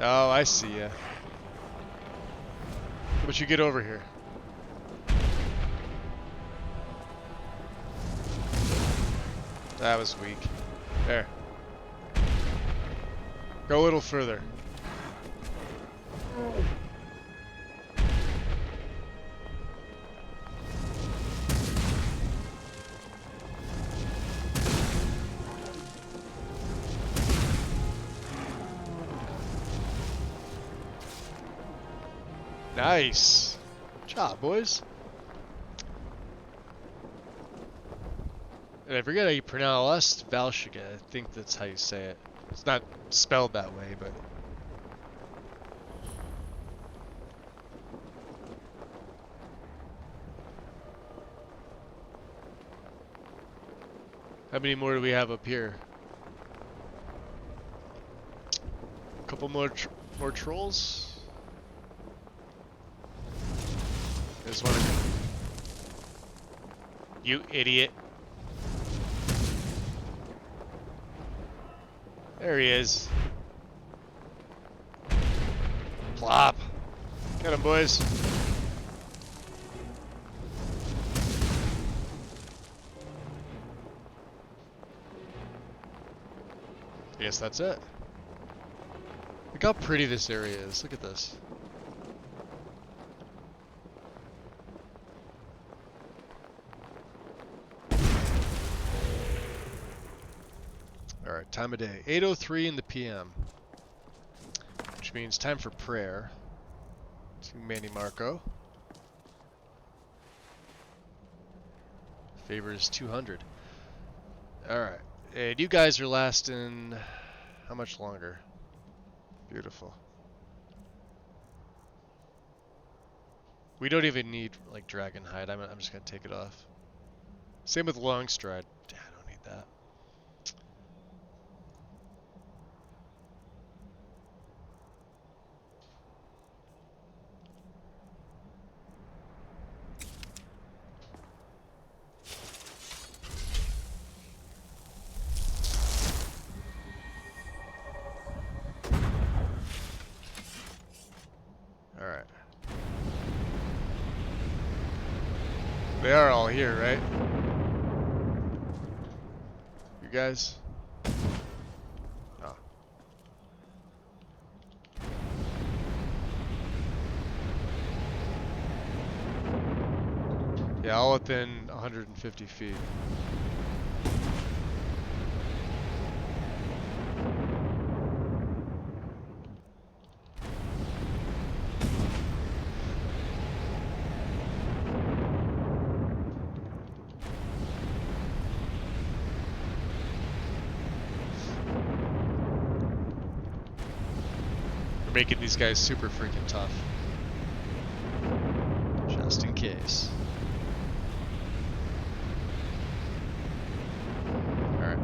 Oh, I see ya. How about you get over here? That was weak. There. Go a little further. Nice. Good job, boys. And I forget how you pronounce Valshiga. I think that's how you say it. It's not spelled that way, but... How many more do we have up here? A couple more trolls? There's one. You idiot. There he is. Plop. Get him, boys. I guess that's it. Look how pretty this area is. Look at this. Alright, time of day. 8:03 in the PM. Which means time for prayer. To Manny Marco. Favor is 200. Alright. And you guys are lasting... How much longer? Beautiful. We don't even need, like, Dragon Hide. I'm just gonna take it off. Same with Long Stride. Yeah, I don't need that. Alright. They are all here, right? You guys? Oh. Yeah, all within 150 feet. We're making these guys super freaking tough. Just in case. Alright.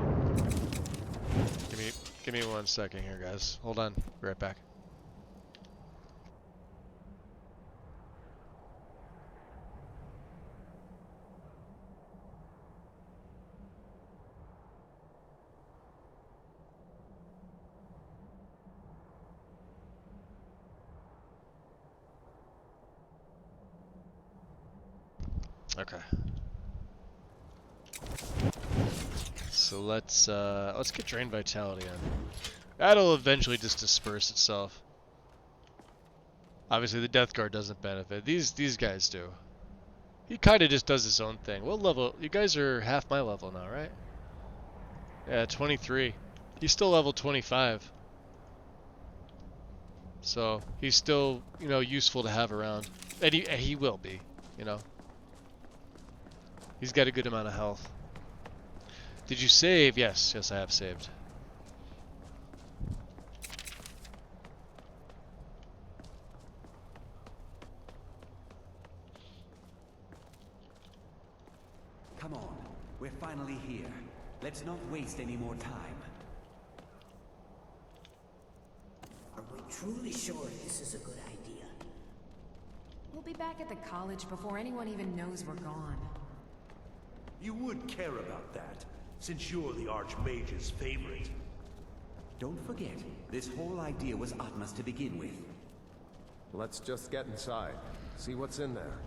Give me 1 second here, guys. Hold on. Be right back. Okay. So let's get Drain Vitality on. That'll eventually just disperse itself. Obviously the Death Guard doesn't benefit. These guys do. He kinda just does his own thing. What level? You guys are half my level now, right? Yeah, 23. He's still level 25. So he's still, you know, useful to have around. And he will be, you know. He's got a good amount of health. Did you save? Yes, I have saved. Come on, we're finally here. Let's not waste any more time. Are we truly sure this is a good idea? We'll be back at the college before anyone even knows we're gone. You would care about that, since you're the Archmage's favorite. Don't forget, this whole idea was Atma's to begin with. Let's just get inside. See what's in there.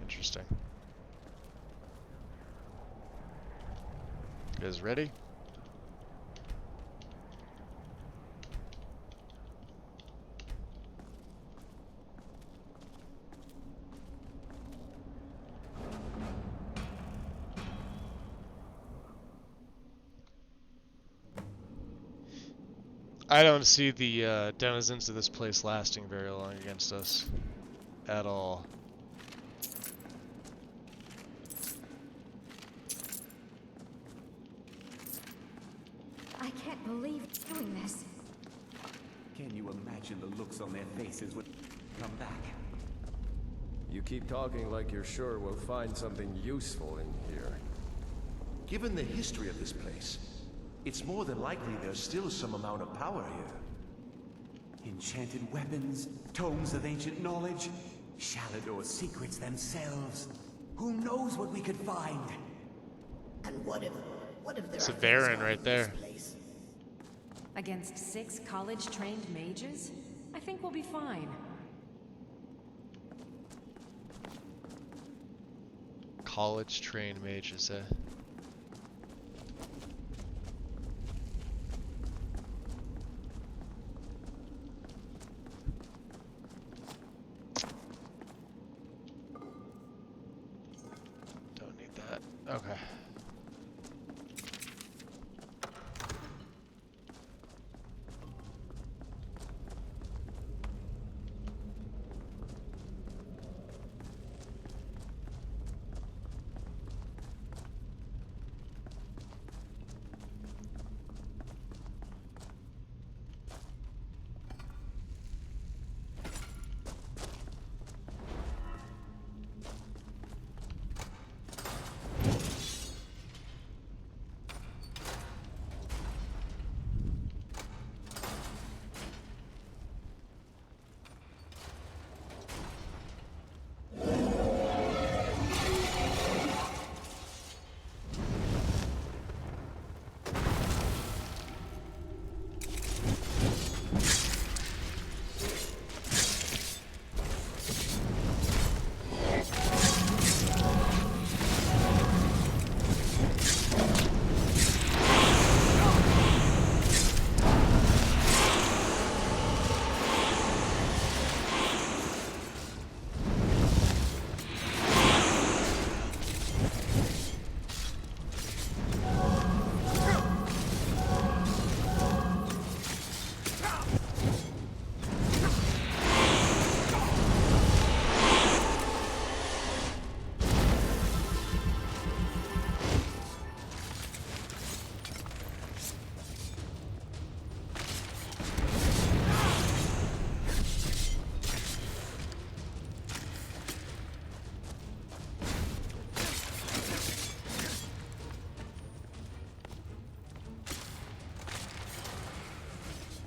Interesting. You guys ready? I don't see the denizens of this place lasting very long against us at all. I can't believe you're doing this. Can you imagine the looks on their faces when they come back? You keep talking like you're sure we'll find something useful in here. Given the history of this place, it's more than likely there's still some amount of power here. Enchanted weapons, tomes of ancient knowledge, Shalador's secrets themselves. Who knows what we could find? And what if there It's a are Baron right there. Against 6 college-trained mages? I think we'll be fine. College-trained mages, eh? Don't need that. Okay.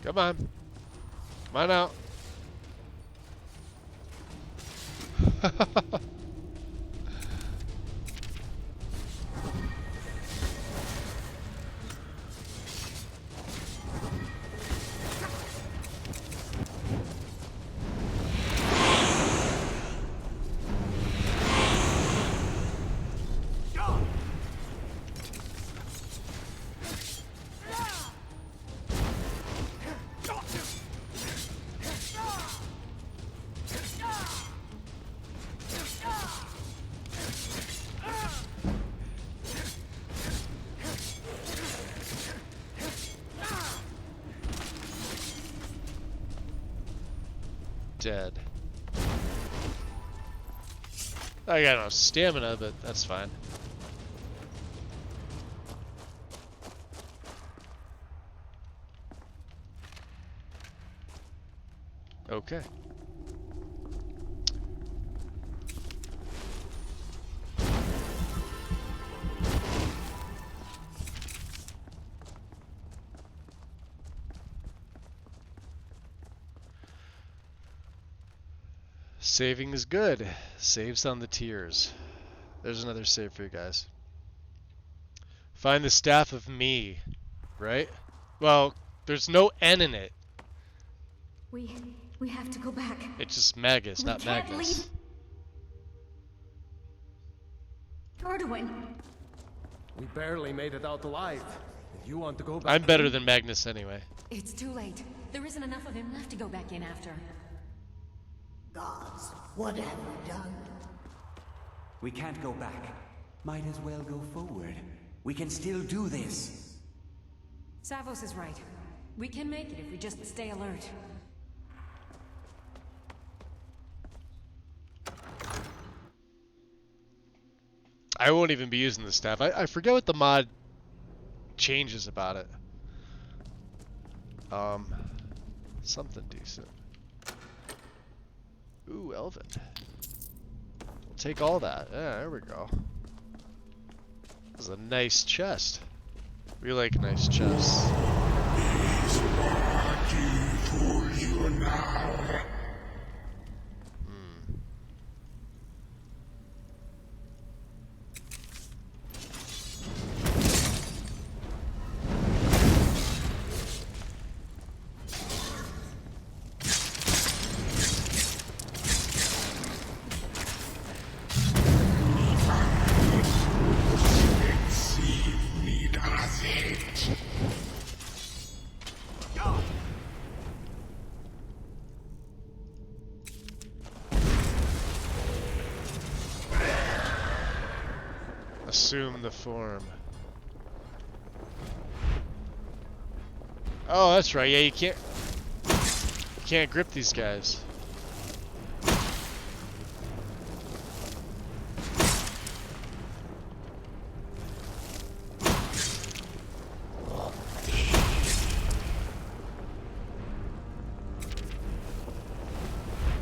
Come on. Come on out. Dead. I got no stamina, but that's fine. Okay. Saving is good. Saves on the tiers. There's another save for you guys. Find the staff of me, right? Well, there's no N in it. We have to go back. It's just Magus, not Magnus. Arduin. We barely made it out alive. If you want to go back, I'm better than Magnus anyway. It's too late. There isn't enough of him left to go back in after. Gods, what have we done? We can't go back. Might as well go forward. We can still do this. Savos is right. We can make it if we just stay alert. I won't even be using the staff. I forget what the mod changes about it. Something decent. Ooh, Elven. We'll take all that. Yeah, there we go. This is a nice chest. We like nice chests. Is party for you now? Assume the form. Oh, that's right. Yeah, you can't grip these guys.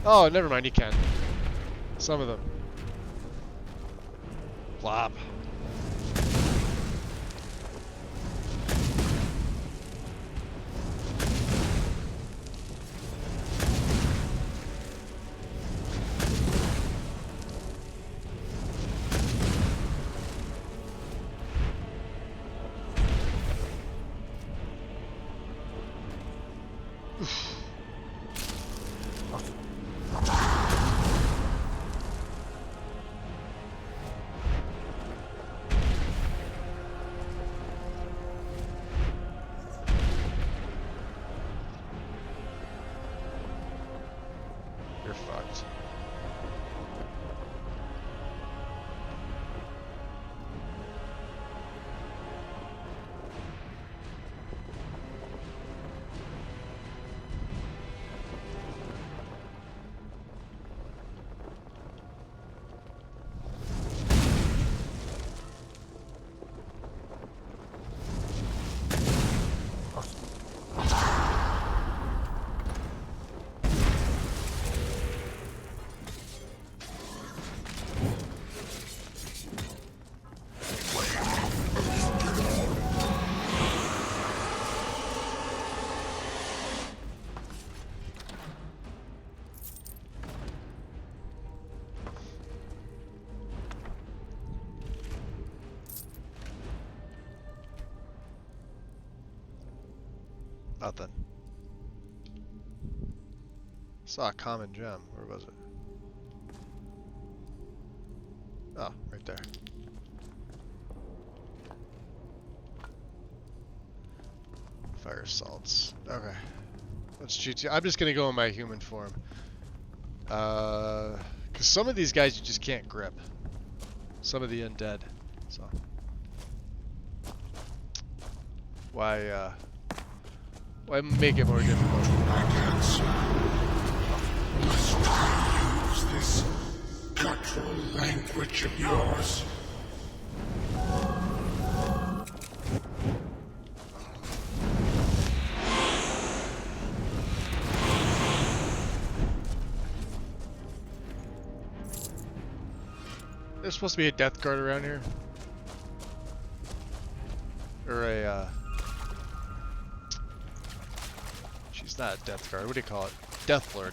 Oh, never mind. You can. Some of them. Flop. You're fucked. Nothing. Saw a common gem. Where was it? Oh, right there. Fire salts. Okay. Let's cheat. I'm just gonna go in my human form. Cause some of these guys you just can't grip. Some of the undead. So. Why make it more difficult? I can't see. Must I use this guttural language of yours? There's supposed to be a death guard around here. Or a, she's not a death guard. What do you call it? Death Lord.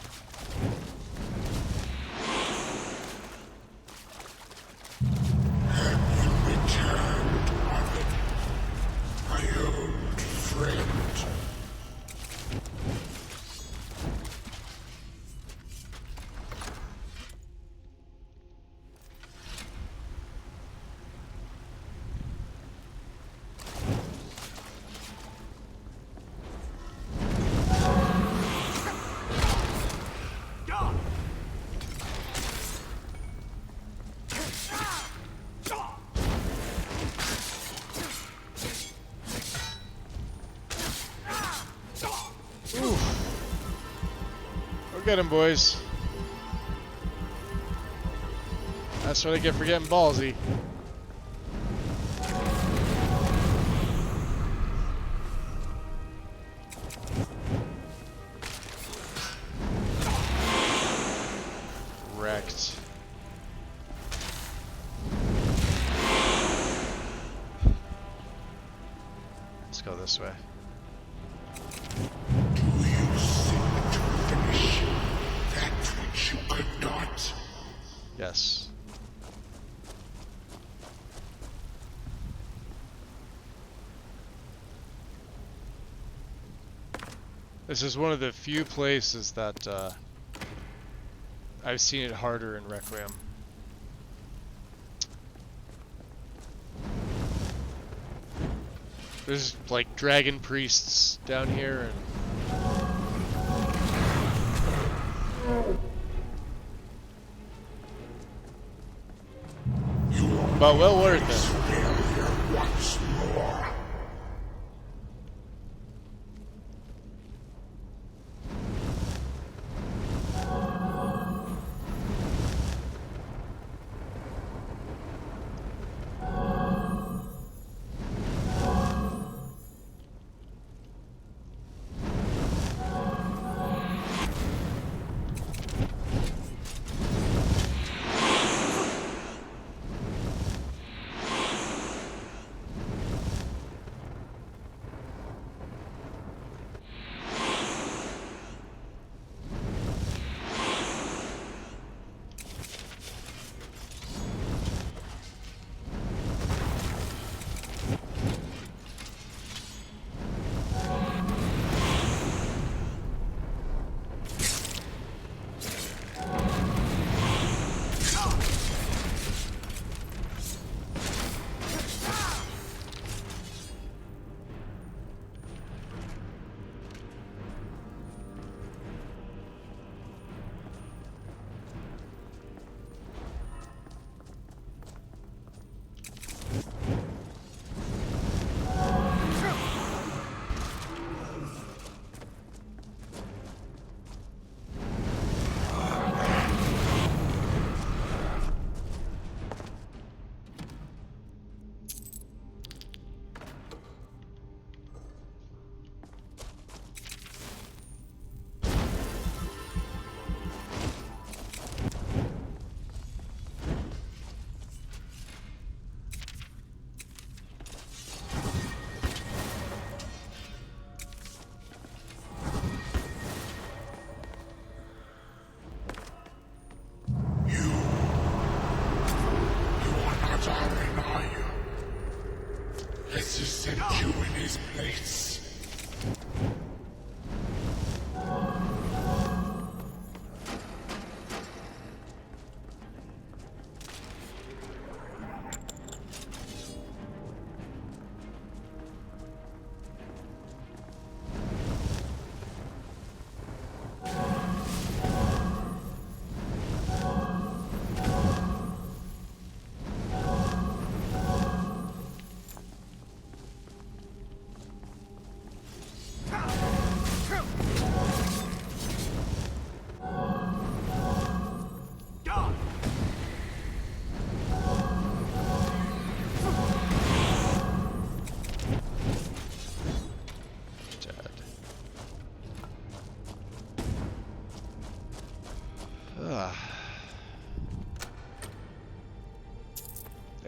Have you returned, Robin? My old friend. Get him, boys. That's what I get for getting ballsy. Wrecked. Let's go this way. You could not. Yes. This is one of the few places that I've seen it harder in Requiem. There's like dragon priests down here and but well worth it. Once more.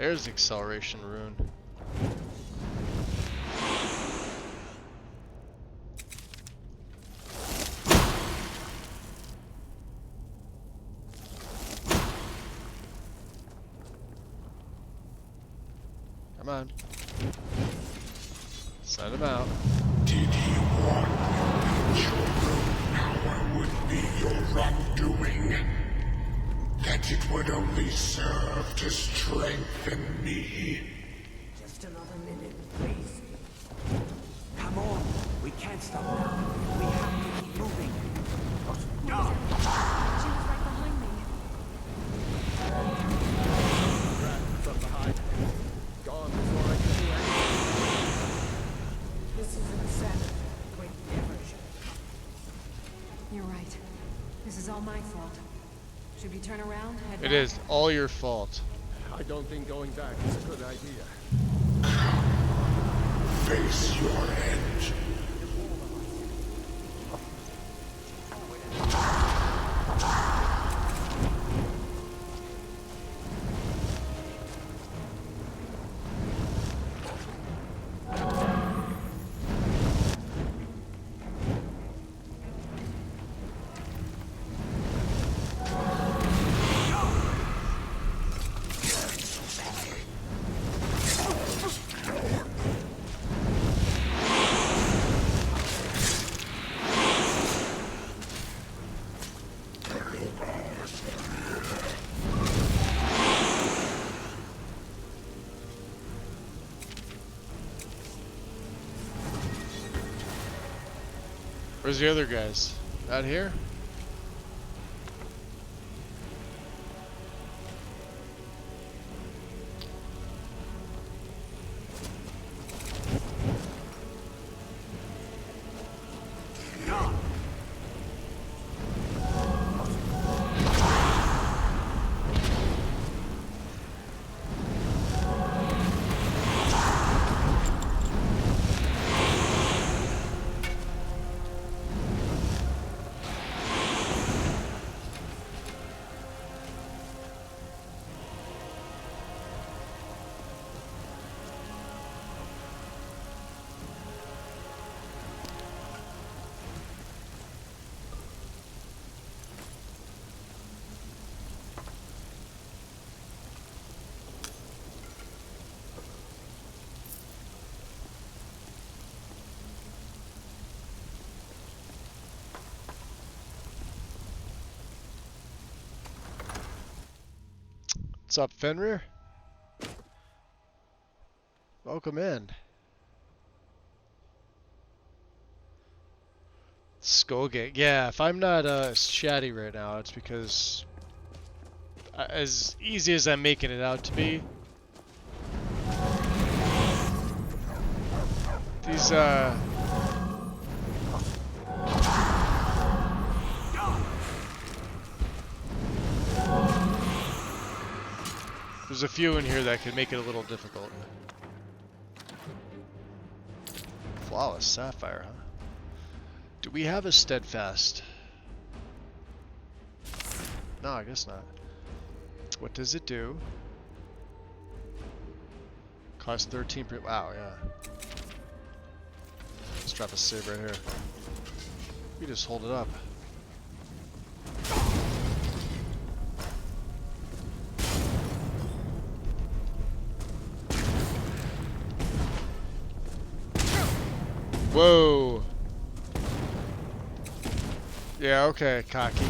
There's the acceleration rune. Come on. Send him out. Did he warn you that your power would be your undoing? That it would only serve to strengthen me? Just another minute, please. Come on. We can't stop now. We have to keep moving. She was right behind me. Grabbed from behind. Gone before I could do anything. This is insanity. We never should. You're right. This is all my fault. Should we turn around? Head It back? is all your fault. I don't think going back is a good idea. Face your end. Where's the other guys? Out here? What's up, Fenrir? Welcome in. Skullgate. Yeah, if I'm not chatty right now, it's because as easy as I'm making it out to be, these there's a few in here that could make it a little difficult. Flawless sapphire, huh? Do we have a steadfast? No, I guess not. What does it do? Cost 13 per. Wow, yeah. Let's drop a save right here. We just hold it up. Whoa. Yeah, okay, cocky.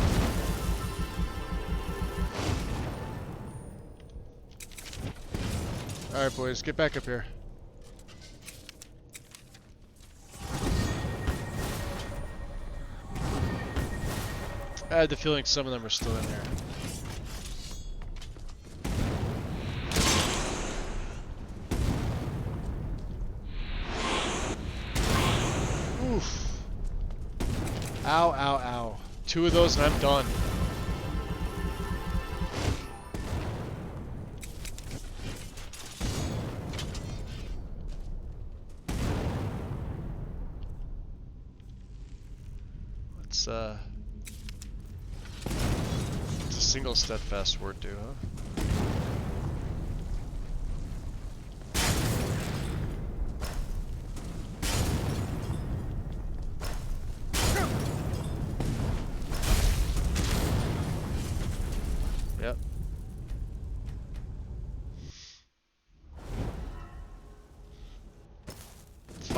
Alright, boys, get back up here. I had the feeling some of them are still in there. Oof. Ow, ow, ow. 2 of those and I'm done. Let's, what's a single steadfast word do, huh?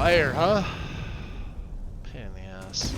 Fire, huh? Pain in the ass.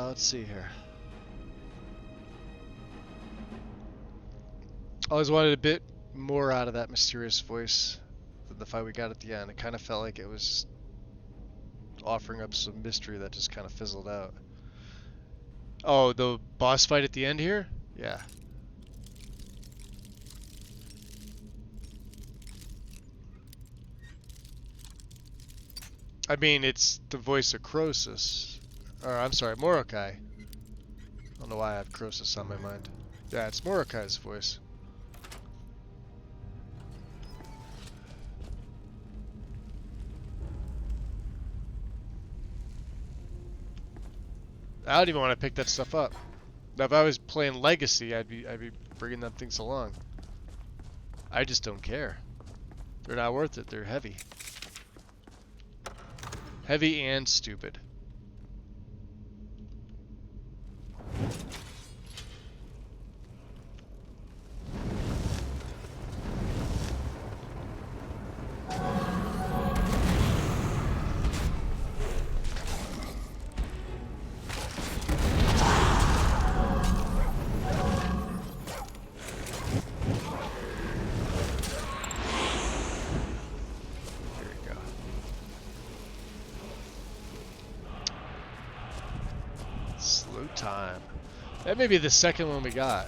Let's see here. I always wanted a bit more out of that mysterious voice than the fight we got at the end. It kind of felt like it was offering up some mystery that just kind of fizzled out. Oh, the boss fight at the end here? Yeah. I mean, it's the voice of Croesus. Or, I'm sorry, Mordecai. I don't know why I have Croesus on my mind. Yeah, it's Mordecai's voice. I don't even want to pick that stuff up. Now, if I was playing Legacy, I'd be bringing them things along. I just don't care. They're not worth it. They're heavy. Heavy and stupid. Time. That may be the second one we got.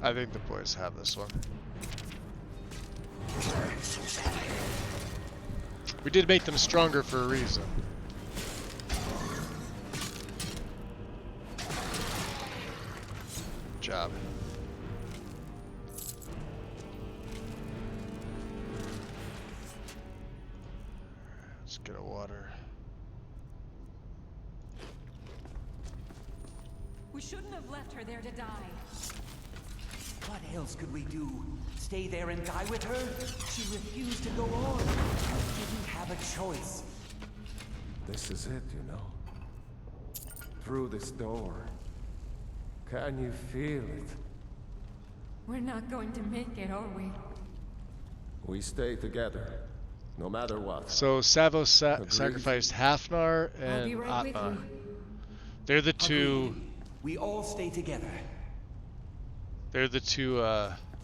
I think the boys have this one. We did make them stronger for a reason. Good job. Let's get a water. We shouldn't have left her there to die. What else could we do? Stay there and die with her? She refused to go on. We didn't have a choice. This is it, you know. Through this door. Can you feel it? We're not going to make it, are we? We stay together, no matter what. So Savos sacrificed Hafnar and be right with Atma. you. They're the two. We all stay together. They're the two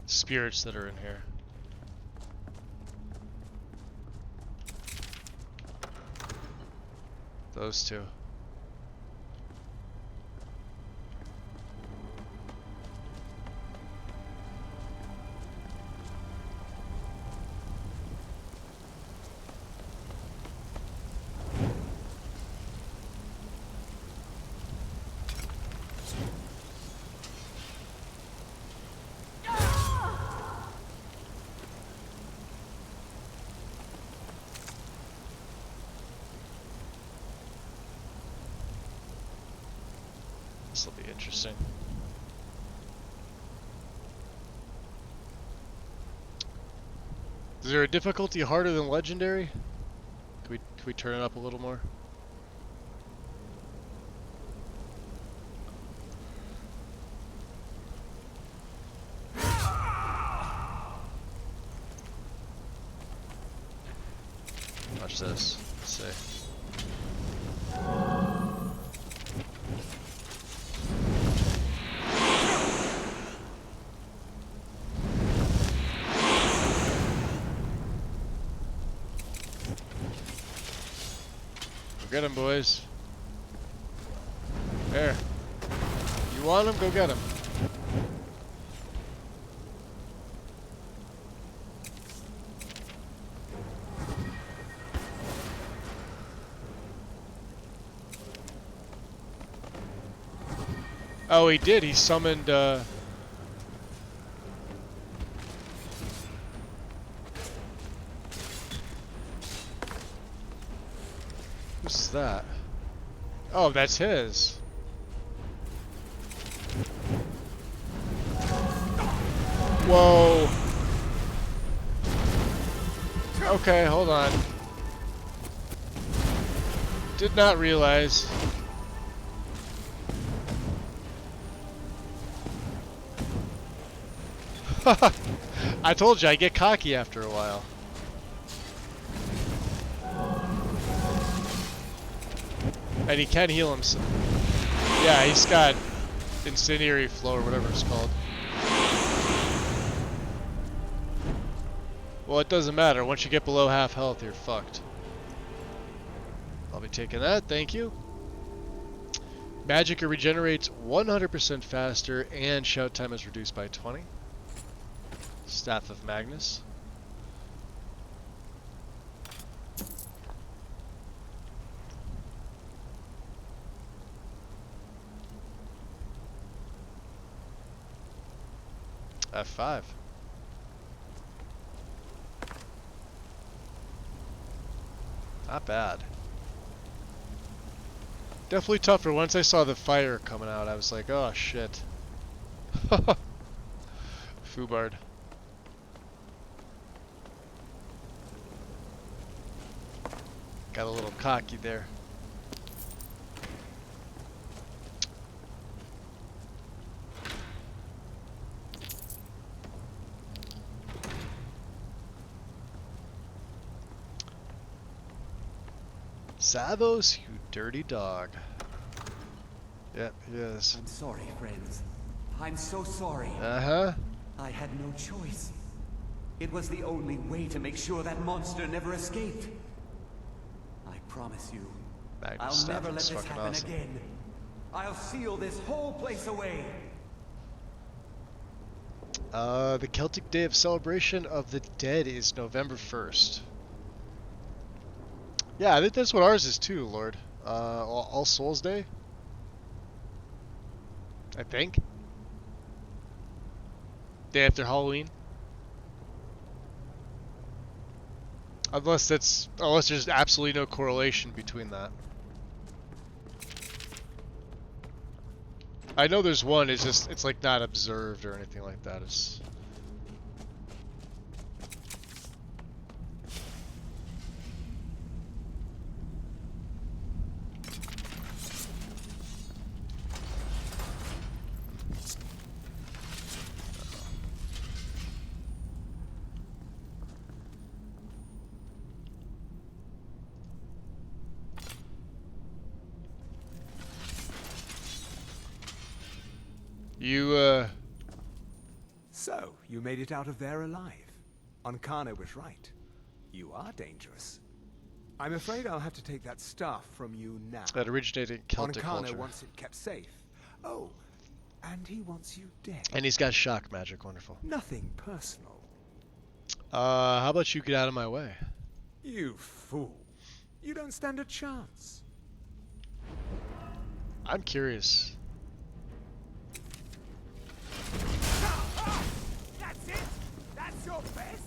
spirits that are in here. Those two. This'll be interesting. Is there a difficulty harder than legendary? Can we turn it up a little more? Watch this. Let's see. Go get him, boys. There. You want him? Go get him. Oh, he did. He summoned, who's that? Oh, that's his. Whoa. Okay, hold on. Did not realize. I told you I get cocky after a while. And he can heal himself. Yeah, he's got incendiary flow or whatever it's called. Well, it doesn't matter. Once you get below half health, you're fucked. I'll be taking that, thank you. Magicka regenerates 100% faster and shout time is reduced by 20. Staff of Magnus. F5. Not bad. Definitely tougher. Once I saw the fire coming out, I was like, oh shit. Fubard. Got a little cocky there. Savos, you dirty dog. Yep, he is. I'm sorry, friends. I'm so sorry. Uh-huh. I had no choice. It was the only way to make sure that monster never escaped. I promise you, I'll never let this happen again. I'll seal this whole place away. The Celtic Day of Celebration of the Dead is November 1st. Yeah, I think that's what ours is too, Lord. All Souls Day? I think. Day after Halloween. Unless there's absolutely no correlation between that. I know there's one, it's like not observed or anything like that. It's So, you made it out of there alive. Ankana was right. You are dangerous. I'm afraid I'll have to take that stuff from you now. that originated in Celtic Ankana culture. wants it kept safe. Oh, and he wants you dead. And he's got shock magic, wonderful. Nothing personal. How about you get out of my way? You fool. You don't stand a chance. I'm curious. That's it! That's your best!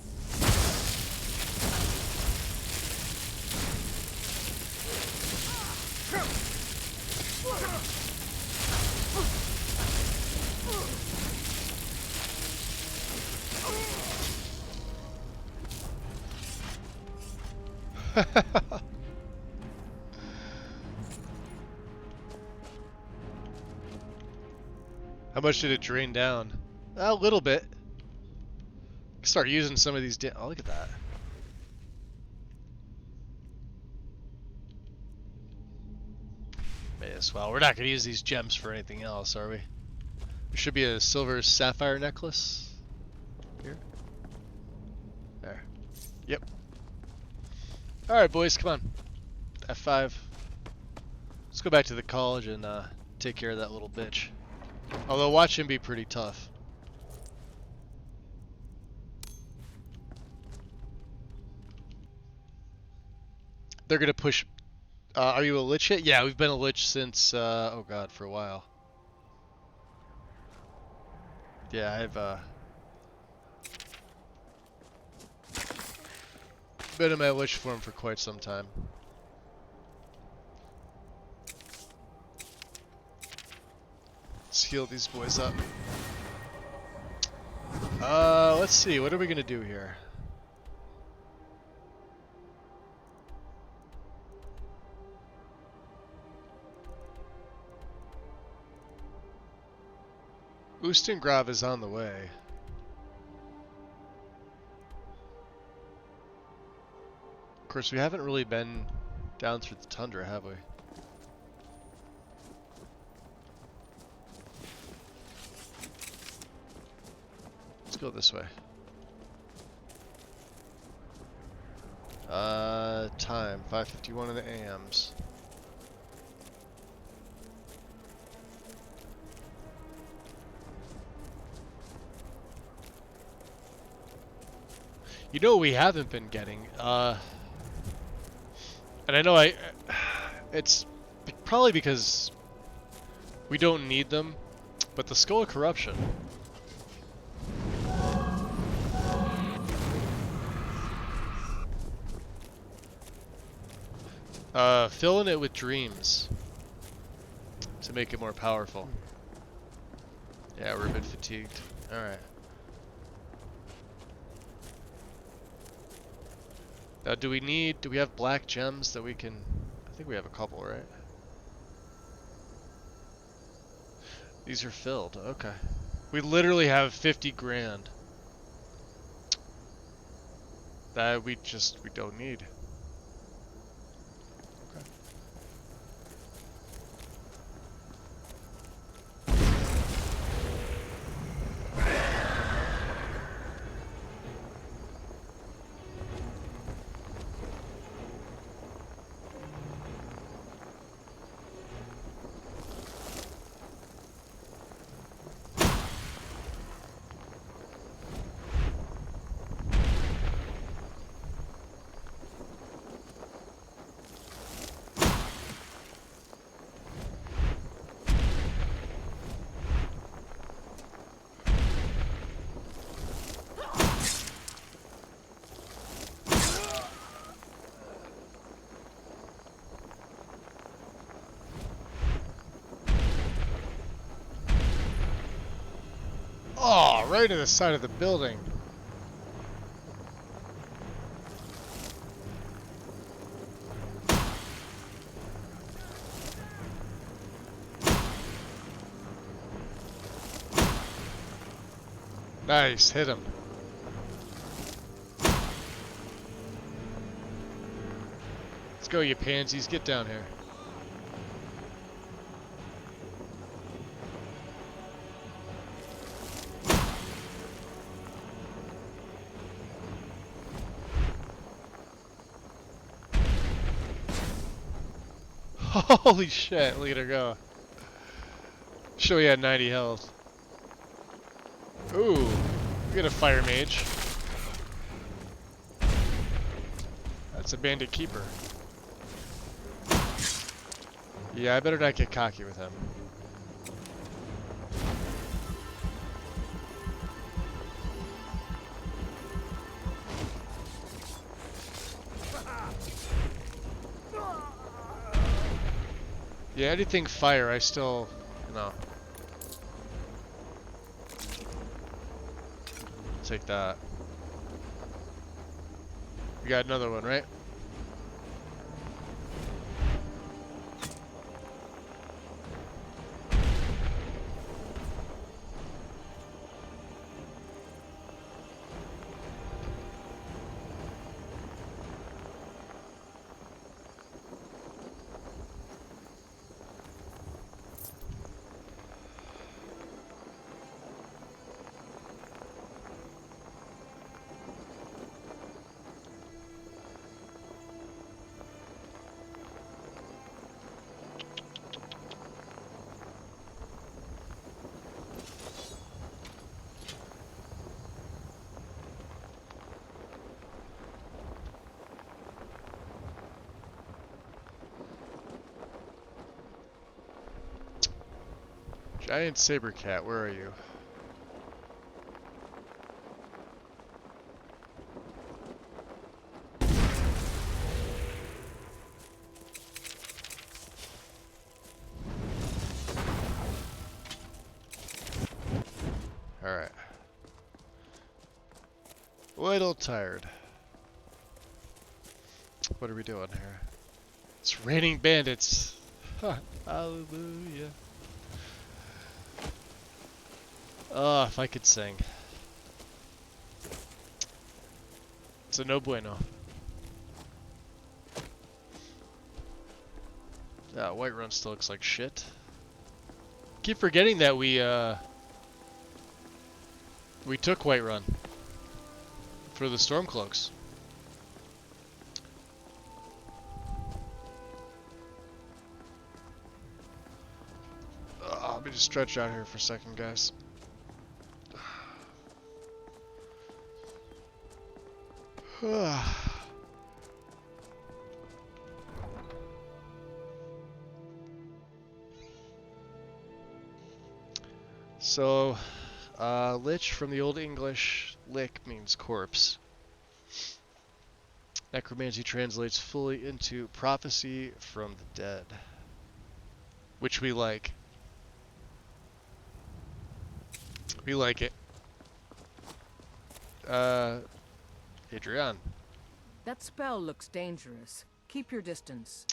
How much did it drain down? A little bit. Start using some of these. Oh, look at that. May as well. We're not going to use these gems for anything else, are we? There should be a silver sapphire necklace. Here. There. Yep. Alright, boys, come on. F5. Let's go back to the college and take care of that little bitch. Although, watch him be pretty tough. They're gonna push. Are you a lich yet? Yeah, we've been a lich since, oh god, for a while. Yeah, I've been in my lich form for quite some time. Let's heal these boys up. Let's see, what are we gonna do here? Ustengrav is on the way. Of course, we haven't really been down through the tundra, have we? Let's go this way. Time 5:51 in the AMs. You know what we haven't been getting, and I know it's probably because we don't need them, but the Skull of Corruption. Filling it with dreams to make it more powerful. Yeah, we're a bit fatigued. Alright. Now, do we have black gems that we can, I think we have a couple, right? These are filled, okay. We literally have 50 grand. That we don't need. Okay. Oh, right to the side of the building. Nice, hit him. Let's go, you pansies, get down here. Holy shit, look at her go. Show he had 90 health. Ooh, we got a fire mage. That's a bandit keeper. Yeah, I better not get cocky with him. Yeah, anything fire, I still, you know. Take that. We got another one, right? Giant saber cat, where are you? Alright. A little tired. What are we doing here? It's raining bandits. Hallelujah. Oh, if I could sing. It's a no bueno. Yeah, Whiterun still looks like shit. Keep forgetting that we took Whiterun for the Stormcloaks. Let me just stretch out here for a second, guys. So, lich from the Old English, lick means corpse. Necromancy translates fully into prophecy from the dead, which we like. We like it. Adrian. That spell looks dangerous. Keep your distance.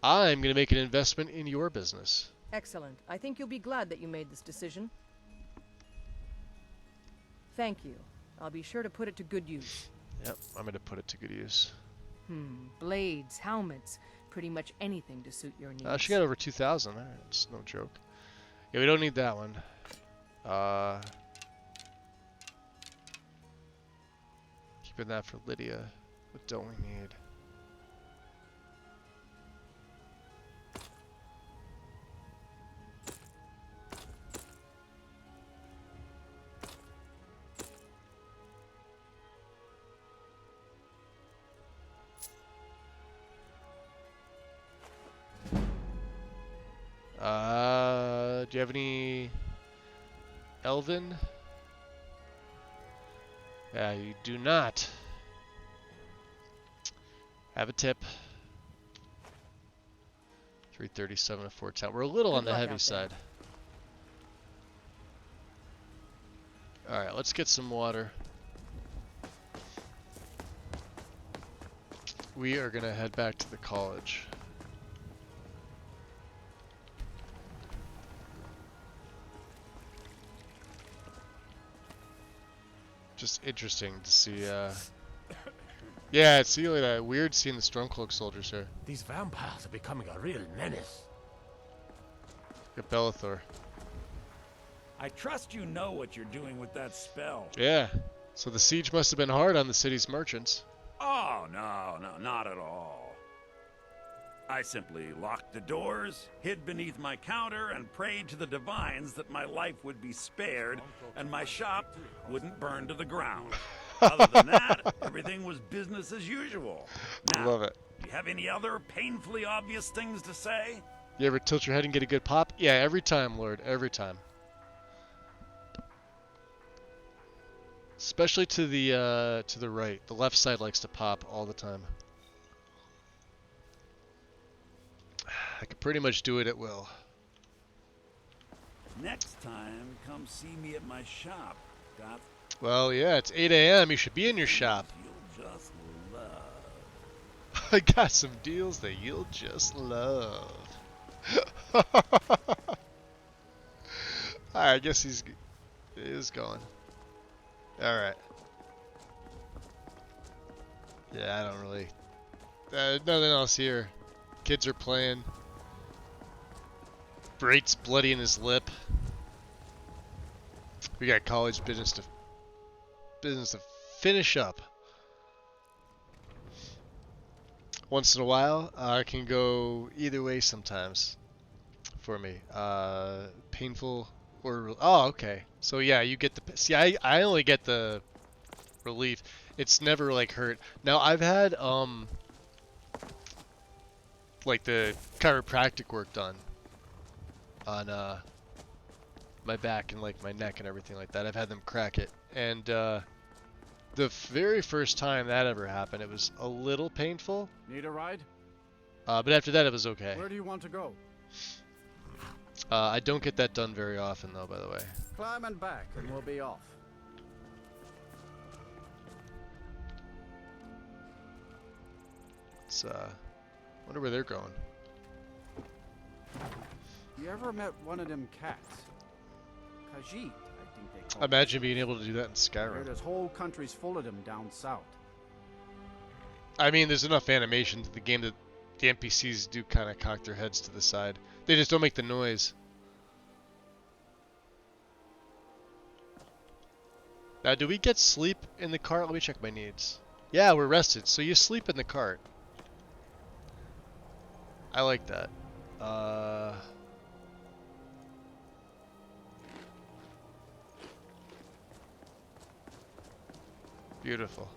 I'm going to make an investment in your business. Excellent. I think you'll be glad that you made this decision. Thank you. I'll be sure to put it to good use. Yep, I'm going to put it to good use. Blades, helmets, pretty much anything to suit your needs. She got over 2,000. It's no joke. Yeah, we don't need that one. Keeping that for Lydia. What don't we need? Do you have any Elven? Yeah, you do not. Have a tip. 337 to 410. We're a little on the heavy side. Alright, let's get some water. We are going to head back to the college. Just interesting to see, yeah, see like that weird seeing the Stormcloak soldiers here. These vampires are becoming a real menace. Get Bellathor. I trust you know what you're doing with that spell. Yeah, so the siege must have been hard on the city's merchants. Oh, no, not at all. I simply locked the doors, hid beneath my counter, and prayed to the divines that my life would be spared and my shop wouldn't burn to the ground. Other than that, everything was business as usual. Now, Love it. Do you have any other painfully obvious things to say? You ever tilt your head and get a good pop? Yeah, every time, Lord, every time. Especially to the right. The left side likes to pop all the time. I can pretty much do it at will. Next time, come see me at my shop. Got Well, yeah, it's 8 a.m. You should be in your shop. you'll just love. I got some deals that you'll just love. Alright, I guess he is going. Alright. Yeah, I don't really... nothing else here. Kids are playing. Brait's bloody in his lip. We got college business to finish up. Once in a while, it can go either way sometimes for me. Painful or... Oh, okay. So yeah, you get the... See, I only get the relief. It's never, like, hurt. Now, I've had, like, the chiropractic work done on my back and like my neck and everything like that. I've had them crack it, and the very first time that ever happened, it was a little painful. Need a ride? But after that, it was okay. Where do you want to go? I don't get that done very often, though. By the way. Climb and back, and we'll be off. It's wonder where they're going. You ever met one of them cats? Khajiit, I think they call Imagine being able to do that in Skyrim. There's whole countries full of them down south. I mean, there's enough animation to the game that the NPCs do kind of cock their heads to the side. They just don't make the noise. Now, do we get sleep in the cart? Let me check my needs. Yeah, we're rested, so you sleep in the cart. I like that. Beautiful.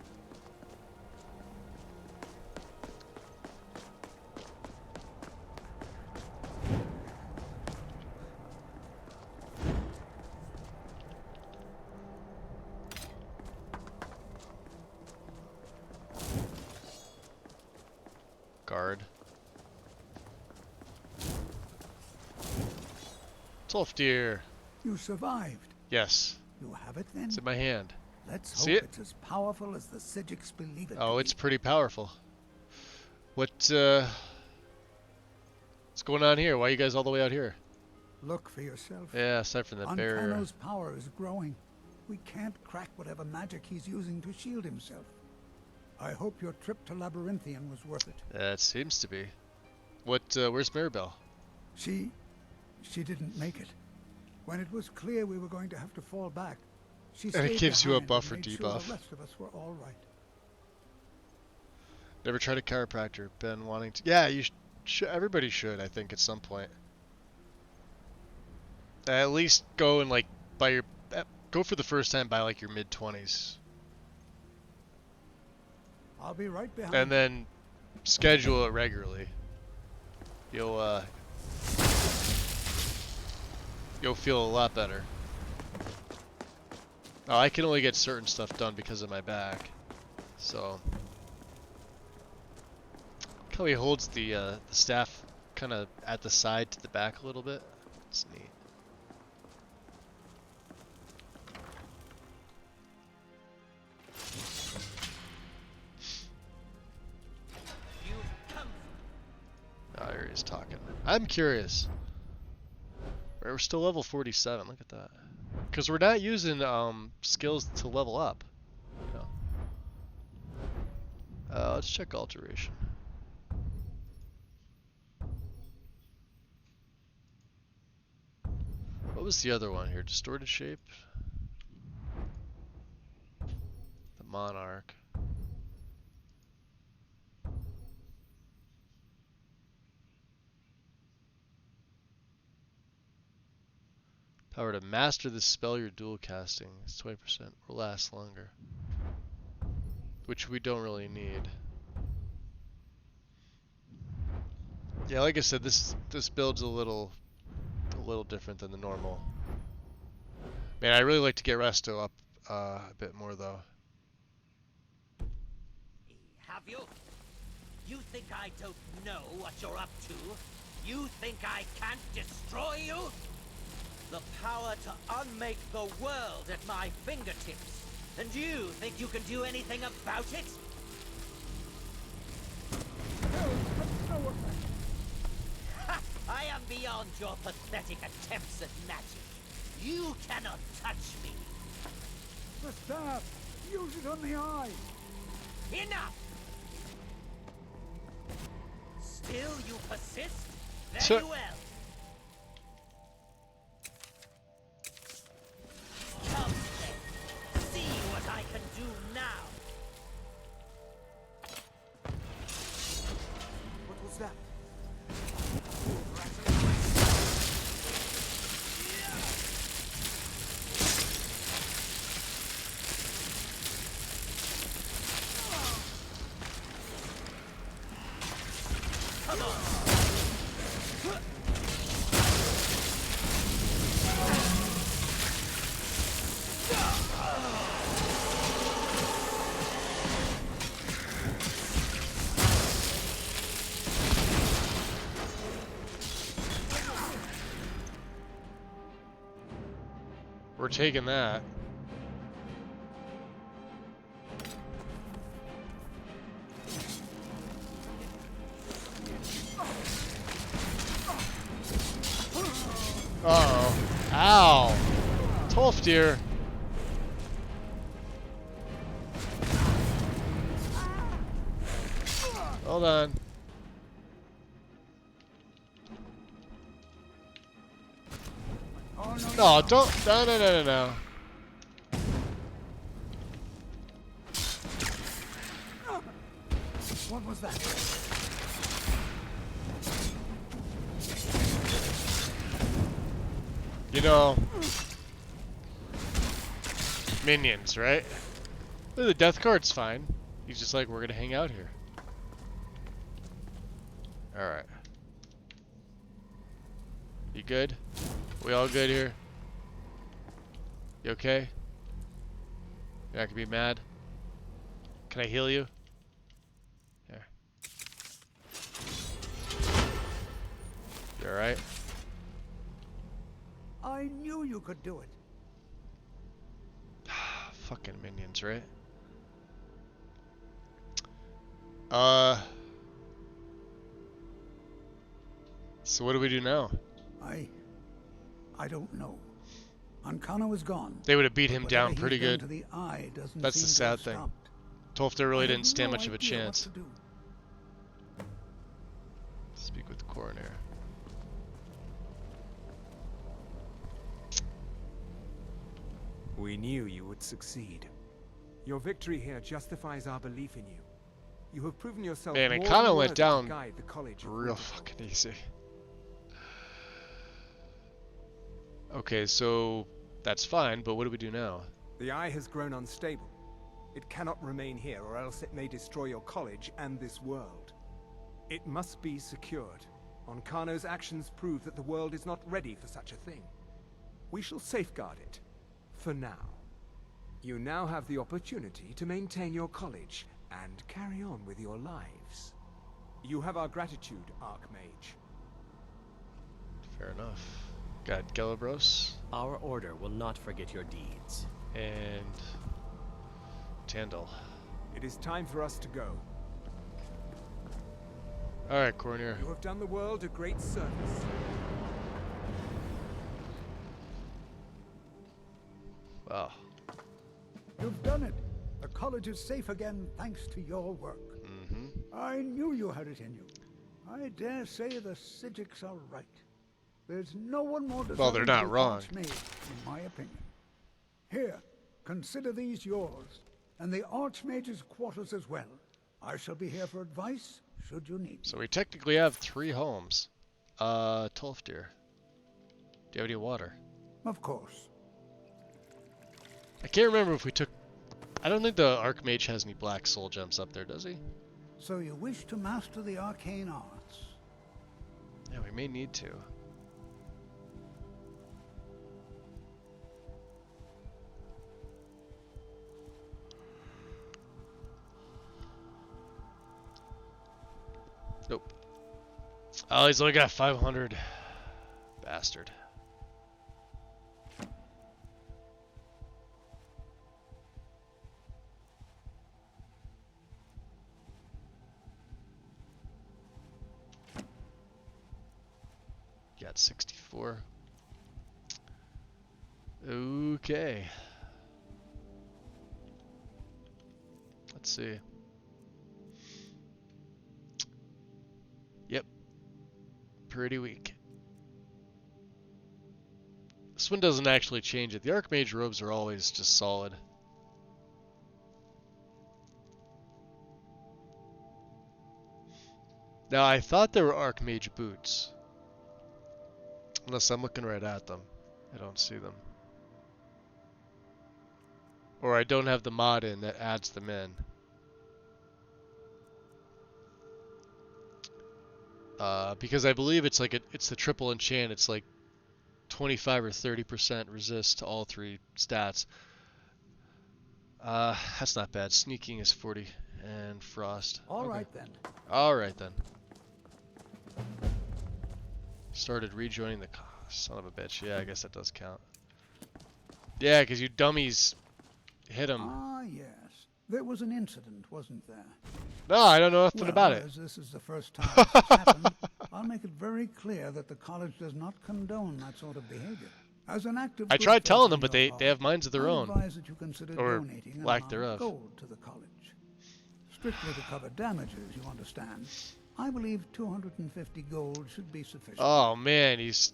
Guard. Wolf deer. You survived. Yes. You have it then? It's in my hand. Let's See hope it? it's as powerful as the Sijiks believe it. Oh, to it's be. pretty powerful. What's going on here? Why are you guys all the way out here? Look for yourself. Yeah, aside from the barrier. Ancano's power is growing. We can't crack whatever magic he's using to shield himself. I hope your trip to Labyrinthian was worth it. It seems to be. What? Where's Mirabelle? She didn't make it. When it was clear we were going to have to fall back, she And it stayed gives you a behind buff or and made debuff. Sure the rest of us were all right. Never tried a chiropractor. Been wanting to. Yeah, you should. Everybody should. I think at some point. At least go and like by your. Go for the first time by like your mid-20s. I'll be right behind. And then schedule it regularly. You'll feel a lot better. Oh, I can only get certain stuff done because of my back. So Kelly holds the staff kind of at the side to the back a little bit. It's neat. Oh, here he's talking. I'm curious. We're still level 47. Look at that. Because we're not using skills to level up. No. Let's check alteration. What was the other one here? Distorted shape? The Monarch. Power to master the spell you're dual casting. It's 20% or last longer. Which we don't really need. Yeah, like I said, this build's a little different than the normal. Man, I really like to get Resto up a bit more though. Have you? You think I don't know what you're up to? You think I can't destroy you? The power to unmake the world at my fingertips. And you think you can do anything about it? Ha! I am beyond your pathetic attempts at magic. You cannot touch me. The staff! Use it on the eye! Enough! Still you persist? Sure. Very well. Come then. See what I can do now. What was that? Come on. We're taking that. Uh-oh. Ow! Tolfdir! Hold on. No, don't. No, no, no, no, no. What was that? You know, minions, right? The death card's fine. He's just like, we're gonna hang out here. Alright. You good? We all good here? You okay? You're not gonna be mad? Can I heal you? Here. You alright? I knew you could do it. Fucking minions, right? So what do we do now? I don't know. Ancano is gone. They would have beat him But down whatever pretty he's done good. to the eye doesn't That's the seem to sad have thing. stopped. Tolfdir really I have didn't stand no much of a idea what chance. to do. Speak with the coroner. We knew you would succeed. Your victory here justifies our belief in you. You have proven yourself Man, it more kind of than went worthy down to guide the college. real fucking easy. Okay, so that's fine, but what do we do now? The eye has grown unstable. It cannot remain here, or else it may destroy your college and this world. It must be secured. Ancano's actions prove that the world is not ready for such a thing. We shall safeguard it. For now. You now have the opportunity to maintain your college and carry on with your lives. You have our gratitude, Archmage. Fair enough. Got Gelabros. Our order will not forget your deeds. And Tandil. It is time for us to go. Alright, Cornier. You have done the world a great service. Wow. You've done it. The college is safe again thanks to your work. I knew you had it in you. I dare say the Psijics are right. There's no one more deserving Well, they're not of the wrong. Archmage, in my opinion. Here, consider these yours, and the Archmage's quarters as well. I shall be here for advice, should you need. So we technically have 3 homes. Tolfdir. Do you have any water? Of course. I can't remember if we took... I don't think the Archmage has any black soul gems up there, does he? So you wish to master the arcane arts? Yeah, we may need to. Nope. Oh, he's only got 500. Bastard. Got 64. Okay. Let's see. Yep. Pretty weak. This one doesn't actually change it. The Archmage robes are always just solid. Now, I thought there were Archmage boots. Unless I'm looking right at them. I don't see them. Or I don't have the mod in that adds them in. Because I believe it's like it's the triple enchant. It's like 25 or 30% resist to all 3 stats. That's not bad. Sneaking is 40 and frost. All right then. All right then. Started rejoining the son of a bitch. Yeah, I guess that does count. Yeah, because you dummies hit him. Ah, yes. There was an incident, wasn't there? No, I don't know nothing Well, about it. as this is the first time this has happened, I'll make it very clear that the college does not condone that sort of behavior. As an act of I good tried faith telling on them, but your they have part, minds of their I'd own. advise that you consider Or donating an lack amount thereof. of gold to the college. Strictly to cover damages, you understand. I believe 250 gold should be sufficient. Oh man, he's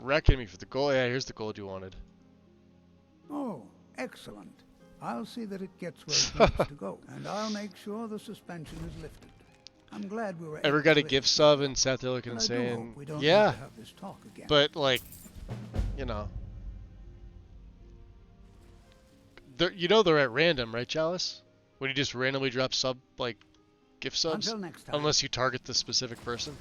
wrecking me for the gold. Yeah, here's the gold you wanted. Oh, excellent. I'll see that it gets where it needs to go, and I'll make sure the suspension is lifted. I'm glad we were Ever able got to a gift sub and sat there looking and but I do saying, hope we don't yeah, need to have this talk again. but like, you know, you know they're at random, right, Chalice? When you just randomly drop like gift subs, Until next time. unless you target the specific person,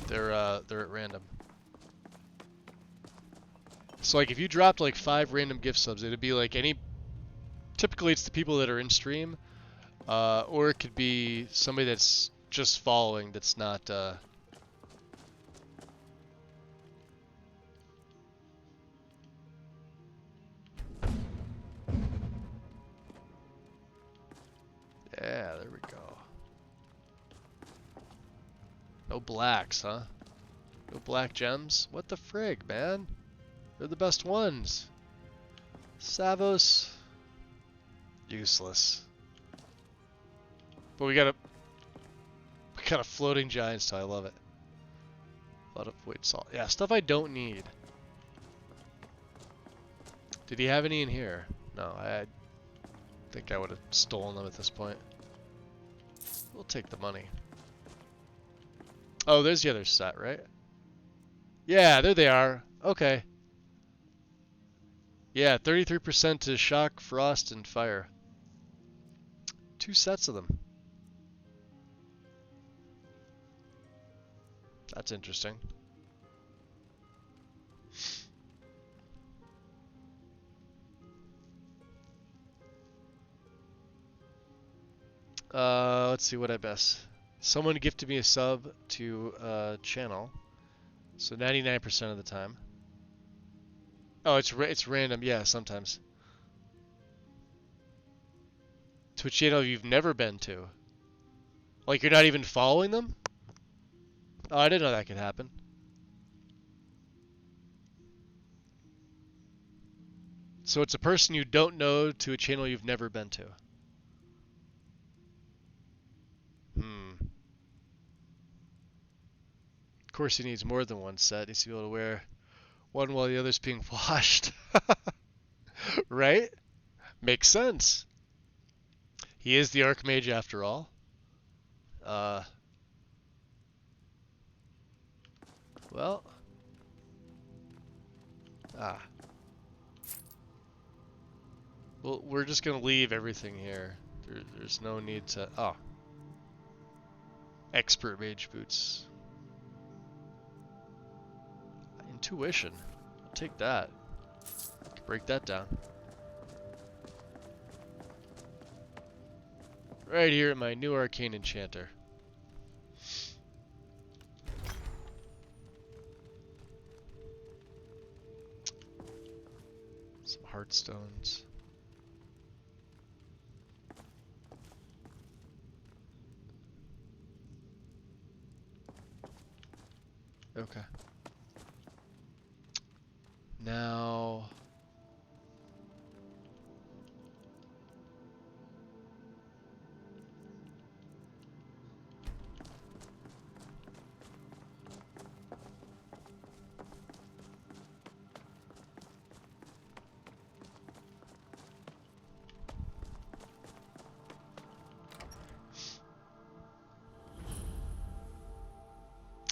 they're at random. So like if you dropped like 5 random gift subs, it'd be like typically it's the people that are in stream, or it could be somebody that's just following that's not, yeah, there we go. No blacks, huh? No black gems? What the frig, man? They're the best ones. Savos. Useless. But we got a floating giant, so I love it. A lot of weight salt. Yeah, stuff I don't need. Did he have any in here? No, I think I would have stolen them at this point. We'll take the money. Oh, there's the other set, right? Yeah, there they are. Okay. Yeah, 33% to shock, frost, and fire. 2 sets of them. That's interesting. Let's see what I best. Someone gifted me a sub to channel, so 99% of the time. Oh, it's random. Yeah, sometimes. To a channel you've never been to. Like you're not even following them? Oh, I didn't know that could happen. So it's a person you don't know to a channel you've never been to. Of course he needs more than one set. He needs to be able to wear one while the other's being washed. Right? Makes sense. He is the Archmage after all. Well. Well, we're just going to leave everything here. There's no need to... Oh. Expert mage boots. Intuition. I'll take that. Break that down. Right here at my new arcane enchanter. Some heartstones. Okay. Now...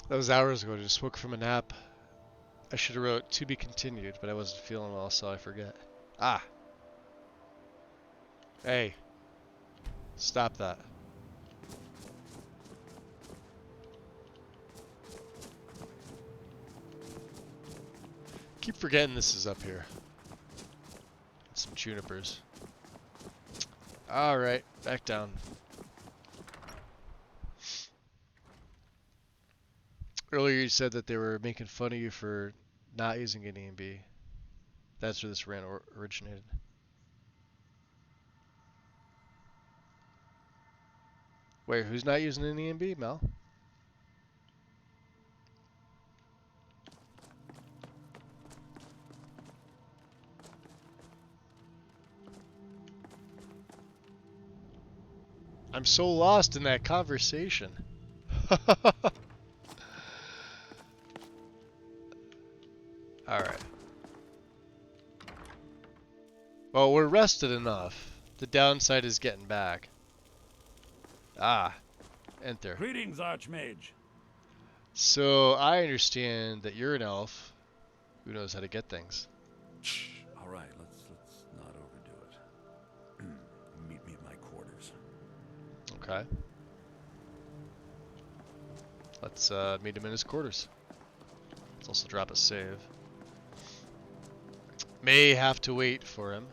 That was hours ago. I just woke from a nap. I should have wrote to be continued, but I wasn't feeling well, so I forget. Ah. Hey. Stop that. Keep forgetting this is up here. Some junipers. Alright, back down. Earlier you said that they were making fun of you for not using an EMB. That's where this rant originated. Wait, who's not using an EMB, Mel? I'm so lost in that conversation. Alright. Well, we're rested enough. The downside is getting back. Ah, enter. Greetings, Archmage. So, I understand that you're an elf who knows how to get things. All right, let's not overdo it. Meet me at my quarters. Okay. Let's meet him in his quarters. Let's also drop a save. May have to wait for him.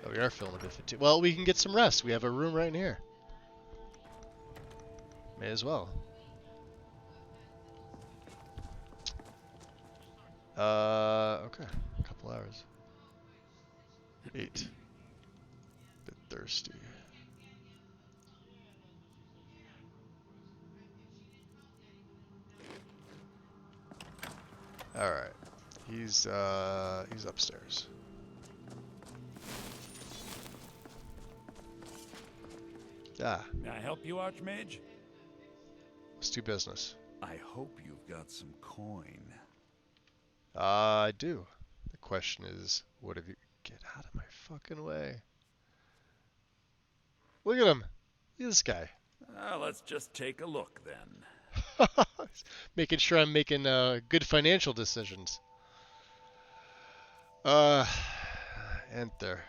Oh, we are feeling a bit fatigued. Well, we can get some rest. We have a room right in here. May as well. Okay. A couple hours. 8. Bit thirsty. Alright. He's upstairs. Ah. May I help you, Archmage? Let's do business. I hope you've got some coin. I do. The question is, what have you... Get out of my fucking way. Look at him. Look at this guy. Let's just take a look then. Making sure I'm making good financial decisions. Enter.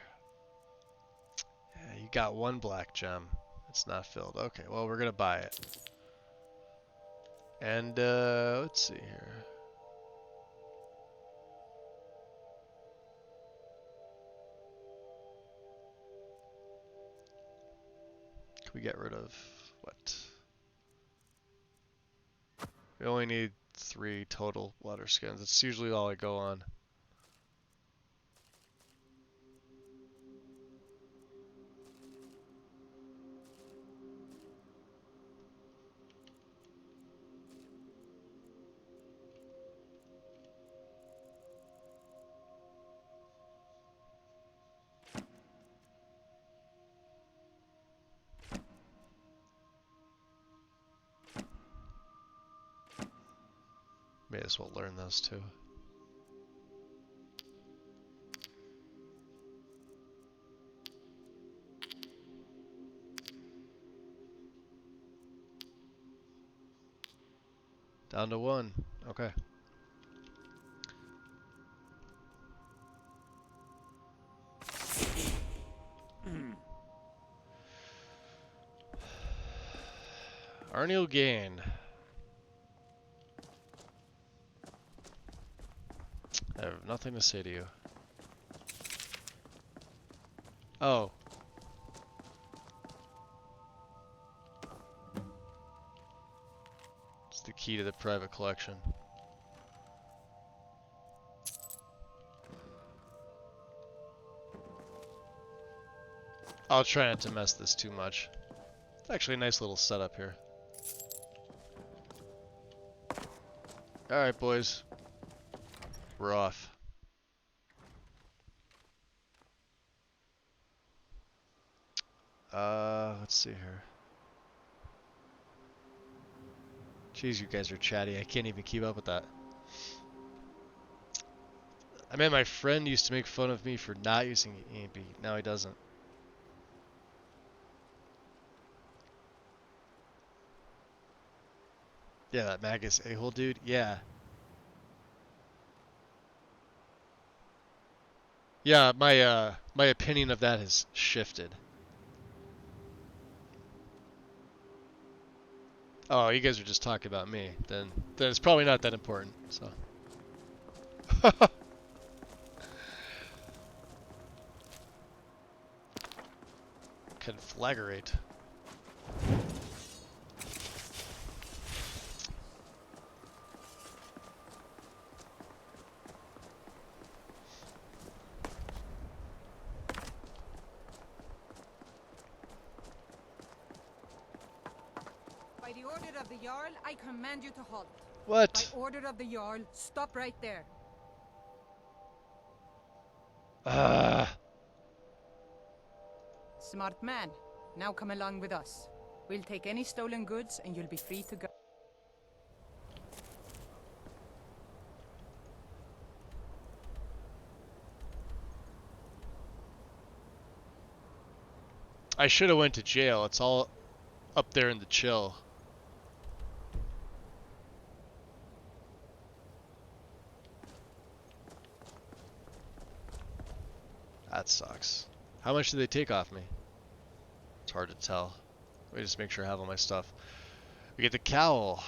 Yeah, you got one black gem. It's not filled. Okay, well, we're gonna buy it. And let's see here. Can we get rid of what? We only need 3 total water skins. That's usually all I go on. May as well learn those too. Down to 1. Okay. Arniel Gain. I have nothing to say to you. Oh. It's the key to the private collection. I'll try not to mess this too much. It's actually a nice little setup here. Alright, boys. We're off. Let's see here. Jeez, you guys are chatty. I can't even keep up with that. I mean, my friend used to make fun of me for not using EMP. Now he doesn't. Yeah, that Magus a-hole dude. Yeah. Yeah, my opinion of that has shifted. Oh, you guys are just talking about me. Then it's probably not that important. So. Conflagrate. the order of the Jarl, I command you to halt. What? By order of the Jarl, stop right there. Smart man. Now come along with us. We'll take any stolen goods and you'll be free to go. I should have went to jail. It's all up there in the chill. That sucks. How much do they take off me? It's hard to tell. Let me just make sure I have all my stuff. We get the cowl,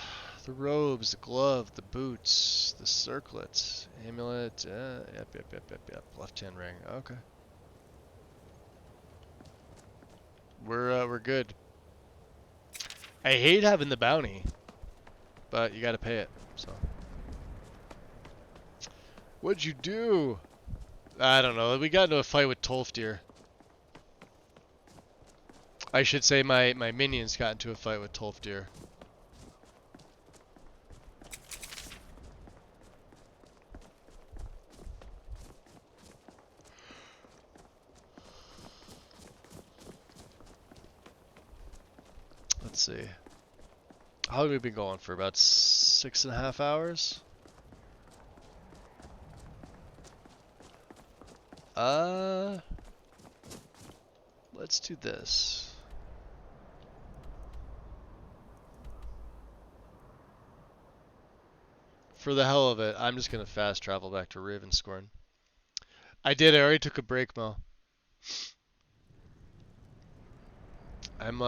the robes, the glove, the boots, the circlet, amulet, yep. Left hand ring. Okay. We're good. I hate having the bounty, but you gotta pay it, so. What'd you do? I don't know. We got into a fight with Tolfdir. I should say my minions got into a fight with Tolfdir. Let's see. How long have we been going for? About 6.5 hours? Let's do this. For the hell of it, I'm just gonna fast travel back to Ravenscorn. I did, I already took a break, Mo. I'm,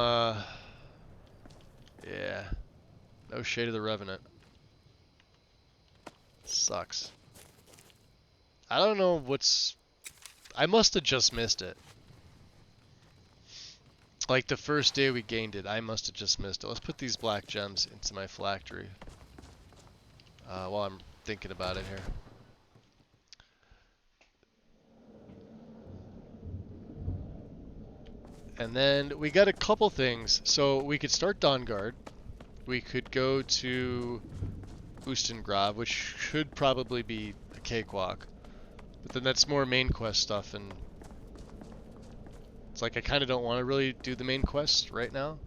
yeah. No Shade of the Revenant. Sucks. I don't know what's... I must have just missed it. Like the first day we gained it, I must have just missed it. Let's put these black gems into my phylactery. While I'm thinking about it here. And then we got a couple things. So we could start Dawnguard. We could go to Ustengrav, which should probably be a cakewalk. But then that's more main quest stuff, and it's like I kind of don't want to really do the main quest right now.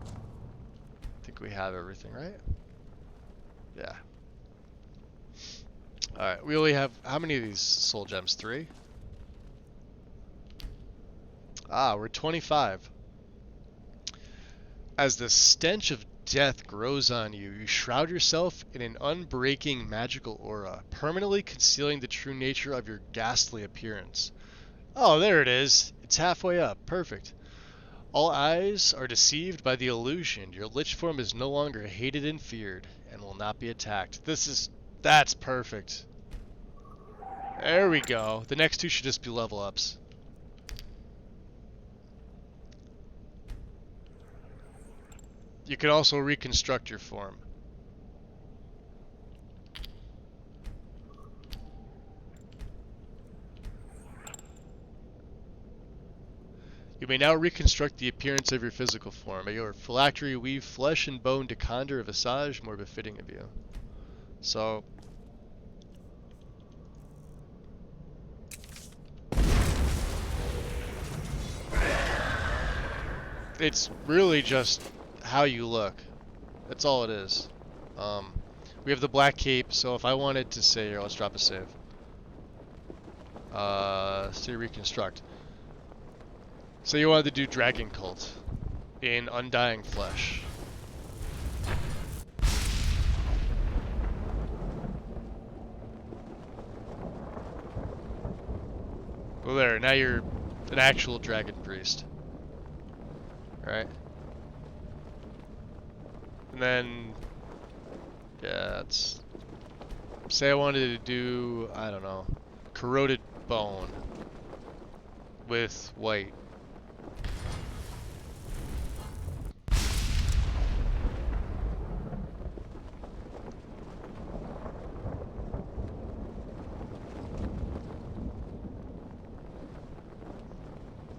I think we have everything, right? Yeah. Alright, we only have... How many of these soul gems? 3? Ah, we're 25. As the stench of death grows on you, you shroud yourself in an unbreaking magical aura, permanently concealing the true nature of your ghastly appearance. Oh, there it is. It's halfway up. Perfect. All eyes are deceived by the illusion. Your lich form is no longer hated and feared, and will not be attacked. That's perfect. There we go. The next two should just be level ups. You can also reconstruct your form. You may now reconstruct the appearance of your physical form. May your phylactery weave flesh and bone to conjure a visage more befitting of you. So... it's really just how you look. That's all it is. We have the black cape, so if I wanted to say, here, let's drop a save. Say reconstruct. So you wanted to do Dragon Cult in Undying Flesh. Well there, now you're an actual Dragon Priest. Right? And then, yeah, it's... Say I wanted to do, I don't know, Corroded Bone with white.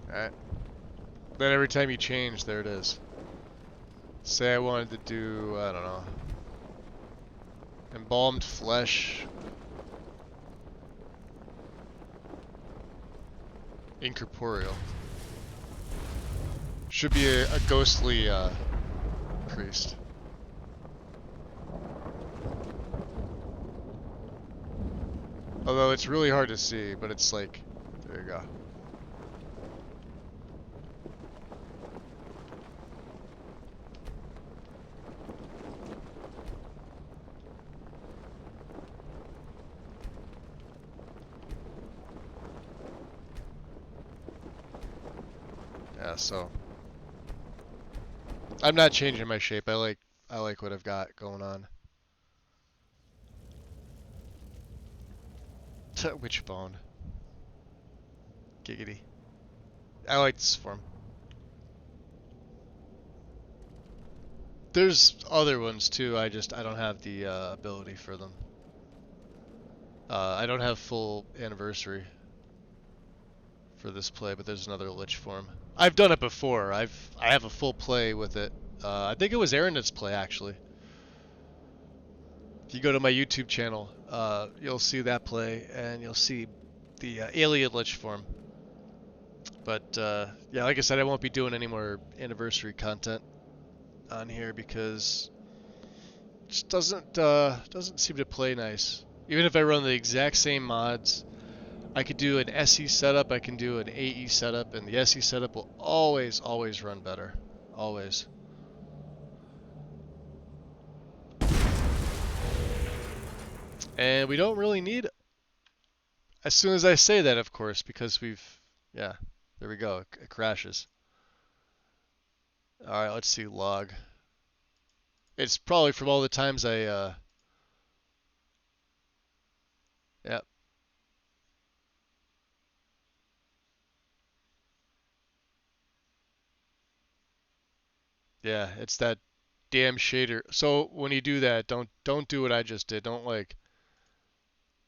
Alright. Then every time you change, there it is. Say I wanted to do, I don't know, embalmed flesh, incorporeal. Should be a ghostly priest. Although it's really hard to see, but it's like, there you go. Yeah, so I'm not changing my shape. I like what I've got going on. Witchbone. Giggity. I like this form. There's other ones too. I don't have the ability for them. I don't have full anniversary for this play, but there's another lich form. I've done it before. I have a full play with it. I think it was Aaron's play actually. If you go to my YouTube channel, you'll see that play, and you'll see the alien lich form. But yeah, like I said, I won't be doing any more anniversary content on here because it just doesn't seem to play nice. Even if I run the exact same mods, I could do an SE setup, I can do an AE setup, and the SE setup will always run better. Always. And we don't really need, as soon as I say that, of course, because yeah, there we go, it crashes. Alright, let's see, log. It's probably from all the times I, yeah. Yeah, it's that damn shader. So when you do that, don't do what I just did. Don't like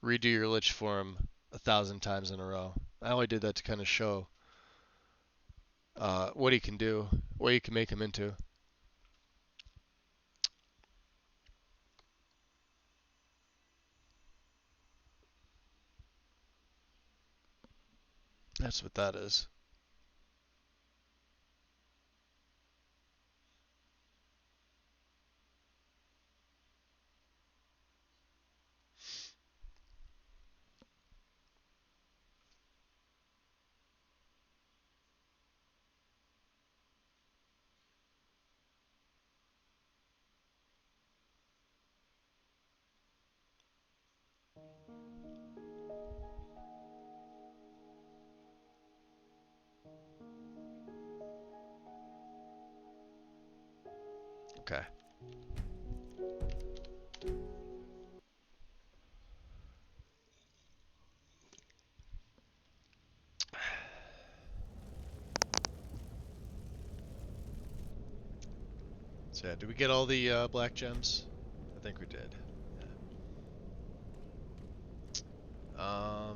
redo your lich form 1,000 times in a row. I only did that to kind of show what he can do, what you can make him into. That's what that is. Okay. So yeah, did we get all the black gems? I think we did. Yeah.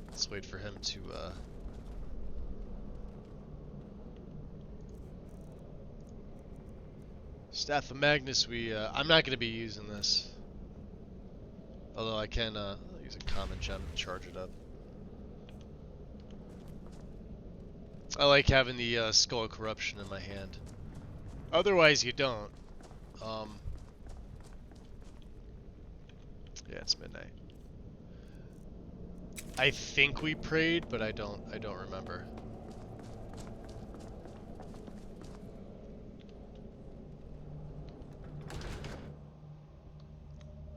Let's wait for him to Staff of Magnus. I'm not going to be using this. Although I can use a common gem to charge it up. I like having the Skull of Corruption in my hand. Otherwise, you don't. Yeah, it's midnight. I think we prayed, but I don't remember.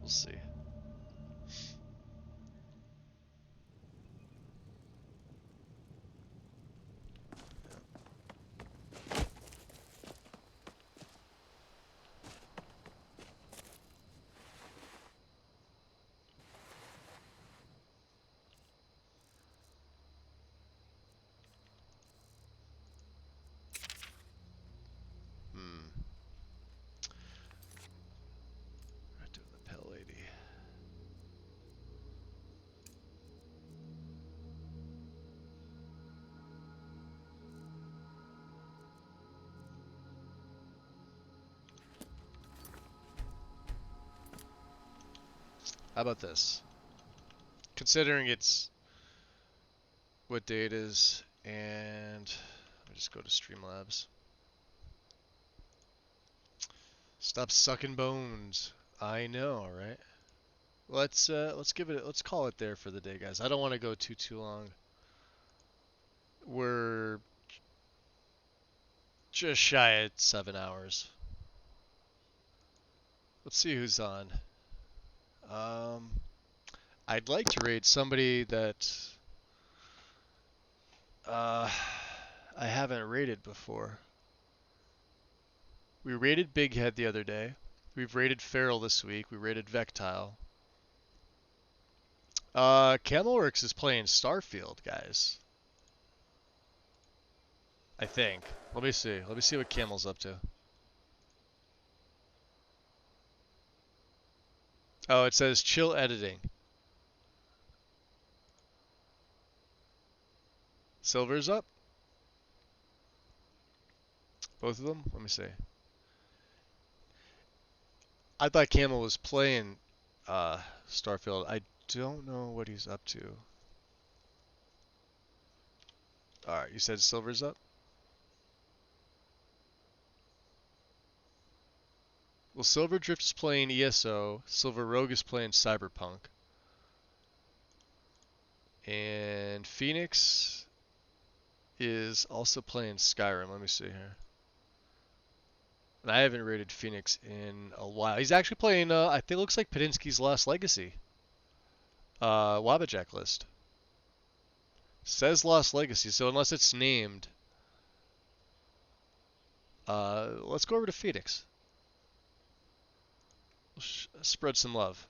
We'll see. Not doing the Pale Lady. How about this? Considering it's what day it is, and let me just go to Streamlabs. Stop sucking bones. I know, right? Let's give it. Let's call it there for the day, guys. I don't want to go too long. We're just shy at 7 hours. Let's see who's on. I'd like to raid somebody that I haven't raided before. We raided Big Head the other day. We've raided Feral this week. We raided Vectile. Camelworks is playing Starfield, guys. I think. Let me see. Let me see what Camel's up to. Oh, it says chill editing. Silver's up? Both of them? Let me see. I thought Camel was playing Starfield. I don't know what he's up to. Alright, you said Silver's up? Well, Silver Drift is playing ESO. Silver Rogue is playing Cyberpunk. And Phoenix is also playing Skyrim. Let me see here. And I haven't rated Phoenix in a while. He's actually playing, I think it looks like Padinsky's Lost Legacy. Wabajack list. Says Lost Legacy, so unless it's named, let's go over to Phoenix. Spread some love.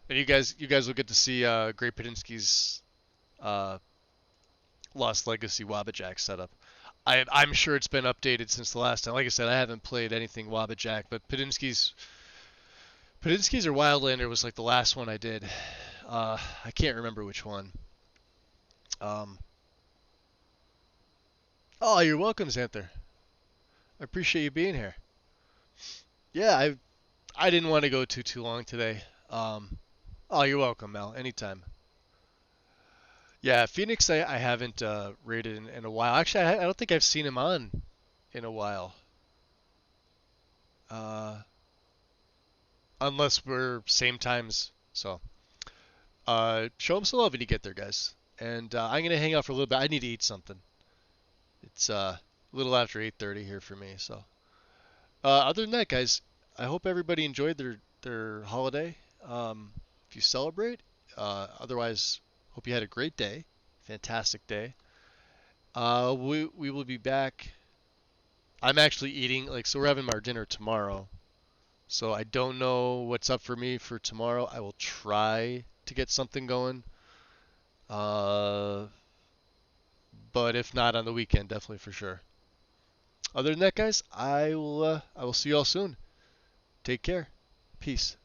And you guys will get to see Great Padinsky's Lost Legacy Wabajack setup. I'm sure it's been updated since the last time. Like I said, I haven't played anything Wabajack, but Padinsky's or Wildlander was like the last one I did. I can't remember which one. Oh, you're welcome, Xanther. I appreciate you being here. Yeah, I didn't want to go too long today. Oh, you're welcome, Mel. Anytime. Yeah, Phoenix I haven't rated in a while. Actually, I don't think I've seen him on in a while. Unless we're same times. So, show him some love when you get there, guys. And I'm going to hang out for a little bit. I need to eat something. It's a little after 8:30 here for me. So, other than that, guys, I hope everybody enjoyed their holiday. If you celebrate, otherwise, hope you had a great day, fantastic day. We will be back. I'm actually eating, so we're having our dinner tomorrow. So I don't know what's up for me for tomorrow. I will try to get something going. But if not on the weekend, definitely for sure. Other than that, guys, I will see you all soon. Take care. Peace.